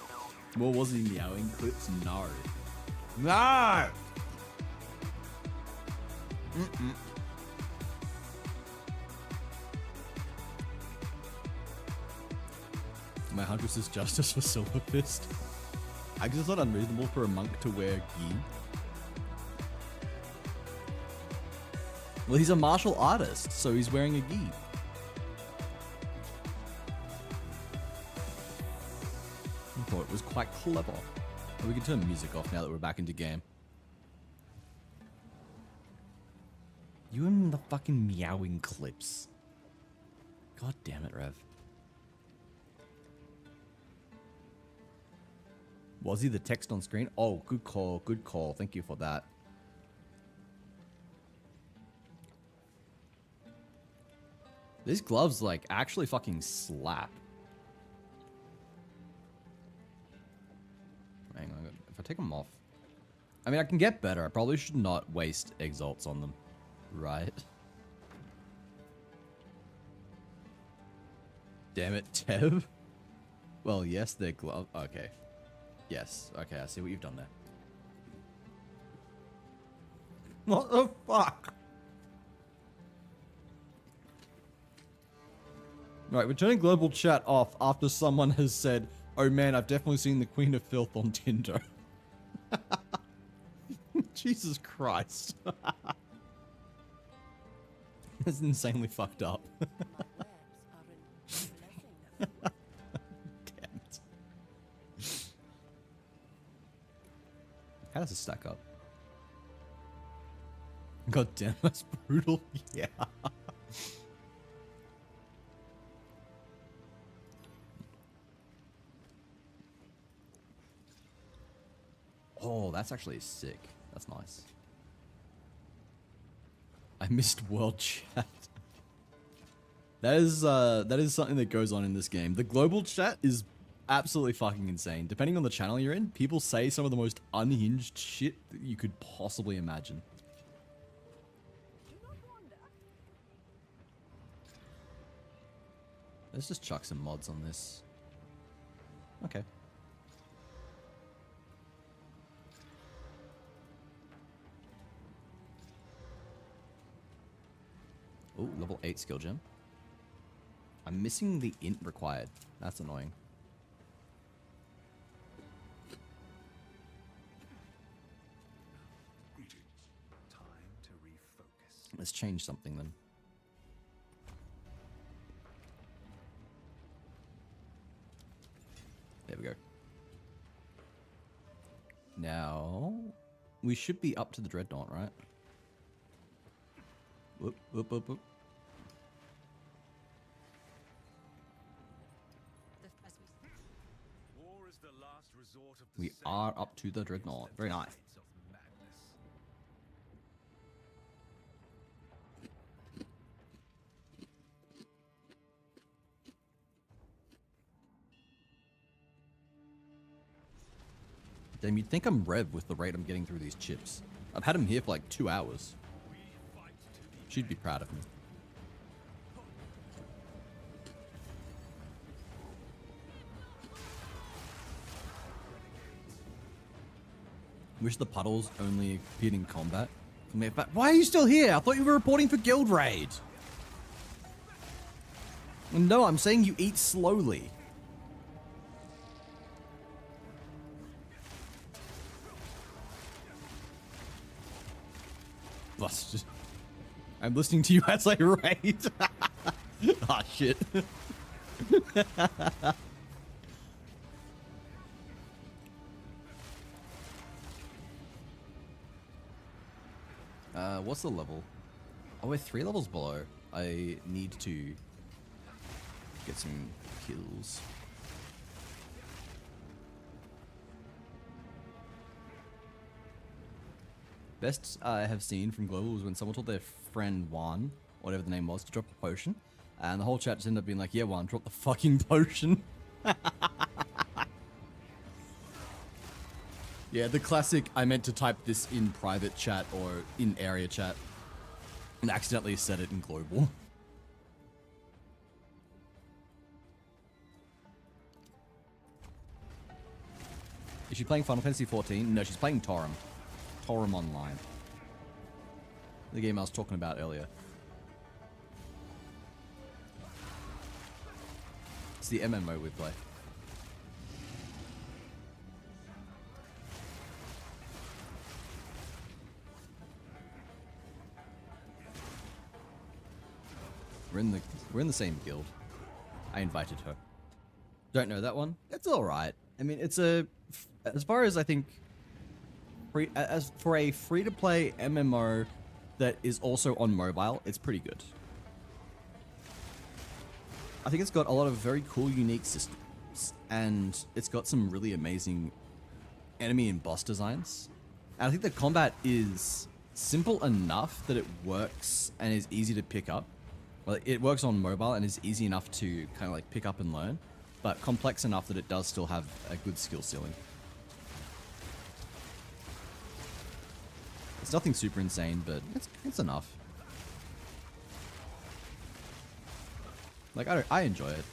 What was he meowing clips? No. No! Mm-mm. My Huntress is justice for Silver Fist. I guess it's not unreasonable for a monk to wear gi. Well, he's a martial artist, so he's wearing a gi. I thought it was quite clever. Well, we can turn music off now that we're back into game. You and the fucking meowing clips. God damn it, Rev. Was he the text on screen? Oh, good call, good call. Thank you for that. These gloves, like, actually fucking slap. Hang on, if I take them off... I mean, I can get better. I probably should not waste exalts on them. Right? Damn it, Tev. Well, yes, they're glove... Okay. Yes. Okay, I see what you've done there. What the fuck? Right, we're turning global chat off after someone has said, oh man, I've definitely seen the Queen of Filth on Tinder. Jesus Christ. That's insanely fucked up. Damn it. How does it stack up? God damn, that's brutal. Yeah. Oh, that's actually sick. That's nice. I missed world chat. That is something that goes on in this game. The global chat is absolutely fucking insane. Depending on the channel you're in, people say some of the most unhinged shit that you could possibly imagine. Let's just chuck some mods on this. Okay. Oh, level 8 skill gem. I'm missing the int required. That's annoying. Greetings. Time to refocus. Let's change something then. There we go. Now, we should be up to the Dreadnought, right? Whoop, whoop, whoop, whoop. War is the last resort of the We sane are up to the Dreadnought. Very nice. of madness. Damn, you'd think I'm Rev with the rate I'm getting through these chips. I've had him here for like 2 hours. She'd be proud of me. Wish the puddles only appeared in combat. Why are you still here? I thought you were reporting for Guild Raid. No, I'm saying you eat slowly. Busted. I'm listening to you as I raid. Ah, shit. What's the level? Oh, we're 3 levels below. I need to get some kills. Best I have seen from Global was when someone told their friend Juan, whatever the name was, to drop a potion. And the whole chat just ended up being like, yeah, Juan, drop the fucking potion. Yeah, the classic, I meant to type this in private chat or in area chat and accidentally said it in Global. Is she playing Final Fantasy 14? No, she's playing Torum. Torum Online. The game I was talking about earlier. It's the MMO we play. We're in the same guild. I invited her. Don't know that one. It's all right. I mean, it's as far as I think, as for a free-to-play MMO that is also on mobile, it's pretty good. I think it's got a lot of very cool, unique systems, and it's got some really amazing enemy and boss designs. And I think the combat is simple enough that it works and is easy to pick up. Well, it works on mobile and is easy enough to kind of like pick up and learn, but complex enough that it does still have a good skill ceiling. It's nothing super insane, but it's enough. Like, I enjoy it.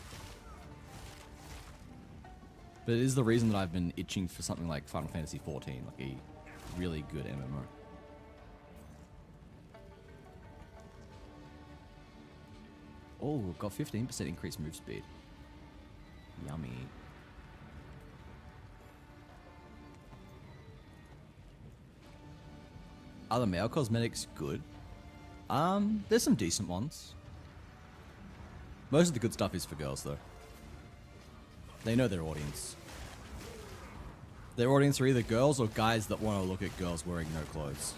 But it is the reason that I've been itching for something like Final Fantasy 14, like a really good MMO. Oh, got 15% increased move speed. Yummy. Are the male cosmetics good? There's some decent ones. Most of the good stuff is for girls, though. They know their audience. Their audience are either girls or guys that want to look at girls wearing no clothes.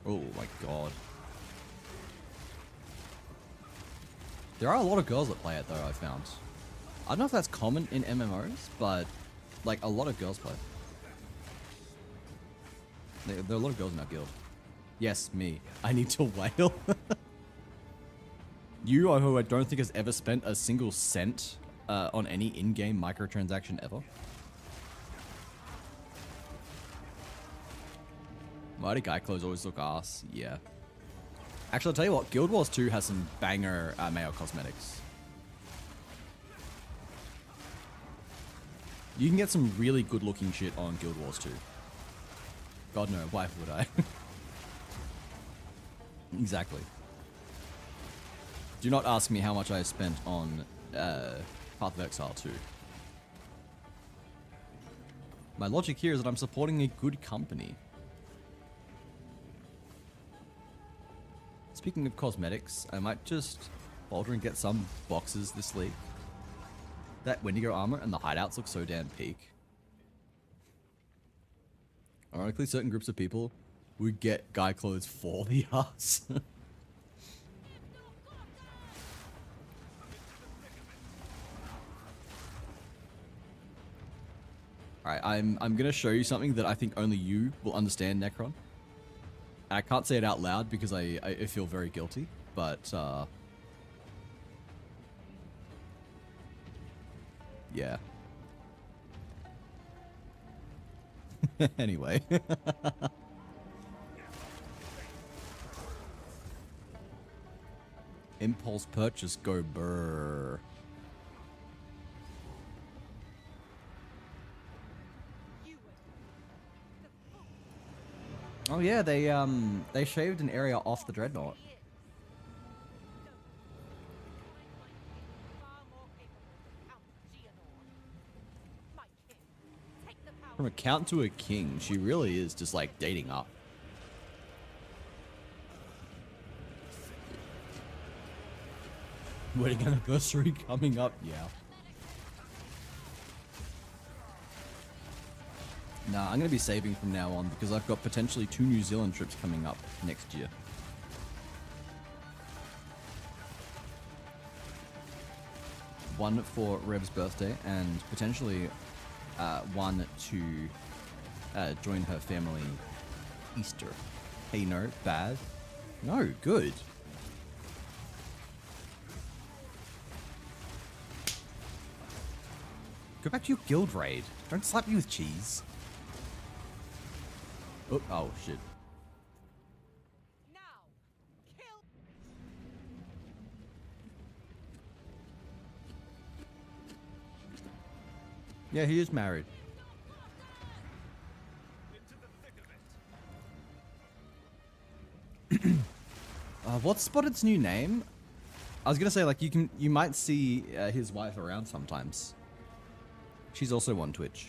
Oh my god. There are a lot of girls that play it, though, I've found. I don't know if that's common in MMOs, but like a lot of girls play. There are a lot of girls in our guild. Yes, me. I need to wail. You, who I don't think has ever spent a single cent on any in-game microtransaction ever. Why do guy clothes always look ass? Yeah. Actually, I'll tell you what, Guild Wars 2 has some banger male cosmetics. You can get some really good looking shit on Guild Wars 2. God no, why would I? Exactly. Do not ask me how much I spent on Path of Exile 2. My logic here is that I'm supporting a good company. Speaking of cosmetics, I might just falter and get some boxes this league. That Wendigo armor and the hideouts look so damn peak. Ironically, certain groups of people would get guy clothes for the ass. Alright, I'm gonna show you something that I think only you will understand, Necron. I can't say it out loud because I feel very guilty, but yeah. Anyway. Impulse purchase, go brrr. Oh yeah, they shaved an area off the Dreadnought. From a count to a king, she really is just like dating up. Wedding anniversary coming up, yeah. Nah, I'm gonna be saving from now on because I've got potentially 2 New Zealand trips coming up next year. One for Rev's birthday and potentially one to join her family Easter. Hey, no, bad? No, good. Go back to your guild raid. Don't slap me with cheese. Oh shit. Now, kill. Yeah, he is married. What's Spotted's new name? I was gonna say, like, you might see his wife around sometimes. She's also on Twitch.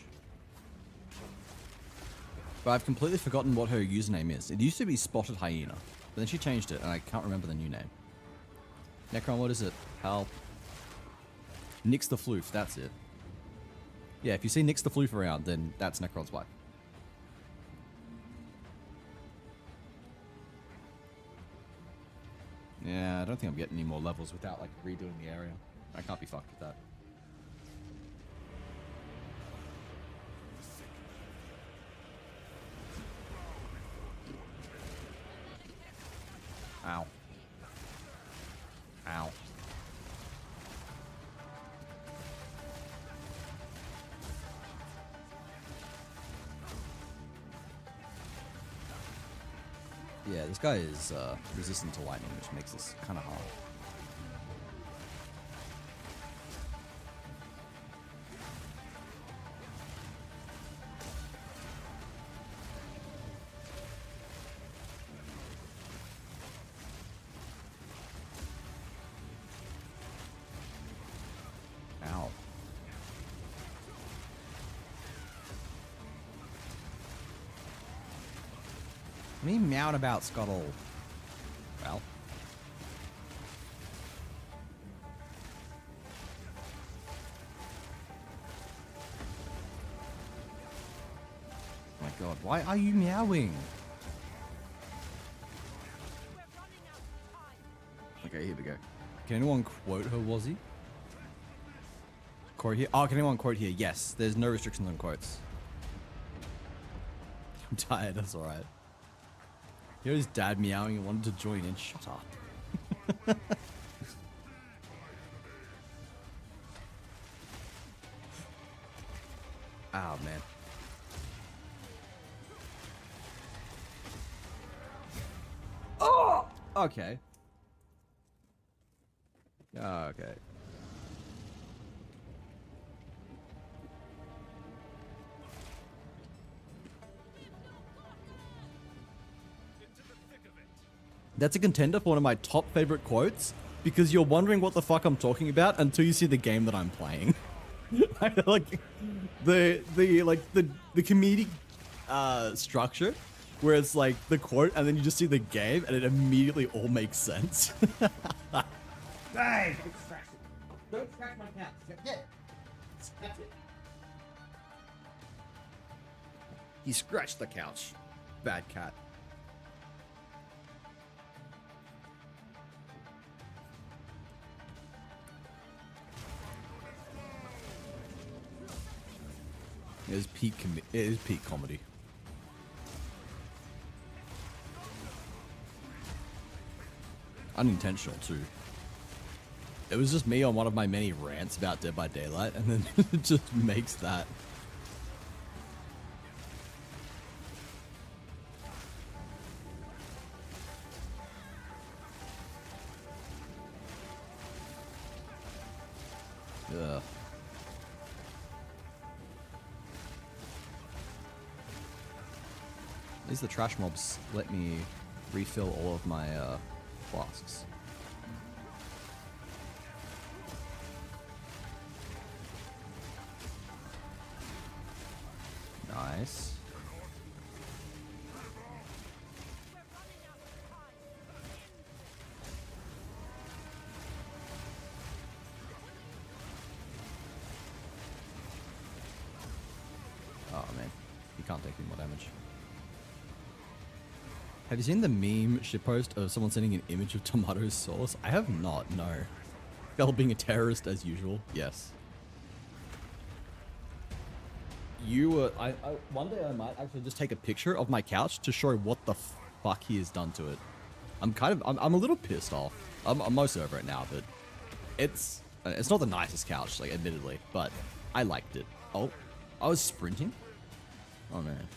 But I've completely forgotten what her username is. It used to be Spotted Hyena, but then she changed it, and I can't remember the new name. Necron, what is it? Help. Nix the Floof, that's it. Yeah, if you see Nix the Floof around, then that's Necron's wife. Yeah, I don't think I'm getting any more levels without, like, redoing the area. I can't be fucked with that. Ow. Ow. Yeah, this guy is resistant to lightning, which makes this kind of hard. Ow. Me meowing about, Scuttle. Well. My god, why are you meowing? Okay, here we go. Can anyone quote her, Wazzy? Quote here? Oh, can anyone quote here? Yes, there's no restrictions on quotes. I'm tired, that's alright. Here's dad meowing and wanted to join in. Shut up. Oh, man. Oh! Okay. Okay. That's a contender for one of my top favorite quotes because you're wondering what the fuck I'm talking about until you see the game that I'm playing. Like the comedic structure where it's like the quote and then you just see the game and it immediately all makes sense. Hey, don't scratch it. Don't scratch my cat. Yeah. That's it. He scratched the couch. Bad cat. It is peak comedy. Unintentional too. It was just me on one of my many rants about Dead by Daylight, and then it just makes that. Ugh. At least the trash mobs let me refill all of my flasks. Nice. Oh man, you can't take any more damage. Have you seen the meme shitpost of someone sending an image of tomato sauce? I have not, no. Girl being a terrorist as usual, yes. You were, one day I might actually just take a picture of my couch to show what the fuck he has done to it. I'm a little pissed off. I'm mostly over it now, but it's not the nicest couch, like admittedly, but I liked it. Oh, I was sprinting? Oh man.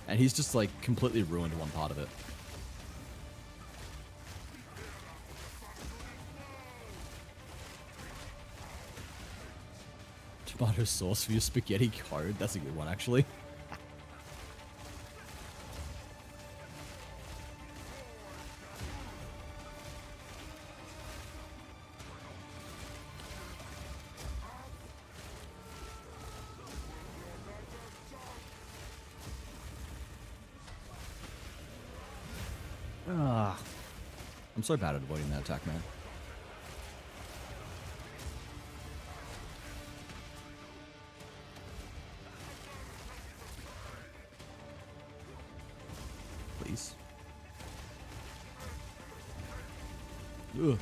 And he's just like completely ruined one part of it. Tomato sauce for your spaghetti code. That's a good one, actually. I'm so bad at avoiding that attack, man. Please. Ugh.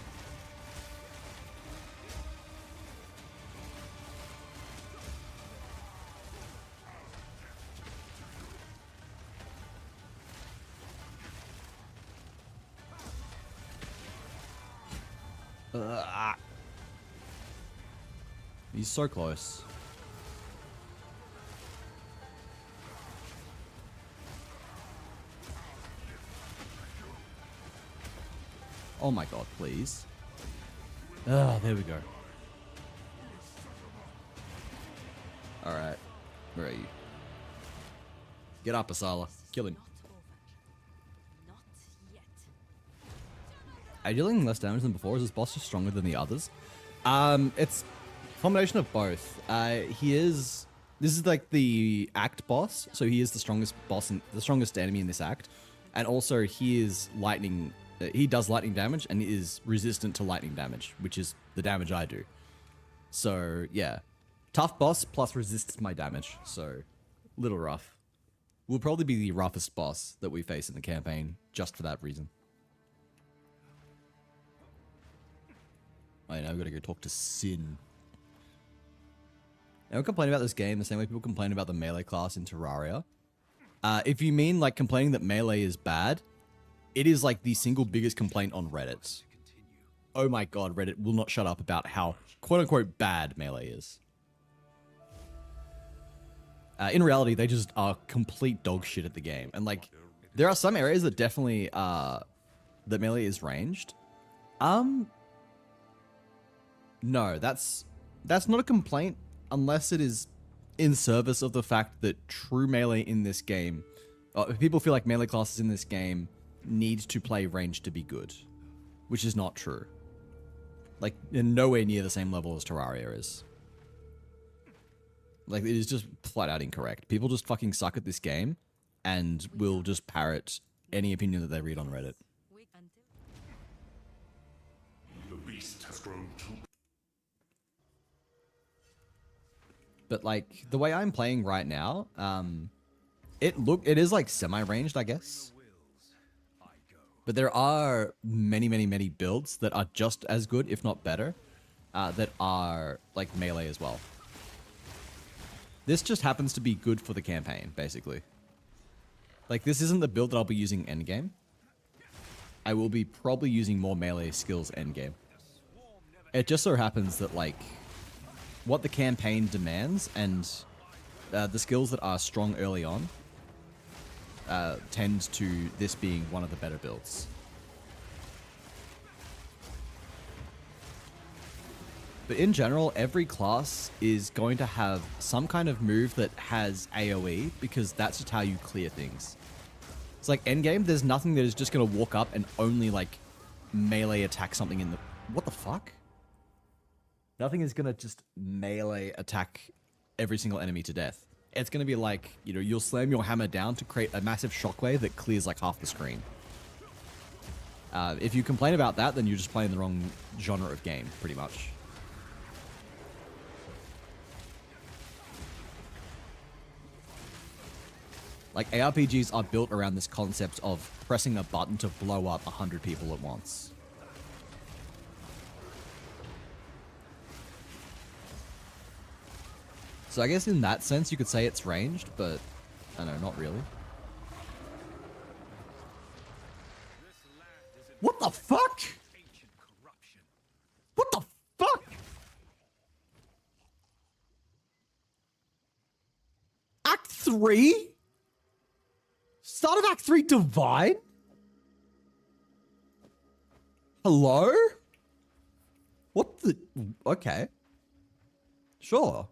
He's so close. Oh my god, please. Ah, there we go. Alright. Where are you? Get up, Asala. Kill him. Not over. Not yet. Are you dealing less damage than before? Is this boss just stronger than the others? It's a combination of both. This is like the act boss, so he is the strongest boss and the strongest enemy in this act. And also he is lightning, he does lightning damage and is resistant to lightning damage, which is the damage I do. So yeah, tough boss plus resists my damage, so little rough. Will probably be the roughest boss that we face in the campaign, just for that reason. I know, I've got to go talk to Sin. I don't complain about this game the same way people complain about the melee class in Terraria. If you mean like complaining that melee is bad, it is like the single biggest complaint on Reddit. Oh my god, Reddit will not shut up about how quote-unquote bad melee is. In reality, they just are complete dog shit at the game. And like, there are some areas that definitely, that melee is ranged. No, that's not a complaint unless it is in service of the fact that true melee in this game, people feel like melee classes in this game need to play range to be good, which is not true. Like, nowhere near the same level as Terraria is. Like, it is just flat out incorrect. People just fucking suck at this game and will just parrot any opinion that they read on Reddit. The beast has grown too. But like, the way I'm playing right now, it is like semi-ranged, I guess. But there are many builds that are just as good, if not better, that are like melee as well. This just happens to be good for the campaign, basically. Like, this isn't the build that I'll be using endgame. I will be probably using more melee skills endgame. It just so happens that, like, what the campaign demands and the skills that are strong early on tend to this being one of the better builds. But in general, every class is going to have some kind of move that has AoE because that's just how you clear things. It's like endgame, there's nothing that is just going to walk up and only like melee attack something in the... What the fuck? Nothing is going to just melee attack every single enemy to death. it's going to be like, you know, you'll slam your hammer down to create a massive shockwave that clears like half the screen. If you complain about that, then you're just playing the wrong genre of game, pretty much. Like, ARPGs are built around this concept of pressing a button to blow up 100 people at once. So I guess in that sense you could say it's ranged, but I don't know, not really. What the fuck? What the fuck? Act 3? Start of Act 3 Divine? Hello? What the... Okay. Sure.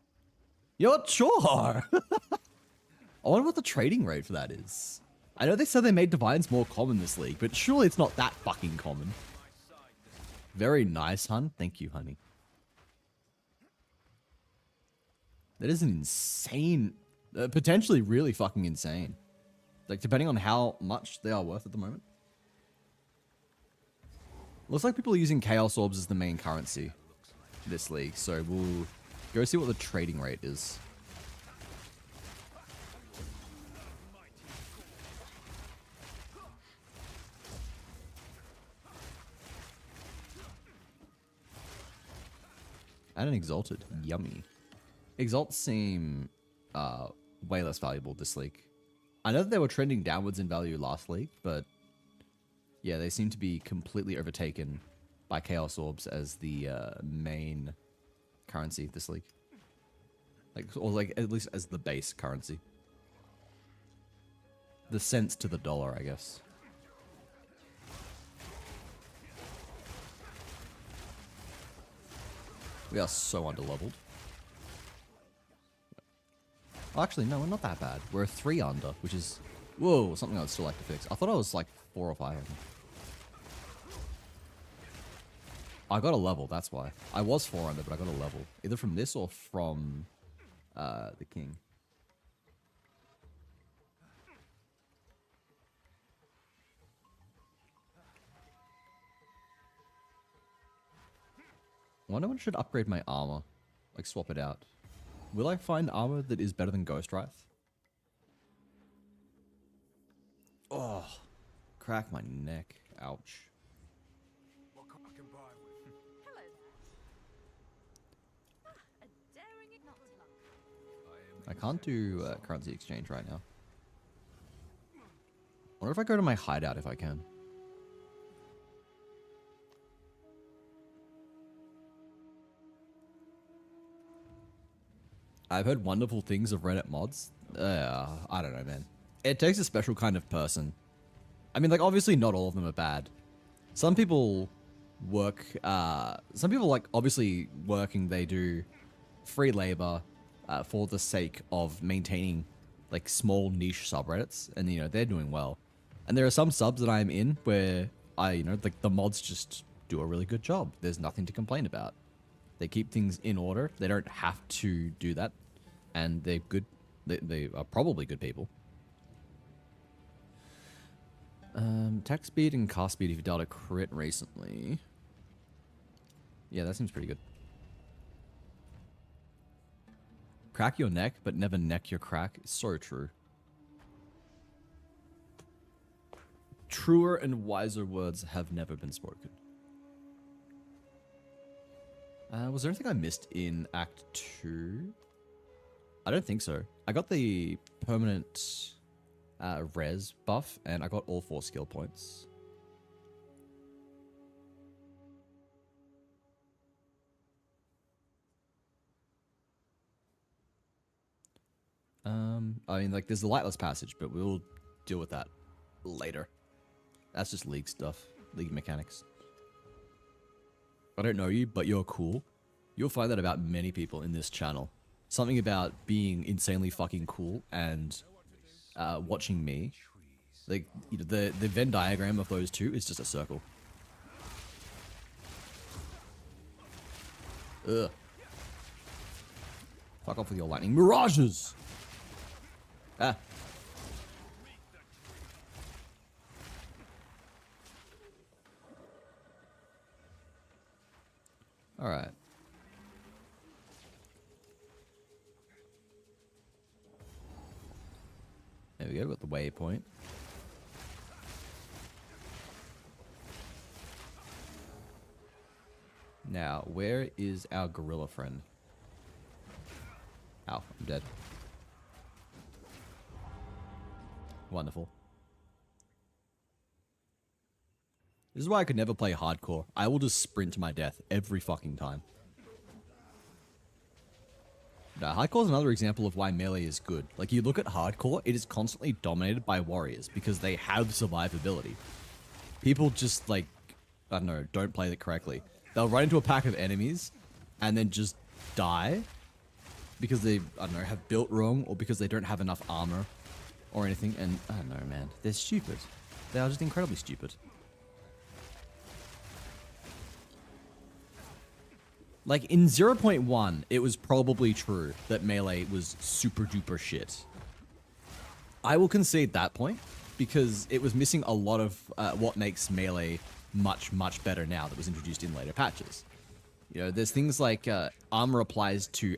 You know what? Sure. I wonder what the trading rate for that is. I know they said they made Divines more common this league, but surely it's not that fucking common. Very nice, hun. Thank you, honey. That is an insane... potentially really fucking insane. Like, depending on how much they are worth at the moment. Looks like people are using Chaos Orbs as the main currency this league, so we'll go see what the trading rate is. And an Exalted. Yummy. Exalts seem way less valuable this league. I know that they were trending downwards in value last league, but yeah, they seem to be completely overtaken by Chaos Orbs as the main currency this league. Like, or like at least as the base currency. The cents to the dollar, I guess. We are so underleveled. Oh, actually, no, we're not that bad. We're 3 under, which is... Whoa, something I would still like to fix. I thought I was like 4 or 5 under. I got a level, that's why. I was 4 under, but I got a level. Either from this or from the king. I wonder when I should upgrade my armor. Like, swap it out. Will I find armor that is better than Ghost Wrath? Oh, crack my neck. Ouch. What I can buy with? Hello there. A daring not luck. I can't do currency exchange right now. Wonder if I go to my hideout if I can. I've heard wonderful things of Reddit mods. I don't know, man. It takes a special kind of person. I mean, like, obviously not all of them are bad. Some people work, some people, like, obviously working, they do free labor for the sake of maintaining, like, small niche subreddits. And, you know, they're doing well. And there are some subs that I'm in where you know, like, the mods just do a really good job. There's nothing to complain about. They keep things in order. They don't have to do that. And they're good. They are probably good people. Attack speed and cast speed if you dealt a crit recently. Yeah, that seems pretty good. Crack your neck, but never neck your crack. It's so true. Truer and wiser words have never been spoken. Was there anything I missed in Act 2? I don't think so. I got the permanent res buff, and I got all 4 skill points. I mean, like, there's the Lightless Passage, but we'll deal with that later. That's just League stuff. League mechanics. I don't know you, but you're cool. You'll find that about many people in this channel. Something about being insanely fucking cool and watching me. Like, you know, the Venn diagram of those two is just a circle. Ugh. Fuck off with your lightning mirages! Ah. All right. There we go, got the waypoint. Now, where is our gorilla friend? Ow, I'm dead. Wonderful. This is why I could never play hardcore. I will just sprint to my death every fucking time. Now, hardcore is another example of why melee is good. Like, you look at hardcore, it is constantly dominated by warriors because they have survivability. People just, like, I don't know, don't play it correctly. They'll run into a pack of enemies and then just die because they, I don't know, have built wrong or because they don't have enough armor or anything. And, I don't know, man. They're stupid. They are just incredibly stupid. Like, in 0.1, it was probably true that melee was super duper shit. I will concede that point, because it was missing a lot of what makes melee much, much better now that was introduced in later patches. You know, there's things like armor applies to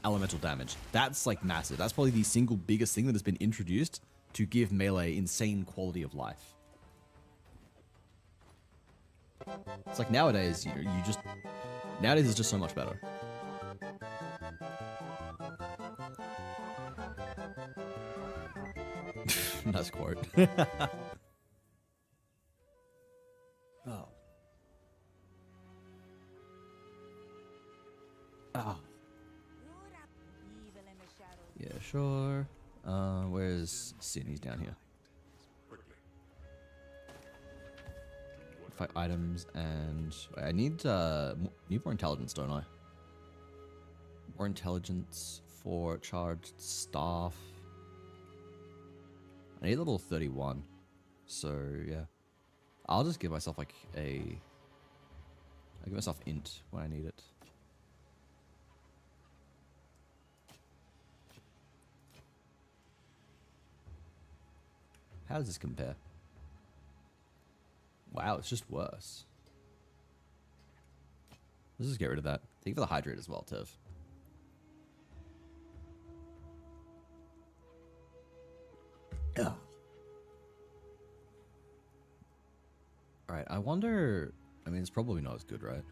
elemental damage. That's, like, massive. That's probably the single biggest thing that has been introduced to give melee insane quality of life. It's like nowadays, you know, nowadays it's just so much better. Nice quote. Oh. Oh. Evil in the shadows. Yeah, sure. Where's Sin? He's down here. Fight items and wait, I need more intelligence, don't I? More intelligence for charged staff. I need level 31. So yeah. I'll just give myself like I'll give myself int when I need it. How does this compare? Wow, it's just worse. Let's just get rid of that. Thank you for the hydrate as well, Tev. Ugh. Alright, I wonder... I mean, it's probably not as good, right?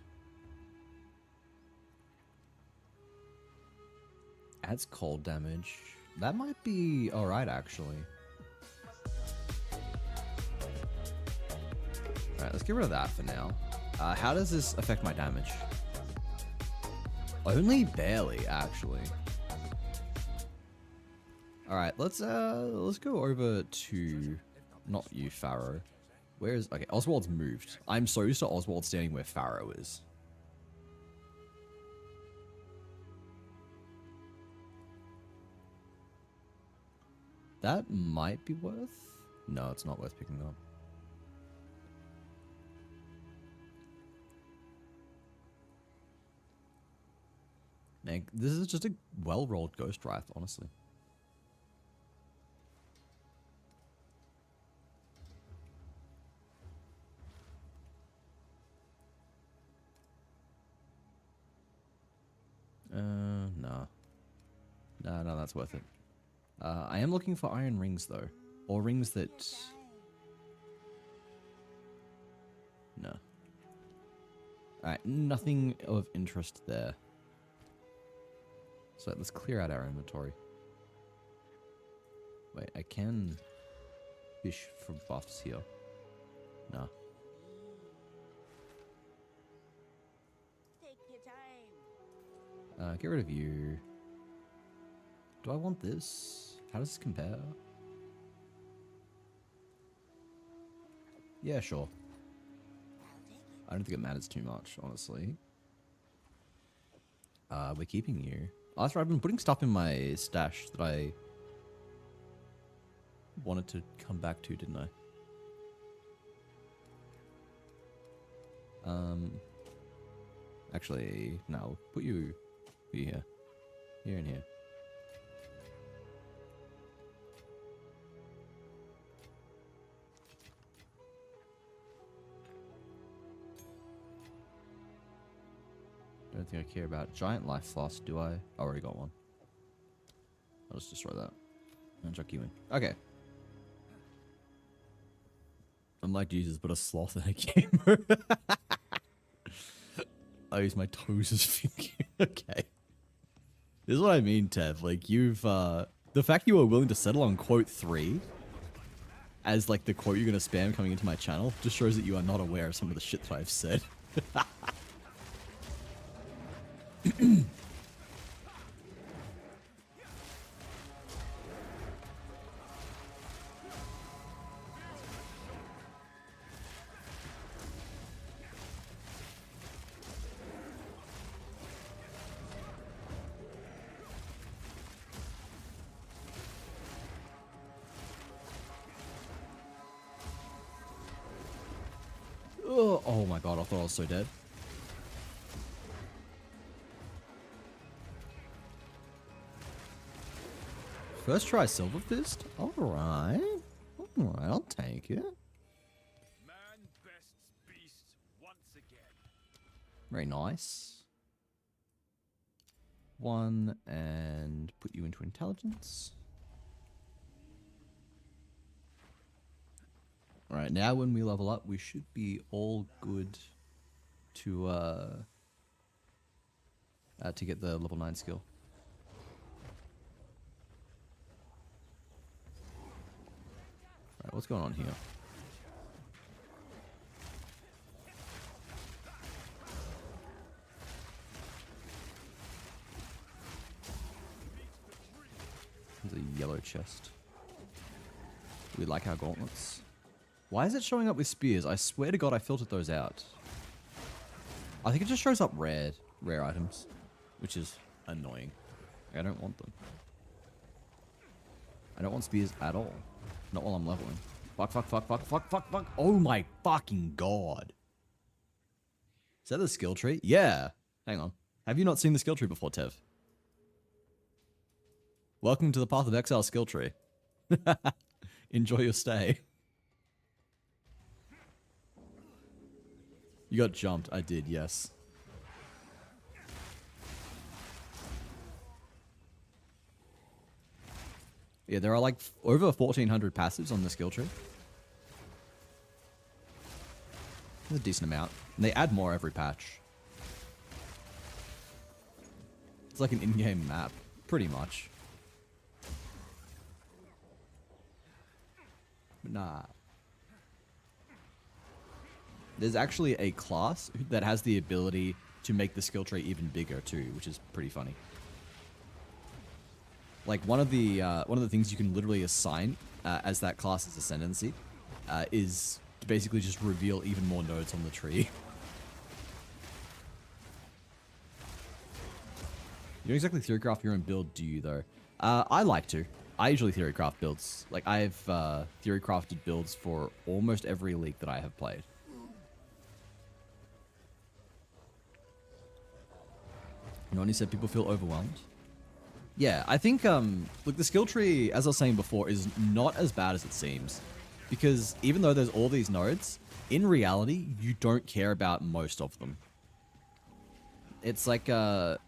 Adds cold damage. That might be alright, actually. Alright, let's get rid of that for now. How does this affect my damage? Only barely, actually. Alright, let's go over to... Not you, Pharaoh. Where's... Okay, Oswald's moved. I'm so used to Oswald standing where Pharaoh is. That might be worth... No, it's not worth picking up. Man, this is just a well-rolled Ghost Wrath, honestly. No. No, that's worth it. I am looking for iron rings, though. Or rings that... No. Alright, nothing of interest there. So let's clear out our inventory. Wait, I can fish for buffs here. No. Take your time. Get rid of you. Do I want this? How does this compare? Yeah, sure. I don't think it matters too much, honestly. We're keeping you. Oh, that's right, I've been putting stuff in my stash that I wanted to come back to, didn't I? Actually, no, we'll put you here. Here and here. don't think I care about giant life flask, do I? I already got one. I'll just destroy that. And chuck you in. Okay. I'm like Jesus, but a sloth and a gamer. I use my toes as finger. Okay. This is what I mean, Tev. Like, you've, the fact you were willing to settle on quote 3 as, like, the quote you're going to spam coming into my channel just shows that you are not aware of some of the shit that I've said. Oh my god, I thought I was so dead. First try Silver Fist? Alright. Alright, I'll take it. Man bests beast once again. Very nice. 1 and put you into intelligence. Alright, now when we level up, we should be all good to get the level 9 skill. Alright, what's going on here? There's a yellow chest. We like our gauntlets. Why is it showing up with spears? I swear to God I filtered those out. I think it just shows up rare items, which is annoying. I don't want them. I don't want spears at all. Not while I'm leveling. Fuck, fuck, fuck, fuck, fuck, fuck, fuck. Oh my fucking God. Is that the skill tree? Yeah. Hang on. Have you not seen the skill tree before, Tev? Welcome to the Path of Exile skill tree. Enjoy your stay. You got jumped. I did, yes. Yeah, there are like over 1,400 passives on the skill tree. That's a decent amount. And they add more every patch. It's like an in-game map, pretty much. But nah. There's actually a class that has the ability to make the skill tree even bigger too, which is pretty funny. Like one of the things you can literally assign as that class's ascendancy is to basically just reveal even more nodes on the tree. You don't exactly theorycraft your own build, do you though? I like to. I usually theorycraft builds. Like I've theorycrafted builds for almost every league that I have played. Noni said people feel overwhelmed. Yeah, I think, look, the skill tree, as I was saying before, is not as bad as it seems. Because even though there's all these nodes, in reality, you don't care about most of them. It's like, your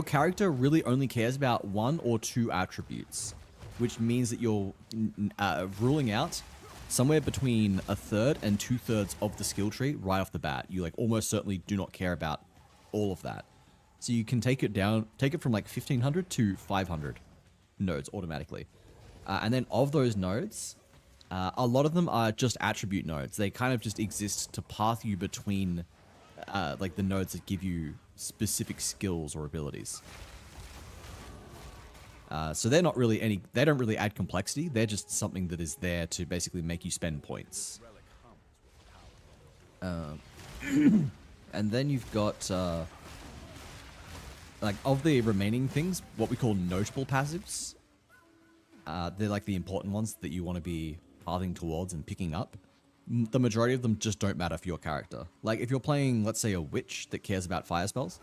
character really only cares about 1 or 2 attributes. Which means that you're ruling out somewhere between 1/3 and 2/3 of the skill tree right off the bat. You, like, almost certainly do not care about all of that. So you can take it from like 1,500 to 500 nodes automatically. And then of those nodes, a lot of them are just attribute nodes. They kind of just exist to path you between like the nodes that give you specific skills or abilities. So they're not really they don't really add complexity. They're just something that is there to basically make you spend points. And then you've got, like, of the remaining things, what we call notable passives. They're, like, the important ones that you want to be pathing towards and picking up. The majority of them just don't matter for your character. Like, if you're playing, let's say, a witch that cares about fire spells,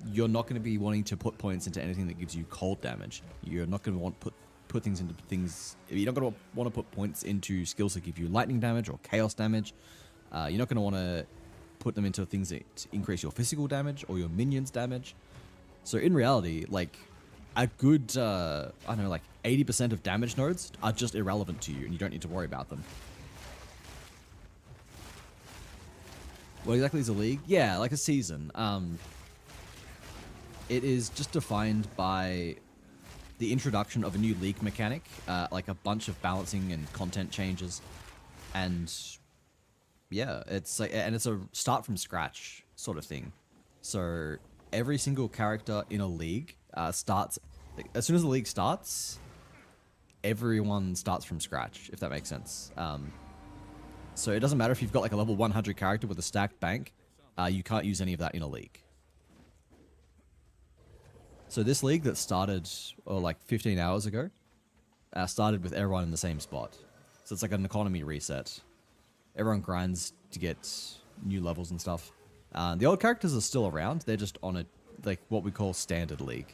you're not going to be wanting to put points into anything that gives you cold damage. You're not going to want to put things into things... You're not going to want to put points into skills that give you lightning damage or chaos damage. You're not going to want to put them into things that increase your physical damage or your minions damage. So in reality, like a good, I don't know, like 80% of damage nodes are just irrelevant to you and you don't need to worry about them. What exactly is a league? Yeah, like a season. It is just defined by the introduction of a new league mechanic, like a bunch of balancing and content changes, and yeah, it's like, and it's a start from scratch sort of thing. So every single character in a league starts as soon as the league starts. Everyone starts from scratch, if that makes sense. So it doesn't matter if you've got like a level 100 character with a stacked bank, you can't use any of that in a league. So this league that started like 15 hours ago, started with everyone in the same spot. So it's like an economy reset. Everyone grinds to get new levels and stuff. The old characters are still around. They're just on a like what we call standard league,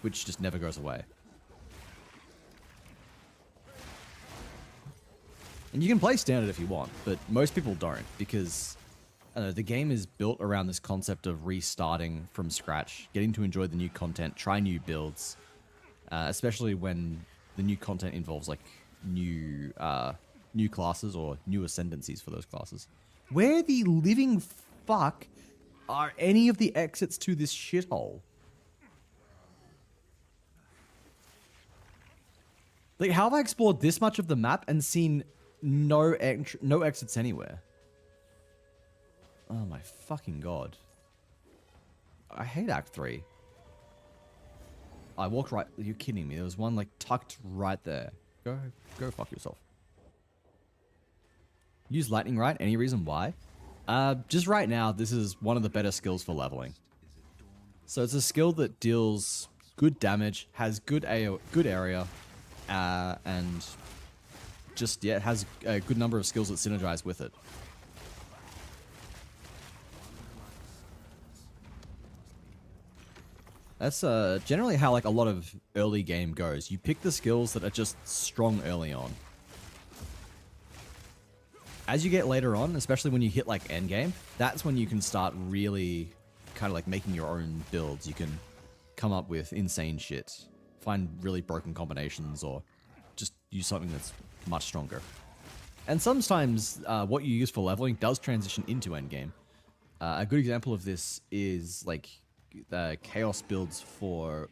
which just never goes away. And you can play standard if you want, but most people don't because the game is built around this concept of restarting from scratch, getting to enjoy the new content, try new builds, especially when the new content involves like new classes or new ascendancies for those classes. Where the living fuck are any of the exits to this shithole? Like, how have I explored this much of the map and seen no exits anywhere? Oh my fucking god. I hate Act 3. I walked right... You're kidding me. There was one, like, tucked right there. Go fuck yourself. Use lightning right? Any reason why? Just right now, this is one of the better skills for leveling. So it's a skill that deals good damage, has good area, and just, yeah, it has a good number of skills that synergize with it. That's generally how like a lot of early game goes. You pick the skills that are just strong early on. As you get later on, especially when you hit like endgame, that's when you can start really kind of like making your own builds. You can come up with insane shit, find really broken combinations, or just use something that's much stronger. And sometimes what you use for leveling does transition into endgame. A good example of this is like the chaos builds for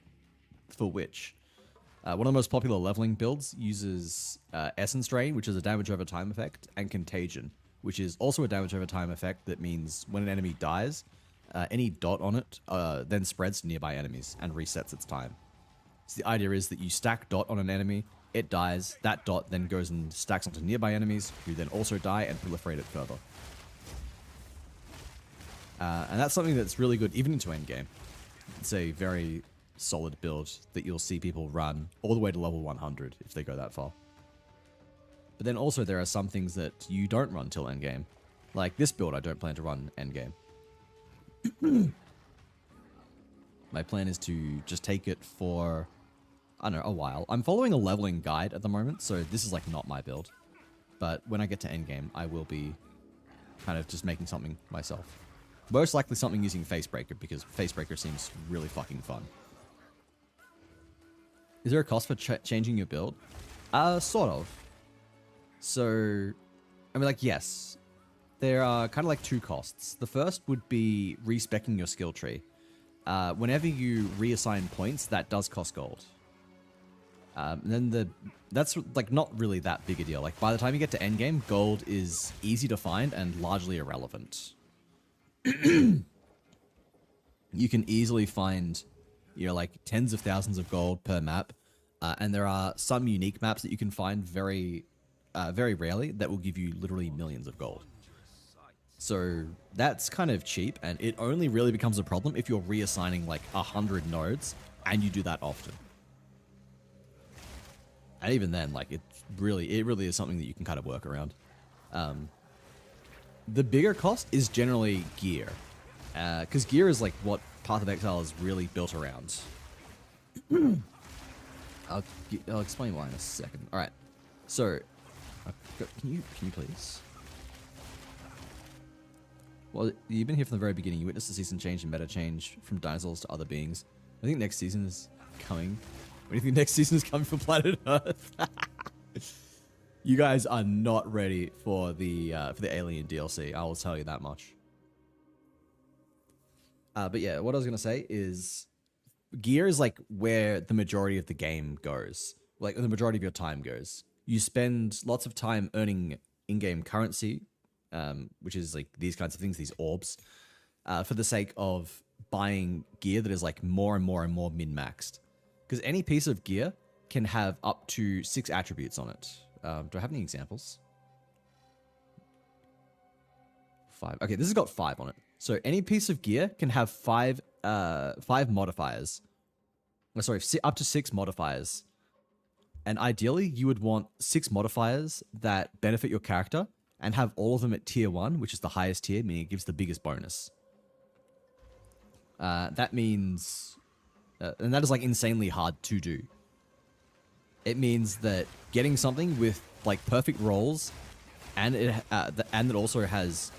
Witch. One of the most popular leveling builds uses Essence Drain, which is a damage over time effect, and Contagion, which is also a damage over time effect that means when an enemy dies, any dot on it then spreads to nearby enemies and resets its time. So the idea is that you stack dot on an enemy, it dies, that dot then goes and stacks onto nearby enemies, who then also die and proliferate it further. And that's something that's really good even into endgame. It's a very solid build that you'll see people run all the way to level 100 if they go that far. But then also there are some things that you don't run till endgame. Like this build I don't plan to run endgame. My plan is to just take it for, I don't know, a while. I'm following a leveling guide at the moment, so this is like not my build. But when I get to endgame, I will be kind of just making something myself. Most likely something using Facebreaker, because Facebreaker seems really fucking fun. Is there a cost for changing your build? Sort of. So, I mean, like, yes. There are kind of like two costs. The first would be respecking your skill tree. Whenever you reassign points, that does cost gold. And then that's like not really that big a deal. Like by the time you get to endgame, gold is easy to find and largely irrelevant. You can easily find, you know, like tens of thousands of gold per map, and there are some unique maps that you can find very rarely that will give you literally millions of gold. So that's kind of cheap, and it only really becomes a problem if you're reassigning like 100 nodes and you do that often. And even then, like it really is something that you can kind of work around. The bigger cost is generally gear, because gear is like what Path of Exile is really built around. I'll explain why in a second. All right, so can you please? Well, you've been here from the very beginning. You witnessed the season change and meta change from dinosaurs to other beings. I think next season is coming. What do you think next season is coming for planet Earth? You guys are not ready for the Alien DLC. I will tell you that much. But yeah, what I was gonna say is, gear is like where the majority of the game goes. Like the majority of your time goes. You spend lots of time earning in-game currency, which is like these kinds of things, these orbs, for the sake of buying gear that is like more and more and more min-maxed. Because any piece of gear can have up to 6 attributes on it. Do I have any examples? 5. Okay, this has got 5 on it. So any piece of gear can have 5 modifiers. Oh, sorry, up to 6 modifiers. And ideally, you would want 6 modifiers that benefit your character and have all of them at tier 1, which is the highest tier, meaning it gives the biggest bonus. That means... and that is like insanely hard to do. It means that getting something with like perfect rolls and that also has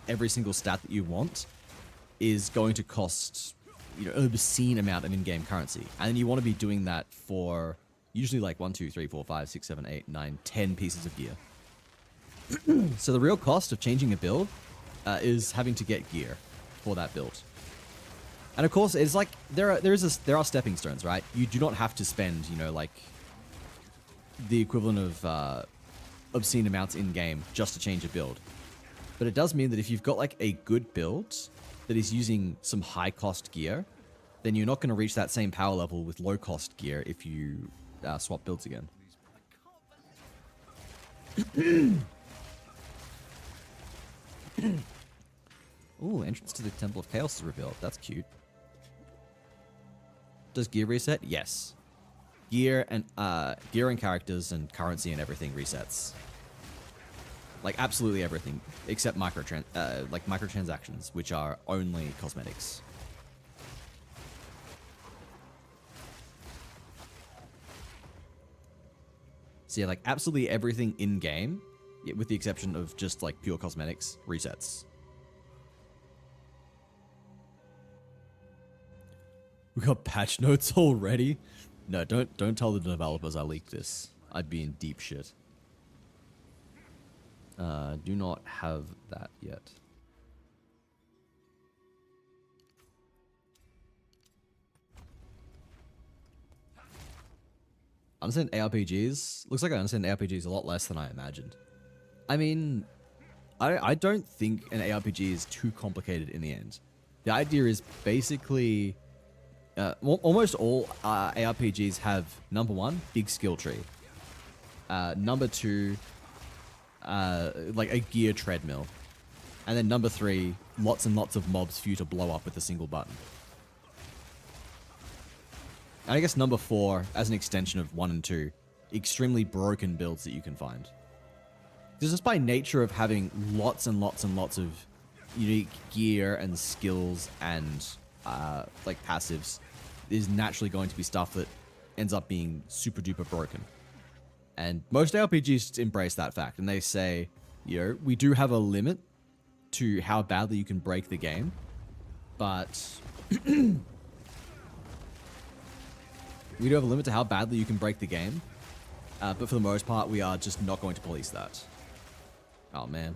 every single stat that you want is going to cost, you know, an obscene amount of in-game currency. And you want to be doing that for usually like 1, 2, 3, 4, 5, 6, 7, 8, 9, 10 pieces of gear. So the real cost of changing a build is having to get gear for that build. And of course, it's like there are stepping stones, right? You do not have to spend, you know, like the equivalent of obscene amounts in game just to change a build. But it does mean that if you've got like a good build that is using some high cost gear, then you're not going to reach that same power level with low cost gear if you swap builds again. Ooh, entrance to the Temple of Chaos is revealed. That's cute. Does gear reset? Yes. Gear and characters and currency and everything resets. Like absolutely everything except microtransactions, which are only cosmetics. So yeah, like absolutely everything in game, with the exception of just like pure cosmetics, resets. We got patch notes already? No, don't tell the developers I leaked this. I'd be in deep shit. Do not have that yet. Understand ARPGs? Looks like I understand ARPGs a lot less than I imagined. I mean, I don't think an ARPG is too complicated in the end. The idea is basically... almost all ARPGs have, number 1, big skill tree. Number 2, like a gear treadmill. And then number 3, lots and lots of mobs for you to blow up with a single button. And I guess number 4, as an extension of 1 and 2, extremely broken builds that you can find. Because just by nature of having lots and lots and lots of unique gear and skills and like passives, is naturally going to be stuff that ends up being super duper broken. And most RPGs embrace that fact, and they say, you know, we do have a limit to how badly you can break the game, but we do have a limit to how badly you can break the game, but for the most part, we are just not going to police that. Oh man.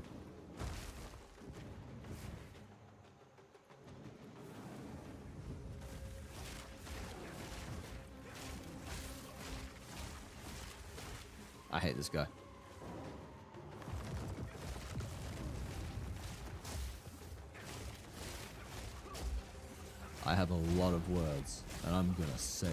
I hate this guy. I have a lot of words, and I'm gonna say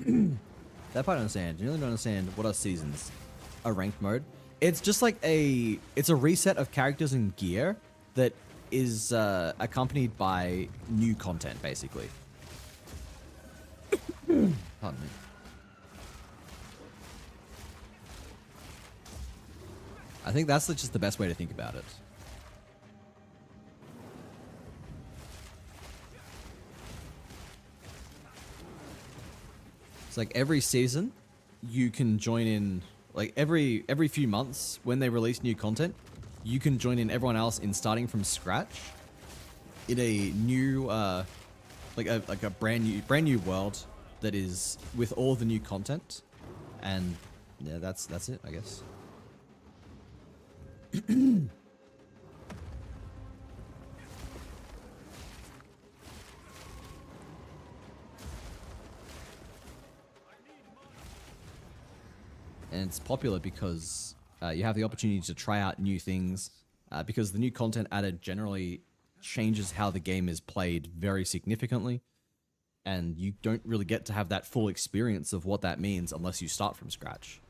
them. That part I understand. You really don't understand what are seasons. A ranked mode. It's just like it's a reset of characters and gear that is accompanied by new content, basically. Pardon me. I think that's just the best way to think about it. It's like every season, you can join in, like every few months when they release new content, you can join in everyone else in starting from scratch in a new, like a brand new world that is with all the new content, and yeah, that's it, I guess. And it's popular because you have the opportunity to try out new things, because the new content added generally changes how the game is played very significantly, and you don't really get to have that full experience of what that means unless you start from scratch.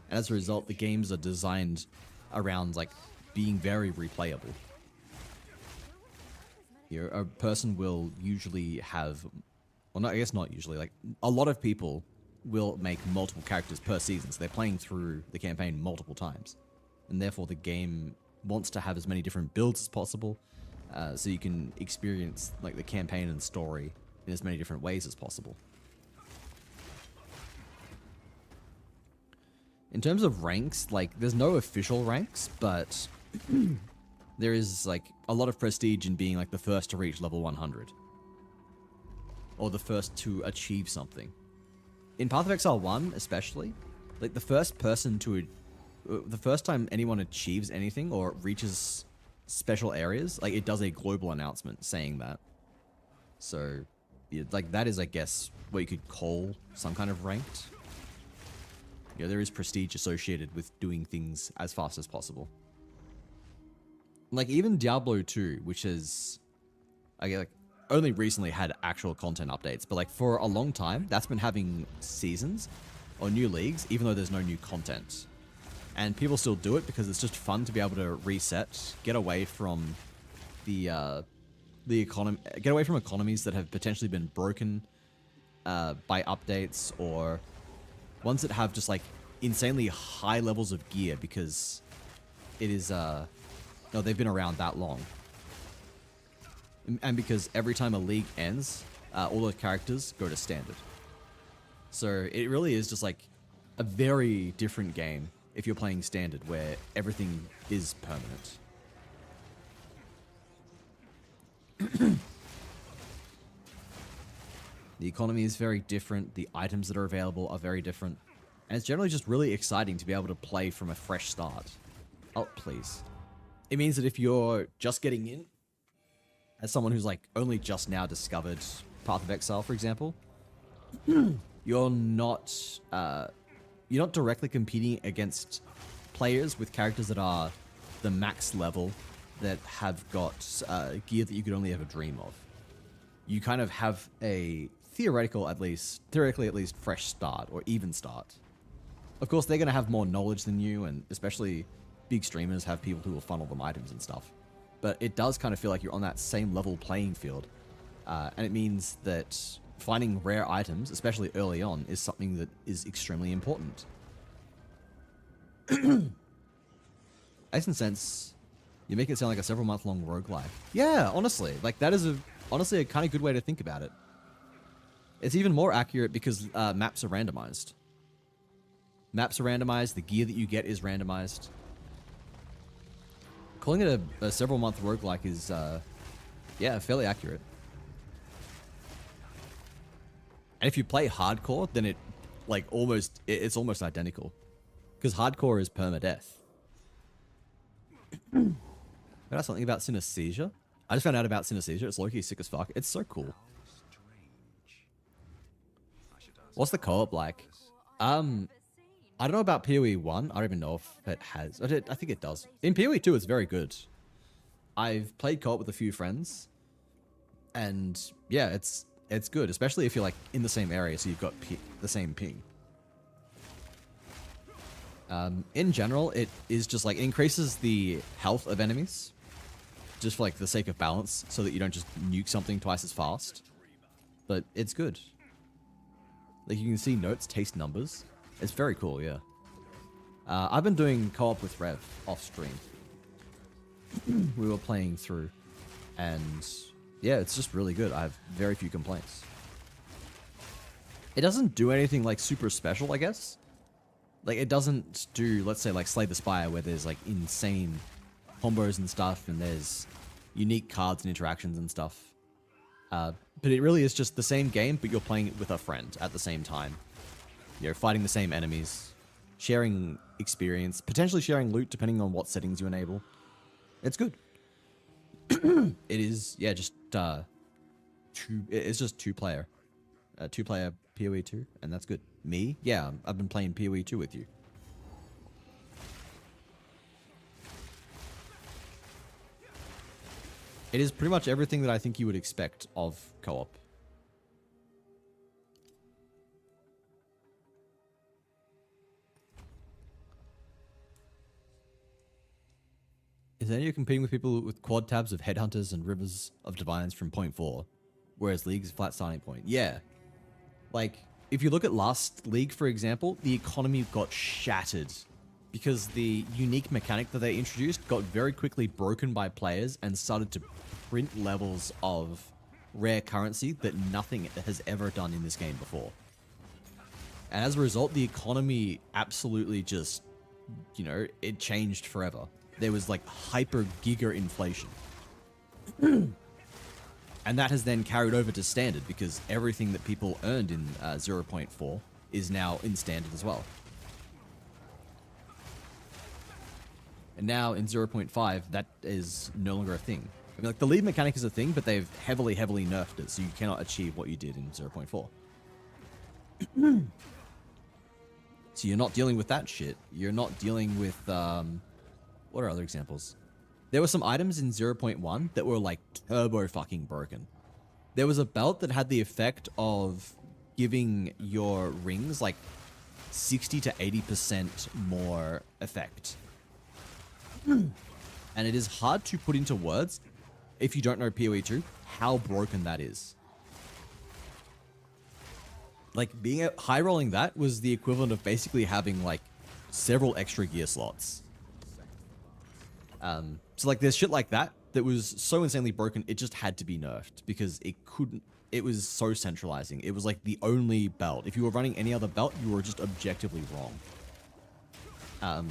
And as a result, the games are designed around like being very replayable. A person will usually have, well, not, I guess not usually, like a lot of people will make multiple characters per season, so they're playing through the campaign multiple times, and therefore the game wants to have as many different builds as possible, so you can experience like the campaign and story in as many different ways as possible. In terms of ranks, like there's no official ranks, but there is like a lot of prestige in being like the first to reach level 100, or the first to achieve something. In Path of Exile 1, especially, like the first time anyone achieves anything or reaches special areas, like it does a global announcement saying that. So, yeah, like that is, I guess, what you could call some kind of ranked. Yeah, there is prestige associated with doing things as fast as possible. Like even Diablo 2, which is, I guess, like, only recently had actual content updates, but like for a long time, that's been having seasons or new leagues, even though there's no new content. And people still do it because it's just fun to be able to reset, get away from the economy, get away from economies that have potentially been broken by updates, or ones that have just like insanely high levels of gear because it is no, they've been around that long. And because every time a league ends, all the characters go to standard. So it really is just like a very different game if you're playing standard, where everything is permanent. The economy is very different, the items that are available are very different, and it's generally just really exciting to be able to play from a fresh start. Oh, please. It means that if you're just getting in, as someone who's like only just now discovered Path of Exile, for example, you're not directly competing against players with characters that are the max level, that have got gear that you could only ever dream of. You kind of have a theoretically at least fresh start, or even start. Of course, they're going to have more knowledge than you, and especially big streamers have people who will funnel them items and stuff. But it does kind of feel like you're on that same level playing field. And it means that finding rare items, especially early on, is something that is extremely important. Ice and Sense, you make it sound like a several-month-long roguelike. Yeah, honestly. Like, that is honestly a kind of good way to think about it. It's even more accurate because maps are randomized. Maps are randomized, the gear that you get is randomized. Calling it a several-month roguelike is, yeah, fairly accurate. And if you play hardcore, then it, like, it's almost identical. Because hardcore is permadeath. Found out something about synesthesia? I just found out about synesthesia. It's low-key sick as fuck. It's so cool. What's the co-op like? I don't know about PoE 1. I don't even know if it has. I think it does. In PoE 2, it's very good. I've played co-op with a few friends, and yeah, it's good, especially if you're like in the same area, so you've got the same ping. In general, it is just like, it increases the health of enemies, just for like the sake of balance, so that you don't just nuke something twice as fast. But it's good. Like, you can see notes, taste numbers. It's very cool, yeah. I've been doing co-op with Rev off stream. We were playing through, and yeah, it's just really good. I have very few complaints. It doesn't do anything like super special, I guess. Like it doesn't do, let's say, like Slay the Spire, where there's like insane combos and stuff, and there's unique cards and interactions and stuff. But it really is just the same game, but you're playing it with a friend at the same time. You're fighting the same enemies, sharing experience, potentially sharing loot depending on what settings you enable. It's good. It is, yeah, just it's just two-player PoE 2, and that's good. Me, yeah, I've been playing PoE 2 with you. It is pretty much everything that I think you would expect of co-op. Is any of you competing with people with quad tabs of Headhunters and Rivers of Divines from point 4, whereas League's flat starting point? Yeah. Like, if you look at last League, for example, the economy got shattered because the unique mechanic that they introduced got very quickly broken by players and started to print levels of rare currency that nothing has ever done in this game before. And as a result, the economy absolutely just, you know, it changed forever. There was like hyper giga inflation. And that has then carried over to standard because everything that people earned in 0.4 is now in standard as well. And now in 0.5, that is no longer a thing. I mean, like the lead mechanic is a thing, but they've heavily nerfed it, so you cannot achieve what you did in 0.4. So you're not dealing with that shit. You're not dealing with, what are other examples? There were some items in 0.1 that were like turbo fucking broken. There was a belt that had the effect of giving your rings like 60 to 80% more effect. And it is hard to put into words, if you don't know PoE 2, how broken that is. Like being high rolling that was the equivalent of basically having like several extra gear slots. So like there's shit like that was so insanely broken, it just had to be nerfed because it was so centralizing. It was like the only belt. If you were running any other belt, you were just objectively wrong.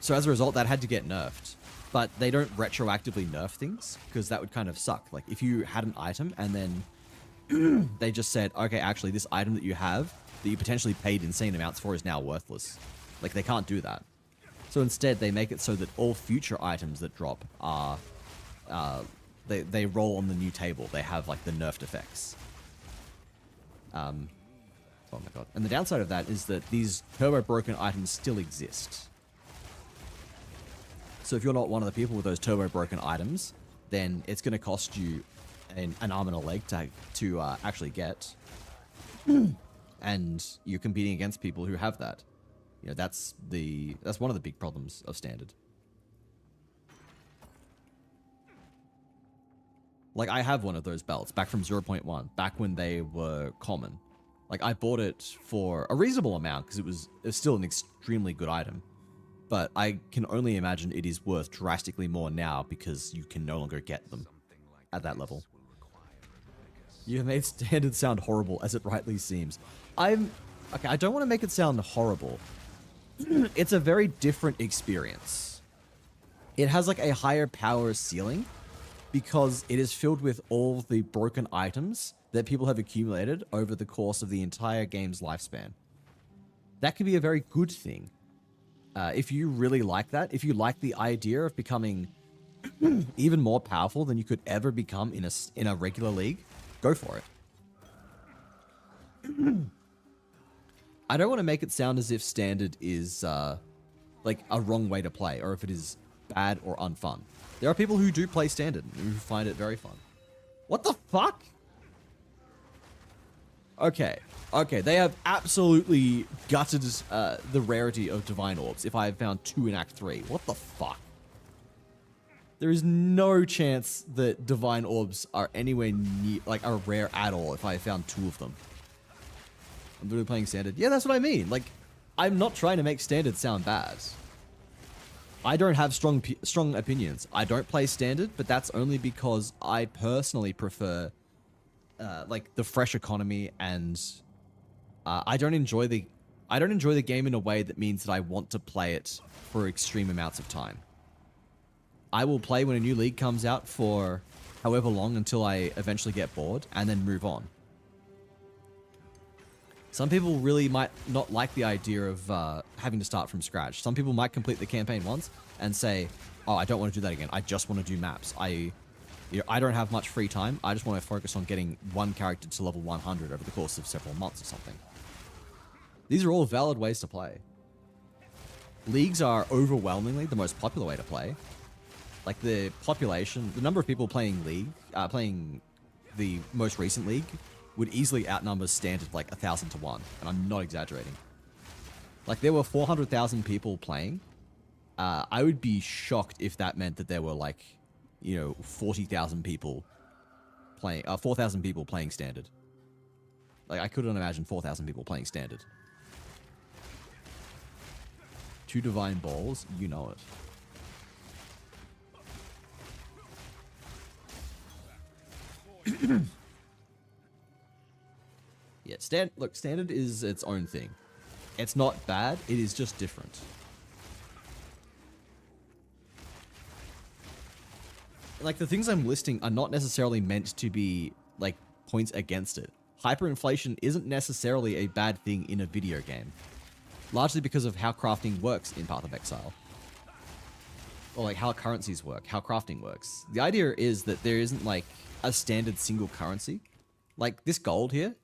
So as a result, that had to get nerfed. But they don't retroactively nerf things because that would kind of suck. Like if you had an item and then they just said, okay, actually this item that you have that you potentially paid insane amounts for is now worthless. Like they can't do that. So instead, they make it so that all future items that drop are, they roll on the new table. They have like the nerfed effects. Oh my god. And the downside of that is that these turbo broken items still exist. So if you're not one of the people with those turbo broken items, then it's going to cost you an arm and a leg to actually get. And you're competing against people who have that. You know, that's one of the big problems of standard. Like I have one of those belts back from 0.1, back when they were common. Like I bought it for a reasonable amount because it was still an extremely good item. But I can only imagine it is worth drastically more now because you can no longer get them at that level. You have made standard sound horrible as it rightly seems. Okay, I don't want to make it sound horrible. It's a very different experience. It has like a higher power ceiling because it is filled with all the broken items that people have accumulated over the course of the entire game's lifespan. That could be a very good thing. If you really like that, if you like the idea of becoming even more powerful than you could ever become in a regular league, go for it. I don't want to make it sound as if standard is like a wrong way to play or if it is bad or unfun. There are people who do play standard and who find it very fun. What the fuck? Okay, they have absolutely gutted the rarity of Divine Orbs if I have found 2 in Act 3. What the fuck? There is no chance that Divine Orbs are anywhere near, like, are rare at all if I found 2 of them. I'm literally playing standard. Yeah, that's what I mean. Like, I'm not trying to make standard sound bad. I don't have strong opinions. I don't play standard, but that's only because I personally prefer like the fresh economy and I don't enjoy the game in a way that means that I want to play it for extreme amounts of time. I will play when a new league comes out for however long until I eventually get bored and then move on. Some people really might not like the idea of having to start from scratch. Some people might complete the campaign once and say, oh, I don't want to do that again. I just want to do maps. I don't have much free time. I just want to focus on getting one character to level 100 over the course of several months or something. These are all valid ways to play. Leagues are overwhelmingly the most popular way to play. Like the population, the number of people playing League, playing the most recent League would easily outnumber standard like 1,000 to 1, and I'm not exaggerating. Like there were 400,000 people playing. I would be shocked if that meant that there were like, 40,000 people playing, 4,000 people playing standard. Like I couldn't imagine 4,000 people playing standard. 2 divine balls, you know it. Yeah, standard is its own thing. It's not bad, it is just different. Like, the things I'm listing are not necessarily meant to be, like, points against it. Hyperinflation isn't necessarily a bad thing in a video game. Largely because of how crafting works in Path of Exile. Or, like, how currencies work, how crafting works. The idea is that there isn't, like, a standard single currency. Like, this gold here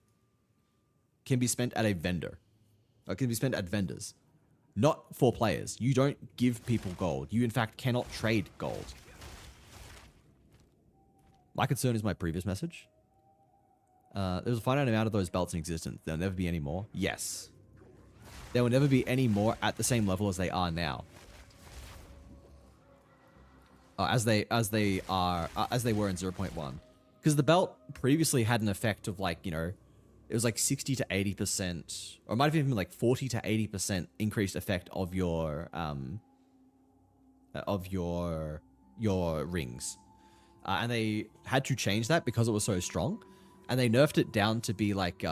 can be spent at a vendor. Or it can be spent at vendors. Not for players. You don't give people gold. You, in fact, cannot trade gold. My concern is my previous message. There's a finite amount of those belts in existence. There'll never be any more. Yes. There will never be any more at the same level as they are now. As they were in 0.1. Because the belt previously had an effect of like, it was like 60 to 80%, or it might have even been like 40 to 80% increased effect of your rings. And they had to change that because it was so strong. And they nerfed it down to be like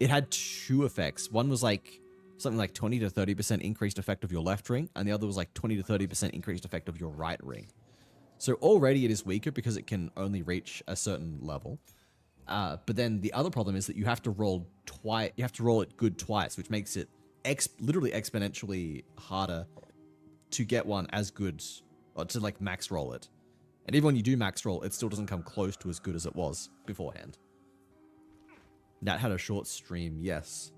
it had 2 effects. One was like something like 20 to 30% increased effect of your left ring, and the other was like 20 to 30% increased effect of your right ring. So already it is weaker because it can only reach a certain level. But then the other problem is that you have to roll twice. You have to roll it good twice, which makes it literally exponentially harder to get one as good, or to like max roll it. And even when you do max roll, it still doesn't come close to as good as it was beforehand. Nat had a short stream, yes.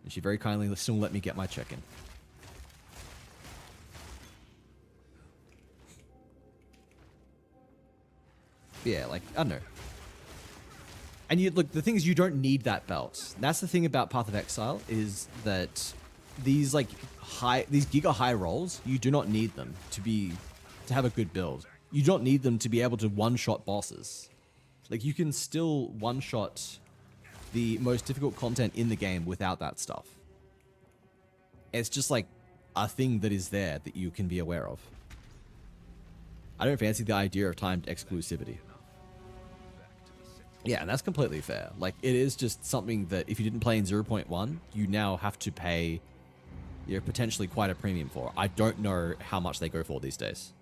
And she very kindly still let me get my check-in. Yeah, like, I don't know. And you look, the thing is, you don't need that belt. That's the thing about Path of Exile, is that these giga high rolls, you do not need them to have a good build. You don't need them to be able to one-shot bosses. Like, you can still one-shot the most difficult content in the game without that stuff. It's just like a thing that is there that you can be aware of. I don't fancy the idea of timed exclusivity. Yeah, and that's completely fair. Like, it is just something that if you didn't play in 0.1, you now have to pay, potentially quite a premium for. I don't know how much they go for these days.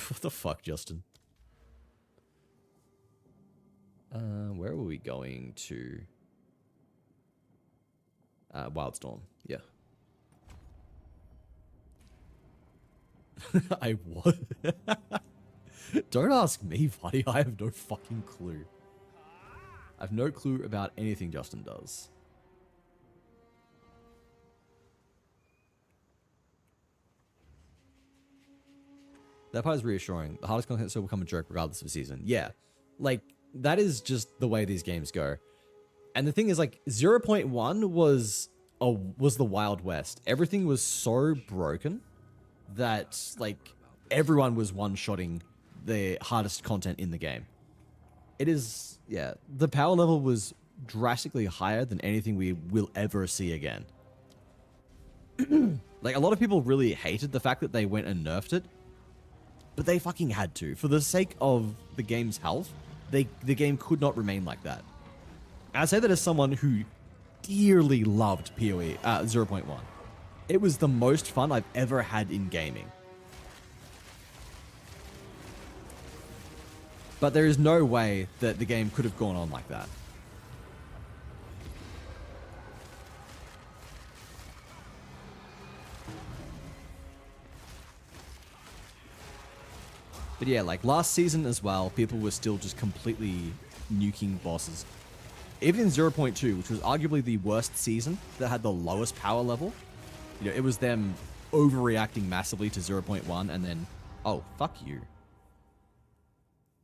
What the fuck, Justin? Where were we going to? Wildstorm, yeah. I what? Don't ask me, buddy. I have no fucking clue. I have no clue about anything Justin does. That part is reassuring. The hardest content still will become a joke regardless of the season. Yeah. Like, that is just the way these games go. And the thing is, like, 0.1 was the Wild West. Everything was so broken that, like, everyone was one-shotting the hardest content in the game. It is, yeah, the power level was drastically higher than anything we will ever see again. Like, a lot of people really hated the fact that they went and nerfed it. but they fucking had to. For the sake of the game's health, the game could not remain like that. And I say that as someone who dearly loved PoE 0.1. It was the most fun I've ever had in gaming. But there is no way that the game could have gone on like that. But yeah, like last season as well, people were still just completely nuking bosses. Even in 0.2, which was arguably the worst season that had the lowest power level, you know, it was them overreacting massively to 0.1 and then, oh, fuck you.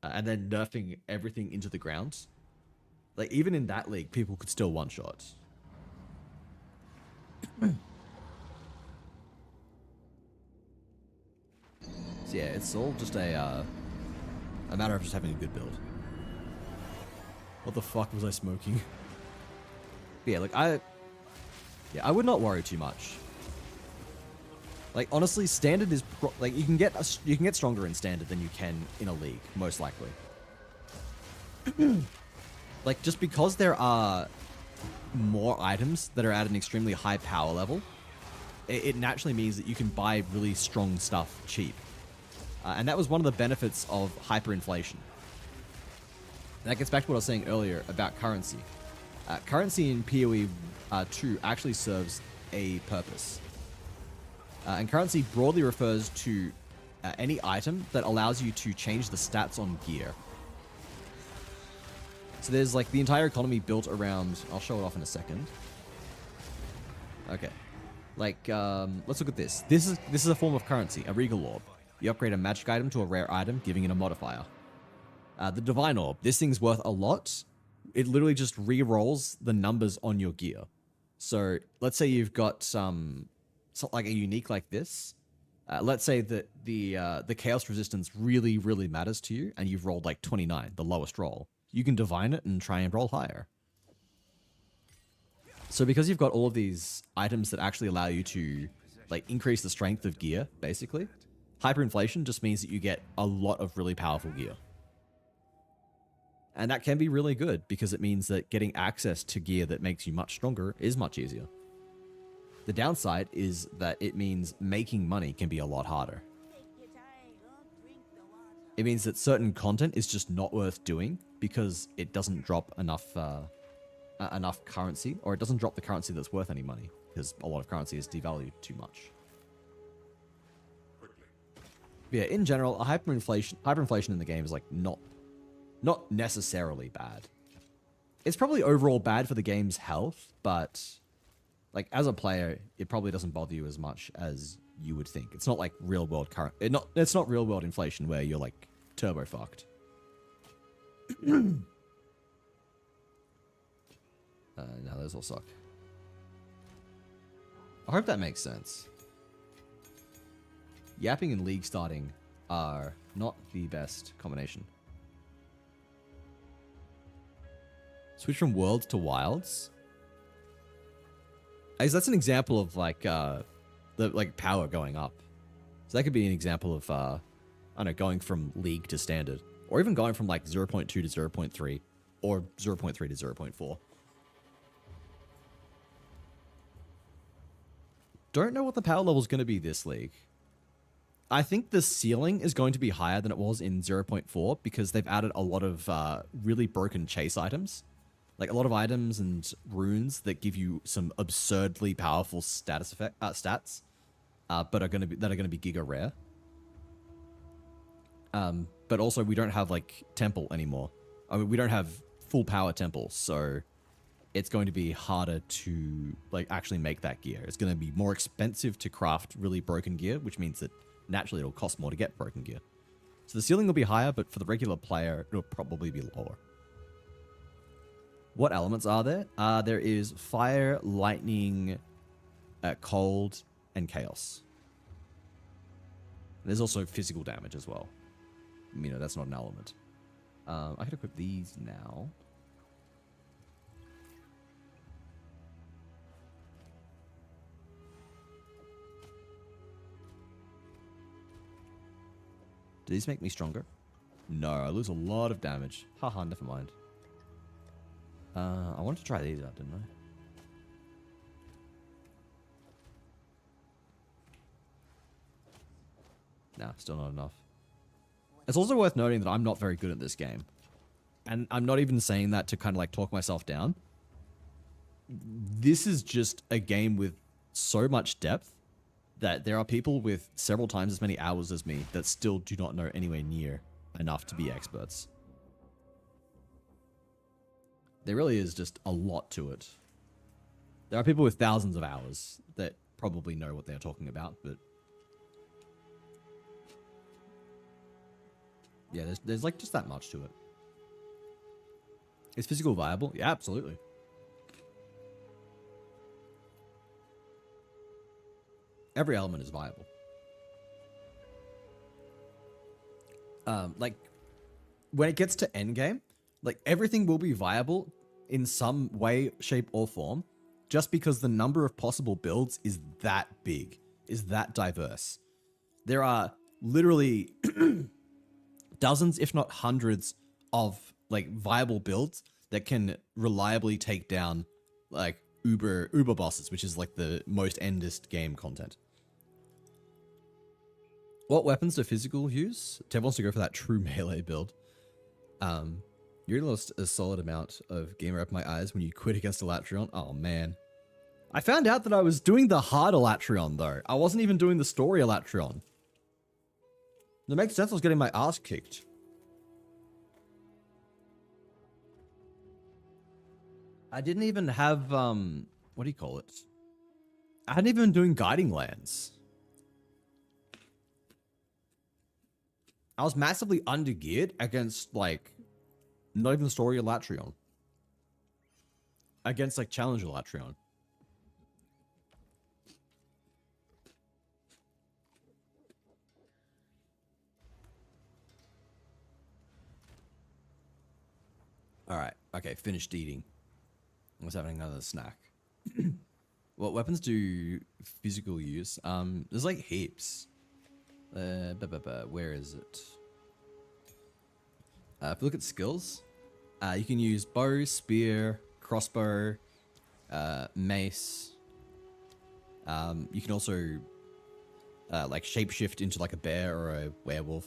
And then nerfing everything into the ground. Like, even in that league, people could still one-shot. So yeah, it's all just a matter of just having a good build. What the fuck was I smoking? But yeah, like I would not worry too much. Like honestly, standard is like you can get stronger in standard than you can in a league, most likely. Like just because there are more items that are at an extremely high power level, it naturally means that you can buy really strong stuff cheap. And that was one of the benefits of hyperinflation. That gets back to what I was saying earlier about currency. Currency in PoE 2 actually serves a purpose. And currency broadly refers to any item that allows you to change the stats on gear. So there's like the entire economy built around... I'll show it off in a second. Okay. Like, let's look at this. This is a form of currency, a regal orb. You upgrade a magic item to a rare item, giving it a modifier. The divine orb. This thing's worth a lot. It literally just re-rolls the numbers on your gear. So let's say you've got something like a unique like this. Let's say that the chaos resistance really, really matters to you, and you've rolled like 29, the lowest roll. You can divine it and try and roll higher. So because you've got all of these items that actually allow you to like increase the strength of gear, basically, hyperinflation just means that you get a lot of really powerful gear. And that can be really good because it means that getting access to gear that makes you much stronger is much easier. The downside is that it means making money can be a lot harder. It means that certain content is just not worth doing because it doesn't drop enough currency, or it doesn't drop the currency that's worth any money because a lot of currency is devalued too much. But yeah, in general, a hyperinflation in the game is like not necessarily bad. It's probably overall bad for the game's health, but like as a player, it probably doesn't bother you as much as you would think. It's not like real world it's not real world inflation where you're like turbo fucked. No, those all suck. I hope that makes sense. Yapping and league starting are not the best combination. Switch from worlds to wilds. As that's an example of like the like power going up. So that could be an example of I don't know, going from league to standard, or even going from like 0.2 to 0.3 or 0.3 to 0.4. Don't know what the power level is going to be this league. I think the ceiling is going to be higher than it was in 0.4 because they've added a lot of really broken chase items. Like a lot of items and runes that give you some absurdly powerful stats, but are going to be giga rare. But also we don't have like temple anymore. I mean, we don't have full power temples, so it's going to be harder to like actually make that gear. It's going to be more expensive to craft really broken gear, which means that naturally it'll cost more to get broken gear. So the ceiling will be higher, but for the regular player, it'll probably be lower. What elements are there? There is fire, lightning, cold, and chaos. There's also physical damage as well. You know, that's not an element. I can equip these now. Do these make me stronger? No, I lose a lot of damage. Haha, never mind. I wanted to try these out, didn't I? Nah, still not enough. It's also worth noting that I'm not very good at this game. And I'm not even saying that to kind of like talk myself down. This is just a game with so much depth that there are people with several times as many hours as me that still do not know anywhere near enough to be experts. There really is just a lot to it. There are people with thousands of hours that probably know what they're talking about, but yeah, there's like just that much to it. Is physical viable? Yeah, absolutely. Every element is viable. Like, when it gets to endgame, like, everything will be viable in some way, shape, or form, just because the number of possible builds is that big, is that diverse. There are literally dozens, if not hundreds, of, like, viable builds that can reliably take down, like, uber bosses, which is, like, the most endest game content. What weapons do physical use? Tev wants to go for that true melee build. You really lost a solid amount of gamer up my eyes when you quit against Elatrion. Oh, man. I found out that I was doing the hard Elatrion, though. I wasn't even doing the story Elatrion. It makes sense I was getting my ass kicked. I didn't even have, what do you call it? I hadn't even been doing guiding lands. I was massively undergeared against, like, not even story Elatrion. Against, like, challenge Elatrion. Alright, okay, finished eating. I was having another snack. What weapons do physical use? There's, like, heaps. Where is it? If you look at skills, you can use bow, spear, crossbow, mace. You can also like shapeshift into like a bear or a werewolf.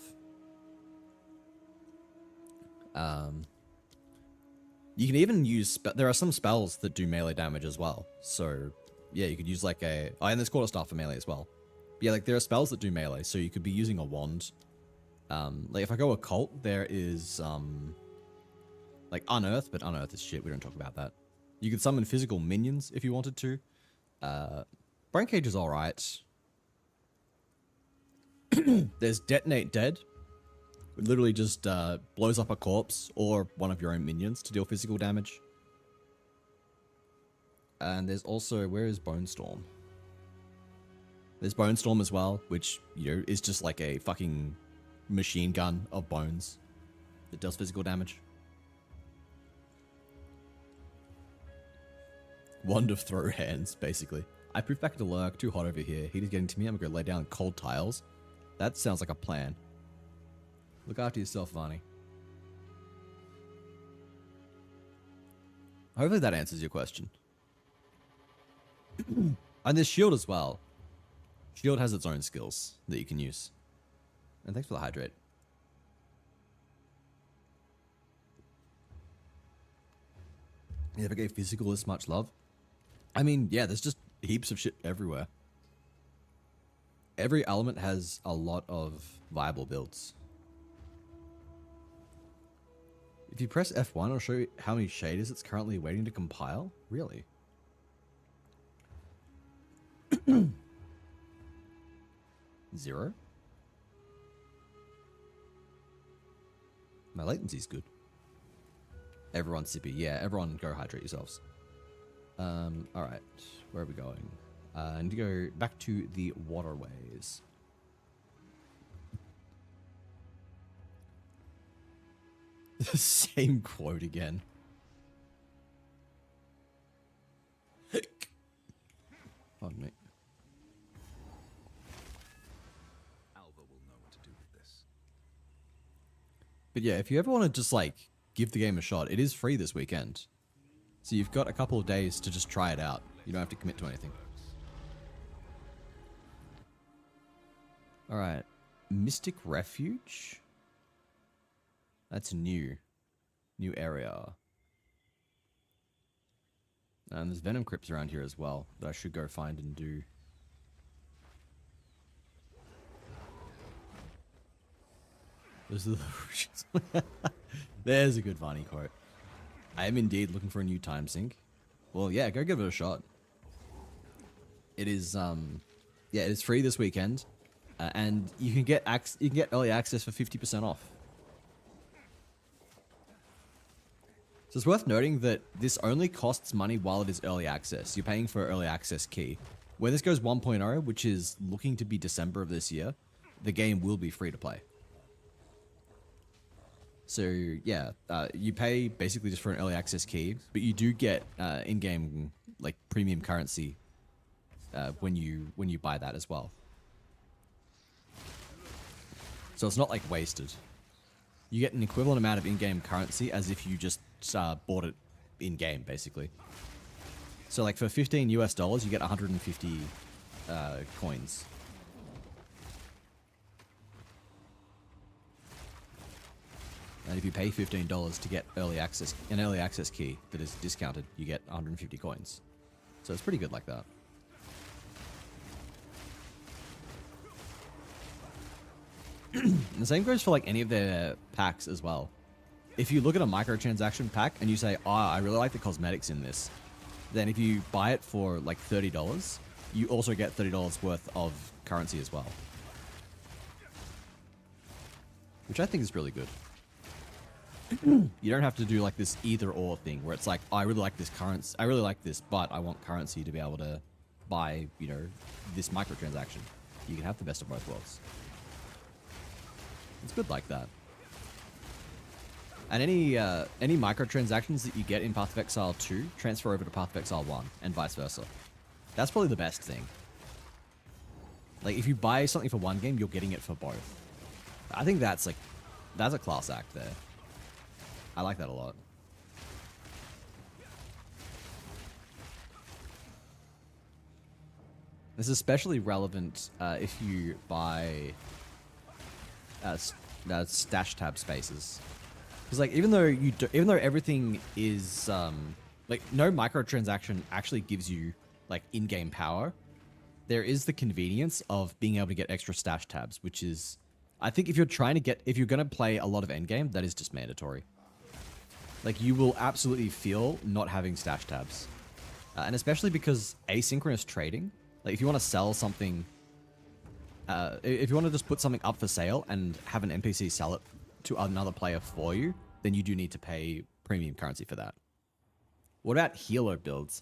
You can even use there are some spells that do melee damage as well. So yeah, you could use like a and there's quarterstaff for melee as well. But yeah, like there are spells that do melee, so you could be using a wand. Like if I go occult, there is like unearth, but unearth is shit. We don't talk about that. You could summon physical minions if you wanted to. Brain Cage is all right. There's detonate dead. It literally just blows up a corpse or one of your own minions to deal physical damage. And there's also, where is Bone Storm? There's Bone Storm as well, which, you know, is just like a fucking machine gun of bones that does physical damage. Wand of throw hands, basically. I proved back to lurk, too hot over here. Heat is getting to me, I'm gonna go lay down cold tiles. That sounds like a plan. Look after yourself, Varney. Hopefully that answers your question. And there's shield as well. Shield has its own skills that you can use. And thanks for the hydrate. You ever gave physical this much love? I mean, yeah, there's just heaps of shit everywhere. Every element has a lot of viable builds. If you press F1, it'll show you how many shaders it's currently waiting to compile. Really? Zero? My latency's good. Everyone sippy. Yeah, everyone go hydrate yourselves. Alright. Where are we going? I need to go back to the waterways. The same quote again. Pardon me. Alva will know what to do with this. But yeah, if you ever want to just like give the game a shot, it is free this weekend. So you've got a couple of days to just try it out. You don't have to commit to anything. All right. Mystic Refuge. That's new. New area. And there's Venom Crypts around here as well that I should go find and do. There's a good Varney quote. I am indeed looking for a new time sync. Well, yeah, go give it a shot. It is, yeah, it is free this weekend, and you can get early access for 50% off. So it's worth noting that this only costs money while it is early access. You're paying for an early access key. When this goes 1.0, which is looking to be December of this year, the game will be free to play. So yeah, you pay basically just for an early access key, but you do get in-game like premium currency when you buy that as well. So it's not like wasted. You get an equivalent amount of in-game currency as if you just bought it in-game, basically. So like for $15 US, you get 150 coins. And if you pay $15 to get an early access key that is discounted, you get 150 coins. So it's pretty good like that. And the same goes for like any of their packs as well. If you look at a microtransaction pack and you say, oh, I really like the cosmetics in this, then if you buy it for like $30, you also get $30 worth of currency as well. Which I think is really good. You don't have to do like this either or thing where it's like, oh, I really like this currency, I really like this, but I want currency to be able to buy, you know, this microtransaction. You can have the best of both worlds. It's good like that. And any microtransactions that you get in Path of Exile 2 transfer over to Path of Exile 1 and vice versa. That's probably the best thing. Like if you buy something for one game, you're getting it for both. I think that's a class act there. I like that a lot. This is especially relevant if you buy stash tab spaces, because like even though everything is like no microtransaction actually gives you like in-game power, there is the convenience of being able to get extra stash tabs, which is, I think if you're going to play a lot of endgame, that is just mandatory. Like you will absolutely feel not having stash tabs, and especially because asynchronous trading, like if you want to sell something, if you want to just put something up for sale and have an NPC sell it to another player for you, then you do need to pay premium currency for that. What about healer builds?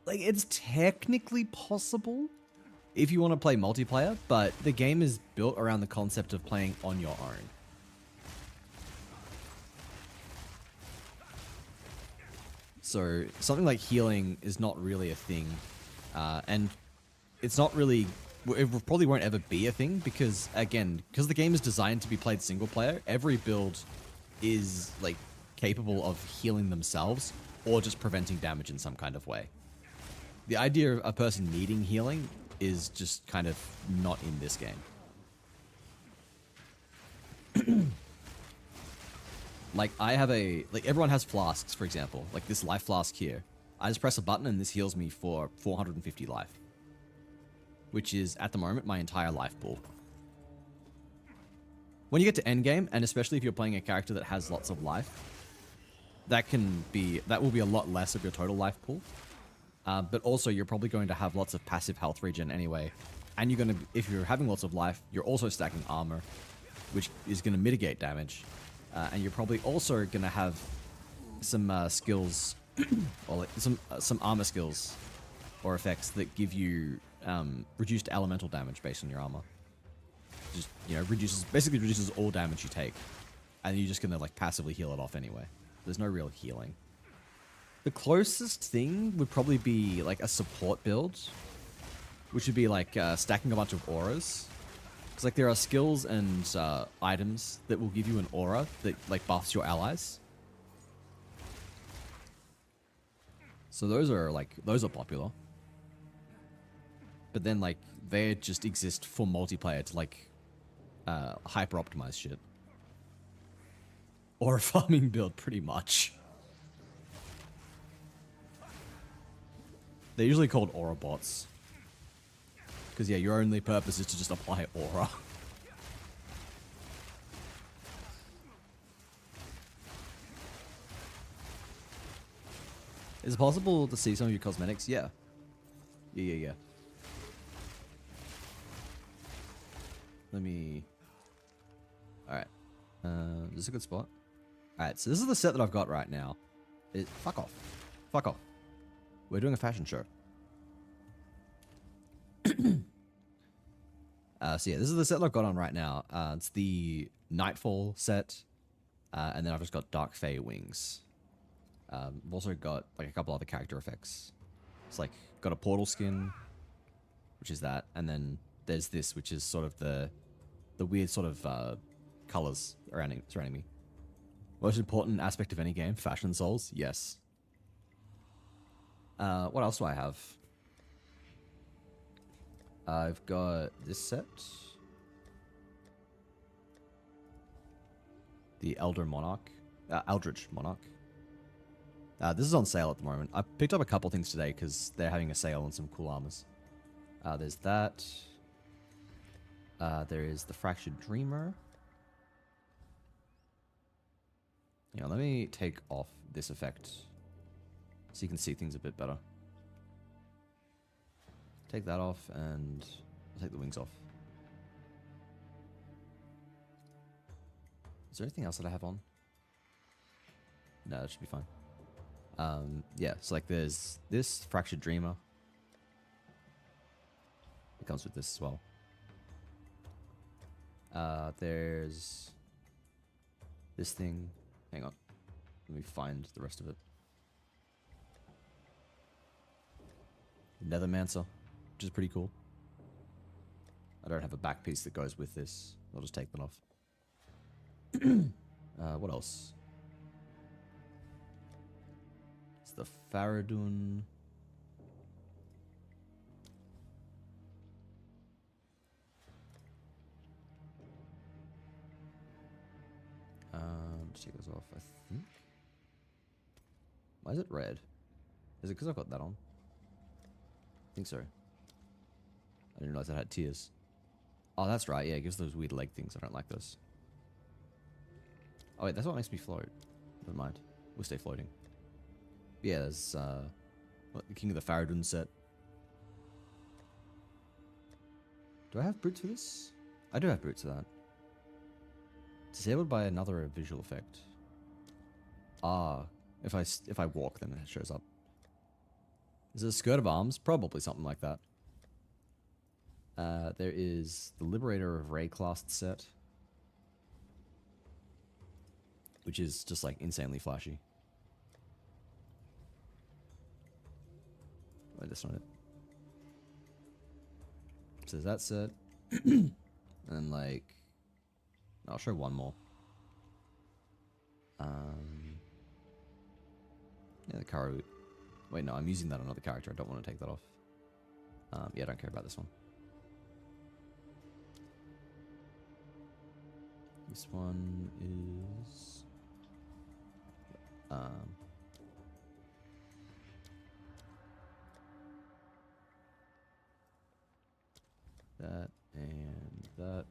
Like it's technically possible if you want to play multiplayer, but the game is built around the concept of playing on your own. So something like healing is not really a thing, and it's not really, it probably won't ever be a thing because, again, because the game is designed to be played single player, every build is like capable of healing themselves or just preventing damage in some kind of way. The idea of a person needing healing is just kind of not in this game. Like everyone has flasks, for example, like this life flask here. I just press a button and this heals me for 450 life, which is at the moment my entire life pool. When you get to endgame, and especially if you're playing a character that has lots of life, that will be a lot less of your total life pool. But also you're probably going to have lots of passive health regen anyway, and if you're having lots of life, you're also stacking armor, which is going to mitigate damage. And you're probably also going to have some skills, or like some armor skills or effects that give you reduced elemental damage based on your armor. Just, you know, basically reduces all damage you take, and you're just going to like passively heal it off anyway. There's no real healing. The closest thing would probably be like a support build, which would be like stacking a bunch of auras Because like there are skills and items that will give you an aura that like buffs your allies. So those are popular. But then like they just exist for multiplayer to like hyper optimize shit. Or a farming build pretty much. They're usually called aura bots. Because yeah, your only purpose is to just apply aura. Is it possible to see some of your cosmetics? Yeah. Yeah. Let me... Alright. This is a good spot. Alright, so this is the set that I've got right now. Fuck off. Fuck off. We're doing a fashion show. So yeah, this is the set that I've got on right now. It's the Nightfall set. And then I've just got Dark Fae wings. I've also got like a couple other character effects. It's like got a portal skin, which is that, and then there's this, which is sort of the weird sort of colors surrounding me. Most important aspect of any game, fashion souls. Yes. What else do I have? I've got this set. The Eldritch Monarch. This is on sale at the moment. I picked up a couple things today because they're having a sale on some cool armors. There's that. There is the Fractured Dreamer. Yeah, let me take off this effect so you can see things a bit better. Take that off and I'll take the wings off. Is there anything else that I have on? No, that should be fine. Yeah, so like there's this Fractured Dreamer. It comes with this as well. There's this thing. Hang on. Let me find the rest of it. Nethermancer, which is pretty cool. I don't have a back piece that goes with this. I'll just take that off. What else? It's the Faradun. Just take this off, I think. Why is it red? Is it because I've got that on? I think so. I didn't realize it had tears. Oh, that's right. Yeah, it gives those weird leg things. I don't like those. Oh, wait, that's what makes me float. Never mind. We'll stay floating. Yeah, there's, what, the King of the Faradun set. Do I have boots for this? I do have boots for that. Disabled by another visual effect. Ah, if I walk, then it shows up. Is it a skirt of arms? Probably something like that. There is the Liberator of Rayclast set, which is just like insanely flashy. Wait, that's not it. So there's that set, and like, I'll show one more. Yeah, the Karu. Wait, no, I'm using that on another character. I don't want to take that off. Yeah, I don't care about this one. This one is... that and that.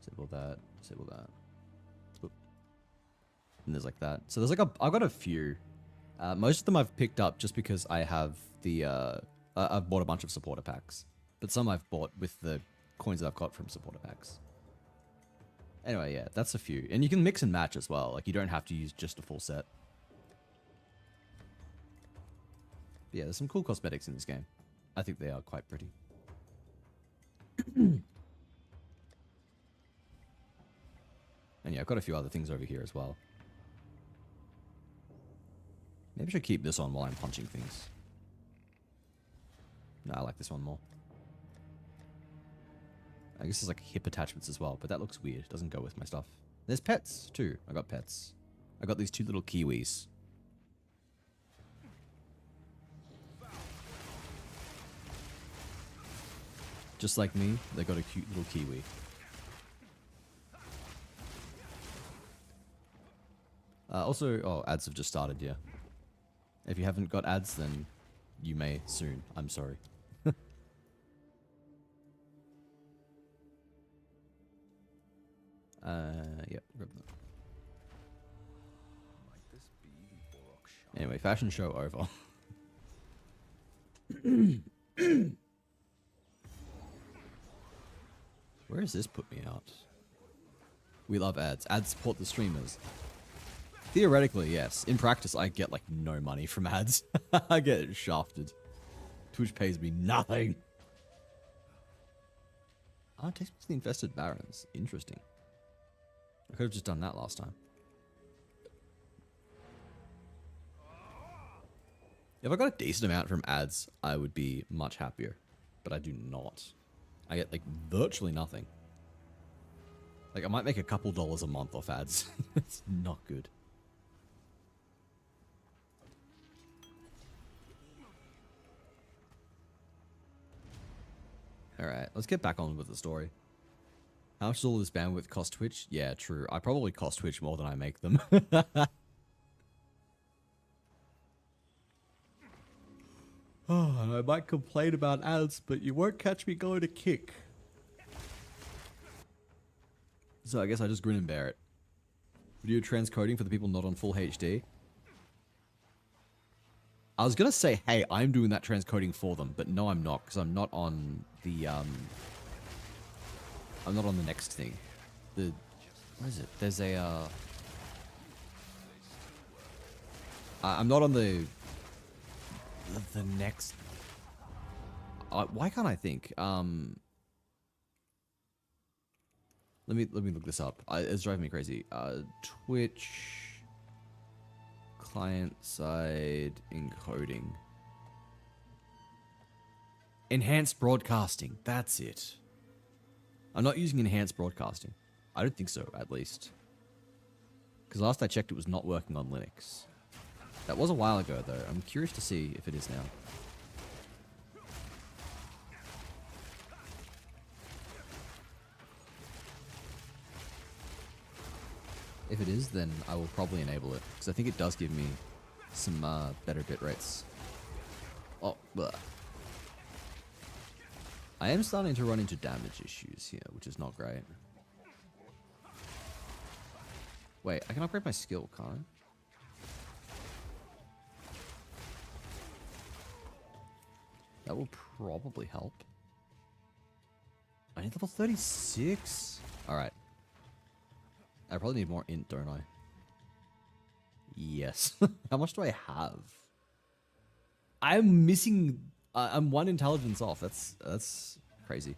Disable that. Disable that. Oop. And there's like that. So there's like I've got a few. Most of them I've picked up just because I have the I've bought a bunch of supporter packs, but some I've bought with the coins that I've got from supporter packs. Anyway, yeah, that's a few, and you can mix and match as well. Like you don't have to use just a full set. But yeah, there's some cool cosmetics in this game. I think they are quite pretty. And yeah, I've got a few other things over here as well. Maybe I should keep this on while I'm punching things. No, I like this one more. I guess there's like hip attachments as well, but that looks weird. It doesn't go with my stuff. There's pets too. I got pets. I got these 2 little kiwis. Just like me, they got a cute little kiwi. Also, oh, ads have just started, yeah. If you haven't got ads, then you may soon. I'm sorry. Yep. Might this be the Borok shop? Anyway, fashion show over. Where does this put me out? We love ads. Ads support the streamers. Theoretically, yes. In practice, I get like no money from ads. I get shafted. Twitch pays me nothing. Oh, it takes me to the Infested Barrens. Interesting. I could have just done that last time. If I got a decent amount from ads, I would be much happier. But I do not. I get like virtually nothing. Like I might make a couple dollars a month off ads. It's not good. Alright, let's get back on with the story. How much does all this bandwidth cost Twitch? Yeah, true. I probably cost Twitch more than I make them. Oh, and I might complain about ads, but you won't catch me going to Kick. So I guess I just grin and bear it. Video transcoding for the people not on full HD. I was gonna say, hey, I'm doing that transcoding for them, but no, I'm not, because I'm not on the I'm not on the next thing. The what is it? There's a I'm not on the next. Why can't I think? Let me look this up. It's driving me crazy. Twitch client side encoding. Enhanced broadcasting. That's it. I'm not using enhanced broadcasting. I don't think so, at least. Because last I checked, it was not working on Linux. That was a while ago, though. I'm curious to see if it is now. If it is, then I will probably enable it. Because I think it does give me some better bit rates. Oh, bleh. I am starting to run into damage issues here, which is not great. Wait, I can upgrade my skill, can't I? That will probably help. I need level 36? Alright. I probably need more int, don't I? Yes. How much do I have? I'm missing... I'm 1 intelligence off. That's crazy.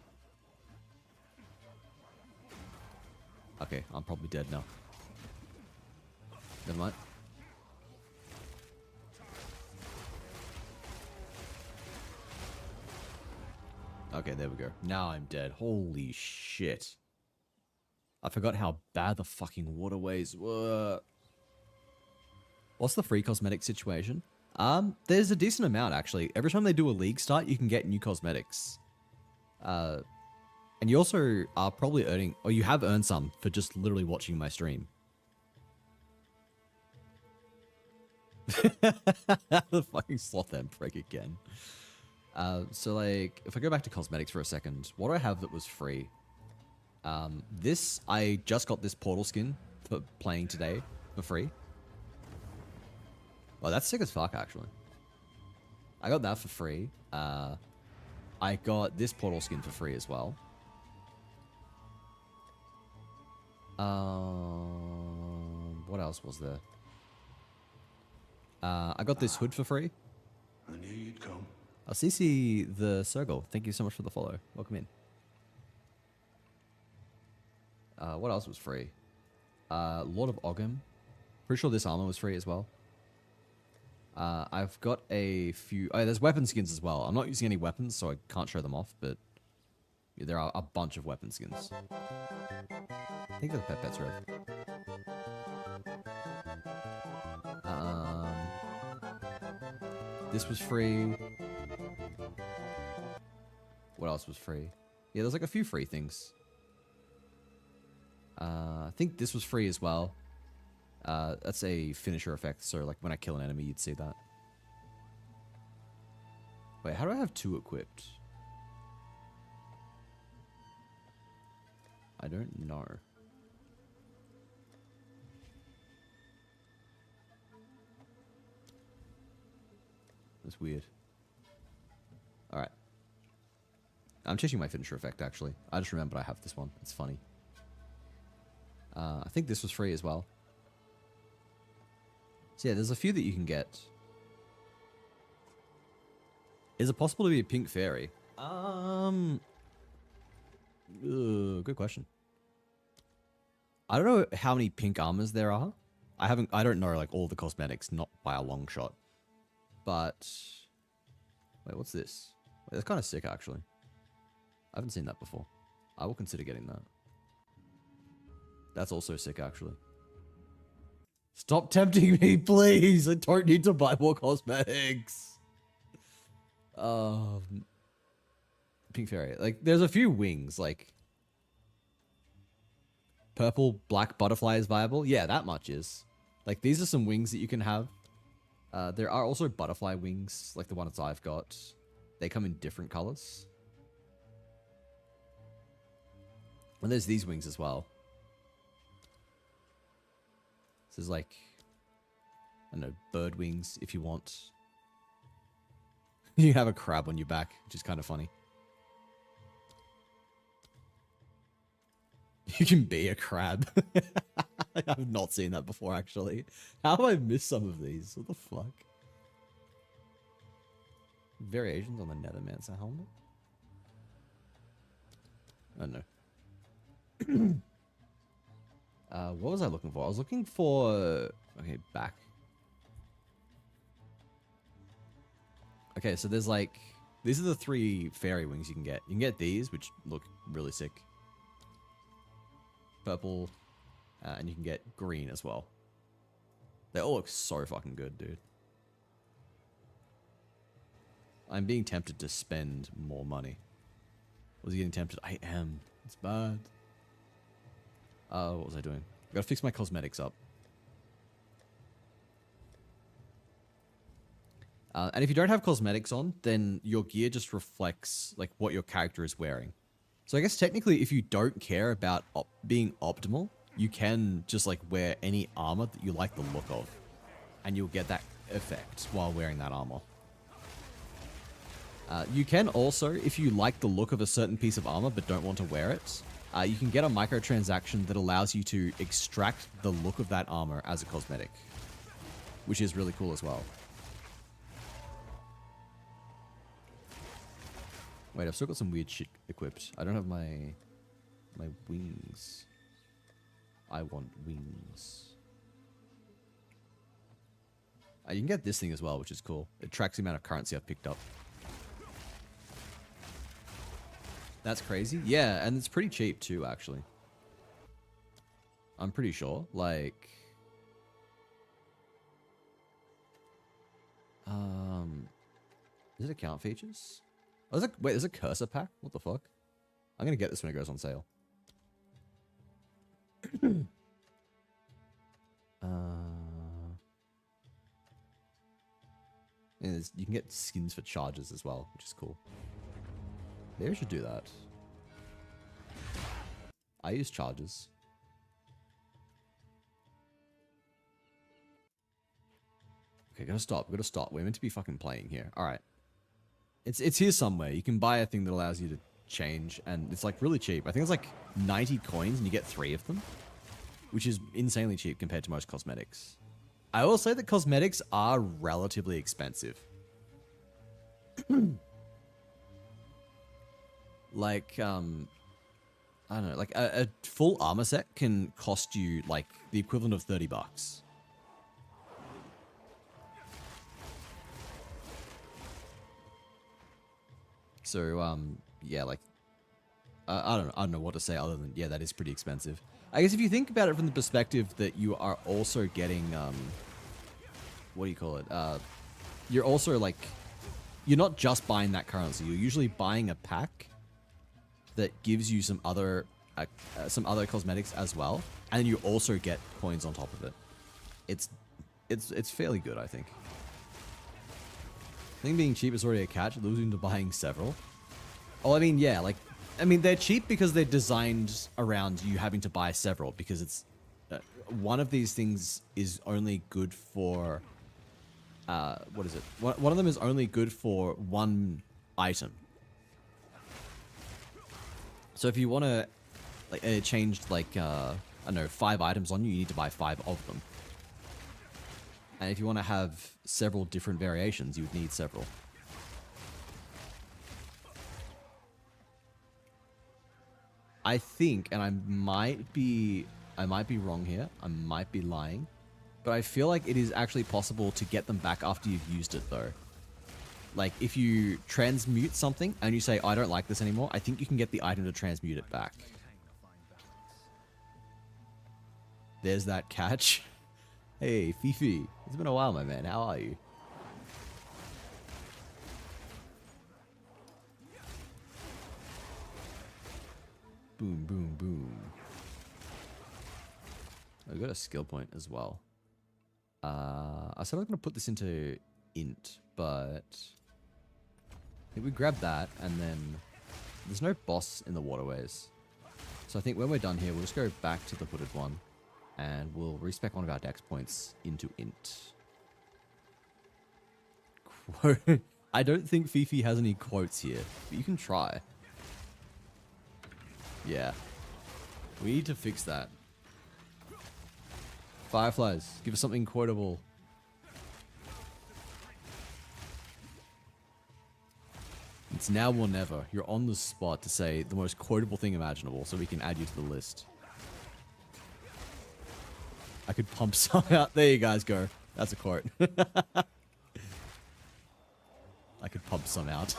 Okay, I'm probably dead now. Never mind. Okay, there we go. Now I'm dead. Holy shit. I forgot how bad the fucking waterways were. What's the free cosmetic situation? There's a decent amount, actually. Every time they do a league start, you can get new cosmetics. And you also are probably earning, or you have earned some for just literally watching my stream. The fucking sloth emperor again. So like, if I go back to cosmetics for a second, what do I have that was free? I just got this portal skin for playing today for free. Well, that's sick as fuck, actually. I got that for free. I got this portal skin for free as well. What else was there? I got this hood for free. I knew you'd come. CC the Circle, thank you so much for the follow. Welcome in. What else was free? Lord of Ogham. Pretty sure this armor was free as well. I've got a few... Oh, there's weapon skins as well. I'm not using any weapons, so I can't show them off, but... There are a bunch of weapon skins. I think the pet pet's red. This was free. What else was free? Yeah, there's like a few free things. I think this was free as well. That's a finisher effect, so like when I kill an enemy, you'd see that. Wait, how do I have 2 equipped? I don't know. That's weird. Alright. I'm changing my finisher effect, actually. I just remembered I have this one. It's funny. I think this was free as well. So yeah, there's a few that you can get. Is it possible to be a pink fairy? Good question. I don't know how many pink armors there are. I don't know like all the cosmetics, not by a long shot. But wait, what's this? Wait, that's kind of sick actually. I haven't seen that before. I will consider getting that. That's also sick actually. Stop tempting me, please. I don't need to buy more cosmetics. Pink fairy. Like, there's a few wings, like purple black butterfly is viable. Yeah, that much is. Like, these are some wings that you can have. There are also butterfly wings, like the ones I've got. They come in different colors. And there's these wings as well. So there's like, I don't know, bird wings if you want. You have a crab on your back, which is kind of funny. You can be a crab. I've not seen that before, actually. How have I missed some of these? What the fuck? Variations on the Nethermancer helmet? Oh, no. What was I looking for? I was looking for... Okay, back. Okay, so there's like... These are the 3 fairy wings you can get. You can get these, which look really sick. Purple. And you can get green as well. They all look so fucking good, dude. I'm being tempted to spend more money. Was he getting tempted? I am. It's bad. What was I doing? I gotta fix my cosmetics up. And if you don't have cosmetics on, then your gear just reflects like what your character is wearing. So I guess technically if you don't care about being optimal, you can just like wear any armor that you like the look of. And you'll get that effect while wearing that armor. You can also, if you like the look of a certain piece of armor but don't want to wear it, you can get a microtransaction that allows you to extract the look of that armor as a cosmetic. Which is really cool as well. Wait, I've still got some weird shit equipped. I don't have my wings. I want wings. You can get this thing as well, which is cool. It tracks the amount of currency I've picked up. That's crazy. Yeah, and it's pretty cheap too, actually. I'm pretty sure. Like... Does it account features? Oh, wait, there's a cursor pack? What the fuck? I'm gonna get this when it goes on sale. And you can get skins for charges as well, which is cool. Maybe I should do that. I use charges. Okay, gotta stop. Gotta stop. We're meant to be fucking playing here. Alright. It's here somewhere. You can buy a thing that allows you to change, and it's like really cheap. I think it's like 90 coins and you get 3 of them, which is insanely cheap compared to most cosmetics. I will say that cosmetics are relatively expensive. Like, I don't know, like a full armor set can cost you like the equivalent of $30. So, yeah, like, I don't know what to say other than, yeah, that is pretty expensive. I guess if you think about it from the perspective that you are also getting, what do you call it? You're also like, you're not just buying that currency. You're usually buying a pack that gives you some other cosmetics as well, and you also get coins on top of it. It's fairly good, I think. I think being cheap is already a catch. Losing to buying several. Oh, I mean, yeah, like, I mean, they're cheap because they're designed around you having to buy several, because it's one of these things is only good for what is it? One of them is only good for one item. So if you want to like change like I don't know, 5 items on you, you need to buy 5 of them. And if you want to have several different variations, you would need several. I think, and I might be wrong here, I might be lying, but I feel like it is actually possible to get them back after you've used it though. Like if you transmute something and you say, I don't like this anymore, I think you can get the item to transmute it back. There's that catch. Hey, Fifi. It's been a while, my man. How are you? Boom, boom, boom. I got a skill point as well. I said I was going to put this into int, but I think we grab that, and then there's no boss in the waterways. So I think when we're done here, we'll just go back to the hooded one, and we'll respec one of our dex points into int. Quote. I don't think Fifi has any quotes here, but you can try. Yeah. We need to fix that. Fireflies, give us something quotable. It's now or never. You're on the spot to say the most quotable thing imaginable so we can add you to the list. I could pump some out. There you guys go. That's a quote. I could pump some out.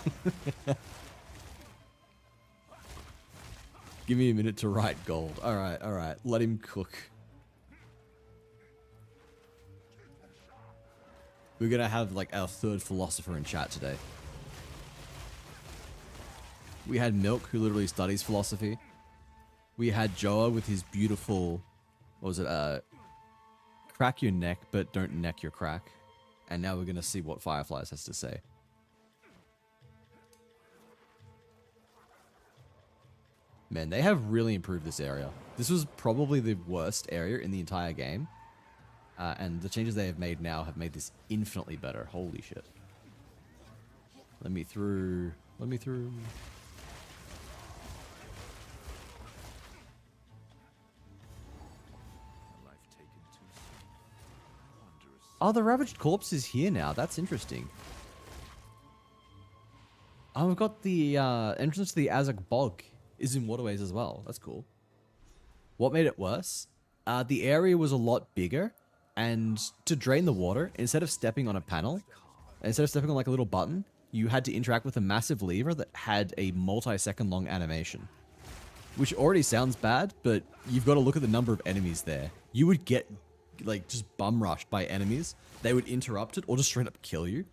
Give me a minute to write gold. Alright, alright. Let him cook. We're gonna have like our 3rd philosopher in chat today. We had Milk, who literally studies philosophy. We had Joa with his beautiful, what was it, crack your neck, but don't neck your crack. And now we're gonna see what Fireflies has to say. Man, they have really improved this area. This was probably the worst area in the entire game. And the changes they have made now have made this infinitely better. Holy shit. Let me through. Let me through. Oh, the Ravaged Corpse is here now. That's interesting. Oh, we've got the entrance to the Azak Bog is in waterways as well. That's cool. What made it worse? The area was a lot bigger, and to drain the water, instead of stepping on a panel, instead of stepping on like a little button, you had to interact with a massive lever that had a multi-second long animation. Which already sounds bad, but you've got to look at the number of enemies there. You would get like just bum rushed by enemies. They would interrupt it or just straight up kill you.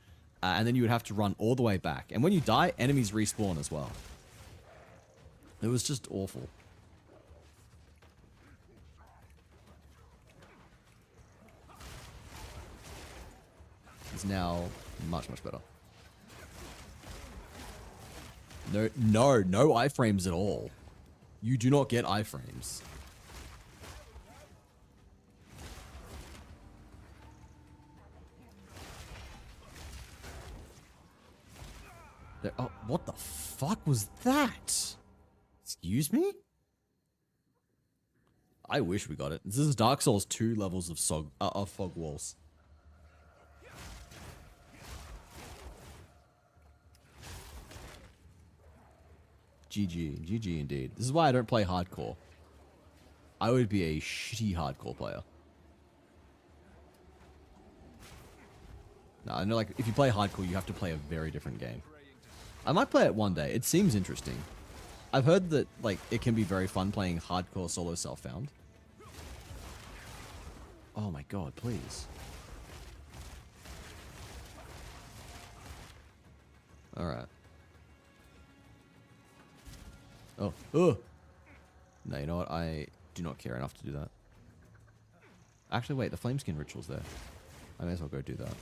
And then you would have to run all the way back. And when you die, enemies respawn as well. It was just awful. It's now much, much better. No iframes at all. You do not get iframes. Oh, what the fuck was that? Excuse me? I wish we got it. This is Dark Souls 2 levels of fog walls. GG. GG indeed. This is why I don't play hardcore. I would be a shitty hardcore player. No, I know, like, if you play hardcore, you have to play a very different game. I might play it one day. It seems interesting. I've heard that like it can be very fun playing hardcore solo self-found. Oh my god, please. Alright. Oh. Oh! No, you know what? I do not care enough to do that. Actually, wait. The Flameskin ritual's there. I may as well go do that.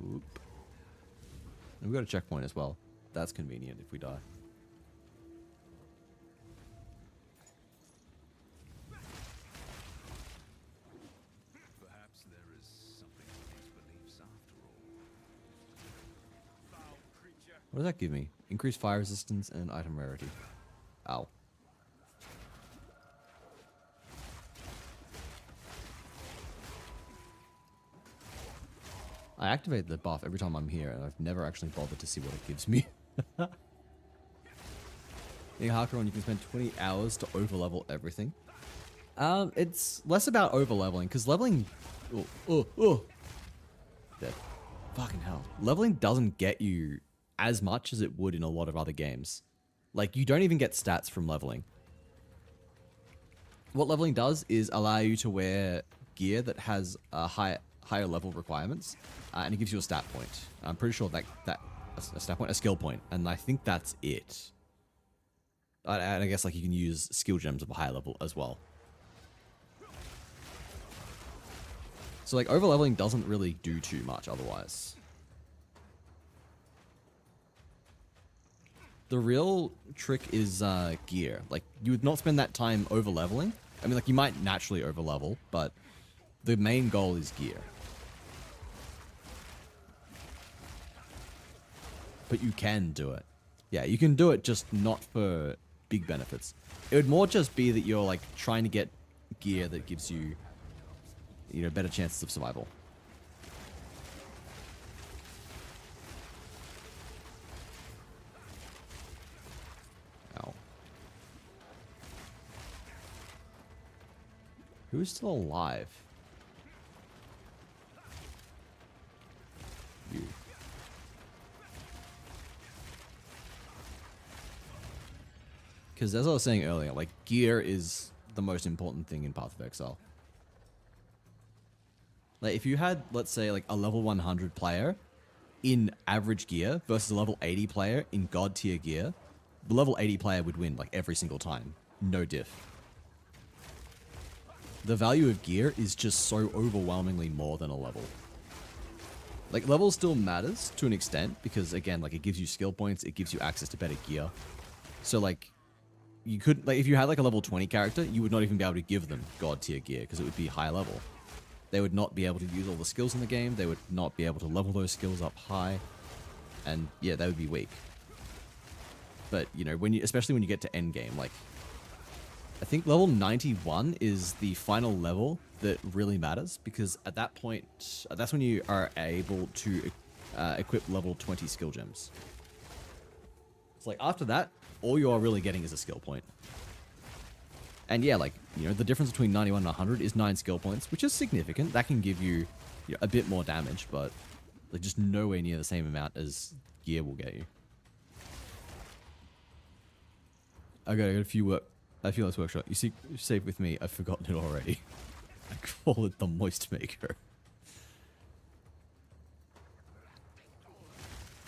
Oop. And we've got a checkpoint as well. That's convenient if we die. Perhaps there is something to these beliefs after all. Foul creature. What does that give me? Increased fire resistance and item rarity. Ow. I activate the buff every time I'm here, and I've never actually bothered to see what it gives me. In Hakuron, you can spend 20 hours to overlevel everything. It's less about overleveling, because leveling... Dead. Fucking hell. Leveling doesn't get you as much as it would in a lot of other games. Like, you don't even get stats from leveling. What leveling does is allow you to wear gear that has higher level requirements, and it gives you a stat point. I'm pretty sure that a stat point, a skill point, and I think that's it. And I guess like you can use skill gems of a higher level as well. So like overleveling doesn't really do too much otherwise. The real trick is gear. Like you would not spend that time overleveling. I mean, like you might naturally overlevel, but the main goal is gear. But you can do it. Yeah, you can do it, just not for big benefits. It would more just be that you're like trying to get gear that gives you, you know, better chances of survival. Ow. Who's still alive? You. Because as I was saying earlier, like, gear is the most important thing in Path of Exile. Like, if you had, let's say, like, a level 100 player in average gear versus a level 80 player in god tier gear, the level 80 player would win, like, every single time. No diff. The value of gear is just so overwhelmingly more than a level. Like, level still matters to an extent because, again, like, it gives you skill points, it gives you access to better gear. So, like, you could, like, if you had, like, a level 20 character, you would not even be able to give them god tier gear because it would be high level. They would not be able to use all the skills in the game, they would not be able to level those skills up high, and, yeah, they would be weak. But, you know, when you, especially when you get to endgame, like, I think level 91 is the final level that really matters because at that point, that's when you are able to equip level 20 skill gems. It's like after that, all you are really getting is a skill point. And yeah, like, you know, the difference between 91 and 100 is 9 skill points, which is significant. That can give you, you know, a bit more damage, but like just nowhere near the same amount as gear will get you. I got a few less workshop. You see, save with me. I've forgotten it already. I call it the Moist Maker.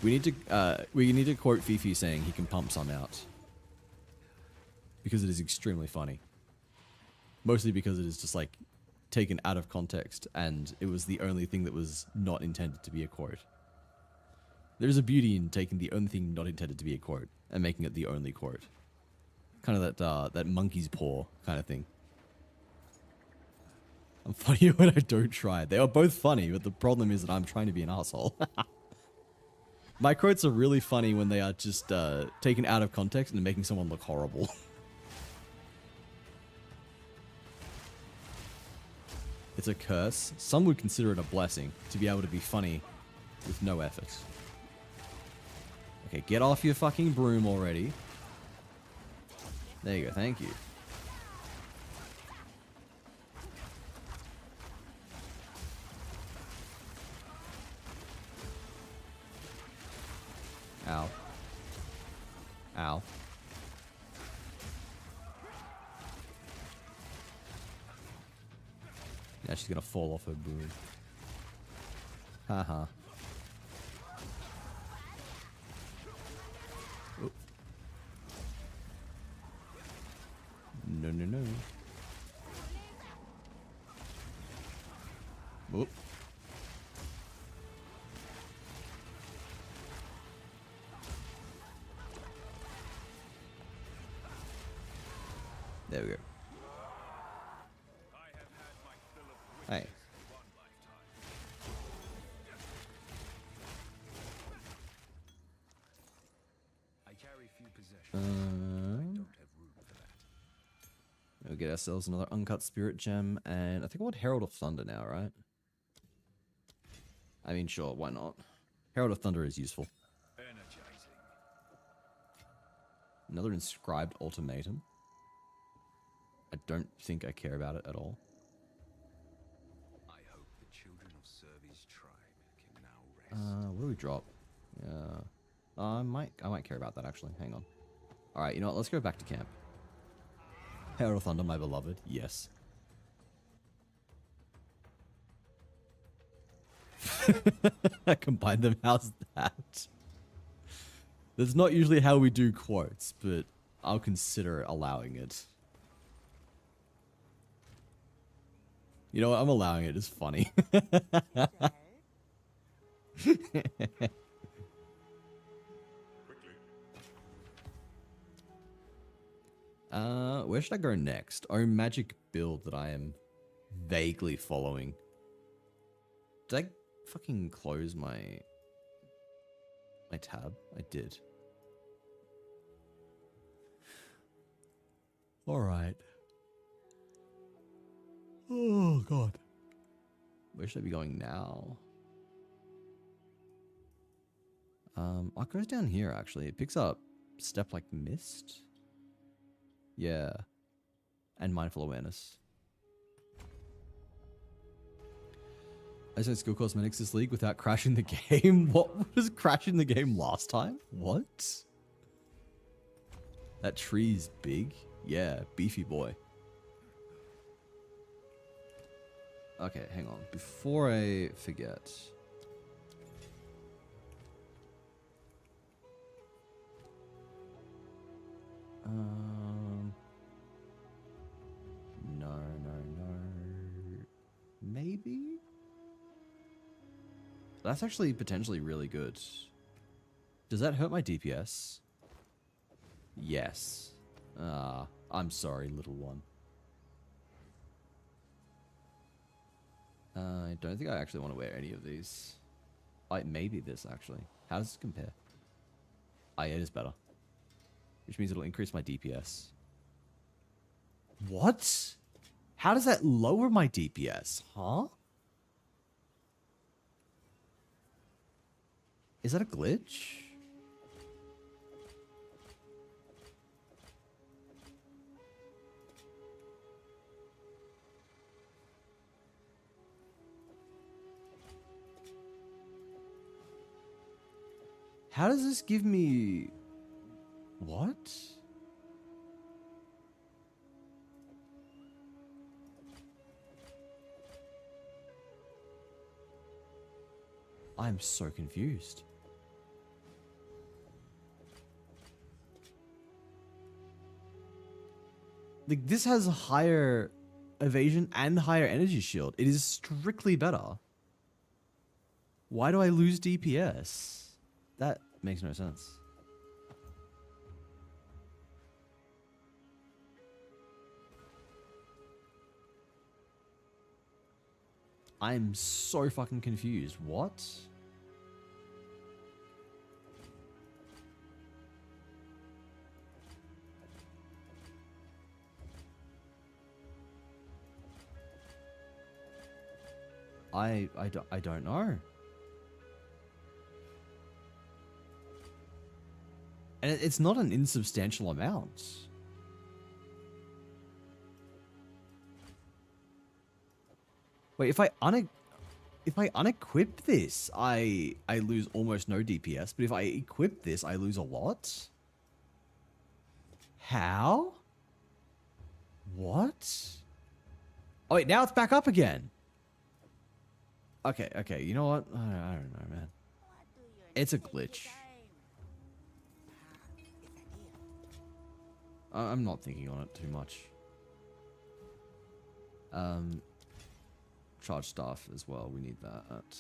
We need to quote Fifi saying he can pump some out because it is extremely funny. Mostly because it is just like taken out of context, and it was the only thing that was not intended to be a quote. There is a beauty in taking the only thing not intended to be a quote and making it the only quote. Kind of that monkey's paw kind of thing. I'm funny when I don't try. They are both funny, but the problem is that I'm trying to be an asshole. My quotes are really funny when they are just taken out of context and making someone look horrible. It's a curse. Some would consider it a blessing to be able to be funny with no effort. Okay, get off your fucking broom already. There you go, thank you. And she's gonna fall off her broom. Haha. Oh. No, no, no. Oh. There we go. Hey. I carry few possessions. I don't have room for that. We'll get ourselves another uncut spirit gem, and I think I want Herald of Thunder now, right? I mean, sure, why not? Herald of Thunder is useful. Energizing. Another inscribed ultimatum. I don't think I care about it at all. I hope the children of Servi's tribe can now rest. What do we drop? Yeah. I might care about that actually. Hang on. Alright, you know what? Let's go back to camp. Herald of Thunder, my beloved. Yes. I combined them. How's that? That's not usually how we do quotes, but I'll consider allowing it. You know what? I'm allowing it. It's funny. Where should I go next? Oh, magic build that I am vaguely following. Did I fucking close my tab? I did. Alright. Oh, God. Where should I be going now? It goes down here, actually. It picks up Step Like Mist. Yeah. And Mindful Awareness. I said skill cosmetics this league without crashing the game. What was crashing the game last time? What? That tree's big. Yeah, beefy boy. Okay, hang on. Before I forget. No. Maybe? That's actually potentially really good. Does that hurt my DPS? Yes. I'm sorry, little one. I don't think I actually want to wear any of these. Maybe this, actually. How does this compare? Yeah, it is better. Which means it'll increase my DPS. What? How does that lower my DPS? Huh? Is that a glitch? How does this give me... What? I'm so confused. Like, this has higher evasion and higher energy shield. It is strictly better. Why do I lose DPS? That makes no sense. I'm so fucking confused. What? I don't know. And it's not an insubstantial amount. Wait, if I unequip this, I lose almost no DPS, but if I equip this, I lose a lot? How? What? Oh wait, now it's back up again. Okay, okay. You know what? I don't know, man. It's a glitch. I'm not thinking on it too much. Charge staff as well. We need that.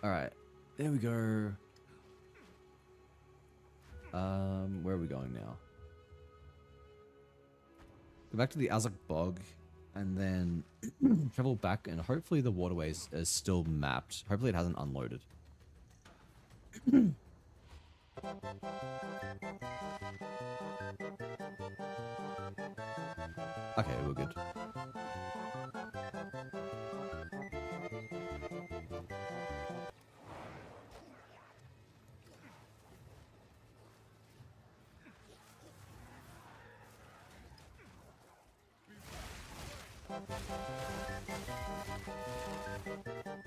All right, there we go. Where are we going now? Go back to the Azak Bog, and then travel back, and hopefully the waterways is still mapped. Hopefully it hasn't unloaded. Okay, we're good.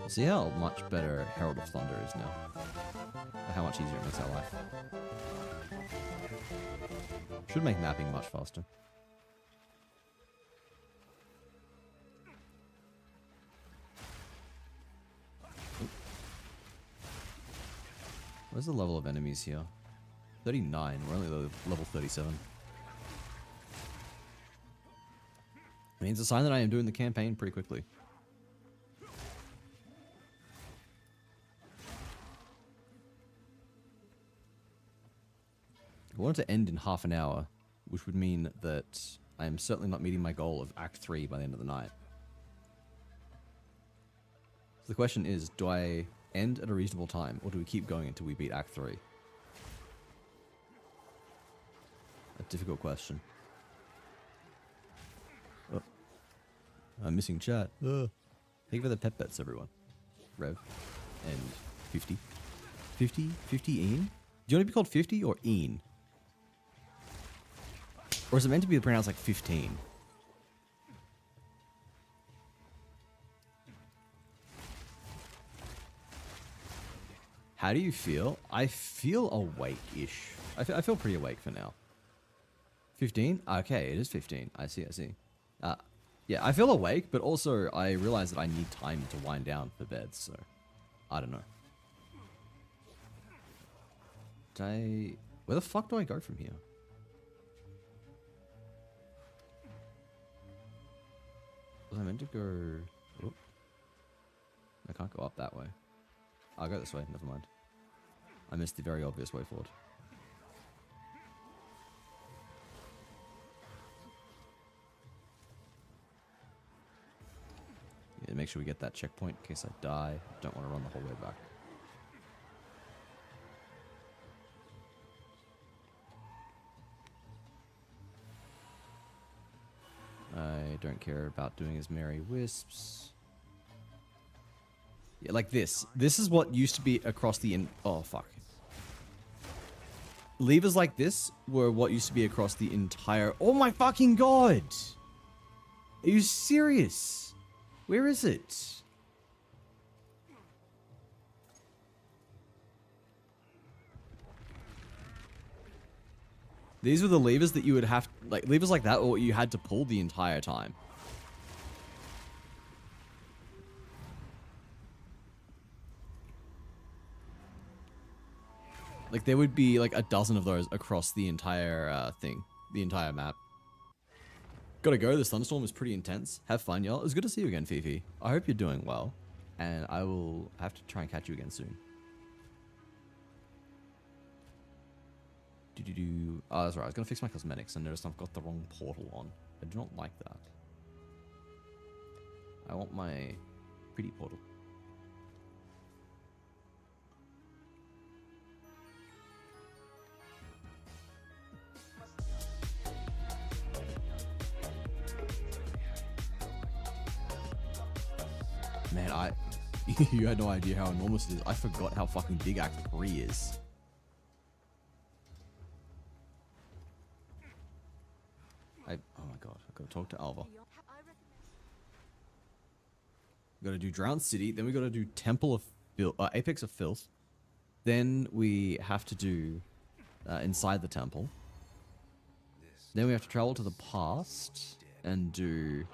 See how much better Herald of Thunder is now. How much easier it makes our life. Should make mapping much faster. Where's the level of enemies here? 39. We're only level 37. I mean, it's a sign that I am doing the campaign pretty quickly. I want it to end in half an hour, which would mean that I am certainly not meeting my goal of Act 3 by the end of the night. So the question is, do I end at a reasonable time, or do we keep going until we beat Act 3? A difficult question. Oh. I'm missing chat. Thank you for the pet bets, everyone. Rev. And 50. 50? 50 Ian? Do you want to be called 50 or Ian? Or is it meant to be pronounced like 15? How do you feel? I feel awake-ish. I feel pretty awake for now. 15? Okay, it is 15. I see, I see. Yeah, I feel awake, but also I realize that I need time to wind down for bed, so... I don't know. Where the fuck do I go from here? Was I meant to go... Oop. I can't go up that way. I'll go this way, never mind. I missed the very obvious way forward. Yeah, make sure we get that checkpoint in case I die. Don't want to run the whole way back. I don't care about doing as Merry Wisps. Yeah, like this. This is what used to be across the... Oh, fuck. Levers like this were what used to be across the entire... Oh my fucking god! Are you serious? Where is it? These were the levers that you would have... Like, levers like that, or you had to pull the entire time. Like, there would be, like, a dozen of those across the entire thing. The entire map. Gotta go, this thunderstorm is pretty intense. Have fun, y'all. It was good to see you again, Fifi. I hope you're doing well. And I will have to try and catch you again soon. Oh, that's right. I was gonna fix my cosmetics and noticed I've got the wrong portal on. I do not like that. I want my pretty portal. Man, you had no idea how enormous it is. I forgot how fucking big Act 3 is. Oh my god, I've got to talk to Alva. We've got to do Drowned City, then we got to do Temple of Apex of Filth. Then we have to do inside the temple. Then we have to travel to the past and do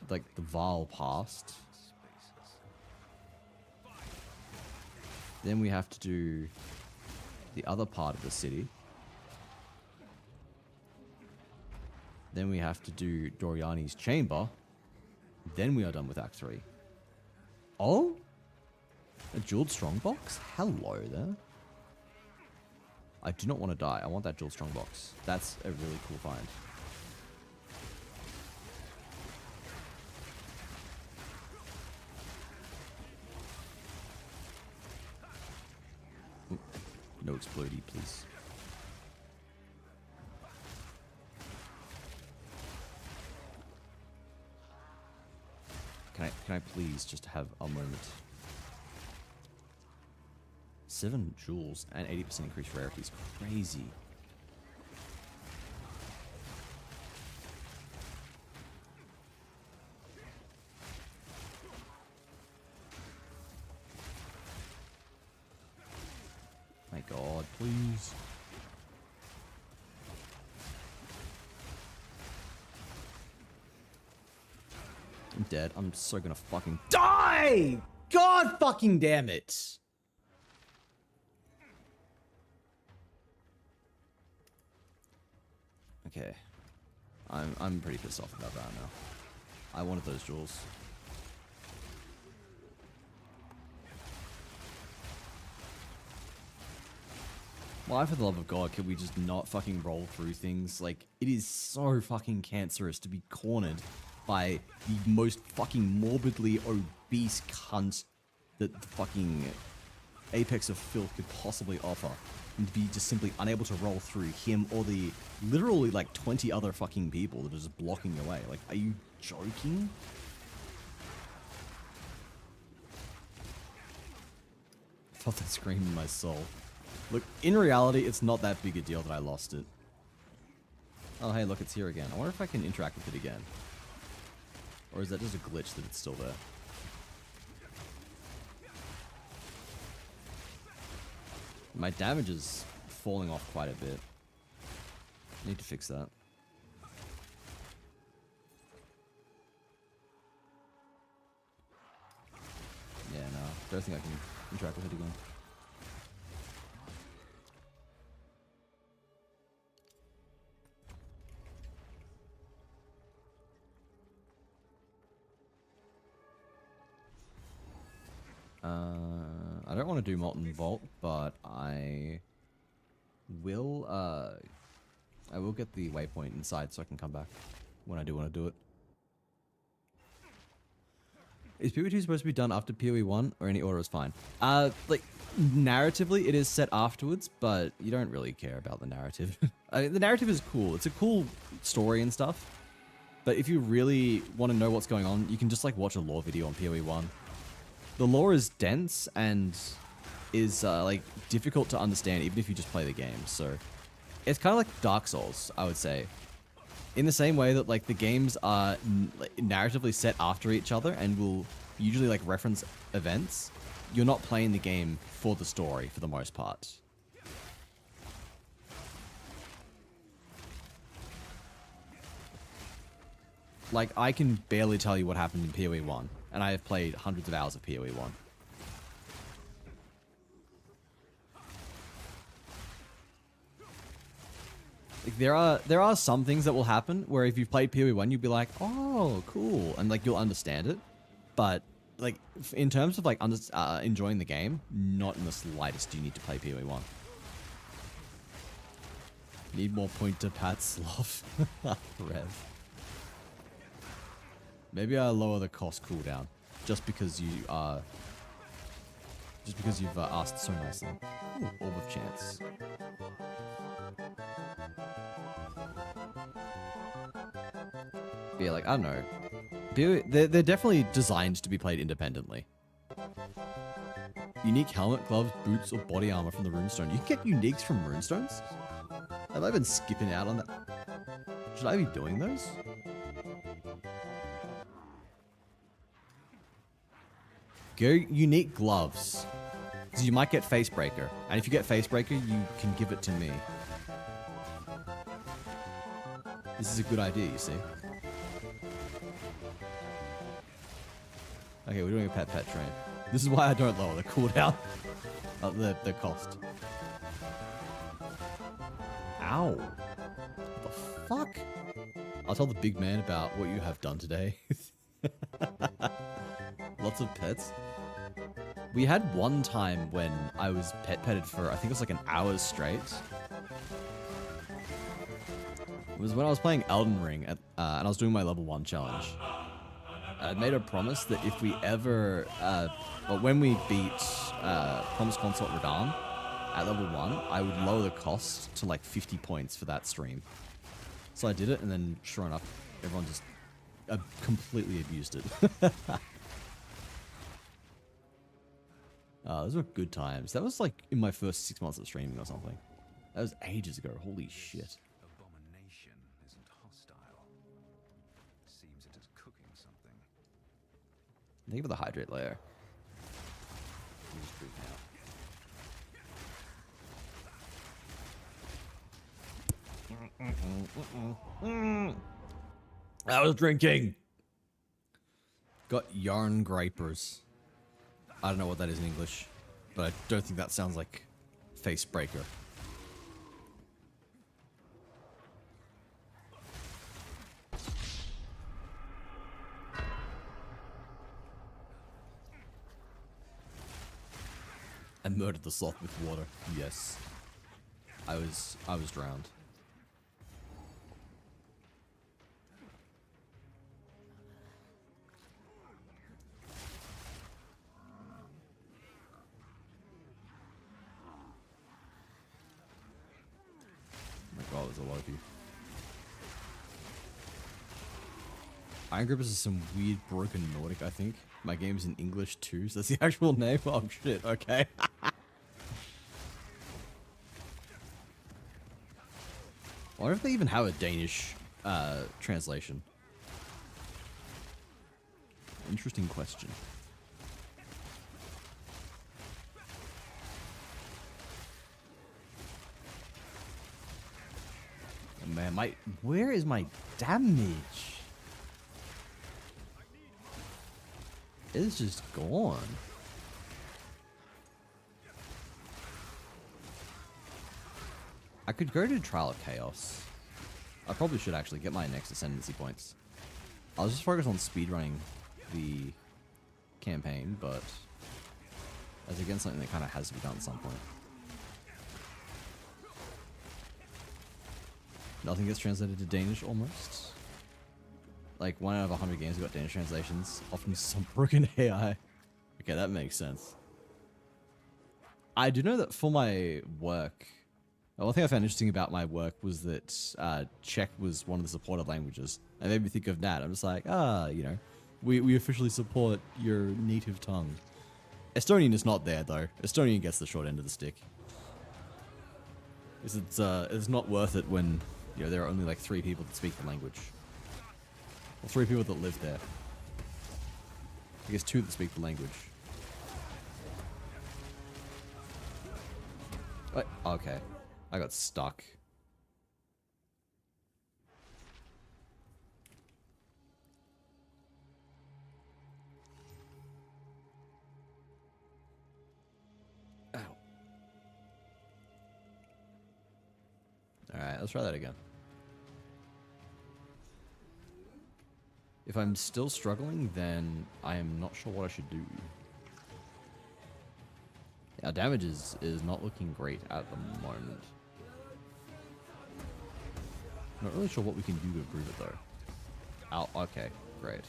like the Vile Past. Then we have to do the other part of the city. Then we have to do Doriani's chamber. Then we are done with Act 3. Oh? A jeweled strongbox? Hello there. I do not want to die. I want that jeweled strongbox. That's a really cool find. Ooh, no explodey, please. Can I please just have a moment? 7 jewels and 80% increased rarity is crazy. My god, please. I'm dead. I'm so gonna fucking die! God fucking damn it! Okay. I'm pretty pissed off about that now. I wanted those jewels. Why, for the love of God, can we just not fucking roll through things? Like, it is so fucking cancerous to be cornered by the most fucking morbidly obese cunt that the fucking apex of filth could possibly offer. And to be just simply unable to roll through him or the literally like 20 other fucking people that are just blocking your way. Like, are you joking? I felt that scream in my soul. Look, in reality, it's not that big a deal that I lost it. Oh, hey, look, it's here again. I wonder if I can interact with it again. Or is that just a glitch that it's still there? My damage is falling off quite a bit. Need to fix that. Yeah, no. Don't think I can interact with it again. I don't want to do Molten Vault, but I will get the waypoint inside so I can come back when I do want to do it. Is PoE2 supposed to be done after PoE 1 or any order is fine? Like, narratively it is set afterwards, but you don't really care about the narrative. I mean, the narrative is cool. It's a cool story and stuff. But if you really want to know what's going on, you can just like watch a lore video on PoE 1. The lore is dense and is like difficult to understand even if you just play the game. So it's kind of like Dark Souls, I would say. In the same way that like the games are narratively set after each other and will usually like reference events, you're not playing the game for the story for the most part. Like, I can barely tell you what happened in PoE 1, and I have played hundreds of hours of PoE 1. Like, there are some things that will happen where if you've played PoE 1, you'll be like, oh, cool, and like you'll understand it. But like in terms of like enjoying the game, not in the slightest do you need to play PoE 1. Need more pointer pad sloth. Rev. Maybe I'll lower the cost cooldown just because you've asked so nicely. Ooh, Orb of Chance. But yeah, like, I don't know. They're definitely designed to be played independently. Unique helmet, gloves, boots, or body armor from the runestone. You can get uniques from runestones? Have I been skipping out on that? Should I be doing those? Go unique gloves. So you might get Facebreaker. And if you get Facebreaker, you can give it to me. This is a good idea, you see. Okay, we're doing a pet train. This is why I don't lower the cooldown. The cost. Ow. What the fuck? I'll tell the big man about what you have done today. Lots of pets. We had one time when I was petted for, I think it was like an hour straight. It was when I was playing Elden Ring and I was doing my level 1 challenge. I made a promise that if we ever, but when we beat Promised Consort Radahn at level 1, I would lower the cost to like 50 points for that stream. So I did it, and then sure enough, everyone just completely abused it. Those were good times. That was like in my first 6 months of streaming or something. That was ages ago. Holy shit. Abomination isn't hostile. Seems it is cooking something. Think of the hydrate layer. I'm just freaking out. I was drinking. Got yarn gripers. I don't know what that is in English, but I don't think that sounds like face breaker. I murdered the sloth with water. Yes. I was drowned. Oh my god, there's a lot of you. Iron Grippers is some weird broken Nordic, I think. My game's in English too, so that's the actual name? Oh shit, okay. I wonder if they even have a Danish translation. Interesting question. Oh, man, where is my damage? It's just gone. I could go to Trial of Chaos. I probably should actually get my next Ascendancy points. I'll just focus on speedrunning the campaign, but as again something that kind of has to be done at some point. Nothing gets translated to Danish almost. Like 1 out of 100 games have got Danish translations, often some broken AI. Okay, that makes sense. I do know that for my work, one thing I found interesting about my work was that Czech was one of the supported languages. It made me think of that. I'm just like, you know, we officially support your native tongue. Estonian is not there though. Estonian gets the short end of the stick. It's not worth it when, you know, there are only like 3 people that speak the language. Or 3 people that live there. I guess 2 that speak the language. Wait, okay. I got stuck. Ow. Alright, let's try that again. If I'm still struggling, then I am not sure what I should do. Our damage is not looking great at the moment. Not really sure what we can do to improve it though. Oh, okay, great.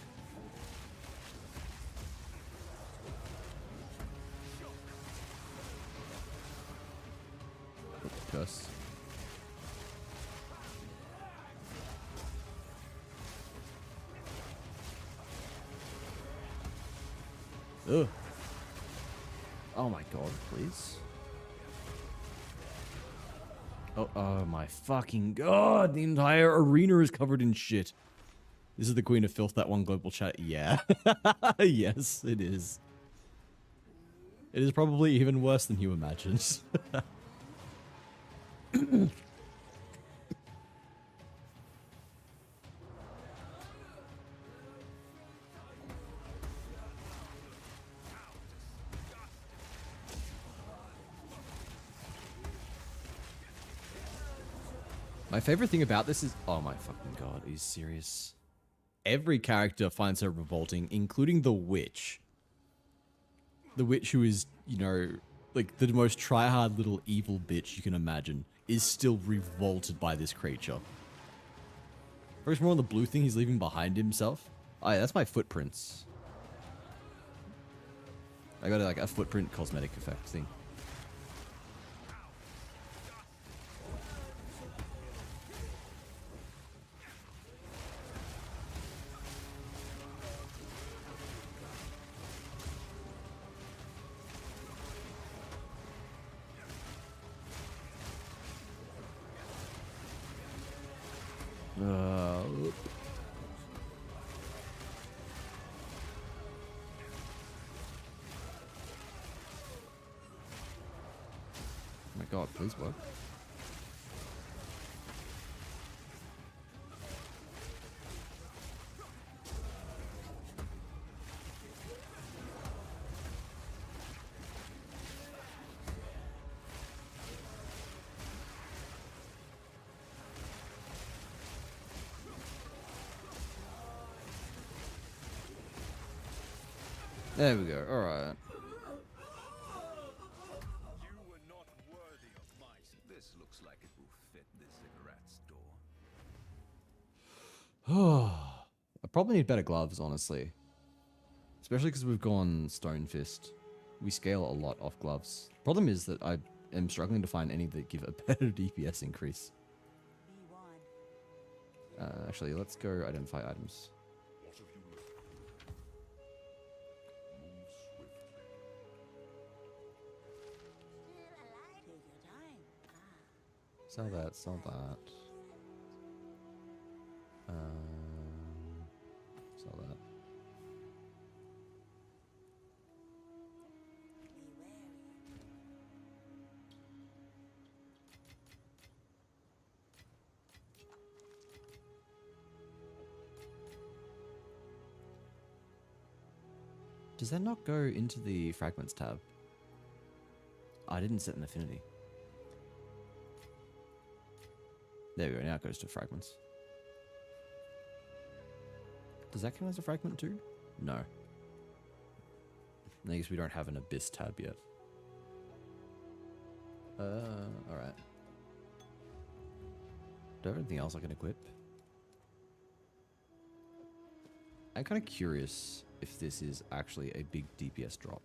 Curse. Ugh. Oh my god, please. Oh my fucking god, the entire arena is covered in shit. This is the Queen of Filth, that one global chat. Yeah. Yes, it is. It is probably even worse than you imagined. My favorite thing about this is... Oh my fucking god, are you serious? Every character finds her revolting, including the witch. The witch who is, you know, like the most try-hard little evil bitch you can imagine, is still revolted by this creature. Focus more on the blue thing he's leaving behind himself. Oh yeah, that's my footprints. I got like a footprint cosmetic effect thing. Oh my god, please work. There we go, alright. This looks like it will fit the cigarette store. I probably need better gloves, honestly. Especially because we've gone Stone Fist. We scale a lot off gloves. Problem is that I am struggling to find any that give a better DPS increase. Actually, let's go identify items. What have you learned? Move swiftly. Sell that, sell that. Sell that. Does that not go into the fragments tab? I didn't set an affinity. There we go, now it goes to fragments. Does that count as a fragment too? No. I guess we don't have an abyss tab yet. Alright. Do I have anything else I can equip? I'm kind of curious if this is actually a big DPS drop.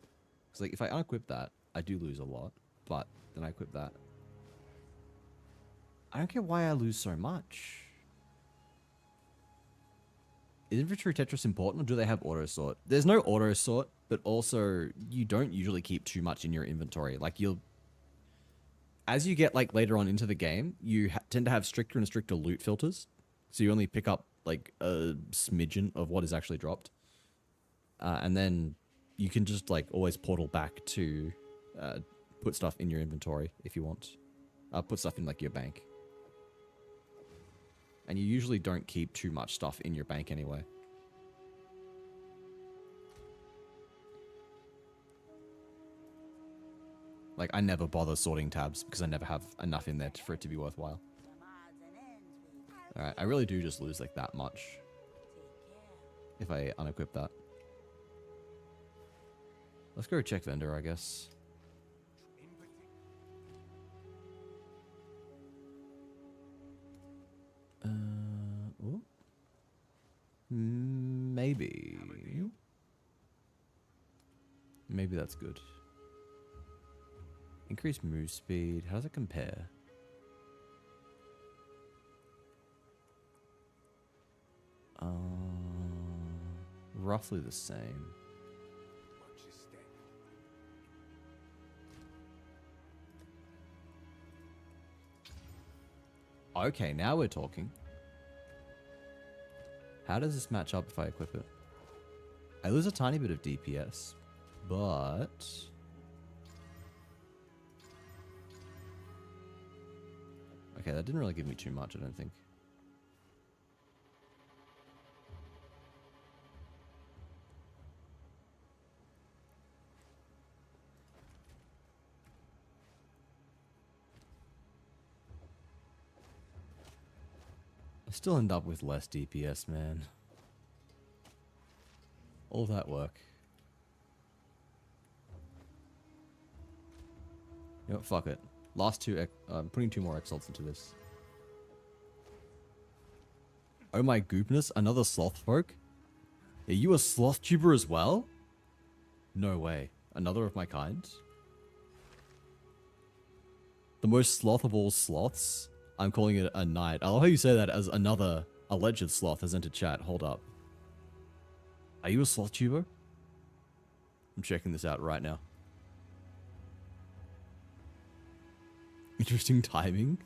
Because like, if I unequip that, I do lose a lot. But then I equip that. I don't get why I lose so much. Is inventory Tetris important, or do they have auto sort? There's no auto sort, but also you don't usually keep too much in your inventory. Like as you get like later on into the game, you tend to have stricter and stricter loot filters. So you only pick up like a smidgen of what is actually dropped. And then you can just like always portal back to put stuff in your inventory if you want. Put stuff in like your bank. And you usually don't keep too much stuff in your bank anyway. Like, I never bother sorting tabs because I never have enough in there for it to be worthwhile. Alright, I really do just lose like that much if I unequip that. Let's go check vendor, I guess. Ooh. Maybe. Maybe that's good. Increase move speed. How does it compare? Roughly the same. Okay, now we're talking. How does this match up if I equip it? I lose a tiny bit of DPS, but... Okay, that didn't really give me too much, I don't think. I still end up with less DPS, man. All that work. You know what, fuck it. Last two, I'm putting 2 more exalts into this. Oh my goopness, another sloth folk? Are you a sloth tuber as well? No way. Another of my kind? The most sloth of all sloths? I'm calling it a knight. I love how you say that as another alleged sloth has entered chat. Hold up. Are you a sloth tuber? I'm checking this out right now. Interesting timing.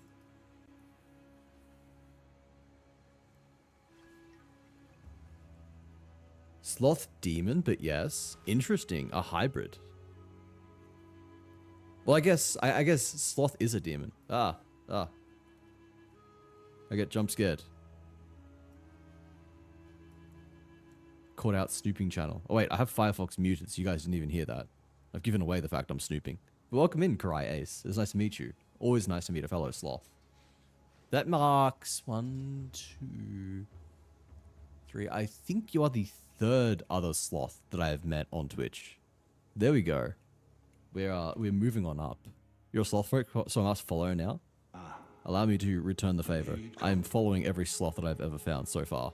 Sloth demon, but yes. Interesting. A hybrid. Well, I guess sloth is a demon. I get jump scared. Caught out snooping channel. Oh wait, I have Firefox muted, so you guys didn't even hear that. I've given away the fact I'm snooping. But welcome in, Karai Ace. It's nice to meet you. Always nice to meet a fellow sloth. That marks 1, 2, 3. I think you are the 3rd other sloth that I have met on Twitch. There we go. We're moving on up. You're a sloth folk, so I must follow now. Allow me to return the favor. I am following every sloth that I've ever found so far.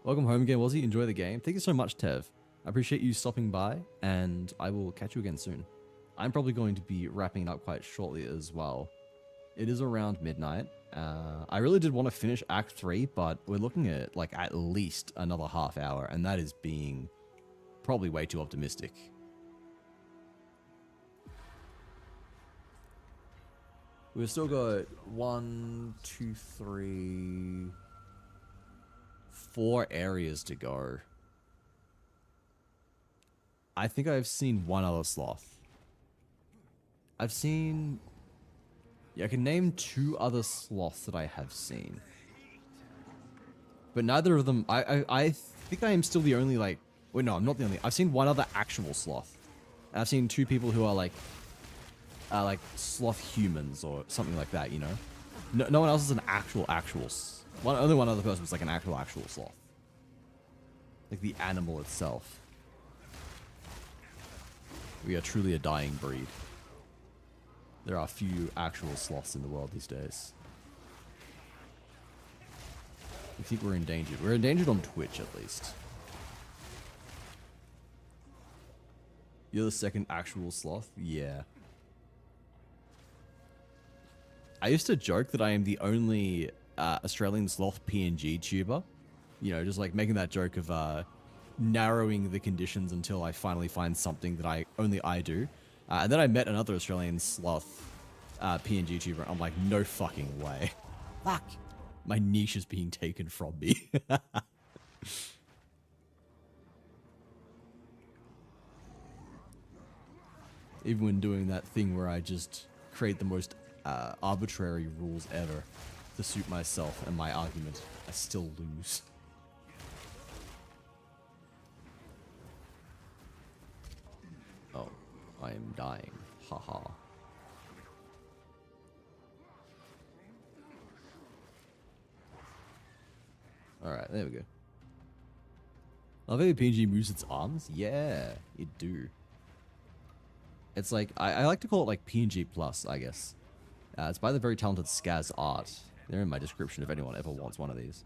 Welcome home again, Wazzy. Enjoy the game. Thank you so much, Tev. I appreciate you stopping by, and I will catch you again soon. I'm probably going to be wrapping it up quite shortly as well. It is around midnight. I really did want to finish Act 3, but we're looking at like at least another half hour, and that is being probably way too optimistic. We've still got 1, 2, 3, 4 areas to go. I think I've seen one other sloth. I've seen... Yeah, I can name 2 other sloths that I have seen. But neither of them... I think I am still the only, like... Wait, no, I'm not the only... I've seen one other actual sloth. And I've seen 2 people who are, like sloth humans or something like that, you know? No one else is an actual... Only one other person was, like, an actual sloth. Like, the animal itself. We are truly a dying breed. There are few actual sloths in the world these days. I think we're endangered. We're endangered on Twitch, at least. You're the 2nd actual sloth? Yeah. I used to joke that I am the only Australian sloth PNG tuber. You know, just like making that joke of narrowing the conditions until I finally find something that only I do. And then I met another Australian sloth PNG tuber. I'm like, no fucking way. Fuck. My niche is being taken from me. Even when doing that thing where I just create the most arbitrary rules ever to suit myself and my argument, I still lose. Oh, I am dying. Haha. Alright, there we go. Love how PNG moves its arms? Yeah, it do. It's like, I like to call it like PNG Plus, I guess. It's by the very talented Skaz Art. They're in my description if anyone ever wants one of these.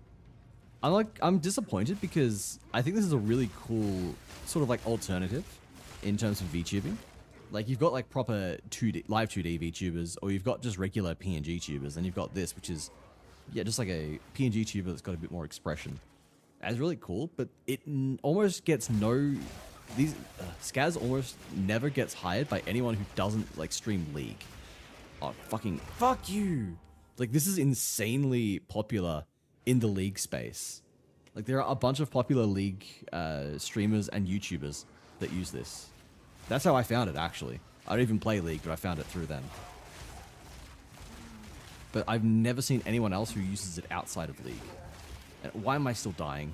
I'm disappointed because I think this is a really cool sort of like alternative in terms of VTubing. Like you've got like proper 2D, live 2D VTubers, or you've got just regular PNG tubers, and you've got this, which is, yeah, just like a PNG tuber that's got a bit more expression. And it's really cool, but it almost gets Skaz almost never gets hired by anyone who doesn't like stream League. Oh, fucking fuck you! Like this is insanely popular in the League space. Like there are a bunch of popular League streamers and YouTubers that use this. That's how I found it, actually. I don't even play League, but I found it through them. But I've never seen anyone else who uses it outside of League. And why am I still dying?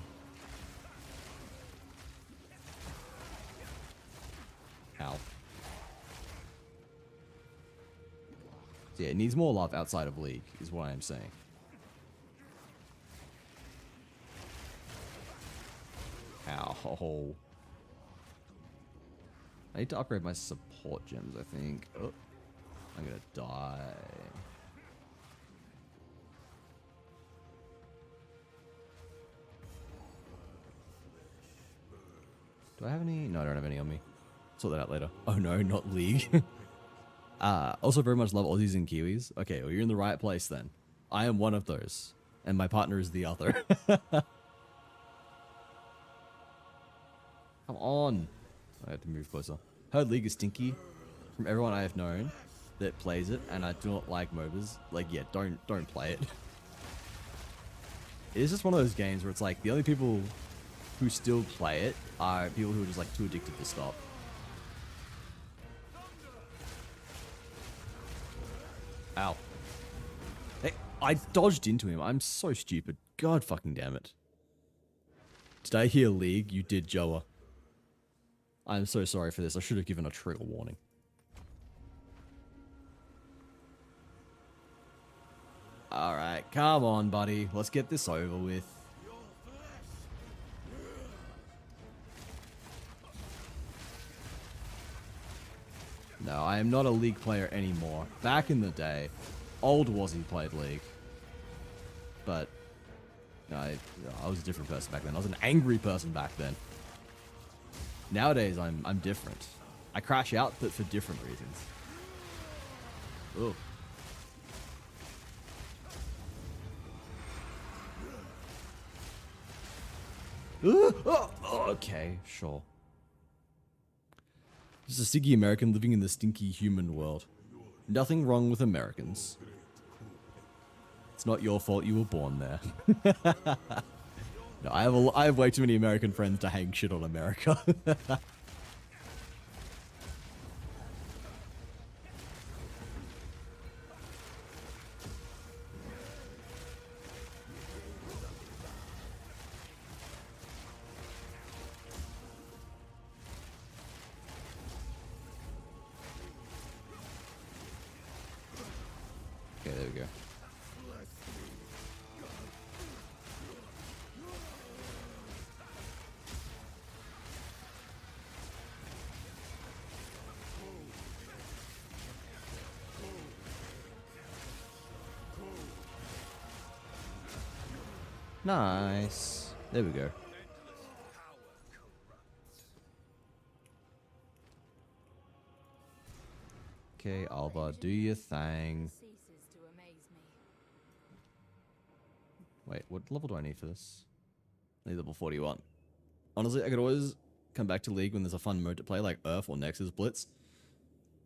Ow. Yeah, it needs more love outside of League, is what I am saying. Ow. I need to upgrade my support gems, I think. Oh, I'm gonna die. Do I have any? No, I don't have any on me. Sort that out later. Oh no, not League. Also very much love Aussies and Kiwis. Okay, well you're in the right place then. I am one of those. And my partner is the other. Come on. I have to move closer. Heard League is stinky. From everyone I have known that plays it, and I do not like MOBAs. Like, yeah, don't play it. It is just one of those games where it's like the only people who still play it are people who are just like too addicted to stop. Ow. Hey, I dodged into him. I'm so stupid. God fucking damn it. Did I hear League? You did, Joa. I'm so sorry for this. I should have given a trigger warning. Alright, come on, buddy. Let's get this over with. No, I am not a League player anymore. Back in the day, old Wazzy played League. But I was a different person back then. I was an angry person back then. Nowadays, I'm different. I crash out, but for different reasons. Ugh. Oh, okay, sure. Just a stinky American living in the stinky human world. Nothing wrong with Americans. It's not your fault you were born there. No, I have way too many American friends to hang shit on America. Okay, there we go. Nice. There we go. Okay, Alba, do your thing. Ceases to amaze me. Wait, what level do I need for this? I need level 41. Honestly, I could always come back to League when there's a fun mode to play, like Earth or Nexus Blitz.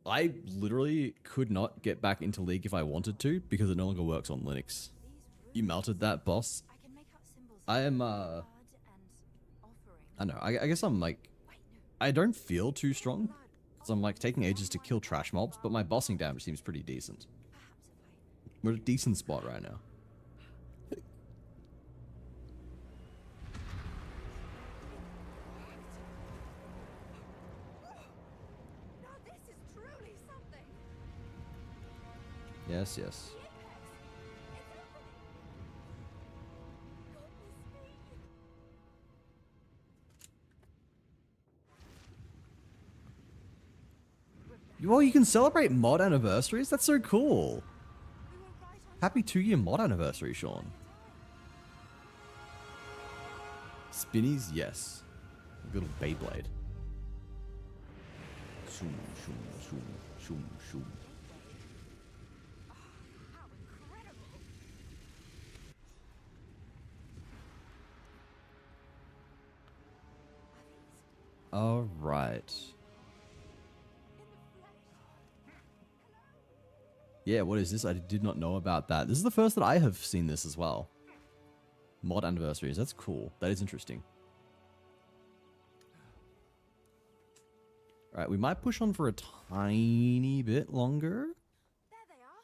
I literally could not get back into League if I wanted to, because it no longer works on Linux. You melted that, boss. I can make out symbols. I am, blood and offering. I don't know, I guess I'm like, I don't feel too strong. So I'm like taking ages to kill trash mobs, but my bossing damage seems pretty decent. We're at a decent spot right now. Now this is truly something. Yes, yes. Well, you can celebrate mod anniversaries? That's so cool. Happy 2-year mod anniversary, Sean. Spinnies? Yes. Little Beyblade. Shoom, shoom, shoom, shoom, shoom. How incredible. All right. Yeah, what is this? I did not know about that. This is the first that I have seen this as well. Mod anniversaries. That's cool. That is interesting. All right, we might push on for a tiny bit longer. There they are.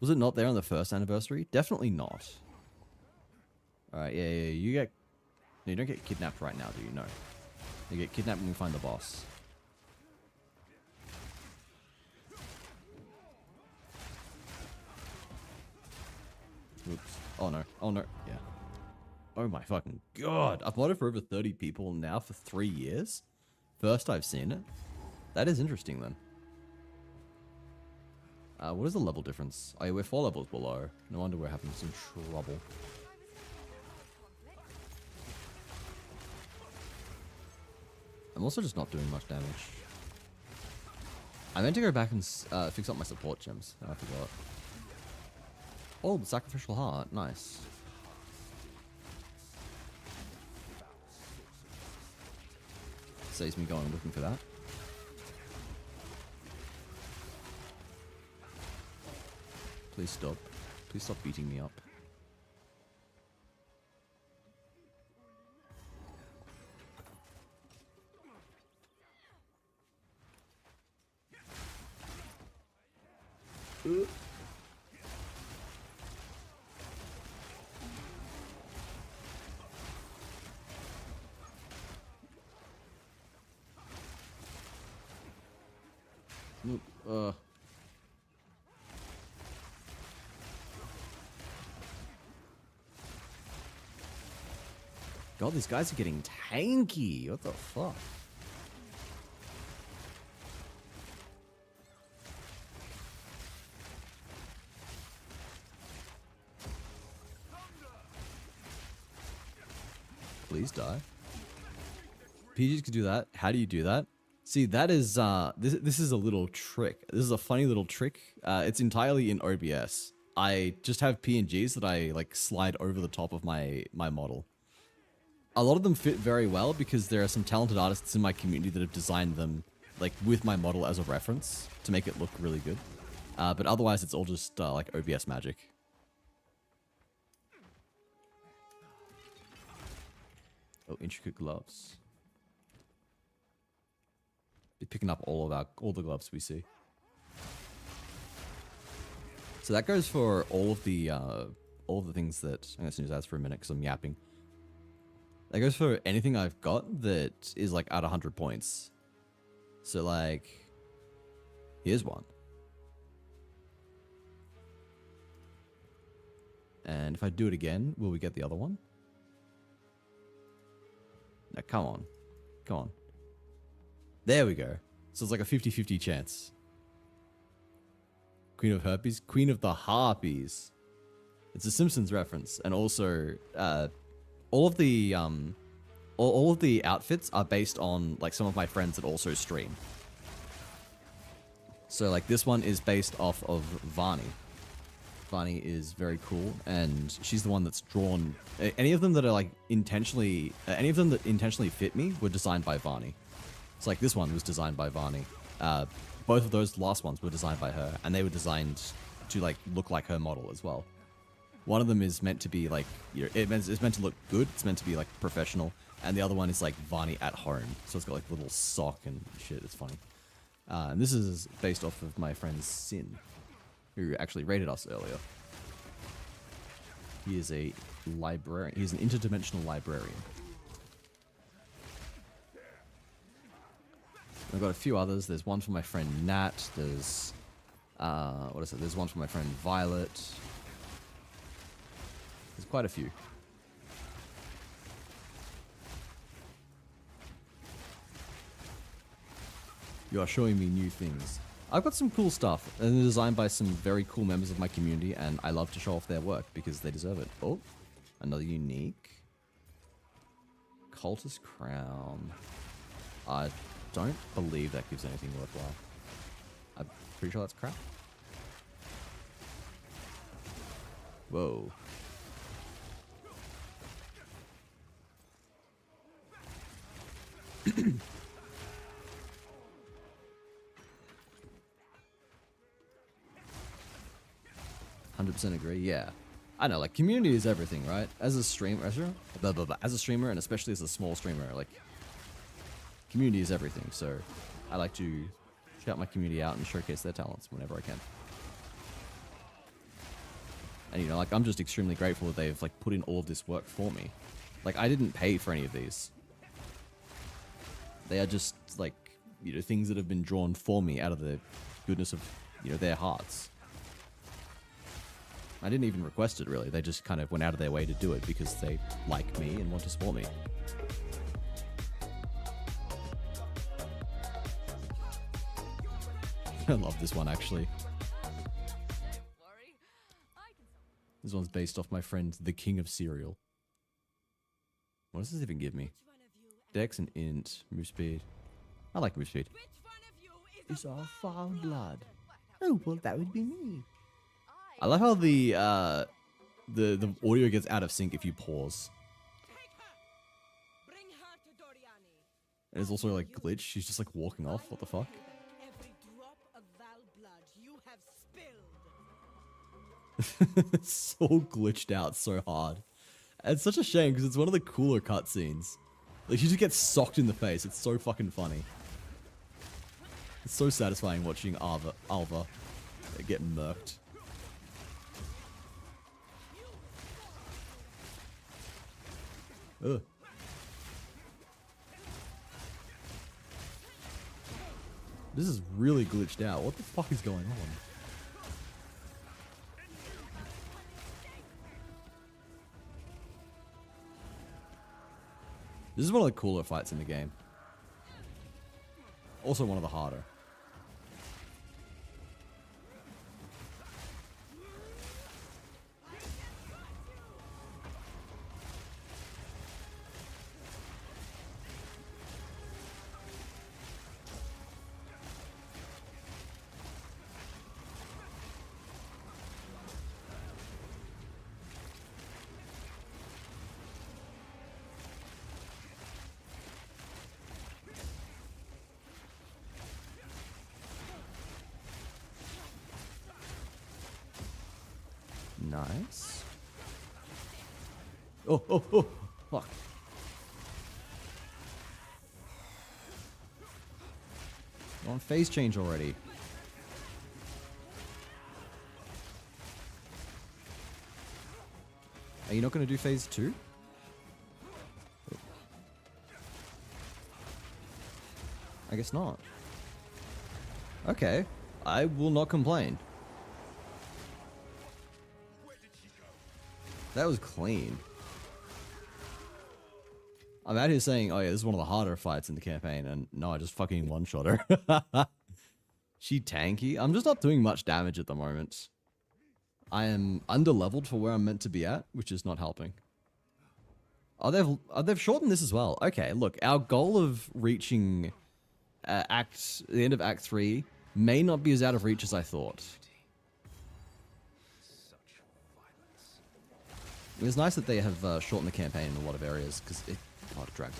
Was it not there on the first anniversary? Definitely not. All right, yeah, you get... No, you don't get kidnapped right now, do you? No. You get kidnapped when we find the boss. Oops. Oh no. Oh no. Yeah. Oh my fucking god. I've modded for over 30 people now for 3 years. First I've seen it. That is interesting then. What is the level difference? Oh, yeah, we're 4 levels below. No wonder we're having some trouble. I'm also just not doing much damage. I meant to go back and fix up my support gems. I forgot. Oh, the sacrificial heart. Nice. Saves me going looking for that. Please stop. Please stop beating me up. God, these guys are getting tanky. What the fuck? Please die. PGs could do that. How do you do that? See, that is this is a little trick. This is a funny little trick. It's entirely in OBS. I just have PNGs that I like slide over the top of my model. A lot of them fit very well because there are some talented artists in my community that have designed them like with my model as a reference to make it look really good. But otherwise, it's all just like OBS magic. Oh, intricate gloves. Be picking up all the gloves we see. So that goes for all of the things that I'm gonna snooze ads for a minute because I'm yapping. That goes for anything I've got that is like at 100 points. So like, here's one. And if I do it again, will we get the other one? No, come on. Come on. There we go. So it's like a 50-50 chance. Queen of Herpes? Queen of the Harpies. It's a Simpsons reference. And also, all of the outfits are based on like some of my friends that also stream. So like this one is based off of Varney. Varney is very cool, and she's the one that's drawn. Any of them that are like intentionally, any of them that intentionally fit me were designed by Varney. It's like this one was designed by Varney. Both of those last ones were designed by her, and they were designed to like look like her model as well. One of them is meant to be like, you know, it's meant to look good. It's meant to be like professional, and the other one is like Varney at home. So it's got like little sock and shit. It's funny. And this is based off of my friend Sin, who actually raided us earlier. He is a librarian. He's an interdimensional librarian. I've got a few others. There's one for my friend Nat. There's what is it? There's one for my friend Violet. There's quite a few. You are showing me new things. I've got some cool stuff, and they're designed by some very cool members of my community, and I love to show off their work because they deserve it. Oh, another unique. Cultist Crown. I don't believe that gives anything worthwhile. I'm pretty sure that's crap. Whoa. %, agree. Yeah, I know. Like, community is everything, right? As a streamer, as a streamer, and especially as a small streamer, like, community is everything. So, I like to shout my community out and showcase their talents whenever I can. And you know, like, I'm just extremely grateful that they've like put in all of this work for me. Like, I didn't pay for any of these. They are just like, you know, things that have been drawn for me out of the goodness of, you know, their hearts. I didn't even request it, really. They just kind of went out of their way to do it because they like me and want to support me. I love this one, actually. This one's based off my friend, the King of Cereal. What does this even give me? Dex and int, move speed. I like move speed. It's our foul blood. Oh, well, that would be me. I love how the audio gets out of sync if you pause. And it's also like glitch. She's just like walking off. What the fuck? Every drop of Val blood you have spilled. It's so glitched out so hard. And it's such a shame because it's one of the cooler cutscenes. Like she just gets socked in the face. It's so fucking funny. It's so satisfying watching Alva get murked. Ugh. This is really glitched out. What the fuck is going on? This is one of the cooler fights in the game. Also one of the harder. Nice. Oh, oh, oh, fuck. We're on phase change already. Are you not going to do phase 2? I guess not. Okay. I will not complain. That was clean. I'm out here saying, oh yeah, this is one of the harder fights in the campaign, and no, I just fucking one-shot her. She tanky. I'm just not doing much damage at the moment. I am under-leveled for where I'm meant to be at, which is not helping. Oh, they've shortened this as well. Okay, look, our goal of reaching the end of Act 3 may not be as out of reach as I thought. It was nice that they have shortened the campaign in a lot of areas, because it dragged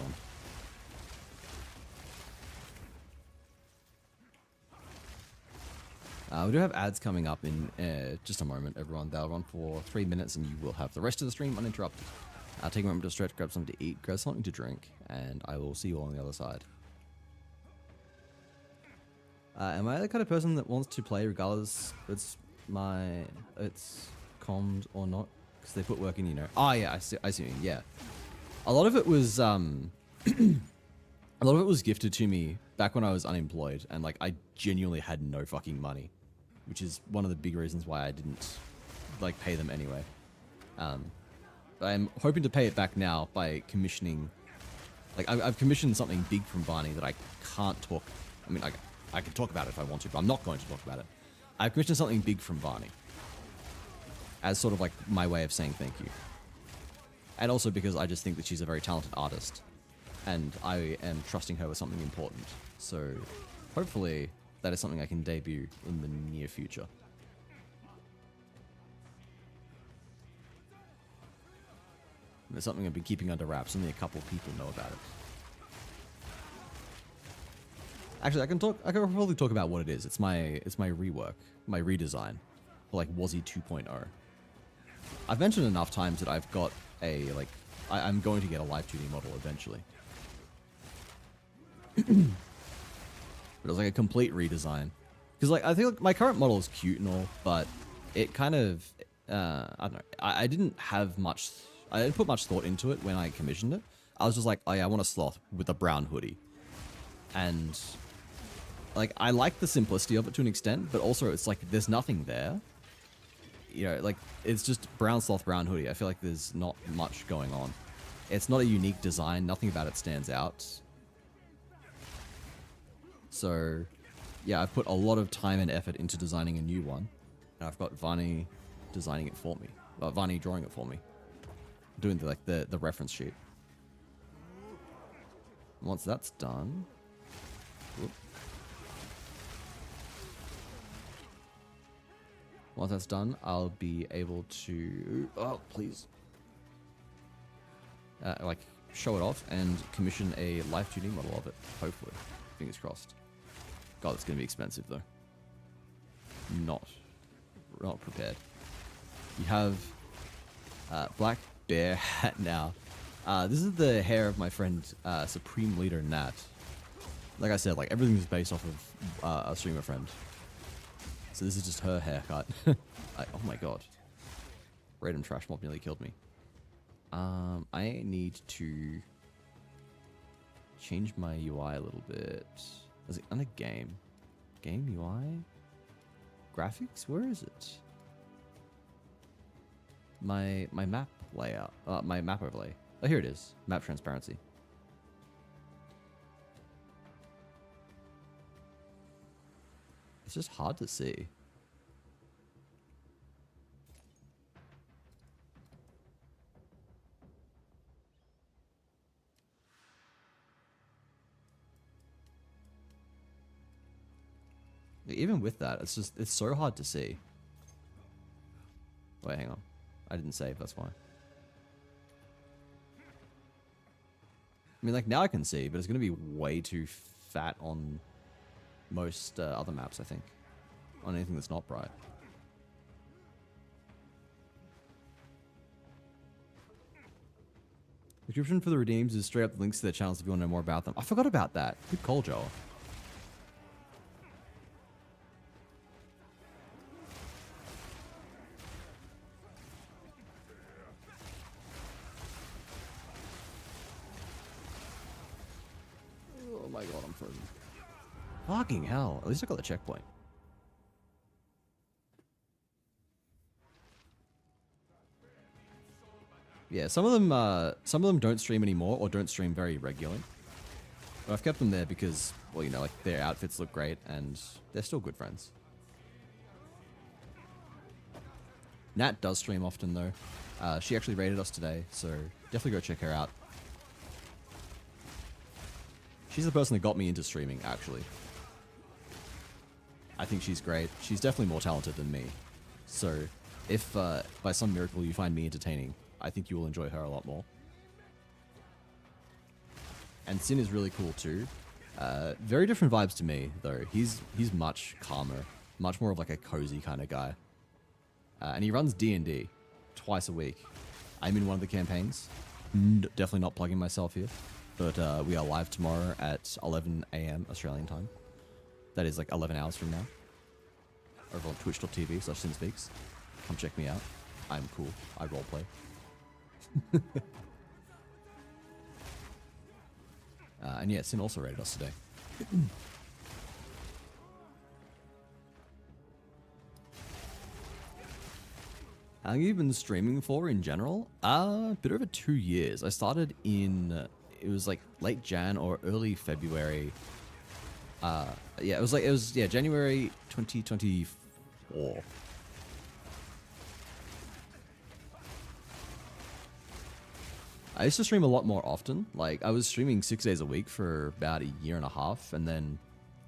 on. We do have ads coming up in just a moment, everyone. They'll run for 3 minutes, and you will have the rest of the stream uninterrupted. I'll take a moment to stretch, grab something to eat, grab something to drink, and I will see you all on the other side. Am I the kind of person that wants to play regardless it's commed or not? Because they put work in, you know. Oh yeah, I see what you mean, yeah. A lot of it was a lot of it was gifted to me back when I was unemployed, and like I genuinely had no fucking money, which is one of the big reasons why I didn't like pay them anyway. I'm hoping to pay it back now by commissioning. Like I've commissioned something big from Barney that I can't talk. I mean, I can talk about it if I want to, but I'm not going to talk about it. I've commissioned something big from Barney as sort of like my way of saying thank you. And also because I just think that she's a very talented artist, and I am trusting her with something important. So hopefully that is something I can debut in the near future. It's something I've been keeping under wraps. Only a couple of people know about it. Actually, I can probably talk about what it is. It's my rework, my redesign for like Wazzy 2.0. I've mentioned enough times that I've got a I'm going to get a live 2D model eventually. But it was like a complete redesign. Because like I think like, my current model is cute and all, but it kind of I don't know. I didn't put much thought into it when I commissioned it. I was just like, oh yeah, I want a sloth with a brown hoodie. And like I like the simplicity of it to an extent, but also it's like there's nothing there. you know, like, it's just brown sloth, brown hoodie. I feel like there's not much going on. It's not a unique design. Nothing about it stands out. So, yeah, I've put a lot of time and effort into designing a new one. And I've got Vani designing it for me. Vani drawing it for me. Doing the reference sheet. Once that's done... Whoop. Once that's done, I'll be able to... Oh, please. Like, show it off and commission a life 2D model of it. Hopefully. Fingers crossed. God, it's going to be expensive, though. Not prepared. You have black bear hat now. This is the hair of my friend Supreme Leader Nat. Like I said, like everything's based off of a streamer friend. So this is just her haircut. Oh my god. Random trash mob nearly killed me. I need to change my UI a little bit. Is it on a game? Game UI? Graphics? Where is it? My map layout. My map overlay. Oh, here it is. Map transparency. It's just hard to see. Even with that, it's so hard to see. Wait, hang on. I didn't save, that's why. I mean, like, now I can see, but it's going to be way too fat on most other maps, I think. On anything that's not bright. The description for the redeems is straight up links to their channels if you want to know more about them. I forgot about that. Good call, Joel. Oh my god, I'm frozen. Fucking hell. At least I got the checkpoint. Yeah, some of them don't stream anymore or don't stream very regularly. But I've kept them there because, well, you know, like their outfits look great and they're still good friends. Nat does stream often though. She actually raided us today, so definitely go check her out. She's the person that got me into streaming, actually. I think she's great. She's definitely more talented than me. So, if by some miracle you find me entertaining, I think you will enjoy her a lot more. And Sin is really cool too. Very different vibes to me, though. He's much calmer, much more of like a cozy kind of guy. And he runs D&D twice a week. I'm in one of the campaigns. Definitely not plugging myself here. But we are live tomorrow at 11 AM Australian time. That is like 11 hours from now. Over on twitch.tv/SinSpeaks. Come check me out. I'm cool. I roleplay. And yeah, Sin also raided us today. How long have you been streaming for in general? A bit over 2 years. I started in, it was like late Jan or early February. Yeah, it was January 2024. I used to stream a lot more often. Like, I was streaming 6 days a week for about a year and a half, and then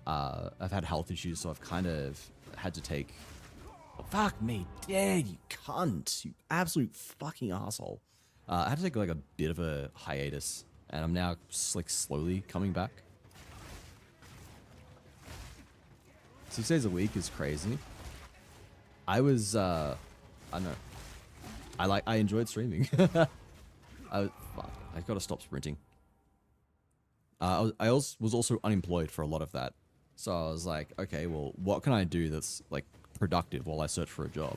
I've had health issues, so I've kind of had to take... Oh, fuck me dead, you cunt. You absolute fucking asshole. I had to take like a bit of a hiatus, and I'm now like slowly coming back. 6 days a week is crazy. I was, I don't know. I enjoyed streaming. Fuck, I gotta stop sprinting. I was also unemployed for a lot of that. So I was like, okay, well, what can I do that's like productive while I search for a job?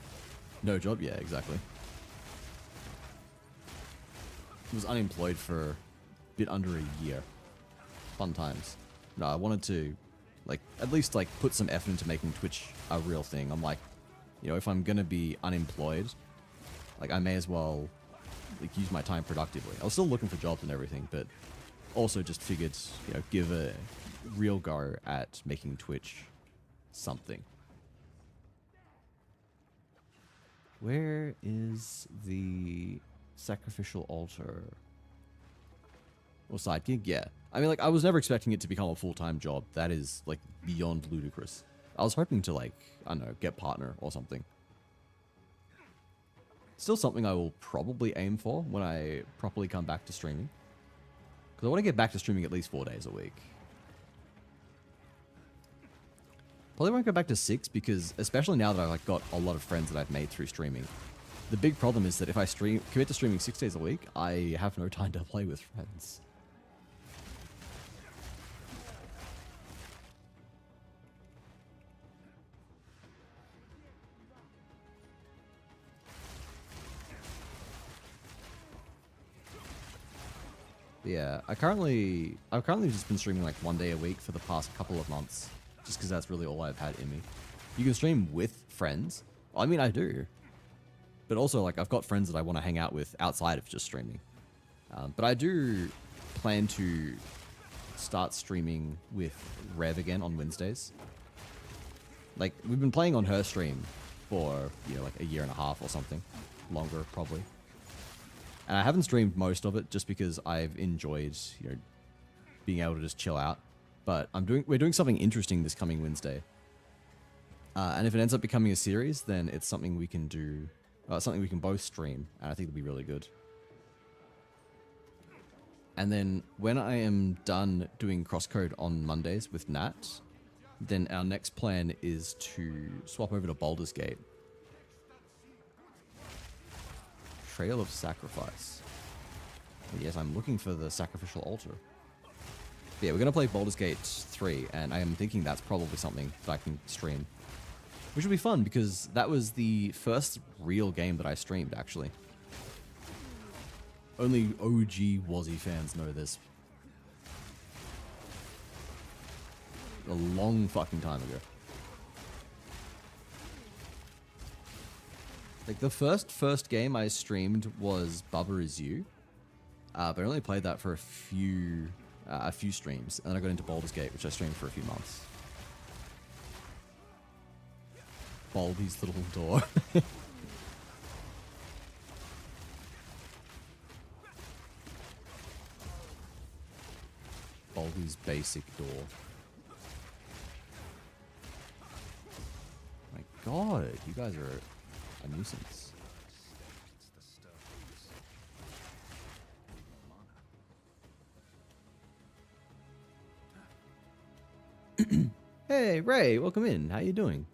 No job? Yeah, exactly. I was unemployed for a bit under a year. Fun times. No, I wanted to, like, at least like put some effort into making Twitch a real thing. I'm like, You know, if I'm gonna be unemployed, like I may as well like use my time productively. I was still looking for jobs and everything, but also just figured, you know, give a real go at making Twitch something. Where is the sacrificial altar? Or side gig? Yeah. I mean, like, I was never expecting it to become a full-time job. That is, like, beyond ludicrous. I was hoping to, like, I don't know, get partner or something. Still something I will probably aim for when I properly come back to streaming. Because I want to get back to streaming at least 4 days a week. Probably won't go back to 6 because, especially now that I've like got a lot of friends that I've made through streaming, the big problem is that if I commit to streaming 6 days a week, I have no time to play with friends. Yeah, I've currently just been streaming like 1 day a week for the past couple of months, just because that's really all I've had in me. You can stream with friends. I mean, I do. But also, like, I've got friends that I want to hang out with outside of just streaming. But I do plan to start streaming with Rev again on Wednesdays. Like, we've been playing on her stream for, you know, like a year and a half or something. Longer, probably. And I haven't streamed most of it just because I've enjoyed, you know, being able to just chill out. But we're doing something interesting this coming Wednesday. And if it ends up becoming a series, then it's something we can do, something we can both stream, and I think it'll be really good. And then when I am done doing crosscode on Mondays with Nat, then our next plan is to swap over to Baldur's Gate. Trail of Sacrifice. Yes, I'm looking for the sacrificial altar. But yeah, we're going to play Baldur's Gate 3, and I am thinking that's probably something that I can stream. Which will be fun, because that was the first real game that I streamed, actually. Only OG Wazzy fans know this. A long fucking time ago. Like, the first game I streamed was Bubba Is You. But I only played that for a few streams, and then I got into Baldur's Gate, which I streamed for a few months. Baldy's little door. Baldy's basic door. My god, you guys are a nuisance. Hey, Ray, welcome in. How you doing?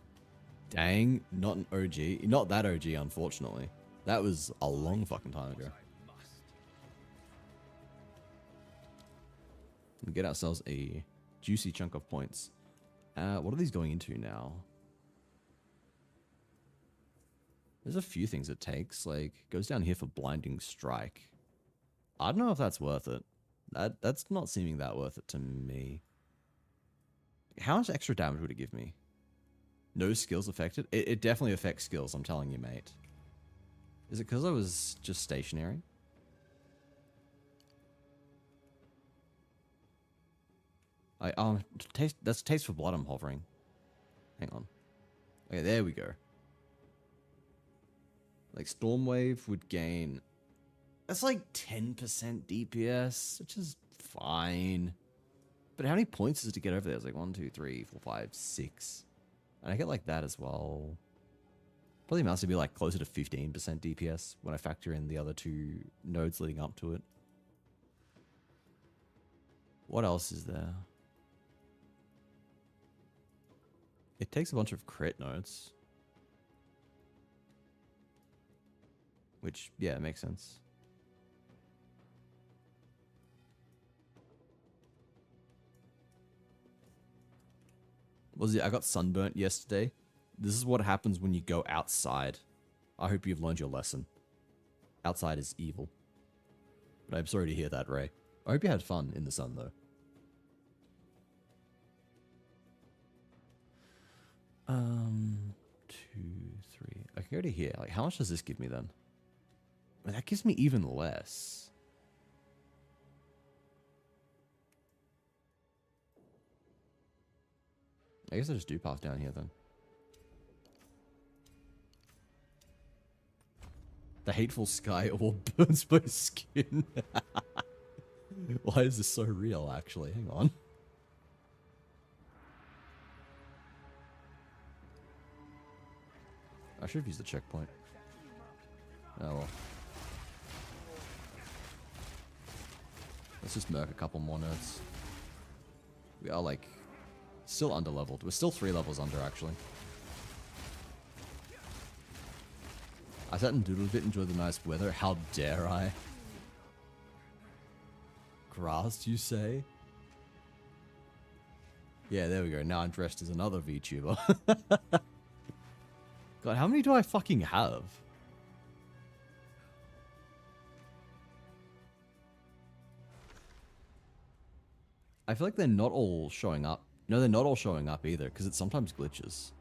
Dang, not an OG. Not that OG, unfortunately. That was a long fucking time ago. We get ourselves a juicy chunk of points. What are these going into now? There's a few things it takes. Like, goes down here for Blinding Strike. I don't know if that's worth it. That's not seeming that worth it to me. How much extra damage would it give me? No skills affected? It definitely affects skills, I'm telling you, mate. Is it because I was just stationary? That's Taste for Blood I'm hovering. Hang on. Okay, there we go. Like, Stormwave would gain... That's like 10% DPS, which is fine. But how many points is it to get over there? It's like 1, 2, 3, 4, 5, 6. And I get like that as well. Probably amounts to be like closer to 15% DPS when I factor in the other two nodes leading up to it. What else is there? It takes a bunch of crit nodes. Which, yeah, makes sense. I got sunburnt yesterday. This is what happens when you go outside. I hope you've learned your lesson. Outside is evil. But I'm sorry to hear that, Ray. I hope you had fun in the sun, though. 2, go to here. Like, how much does this give me then? Well, that gives me even less. I guess I just do pass down here then. The hateful sky all burns my skin. Why is this so real, actually? Hang on. I should have used the checkpoint. Oh well. Let's just murk a couple more nerds. We are like still under leveled. We're still 3 levels under actually. I sat and doodled a bit, enjoyed the nice weather. How dare I? Grass, you say? Yeah, there we go. Now I'm dressed as another VTuber. God, how many do I fucking have? I feel like they're not all showing up. No, they're not all showing up either, because it sometimes glitches.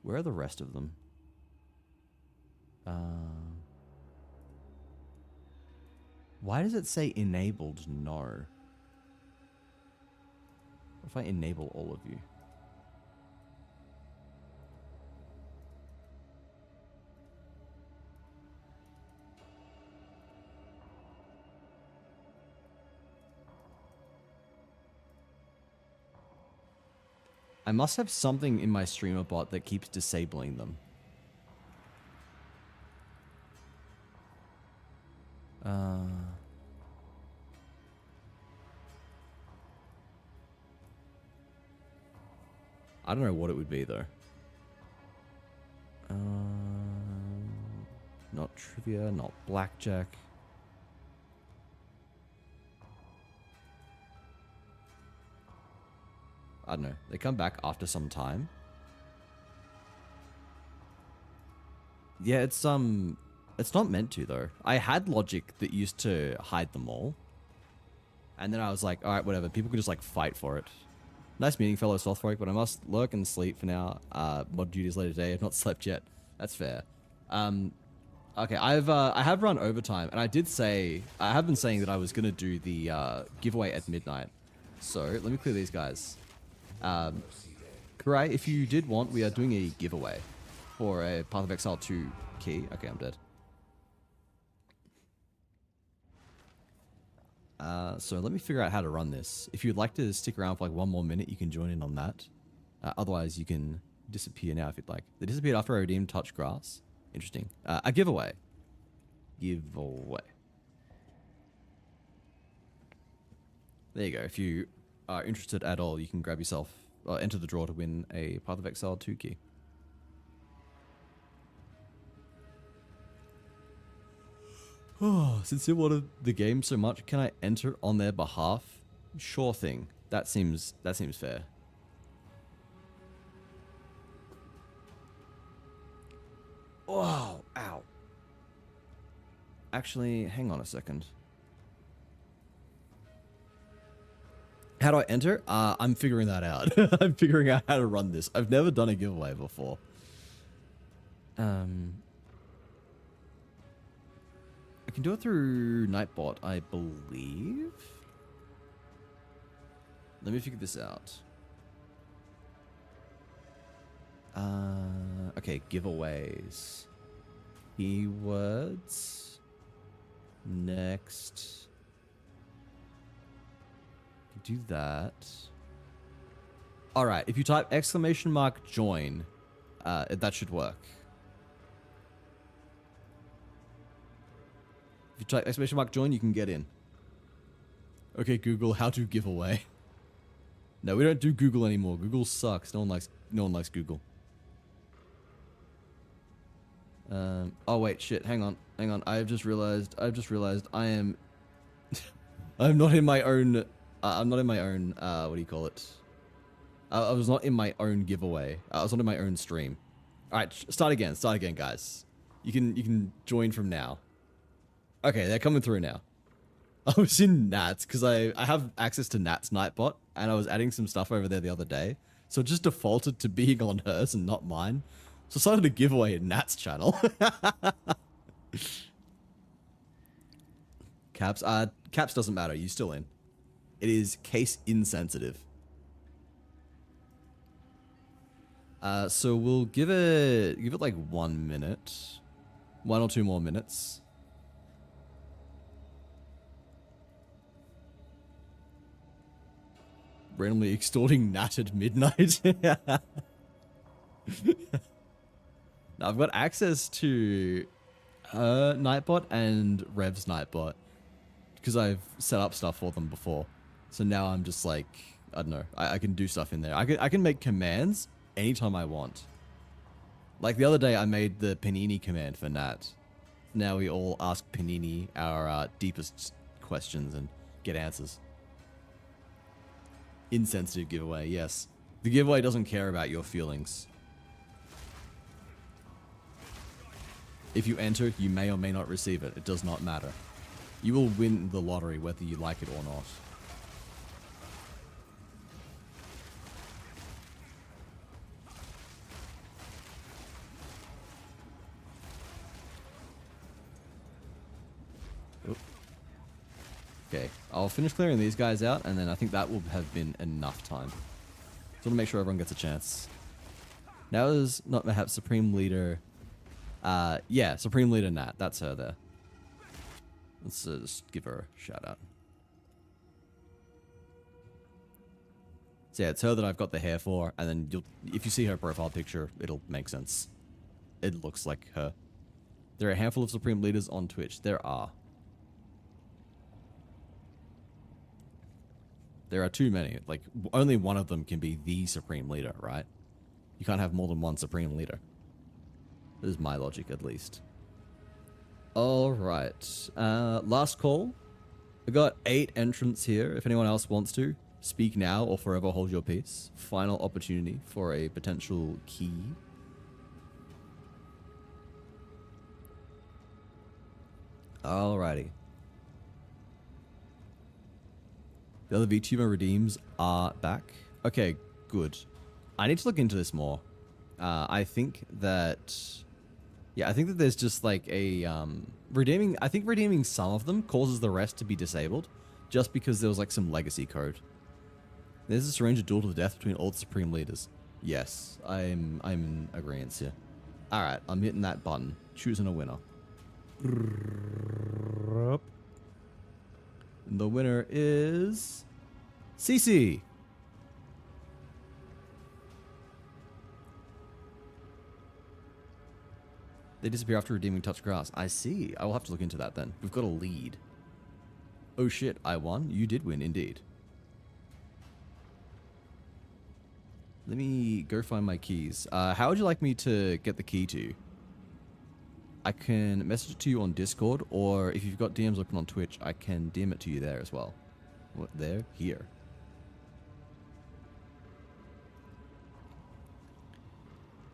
Where are the rest of them? Why does it say enabled? No. What if I enable all of you? I must have something in my streamer bot that keeps disabling them. I don't know what it would be though. Not trivia, not blackjack. I don't know. They come back after some time. Yeah, it's not meant to though. I had logic that used to hide them all. And then I was like, alright, whatever. People could just like fight for it. Nice meeting, fellow Slothfolk, but I must lurk and sleep for now. Mod duties later today. I've not slept yet. That's fair. Okay, I have run overtime, and I have been saying that I was gonna do the giveaway at midnight. So let me clear these guys. Kurai, if you did want, we are doing a giveaway for a Path of Exile 2 key. Okay, I'm dead. So let me figure out how to run this. If you'd like to stick around for like 1 more minute, you can join in on that. Otherwise, you can disappear now if you'd like. They disappeared after I redeemed Touch Grass. Interesting. A giveaway. Giveaway. There you go. If you are interested at all, you can grab yourself, enter the draw to win a Path of Exile 2 key. Oh, since you wanted the game so much, can I enter on their behalf? Sure thing. That seems fair. Oh, ow. Actually, hang on a second. How do I enter? I'm figuring that out. I'm figuring out how to run this. I've never done a giveaway before. I can do it through Nightbot, I believe. Let me figure this out. Okay, giveaways. Keywords. Next. Do that. Alright, if you type !join, that should work. If you type !join, you can get in. Okay, Google, how to give away. No, we don't do Google anymore. Google sucks. No one likes Google. Oh wait, shit. Hang on. I've just realized I am I'm not in my own what do you call it? I was not in my own giveaway. I was not in my own stream. Alright, start again, guys. You can join from now. Okay, they're coming through now. I was in Nats, because I have access to Nat's Nightbot, and I was adding some stuff over there the other day. So it just defaulted to being on hers and not mine. So I started a giveaway in Nat's channel. Caps doesn't matter. You're still in. It is case insensitive. So we'll give it like 1 minute. 1 or 2 more minutes. Randomly extorting Nat at midnight. Now I've got access to her Nightbot and Rev's Nightbot because I've set up stuff for them before. So now I'm just like, I don't know, I can do stuff in there. I can make commands anytime I want. Like the other day I made the Panini command for Nat. Now we all ask Panini our deepest questions and get answers. Insensitive giveaway, yes. The giveaway doesn't care about your feelings. If you enter, you may or may not receive it. It does not matter. You will win the lottery whether you like it or not. Oop. Okay, I'll finish clearing these guys out, and then I think that will have been enough time. Just want to make sure everyone gets a chance. Now is not perhaps Supreme Leader... yeah, Supreme Leader Nat. That's her there. Let's just give her a shout out. So yeah, it's her that I've got the hair for, and then if you see her profile picture, it'll make sense. It looks like her. There are a handful of Supreme Leaders on Twitch. There are. There are too many. Like, only one of them can be the Supreme Leader, right? You can't have more than one Supreme Leader. This is my logic, at least. Alright. Last call. I got 8 entrants here. If anyone else wants to, speak now or forever hold your peace. Final opportunity for a potential key. Alrighty. The other VTuber redeems are back. Okay, good. I need to look into this more. I think that... Yeah, I think that there's just like a... I think redeeming some of them causes the rest to be disabled. Just because there was like some legacy code. There's this arrange a duel to the death between all the Supreme Leaders. Yes, I'm in agreement here. Alright, I'm hitting that button. Choosing a winner. The winner is... CC! They disappear after redeeming touch grass. I see. I will have to look into that then. We've got a lead. Oh shit, I won? You did win, indeed. Let me go find my keys. How would you like me to get the key to you? I can message it to you on Discord, or if you've got DMs open on Twitch, I can DM it to you there as well. What, there? Here.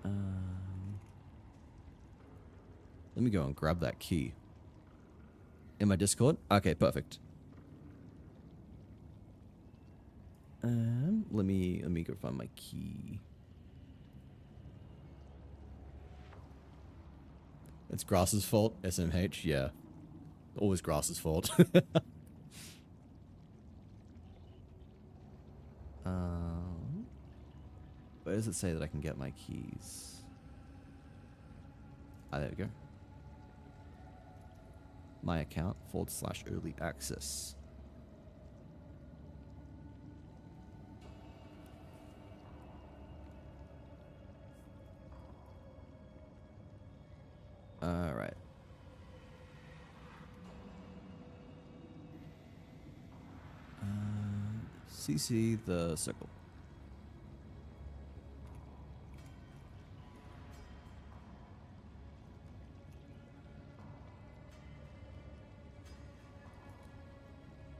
Let me go and grab that key. In my Discord? Okay, perfect. Let me go find my key. It's Grass's fault. SMH, yeah. Always Grass's fault. Where does it say that I can get my keys? Ah, there we go. My account /early access. All right. CC the circle.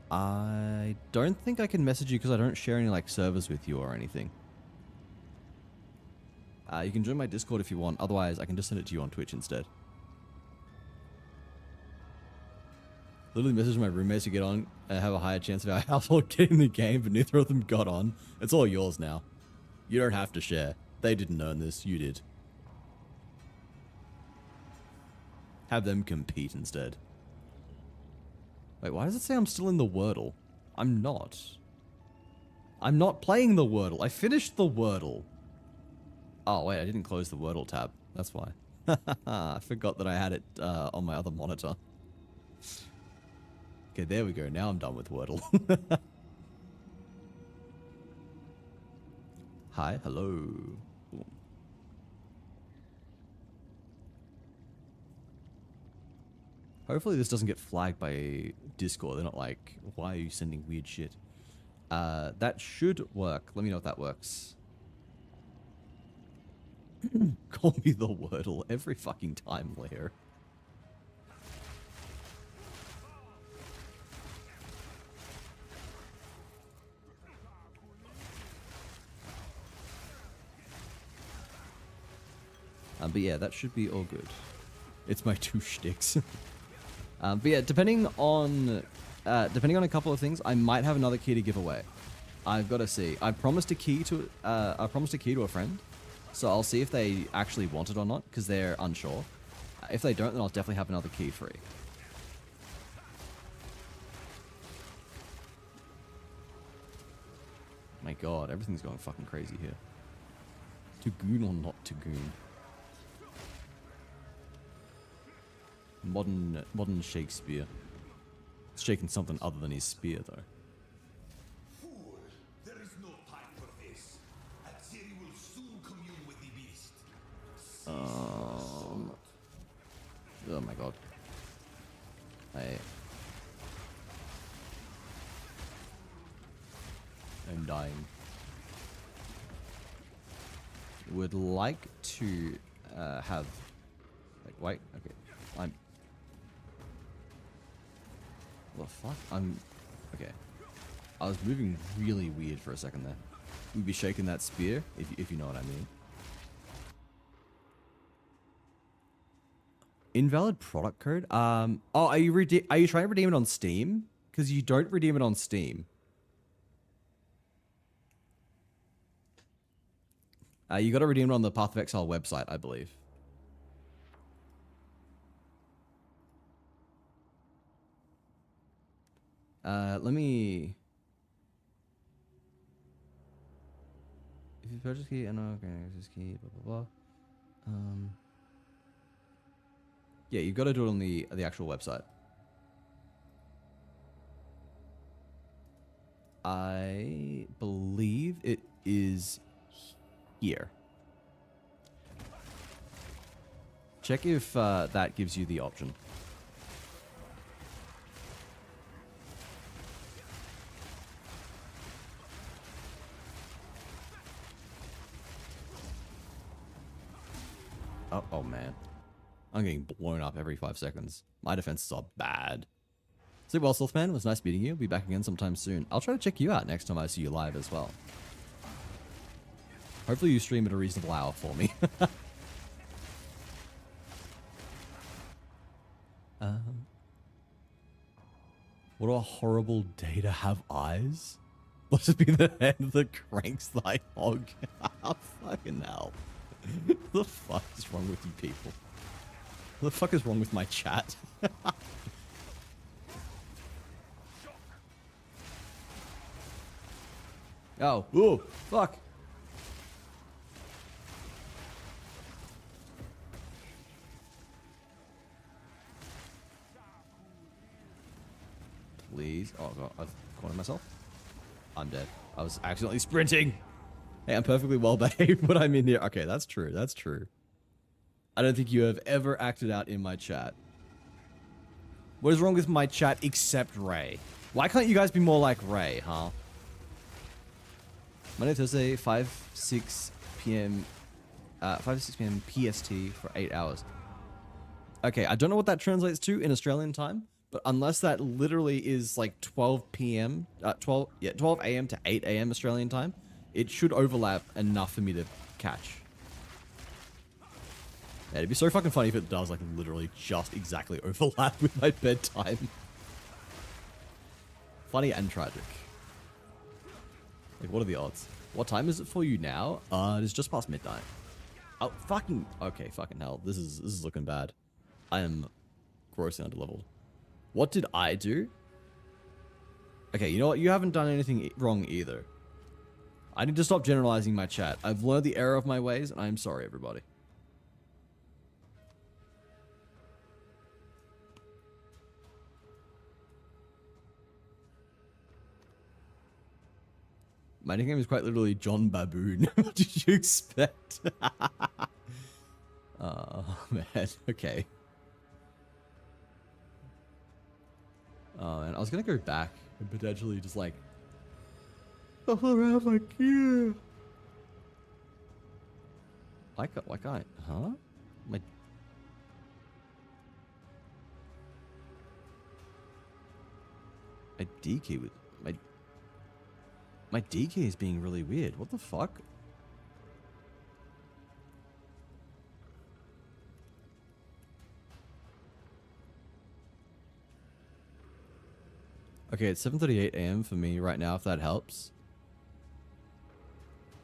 I don't think I can message you because I don't share any like servers with you or anything. You can join my Discord if you want. Otherwise, I can just send it to you on Twitch instead. Literally messaged my roommates to get on and have a higher chance of our household getting the game, but neither of them got on. It's all yours now. You don't have to share. They didn't earn this. You did. Have them compete instead. Wait, why does it say I'm still in the Wordle? I'm not. I'm not playing the Wordle. I finished the Wordle. Oh, wait, I didn't close the Wordle tab. That's why. I forgot that I had it on my other monitor. Okay, there we go. Now I'm done with Wordle. Hi, hello. Ooh. Hopefully this doesn't get flagged by Discord. They're not like, why are you sending weird shit? That should work. Let me know if that works. Call me the Wordle every fucking time, Leo. But yeah, that should be all good. It's my two shticks. But yeah, depending on a couple of things, I might have another key to give away. I've got to see. I promised a key to a friend, so I'll see if they actually want it or not, because they're unsure. If they don't, then I'll definitely have another key free. My God, everything's going fucking crazy here. To goon or not to goon? Modern Shakespeare. It's shaking something other than his spear, though. Fool! There is no time for this. Atziri will soon commune with the beast. Oh my God. I'm dying. Would like to have. Like, wait. Okay. What the fuck? Okay. I was moving really weird for a second there. We'd be shaking that spear, if you know what I mean. Invalid product code? Oh, are you trying to redeem it on Steam? Because you don't redeem it on Steam. You got to redeem it on the Path of Exile website, I believe. Let me... If you purchase key, okay, access key, blah, blah, blah. Yeah, you've got to do it on the actual website. I believe it is here. Check if that gives you the option. Oh man. I'm getting blown up every 5 seconds. My defenses are bad. Sleep well, Stealthman. It was nice meeting you. Be back again sometime soon. I'll try to check you out next time I see you live as well. Hopefully you stream at a reasonable hour for me. What a horrible day to have eyes. Let it be the hand that cranks thy hog. Fucking hell. What the fuck is wrong with you people? What the fuck is wrong with my chat? Oh, ooh, fuck. Please. Oh god, I've cornered myself. I'm dead. I was accidentally sprinting. Hey, I'm perfectly well behaved when I'm in here. Okay, that's true. That's true. I don't think you have ever acted out in my chat. What is wrong with my chat except Ray? Why can't you guys be more like Ray, huh? Monday, Thursday, 5-6 p.m. 5-6 p.m. PST for 8 hours. Okay, I don't know what that translates to in Australian time, but unless that literally is like 12 p.m. 12 a.m. to 8 a.m. Australian time, it should overlap enough for me to catch. Yeah, it'd be so fucking funny if it does like literally just exactly overlap with my bedtime. Funny and tragic. Like, what are the odds? What time is it for you now? It is just past midnight. Oh, fucking... Okay, fucking hell. This is looking bad. I am grossly underleveled. What did I do? Okay, you know what? You haven't done anything wrong either. I need to stop generalizing my chat. I've learned the error of my ways, and I'm sorry, everybody. My nickname is quite literally John Baboon. What did you expect? Oh, man. Okay. Oh, man. I was going to go back and potentially just, like, shuffle around my gear. Why can't I? Huh? My D key was... My D key is being really weird. What the fuck? Okay, it's 7:38 a.m. for me right now, if that helps.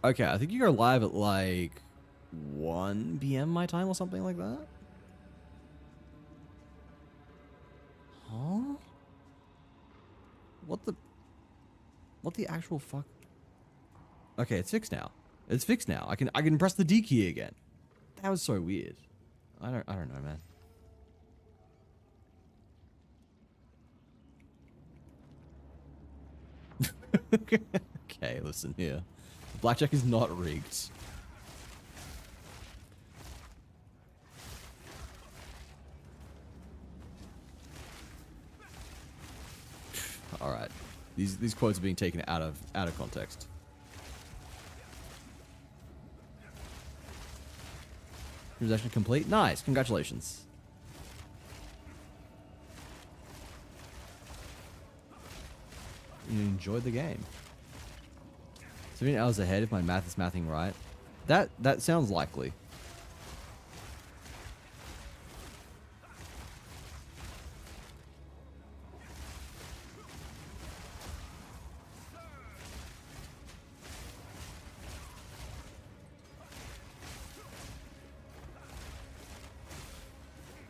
Okay, I think you go live at like 1 p.m. my time or something like that. Huh? What the actual fuck? Okay, it's fixed now. It's fixed now. I can press the D key again. That was so weird. I don't know, man. Okay, listen here. Blackjack is not rigged. All right. These quotes are being taken out of context. Transaction complete. Nice. Congratulations. You enjoyed the game. 17 hours ahead if my math is mathing right. That sounds likely.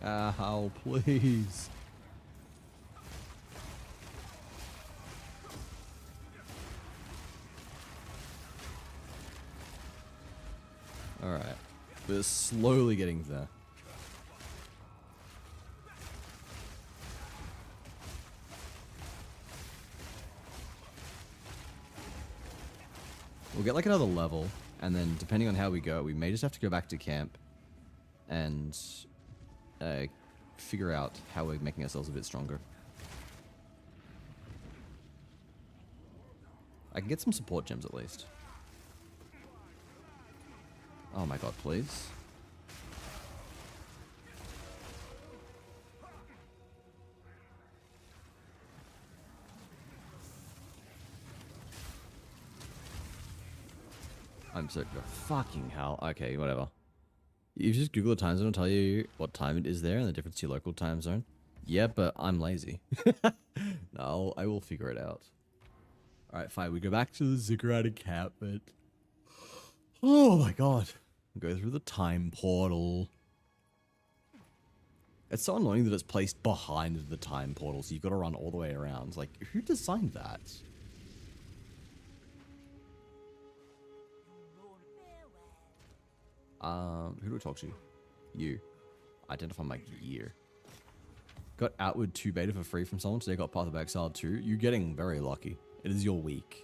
Ow, please. Alright. We're slowly getting there. We'll get like another level, and then depending on how we go, we may just have to go back to camp and figure out how we're making ourselves a bit stronger. I can get some support gems at least. Oh my god, please. I'm so fucking hell. Okay, whatever. You just Google the time zone and tell you what time it is there and the difference to your local time zone. Yeah, but I'm lazy. No, I will figure it out. Alright, fine. We go back to the ziggurat encampment. Oh my god. Go through the time portal. It's so annoying that it's placed behind the time portal, so you've got to run all the way around. Like, who designed that? Who do I talk to? You. Identify my gear. Got Outward 2 beta for free from someone. Today got Path of Exile 2. You're getting very lucky. It is your week.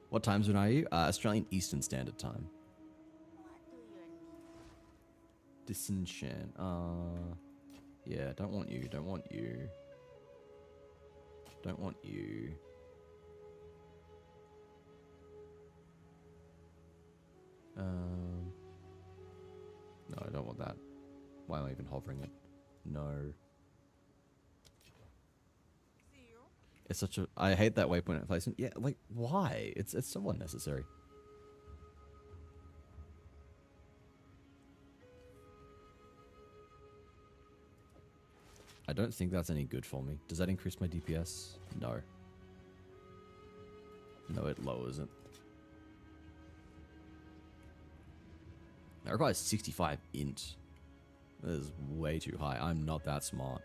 What time zone are you? Australian Eastern Standard Time. Disenchant. Yeah, don't want you. Don't want you. Don't want you. No, I don't want that. Why am I even hovering it? No. It's such a... I hate that waypoint placement. Yeah, like, why? It's so unnecessary. I don't think that's any good for me. Does that increase my DPS? No. No, it lowers it. That requires 65 int. That is way too high. I'm not that smart.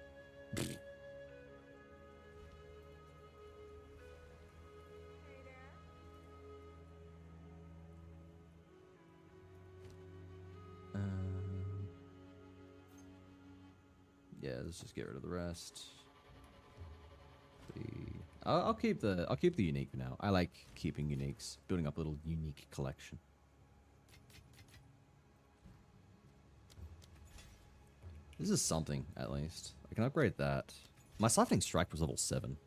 Yeah, let's just get rid of the rest. I'll keep the unique for now. I like keeping uniques, building up a little unique collection. This is something, at least. I can upgrade that. My siphoning strike was level 7.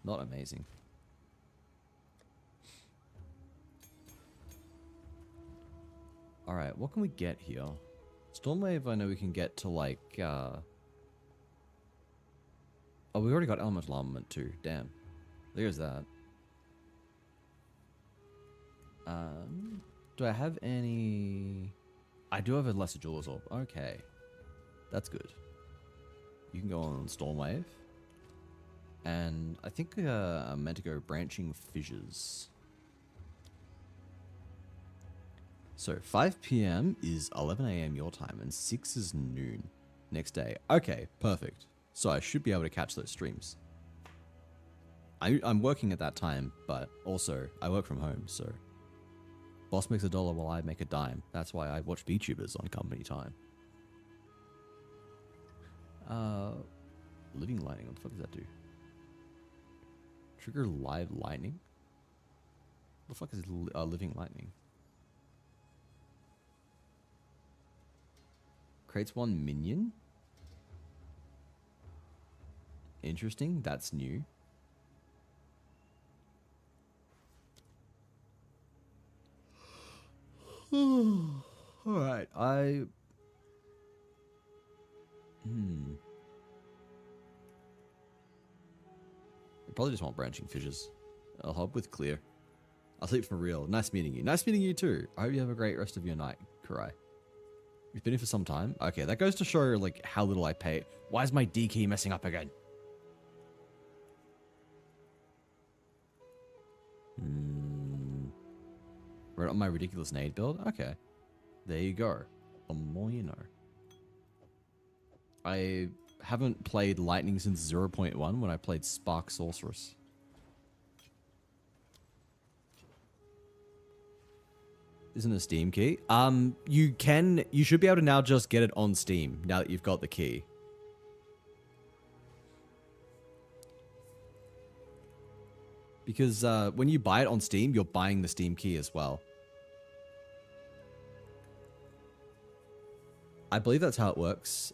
Not amazing. Alright, what can we get here? Stormwave, I know we can get to, like, Oh, we already got Elemental Armament too. Damn. There's that. Do I have any... I do have a Lesser Jewel's Orb. Okay. That's good. You can go on Stormwave. And I think I'm meant to go Branching Fissures. So 5 p.m. is 11 a.m. your time and 6 is noon next day. Okay, perfect. So I should be able to catch those streams. I'm working at that time, but also I work from home, so boss makes $1 while I make a dime. That's why I watch VTubers on company time. Living lightning. What the fuck does that do? Trigger live lightning? What the fuck is living lightning? Creates 1 minion? Interesting. That's new. Alright, I probably just want Branching Fissures. I'll help with Clear. I'll sleep for real. Nice meeting you. Nice meeting you too. I hope you have a great rest of your night, Kurai. You've been here for some time? Okay, that goes to show like how little I pay. Why is my D key messing up again? Right on my ridiculous nade build? Okay. There you go. The more you know. I haven't played Lightning since 0.1 when I played Spark Sorceress. Isn't a Steam key? You should be able to now just get it on Steam now that you've got the key. Because when you buy it on Steam, you're buying the Steam key as well. I believe that's how it works.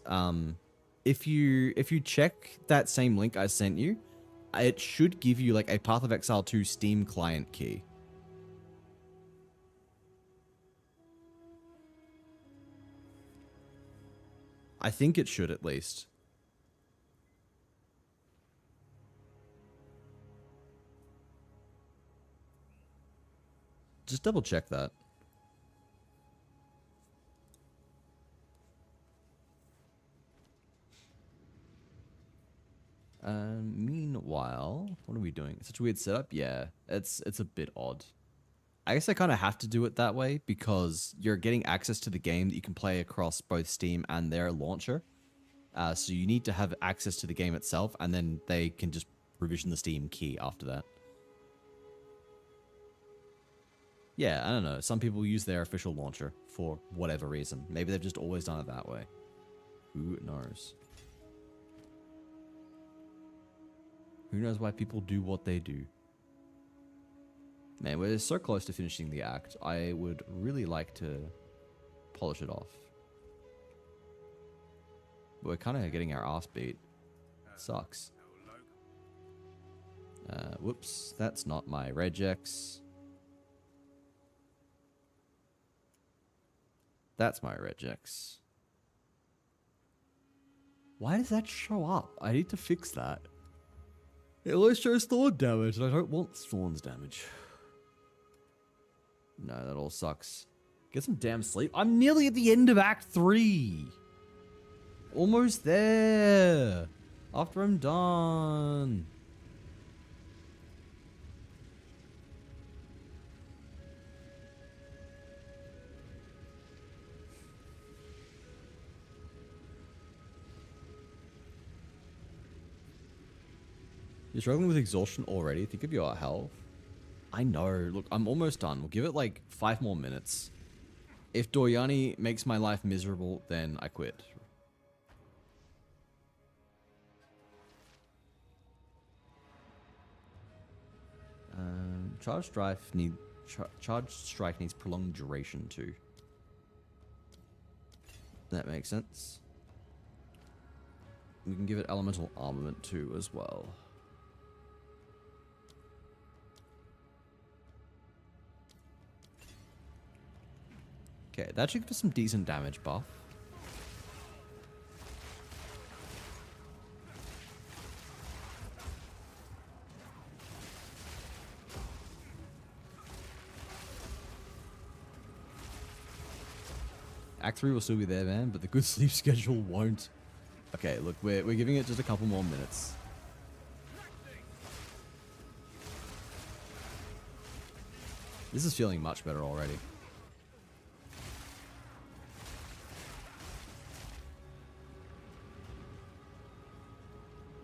If you check that same link I sent you, it should give you like a Path of Exile 2 Steam client key. I think it should at least. Just double check that. Meanwhile, what are we doing? Such a weird setup? Yeah, it's a bit odd. I guess I kind of have to do it that way because you're getting access to the game that you can play across both Steam and their launcher. So you need to have access to the game itself, and then they can just provision the Steam key after that. Yeah, I don't know. Some people use their official launcher for whatever reason. Maybe they've just always done it that way. Who knows? Who knows why people do what they do? Man, we're so close to finishing the act. I would really like to polish it off. But we're kind of getting our ass beat. Sucks. Whoops, that's not my regex. That's my regex. Why does that show up? I need to fix that. It always shows Thorn damage, and I don't want Thorn's damage. No, that all sucks. Get some damn sleep. I'm nearly at the end of Act 3. Almost there. After I'm done. You're struggling with exhaustion already? Think of your health. I know. Look, I'm almost done. We'll give it like 5 more minutes. If Doryani makes my life miserable, then I quit. Charge strike needs prolonged duration too. That makes sense. We can give it elemental armament too as well. Okay, that should give us some decent damage buff. Act 3 will still be there, man, but the good sleep schedule won't. Okay, look, we're giving it just a couple more minutes. This is feeling much better already.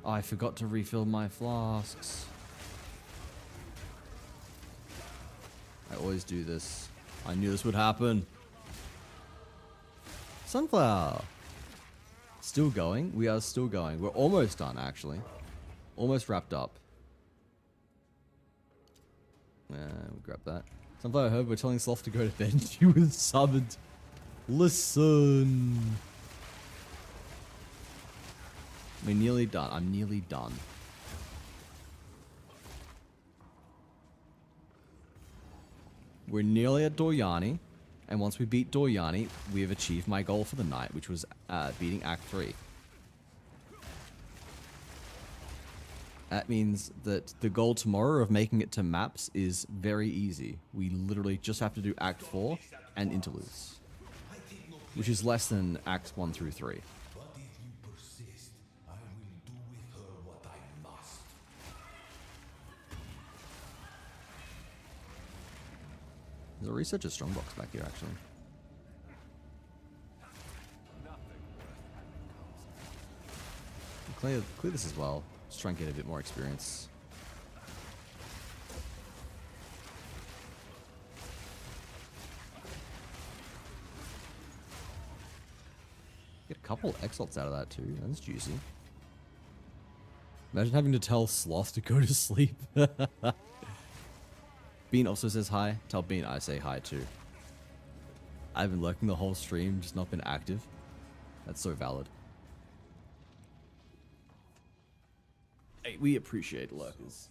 Oh, I forgot to refill my flasks. I always do this. I knew this would happen. Sunflower. Still going? We are still going. We're almost done, actually. Almost wrapped up. We'll grab that. Sunflower heard we're telling Sloth to go to bed. She was summoned. Listen. We're nearly done. I'm nearly done. We're nearly at Doryani. And once we beat Doryani, we have achieved my goal for the night, which was beating Act 3. That means that the goal tomorrow of making it to maps is very easy. We literally just have to do Act 4 and interludes, which is less than Acts 1 through 3. But if you persist, I will do with her what I must. There's a researcher strongbox back here, actually. Clear this as well. Just try and get a bit more experience. Get a couple exalts out of that too. That's juicy. Imagine having to tell Sloth to go to sleep. Bean also says hi. Tell Bean I say hi too. I've been lurking the whole stream, just not been active. That's so valid. Hey, we appreciate lurkers.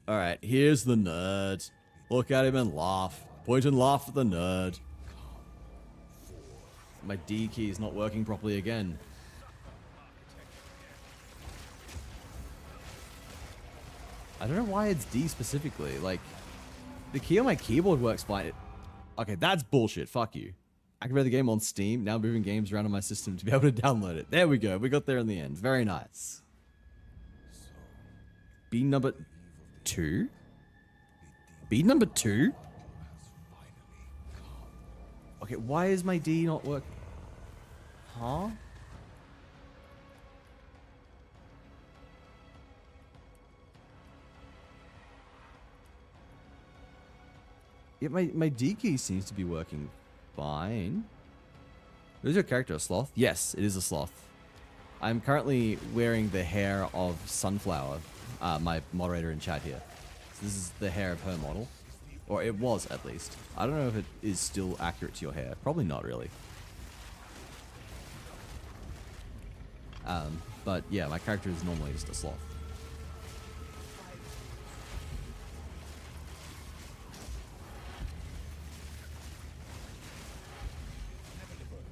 Alright, here's the nerd. Look at him and laugh. Point and laugh at the nerd. My D key is not working properly again. I don't know why it's D specifically. Like, the key on my keyboard works fine. Okay, that's bullshit. Fuck you. Activate the game on Steam. Now moving games around on my system to be able to download it. There we go. We got there in the end. Very nice. Bean number 2? Bean number 2? Okay, why is my D not working? Huh? Yeah, my D key seems to be working fine. Is your character a sloth? Yes, it is a sloth. I'm currently wearing the hair of Sunflower, my moderator in chat here. So this is the hair of her model. Or it was, at least. I don't know if it is still accurate to your hair. Probably not really. But yeah, my character is normally just a sloth.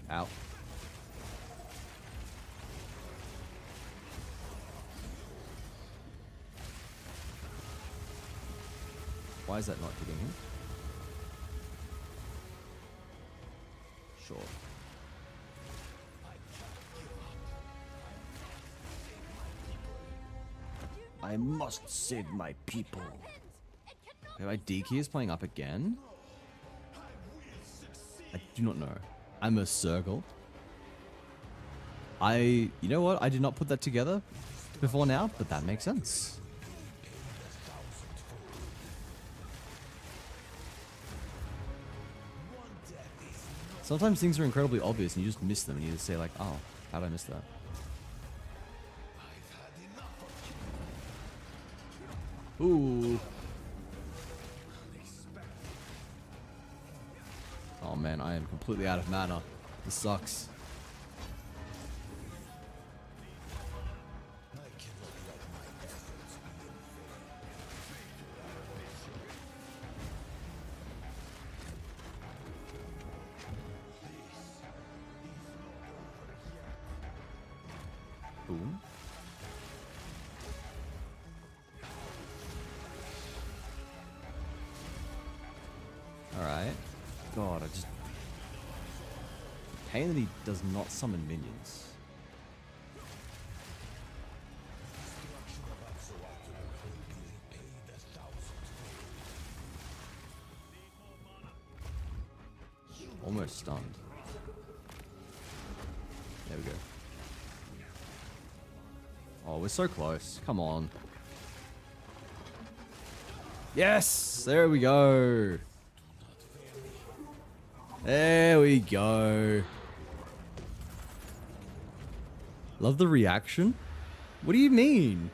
Ow. Why is that not hitting him? Sure. I must save my people. Okay, my D key is playing up again? I do not know. I'm a circle. You know what? I did not put that together. before now, but that makes sense. Sometimes things are incredibly obvious and you just miss them and you just say like, oh, how did I miss that? Ooh. Oh man, I am completely out of mana. This sucks. Boom. Alright. God, I just... Pain that he does not summon minions. Almost stunned. There we go. Oh, we're so close. Come on. Yes! There we go. There we go. Love the reaction. What do you mean?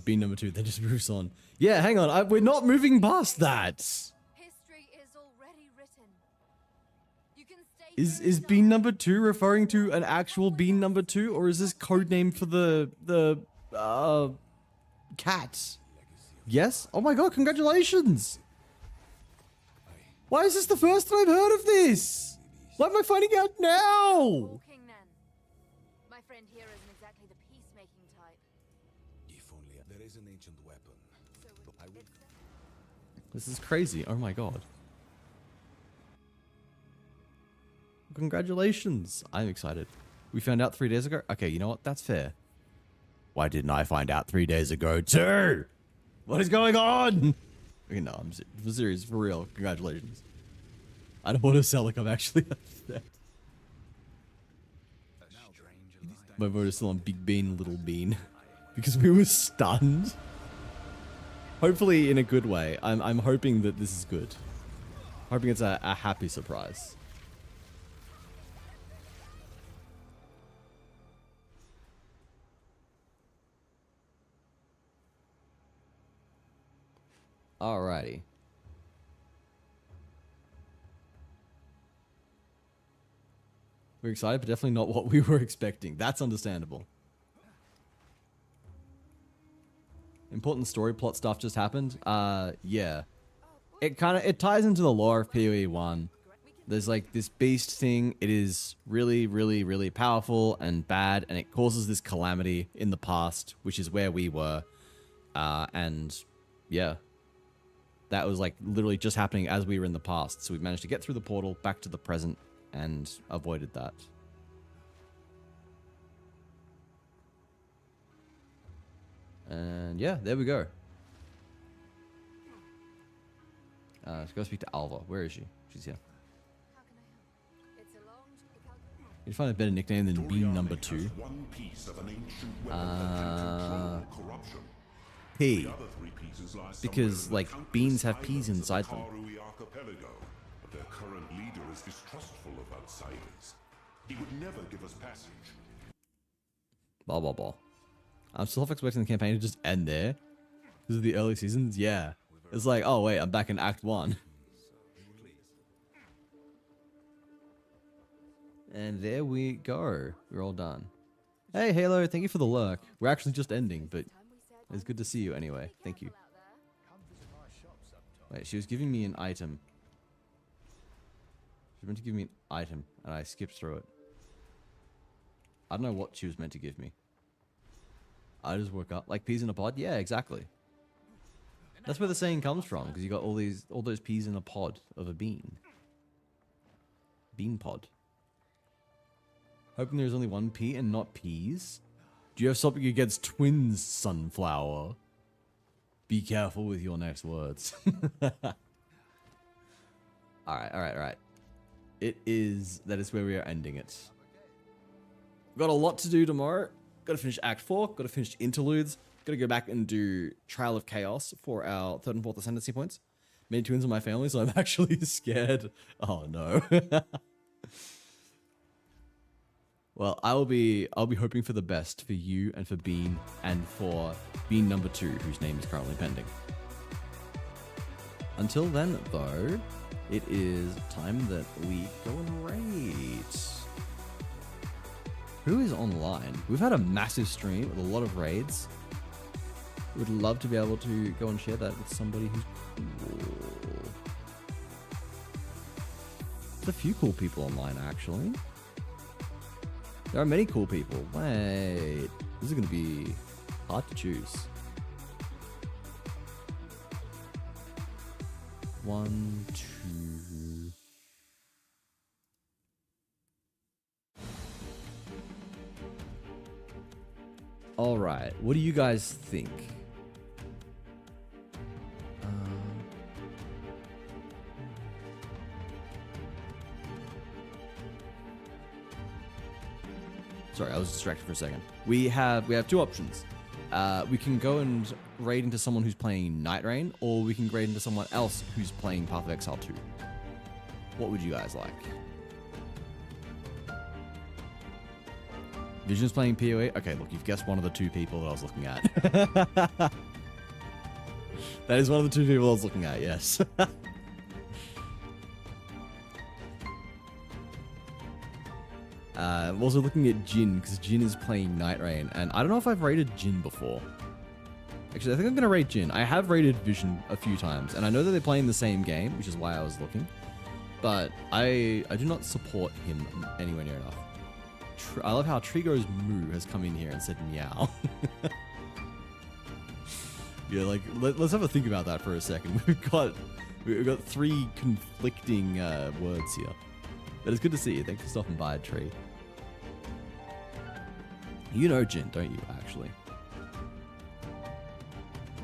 Bean number 2, then just moves on. Yeah, hang on. We're not moving past that. History is already written. You can stay Is bean number 2 referring to an actual bean number 2, or is this code name for the cat? Yes? Oh my god, congratulations! Why is this the first time I've heard of this? Why am I finding out now? walking then. My friend here isn't exactly the peacemaking type. If only there is an ancient weapon. So I would. This is crazy. Oh my god. Congratulations. I'm excited. We found out 3 days ago? Okay, you know what? That's fair. Why didn't I find out 3 days ago too? What is going on? Okay, no, I'm serious. For real. Congratulations. I don't want to sound like I'm actually upset. My vote is still on Big Bean, Little Bean. Because we were stunned. Hopefully in a good way. I'm hoping that this is good. Hoping it's a happy surprise. Alrighty. We're excited, but definitely not what we were expecting. That's understandable. Important story plot stuff just happened. Yeah. It ties into the lore of PoE 1. There's like this beast thing. It is really, really, really powerful and bad, and it causes this calamity in the past, which is where we were. And yeah. That was like literally just happening as we were in the past. So we managed to get through the portal back to the present and avoided that. And yeah, there we go. Let's go speak to Alva. Where is she? She's here. How can I help? It's a long You find a better nickname than Bean number 2. Has one piece of an ancient weapon that can control corruption. P. The other 3 pieces lie Because, somewhere in like, the countless beans have peas islands of inside the them. Karui archipelago, but their current leader is distrustful of outsiders. He would never give us passage. Blah, blah, blah. I'm still half expecting the campaign to just end there. Because of the early seasons? Yeah. It's like, oh wait, I'm back in Act 1. And there we go. We're all done. Hey, Halo, thank you for the lurk. We're actually just ending, but it's good to see you anyway. Thank you. Wait, she was giving me an item. She was meant to give me an item, and I skipped through it. I don't know what she was meant to give me. I just woke up. Like peas in a pod? Yeah, exactly. That's where the saying comes from, because you got all those peas in a pod of a bean. Bean pod. Hoping there's only one pea and not peas. Do you have something against twins, sunflower? Be careful with your next words. Alright. That is where we are ending it. Got a lot to do tomorrow. Got to finish Act 4. Got to finish Interludes. Got to go back and do Trial of Chaos for our 3rd and 4th Ascendancy points. Many twins in my family, so I'm actually scared. Oh no. Well, I'll be hoping for the best for you and for Bean and for Bean number 2, whose name is currently pending. Until then, though, it is time that we go and raid. Who is online? We've had a massive stream with a lot of raids. Would love to be able to go and share that with somebody who's cool. There's a few cool people online, actually. There are many cool people. Wait, this is going to be hard to choose. 1, 2. All right, what do you guys think? Sorry, I was distracted for a second. We have 2 options. We can go and raid into someone who's playing Night Rain, or we can raid into someone else who's playing Path of Exile 2. What would you guys like? Vision's playing PoE? Okay, look, you've guessed one of the 2 people that I was looking at. That is one of the 2 people I was looking at, yes. I'm also looking at Jin, because Jin is playing Night Rain, and I don't know if I've raided Jin before. Actually, I think I'm going to raid Jin. I have raided Vision a few times, and I know that they're playing the same game, which is why I was looking. But I do not support him anywhere near enough. I love how Trigo's Moo has come in here and said meow. Yeah, like, let's have a think about that for a second. We've got 3 conflicting words here. But it's good to see you. Thanks for stopping by, Tree. You know Jin, don't you, actually?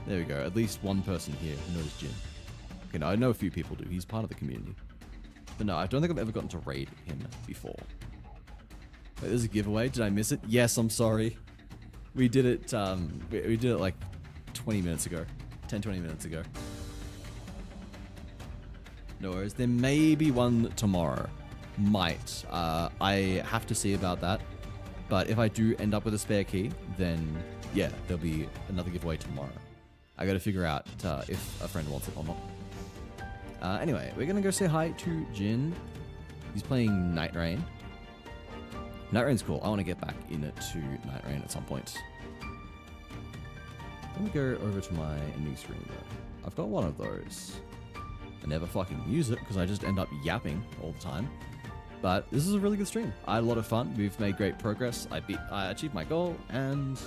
There we go. At least one person here who knows Jin. Okay, no, I know a few people do. He's part of the community. But no, I don't think I've ever gotten to raid him before. Wait, there's a giveaway. Did I miss it? Yes, I'm sorry. We did it, we did it like 20 minutes ago. 10, 20 minutes ago. No worries. There may be one tomorrow. Might. I have to see about that. But if I do end up with a spare key, then yeah, there'll be another giveaway tomorrow. I gotta figure out if a friend wants it or not. Anyway, we're gonna go say hi to Jin. He's playing Night Rain. Night Rain's cool. I want to get back into Night Rain at some point. Let me go over to my new screen though. I've got one of those. I never fucking use it because I just end up yapping all the time. But this is a really good stream. I had a lot of fun. We've made great progress. I achieved my goal, and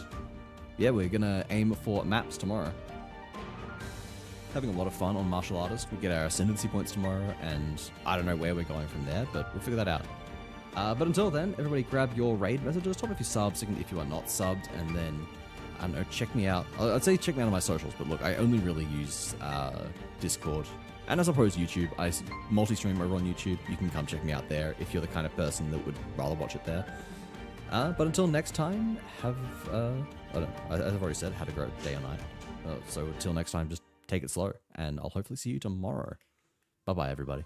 yeah, we're gonna aim for maps tomorrow. Having a lot of fun on Martial Artist. We get our Ascendancy points tomorrow, and I don't know where we're going from there, but we'll figure that out. But until then, everybody grab your raid messages. Top if you sub, second if you are not subbed, and then, I don't know, check me out. I'd say check me out on my socials, but look, I only really use Discord. And I suppose YouTube. I multi-stream over on YouTube. You can come check me out there if you're the kind of person that would rather watch it there. But until next time, have, I don't know, as I've already said, had a great day or night. So until next time, just take it slow, and I'll hopefully see you tomorrow. Bye-bye, everybody.